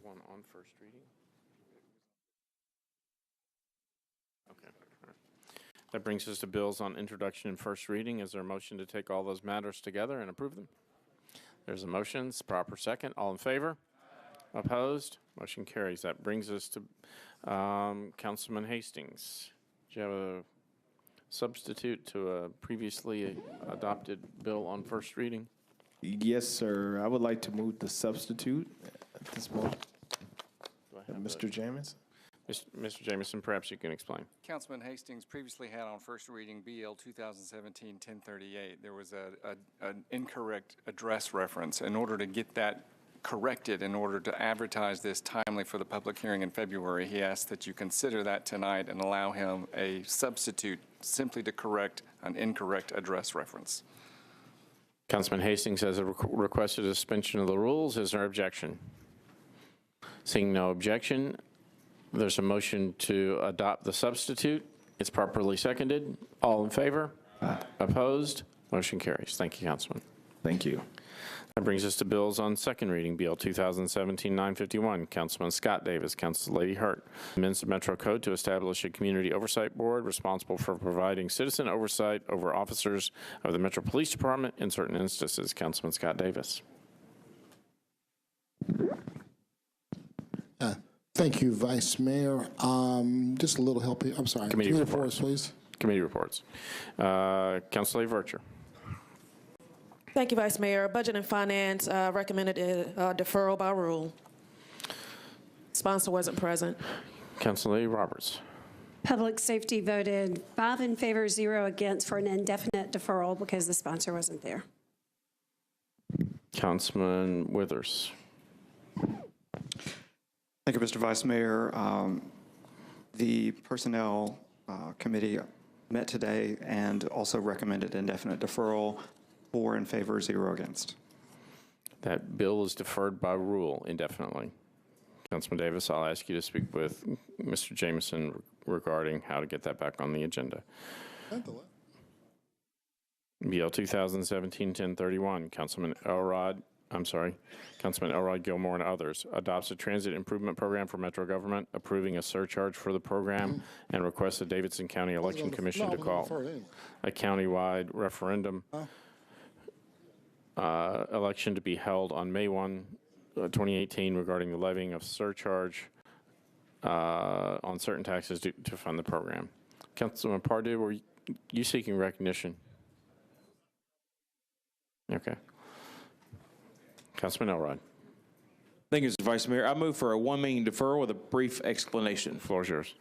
Speaker 1: One on first reading? Okay. All right. That brings us to bills on introduction and first reading. Is there a motion to take all those matters together and approve them? There's a motion. It's proper second. All in favor? Opposed? Motion carries. That brings us to Councilman Hastings. Do you have a substitute to a previously adopted bill on first reading?
Speaker 26: Yes, sir. I would like to move the substitute at this moment. Mr. Jamison.
Speaker 1: Mr. Jamison, perhaps you can explain.
Speaker 12: Councilman Hastings previously had on first reading BL 2017-1038. There was an incorrect address reference. In order to get that corrected, in order to advertise this timely for the public hearing in February, he asked that you consider that tonight and allow him a substitute simply to correct an incorrect address reference.
Speaker 1: Councilman Hastings has requested a suspension of the rules. Is there objection? Seeing no objection, there's a motion to adopt the substitute. It's properly seconded. All in favor? Aye. Opposed? Motion carries. Thank you, Councilman.
Speaker 26: Thank you.
Speaker 1: That brings us to bills on second reading. BL 2017-951. Councilman Scott Davis, Council Lady Hurt. Amends the Metro Code to establish a community oversight board responsible for providing citizen oversight over officers of the Metro Police Department in certain instances. Councilman Scott Davis.
Speaker 27: Thank you, Vice Mayor. Just a little help here. I'm sorry.
Speaker 1: Committee reports,
Speaker 27: please.
Speaker 1: Committee reports. Council Lady Vercher.
Speaker 14: Thank you, Vice Mayor. Budget and Finance recommended a deferral by rule. Sponsor wasn't present.
Speaker 1: Councilor Roberts.
Speaker 24: Public Safety voted 5 in favor, 0 against for an indefinite deferral because the sponsor wasn't there.
Speaker 1: Councilman Withers.
Speaker 18: Thank you, Mr. Vice Mayor. The Personnel Committee met today and also recommended indefinite deferral, 4 in favor, 0 against.
Speaker 1: That bill is deferred by rule indefinitely. Councilman Davis, I'll ask you to speak with Mr. Jameson regarding how to get that back on the agenda. BL 2017-1031, Councilman Elrod Gilmore and others, adopts a transit improvement program for Metro government, approving a surcharge for the program, and requests the Davidson County Election Commission to call a countywide referendum election to be held on May 1, 2018 regarding the levying of surcharge on certain taxes to fund the program. Councilman Pardue, were you seeking recognition? Okay. Councilman Elrod.
Speaker 17: Thank you, Mr. Vice Mayor. I move for a 1 meeting deferral with a brief explanation.
Speaker 1: Floor is yours.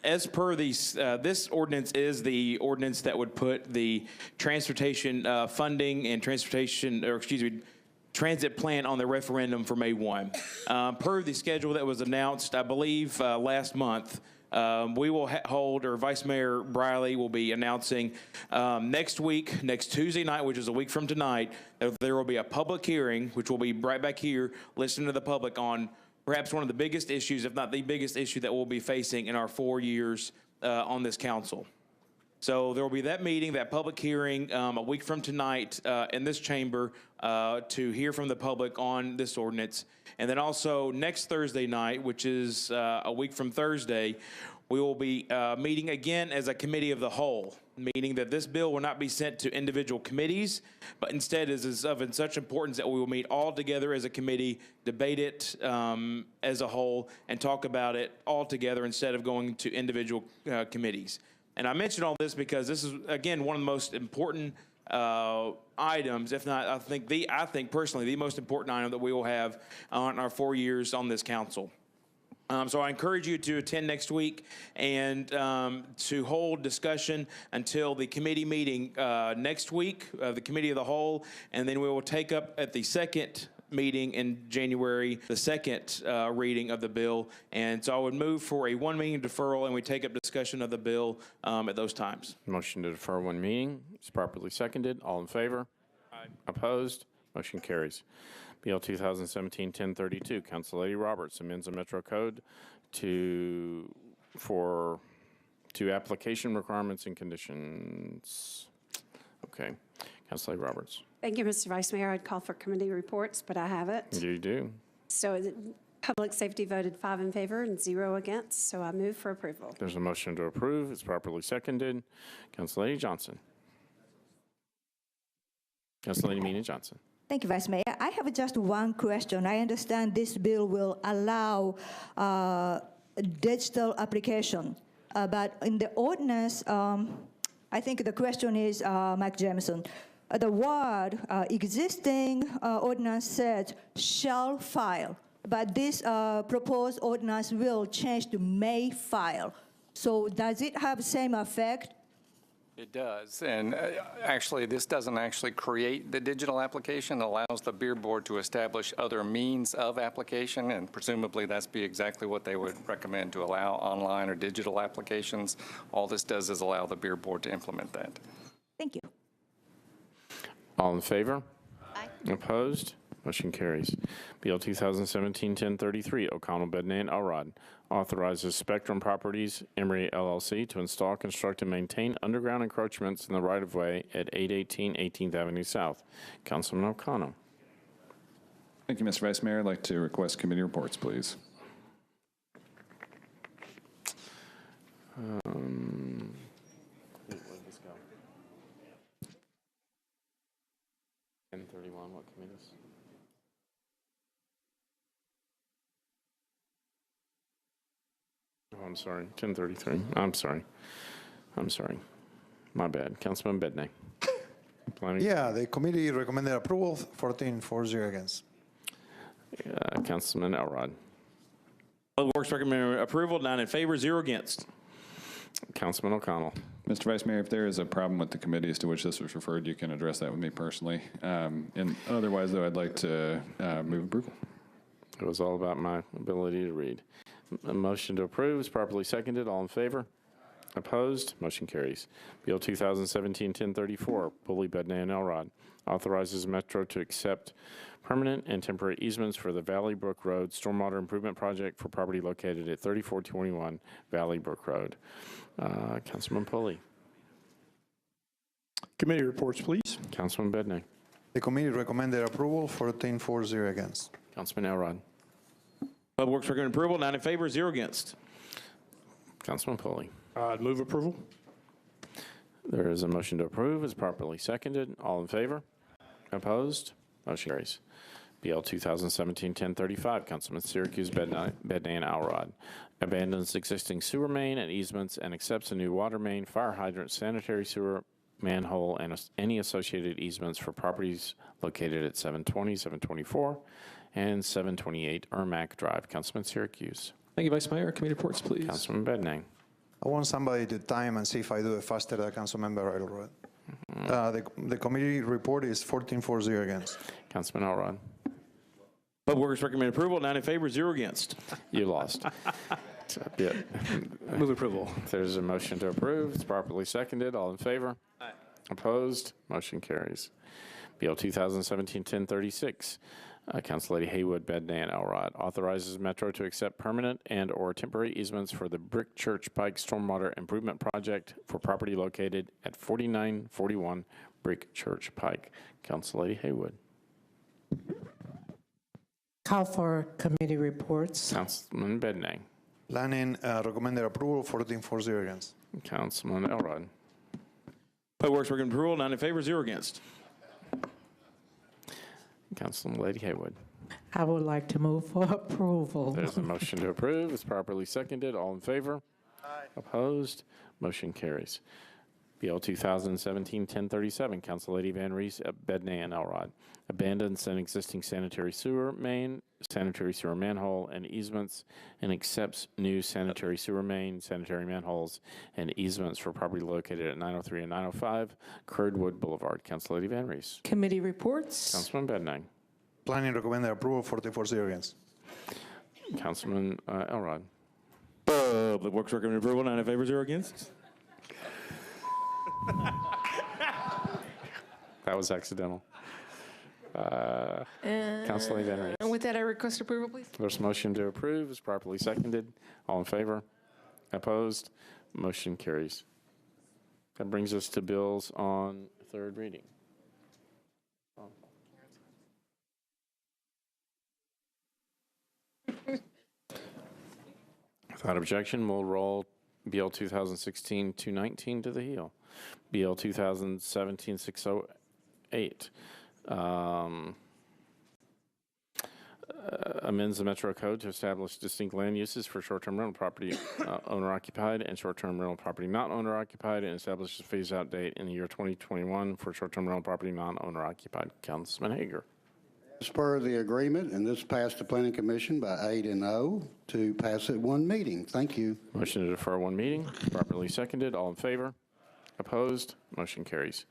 Speaker 17: As per these, this ordinance is the ordinance that would put the transportation funding and transit plan on the referendum for May 1. Per the schedule that was announced, I believe, last month, we will hold, or Vice Mayor Briley will be announcing next week, next Tuesday night, which is a week from tonight, there will be a public hearing, which will be right back here, listening to the public on perhaps one of the biggest issues, if not the biggest issue that we'll be facing in our 4 years on this council. So there will be that meeting, that public hearing, a week from tonight in this chamber to hear from the public on this ordinance. And then also next Thursday night, which is a week from Thursday, we will be meeting again as a committee of the whole, meaning that this bill will not be sent to individual committees, but instead is of such importance that we will meet all together as a committee, debate it as a whole, and talk about it all together instead of going to individual committees. And I mention all this because this is, again, one of the most important items, if not, I think personally, the most important item that we will have on our 4 years on this council. So I encourage you to attend next week and to hold discussion until the committee meeting next week, the committee of the whole, and then we will take up at the second meeting in January, the second reading of the bill. And so I would move for a 1 meeting deferral, and we take up discussion of the bill at those times.
Speaker 1: Motion to defer 1 meeting is properly seconded. All in favor? Aye. Opposed? Motion carries. BL 2017-1032, Council Lady Roberts amends the Metro Code to application requirements and conditions. Okay. Council Lady Roberts.
Speaker 24: Thank you, Mr. Vice Mayor. I'd call for committee reports, but I haven't.
Speaker 1: You do.
Speaker 24: So Public Safety voted 5 in favor and 0 against, so I move for approval.
Speaker 1: There's a motion to approve. It's properly seconded. Council Lady Johnson. Council Lady Mina Johnson.
Speaker 10: Thank you, Vice Mayor. I have just one question. I understand this bill will allow digital application, but in the ordinance, I think the question is, Mike Jameson, the word existing ordinance said shall file, but this proposed ordinance will change to may file. So does it have the same effect?
Speaker 12: It does, and actually, this doesn't actually create the digital application. It allows the Beer Board to establish other means of application, and presumably that's be exactly what they would recommend, to allow online or digital applications. All this does is allow the Beer Board to implement that.
Speaker 10: Thank you.
Speaker 1: All in favor? Aye. Opposed? Motion carries. BL 2017-1033, O'Connell, Bedney, and Elrod authorizes Spectrum Properties, Emory LLC, to install, construct, and maintain underground encroachments in the right-of-way at 818 18th Avenue South. Councilman O'Connell.
Speaker 3: Thank you, Mr. Vice Mayor. I'd like to request committee reports, please.
Speaker 1: Where did this go? 1031, what committees? Oh, I'm sorry, 1033. I'm sorry. My bad. Councilman Bedney.
Speaker 23: Yeah, the committee recommended approval, 14 for 0 against.
Speaker 1: Councilman Elrod.
Speaker 17: Public Works recommend approval, 9 in favor, 0 against.
Speaker 1: Councilman O'Connell.
Speaker 3: Mr. Vice Mayor, if there is a problem with the committees to which this was referred, you can address that with me personally. And otherwise, though, I'd like to move approval.
Speaker 1: It was all about my ability to read. A motion to approve is properly seconded. All in favor? Opposed? Motion carries. Bill 2017-1034, Pulley, Bednay, and Elrod, authorizes Metro to accept permanent and temporary easements for the Valley Brook Road Stormwater Improvement Project for property located at 3421 Valley Brook Road. Councilman Pulley.
Speaker 23: Committee reports, please.
Speaker 1: Councilman Bednay.
Speaker 23: The committee recommended approval, 14-4-0 against.
Speaker 1: Councilman Elrod.
Speaker 17: Public Works recommend approval, 9 in favor, 0 against.
Speaker 1: Councilman Pulley.
Speaker 26: I'd move approval.
Speaker 1: There is a motion to approve. It's properly seconded. All in favor? Opposed? Motion carries. BL 2017-1035, Councilman Syracuse, Bednay, and Alrod, abandons existing sewer main and easements and accepts a new water main, fire hydrant, sanitary sewer, manhole, and any associated easements for properties located at 720, 724, and 728 Ermac Drive. Councilman Syracuse.
Speaker 4: Thank you, Vice Mayor. Committee reports, please.
Speaker 1: Councilman Bednay.
Speaker 23: I want somebody to time and see if I do it faster than Councilmember Elrod. The committee report is 14-4-0 against.
Speaker 1: Councilman Elrod.
Speaker 17: Public Works recommend approval, 9 in favor, 0 against.
Speaker 1: You lost.
Speaker 4: Move approval.
Speaker 1: There's a motion to approve. It's properly seconded. All in favor?
Speaker 4: Aye.
Speaker 1: Opposed? Motion carries. BL 2017-1036. Councilor Lady Haywood, Bednay, and Elrod authorizes Metro to accept permanent and or temporary easements for the Brick Church Pike Stormwater Improvement Project for property located at 4941 Brick Church Pike. Councilor Lady Haywood.
Speaker 25: Call for committee reports.
Speaker 1: Councilman Bednay.
Speaker 23: Planning recommended approval, 14-4-0 against.
Speaker 1: Councilman Elrod.
Speaker 17: Public Works recommend approval, 9 in favor, 0 against.
Speaker 1: Councilman Lady Haywood.
Speaker 25: I would like to move for approval.
Speaker 1: There's a motion to approve. It's properly seconded. All in favor?
Speaker 23: Aye.
Speaker 1: Opposed? Motion carries. BL 2017-1037, Council Lady Van Reese, Bednay, and Elrod, abandons an existing sanitary sewer main, sanitary sewer manhole, and easements, and accepts new sanitary sewer main, sanitary manholes, and easements for property located at 903 and 905 Curdwood Boulevard. Council Lady Van Reese.
Speaker 13: Committee reports.
Speaker 1: Councilman Bednay.
Speaker 23: Planning recommended approval, 14-4-0 against.
Speaker 1: Councilman Elrod.
Speaker 17: Public Works recommend approval, 9 in favor, 0 against.
Speaker 1: That was accidental. Councilor Van Reese.
Speaker 13: And with that, I request approval, please.
Speaker 1: There's a motion to approve. It's properly seconded. All in favor? Opposed? Motion carries. That brings us to bills on third reading. Without objection, we'll roll BL 2016-219 to the heel. BL 2017-608. Amends the Metro Code to establish distinct land uses for short-term rental property owner-occupied and short-term rental property not owner-occupied, and establishes a phase-out date in the year 2021 for short-term rental property non-owner-occupied. Councilman Hager.
Speaker 15: As per the agreement, and this passed the Planning Commission by 8-0 to pass at one meeting. Thank you.
Speaker 1: Motion to defer one meeting, properly seconded. All in favor? Opposed? Motion carries.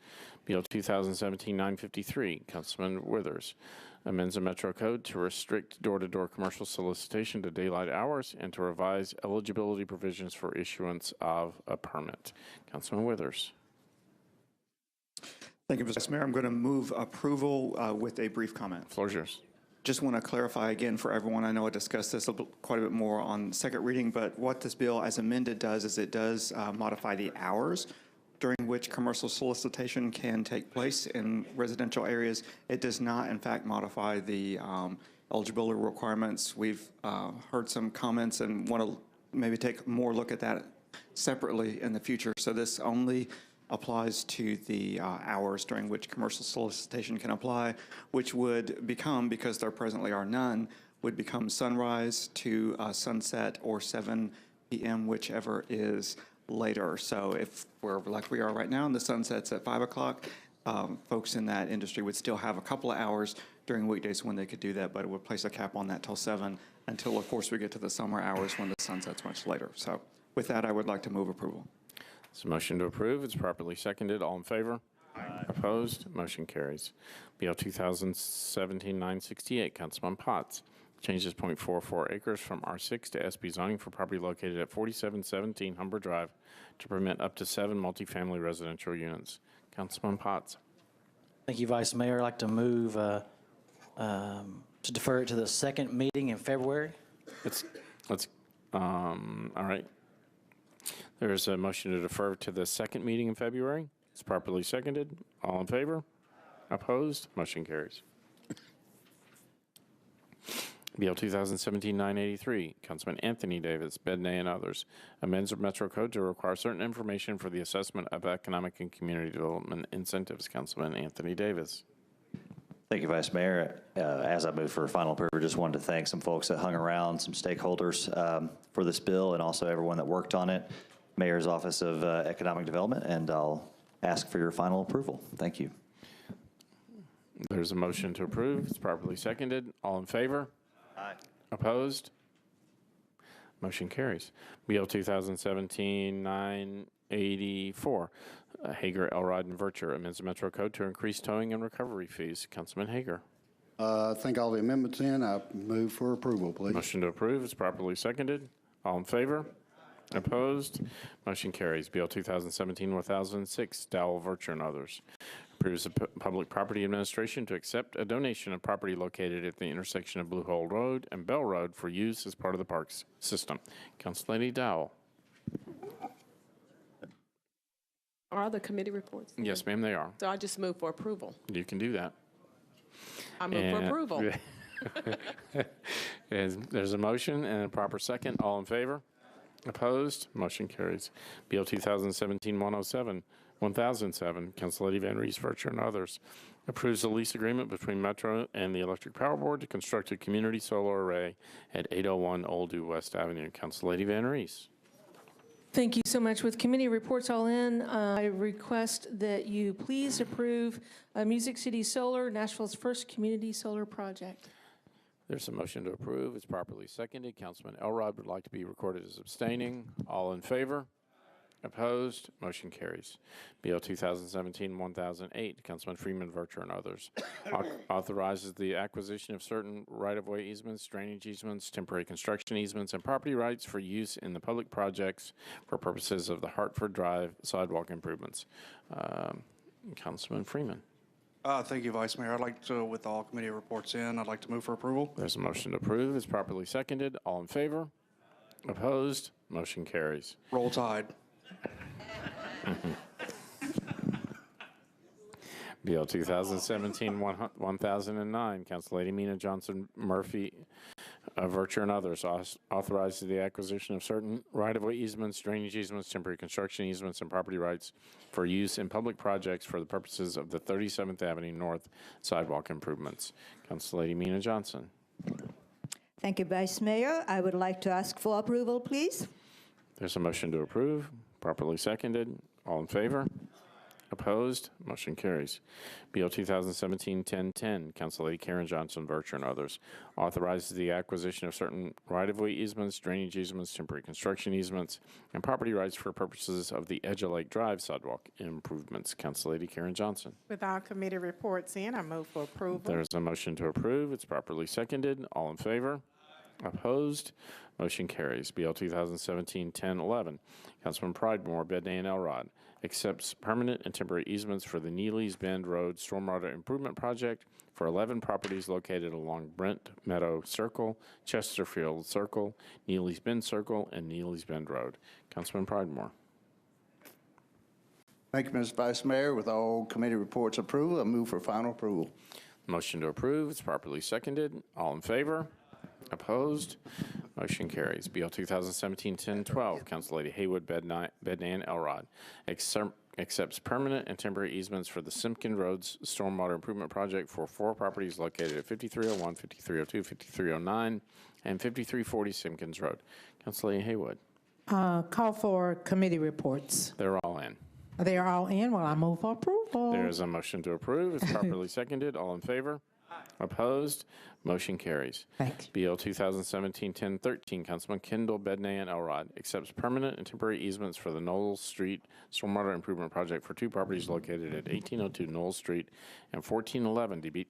Speaker 1: BL 2017-953, Councilman Withers, amends the Metro Code to restrict door-to-door commercial solicitation to daylight hours and to revise eligibility provisions for issuance of a permit. Councilman Withers.
Speaker 18: Thank you, Mr. Vice Mayor. I'm going to move approval with a brief comment.
Speaker 1: Floor is yours.
Speaker 18: Just want to clarify again for everyone, I know I discussed this quite a bit more on second reading, but what this bill as amended does is it does modify the hours during which commercial solicitation can take place in residential areas. It does not, in fact, modify the eligibility requirements. We've heard some comments and want to maybe take a more look at that separately in the future. So this only applies to the hours during which commercial solicitation can apply, which would become, because there presently are none, would become sunrise to sunset or 7 p.m., whichever is later. So if we're like we are right now and the sun sets at 5 o'clock, folks in that industry would still have a couple of hours during weekdays when they could do that, but it would place a cap on that till 7, until, of course, we get to the summer hours when the sun sets much later. So with that, I would like to move approval.
Speaker 1: It's a motion to approve. It's properly seconded. All in favor? Opposed? Motion carries. BL 2017-968, Councilman Potts. Changes .44 acres from R6 to SB zoning for property located at 4717 Humber Drive to permit up to 7 multifamily residential units. Councilman Potts.
Speaker 6: Thank you, Vice Mayor. I'd like to move to defer it to the second meeting in February.
Speaker 1: All right. There's a motion to defer to the second meeting in February. It's properly seconded. All in favor? Opposed? Motion carries. BL 2017-983, Councilman Anthony Davis, Bednay, and others, amends the Metro Code to require certain information for the assessment of economic and community development incentives. Councilman Anthony Davis.
Speaker 7: Thank you, Vice Mayor. As I move for final approval, just wanted to thank some folks that hung around, some stakeholders for this bill, and also everyone that worked on it, Mayor's Office of Economic Development, and I'll ask for your final approval. Thank you.
Speaker 1: There's a motion to approve. It's properly seconded. All in favor?
Speaker 7: Aye.
Speaker 1: Opposed? Motion carries. BL 2017-984, Hager, Elrod, and Vercher amends the Metro Code to increase towing and recovery fees. Councilman Hager.
Speaker 15: I think all the amendments in. I move for approval, please.
Speaker 1: Motion to approve is properly seconded. All in favor? Opposed? Motion carries. BL 2017-1006, Dowell, Vercher, and others. Approves the Public Property Administration to accept a donation of property located at the intersection of Blue Hole Road and Bell Road for use as part of the parks system. Council Lady Dowell.
Speaker 9: Are the committee reports?
Speaker 1: Yes, ma'am, they are.
Speaker 9: So I just move for approval.
Speaker 1: You can do that.
Speaker 9: I move for approval.
Speaker 1: And there's a motion and a proper second. All in favor? Opposed? Motion carries. BL 2017-1007, Council Lady Van Rees, Vercher, and others. Approves the lease agreement between Metro and the Electric Power Board to construct a community solar array at 801 Old Due West Avenue. Council Lady Van Rees.
Speaker 11: Thank you so much. With committee reports all in, I request that you please approve Music City Solar, Nashville's first community solar project.
Speaker 1: There's a motion to approve. It's properly seconded. Councilman Elrod would like to be recorded as abstaining. All in favor? Opposed? Motion carries. BL 2017-1008, Councilman Freeman, Vercher, and others. Authorizes the acquisition of certain right-of-way easements, drainage easements, temporary construction easements, and property rights for use in the public projects for purposes of the Hartford Drive sidewalk improvements. Councilman Freeman.
Speaker 20: Thank you, Vice Mayor. I'd like to, with all committee reports in, I'd like to move for approval.
Speaker 1: There's a motion to approve. It's properly seconded. All in favor? Opposed? Motion carries.
Speaker 20: Roll Tide.
Speaker 1: BL 2017-1009, Council Lady Mina Johnson Murphy, Vercher, and others authorizes the acquisition of certain right-of-way easements, drainage easements, temporary construction easements, and property rights for use in public projects for the purposes of the 37th Avenue North sidewalk improvements. Council Lady Mina Johnson.
Speaker 10: Thank you, Vice Mayor. I would like to ask for approval, please.
Speaker 1: There's a motion to approve, properly seconded. All in favor? Opposed? Motion carries. BL 2017-1010, Council Lady Karen Johnson, Vercher, and others, authorizes the acquisition of certain right-of-way easements, drainage easements, temporary construction easements, and property rights for purposes of the Edge of Lake Drive sidewalk improvements. Council Lady Karen Johnson.
Speaker 21: With our committee reports in, I move for approval.
Speaker 1: There's a motion to approve. It's properly seconded. All in favor? Opposed? Motion carries. BL 2017-1011, Councilman Pridemore, Bednay, and Elrod, accepts permanent and temporary easements for the Neely's Bend Road Stormwater Improvement Project for 11 properties located along Brent Meadow Circle, Chesterfield Circle, Neely's Bend Circle, and Neely's Bend Road. Councilman Pridemore.
Speaker 15: Thank you, Mr. Vice Mayor. With all committee reports approval, I move for final approval.
Speaker 1: Motion to approve. It's properly seconded. All in favor? Opposed? Motion carries. BL 2017-1012, Council Lady Haywood, Bednay, and Elrod accepts permanent and temporary easements for the Simpkin Roads Stormwater Improvement Project for 4 properties located at 5301, 5302, 5309, and 5340 Simpkins Road. Council Lady Haywood.
Speaker 25: Call for committee reports.
Speaker 1: They're all in.
Speaker 25: They are all in. Well, I move for approval.
Speaker 1: There's a motion to approve. It's properly seconded. All in favor? Opposed? Motion carries.
Speaker 21: Thanks.
Speaker 1: BL 2017-1013, Councilman Kendall, Bednay, and Elrod accepts permanent and temporary easements for the Knowles Street Stormwater Improvement Project for two properties located at 1802 Knowles Street and 1411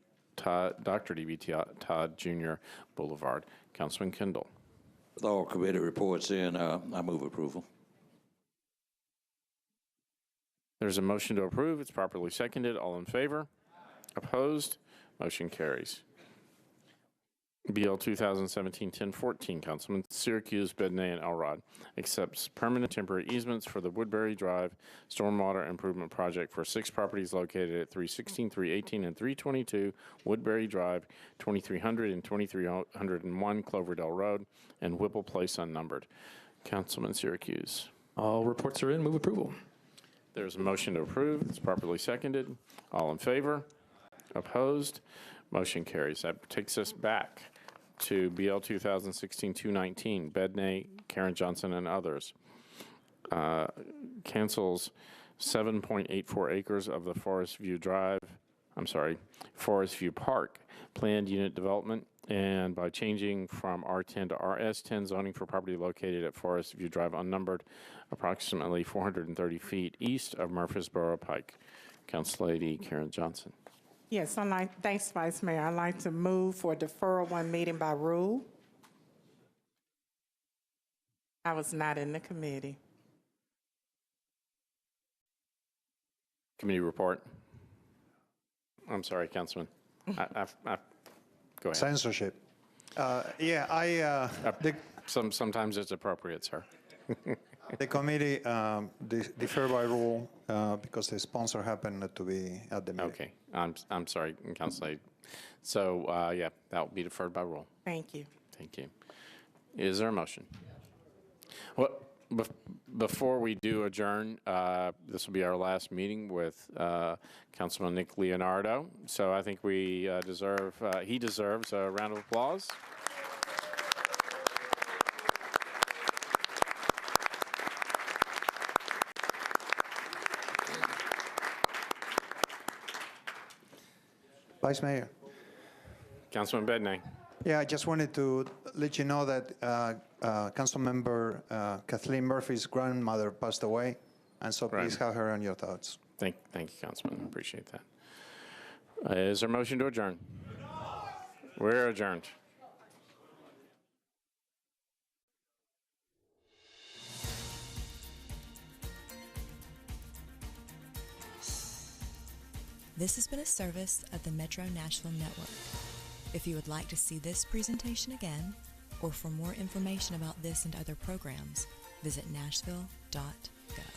Speaker 1: Dr. D.B. Todd Jr. Boulevard. Councilman Kendall.
Speaker 2: With all committee reports in, I move approval.
Speaker 1: There's a motion to approve. It's properly seconded. All in favor? Opposed? Motion carries. BL 2017-1014, Councilman Syracuse, Bednay, and Elrod accepts permanent temporary easements for the Woodbury Drive Stormwater Improvement Project for 6 properties located at 316, 318, and 322 Woodbury Drive, 2300 and 2301 Cloverdale Road, and Whipple Place unnumbered. Councilman Syracuse.
Speaker 4: All reports are in. Move approval.
Speaker 1: There's a motion to approve. It's properly seconded. All in favor? Opposed? Motion carries. That takes us back to BL 2016-219, Bednay, Karen Johnson, and others. Cancels 7.84 acres of the Forest View Park planned unit development, and by changing from R10 to RS10 zoning for property located at Forest View Drive unnumbered, approximately 430 feet east of Murfreesboro Pike. Council Lady Karen Johnson.
Speaker 21: Yes, thanks, Vice Mayor. I'd like to move for deferral one meeting by rule. I was not in the committee.
Speaker 1: Committee report. I'm sorry, Councilman. Go ahead.
Speaker 23: Censorship.
Speaker 1: Sometimes it's appropriate, sir.
Speaker 23: The committee deferred by rule because the sponsor happened to be at the meeting.
Speaker 1: Okay, I'm sorry, Councilor. So, that will be deferred by rule.
Speaker 21: Thank you.
Speaker 1: Thank you. Is there a motion? Well, before we do adjourn, this will be our last meeting with Councilman Nick Leonardo. So I think he deserves a round of applause.
Speaker 23: Vice Mayor.
Speaker 1: Councilman Bednay.
Speaker 23: Yeah, I just wanted to let you know that Councilmember Kathleen Murphy's grandmother passed away, and so please have her on your thoughts.
Speaker 1: Thank you, Councilman. I appreciate that. Is there a motion to adjourn? We're adjourned.
Speaker 5: This has been a service of the Metro Nashville Network. If you would like to see this presentation again, or for more information about this and other programs, visit nashville.gov.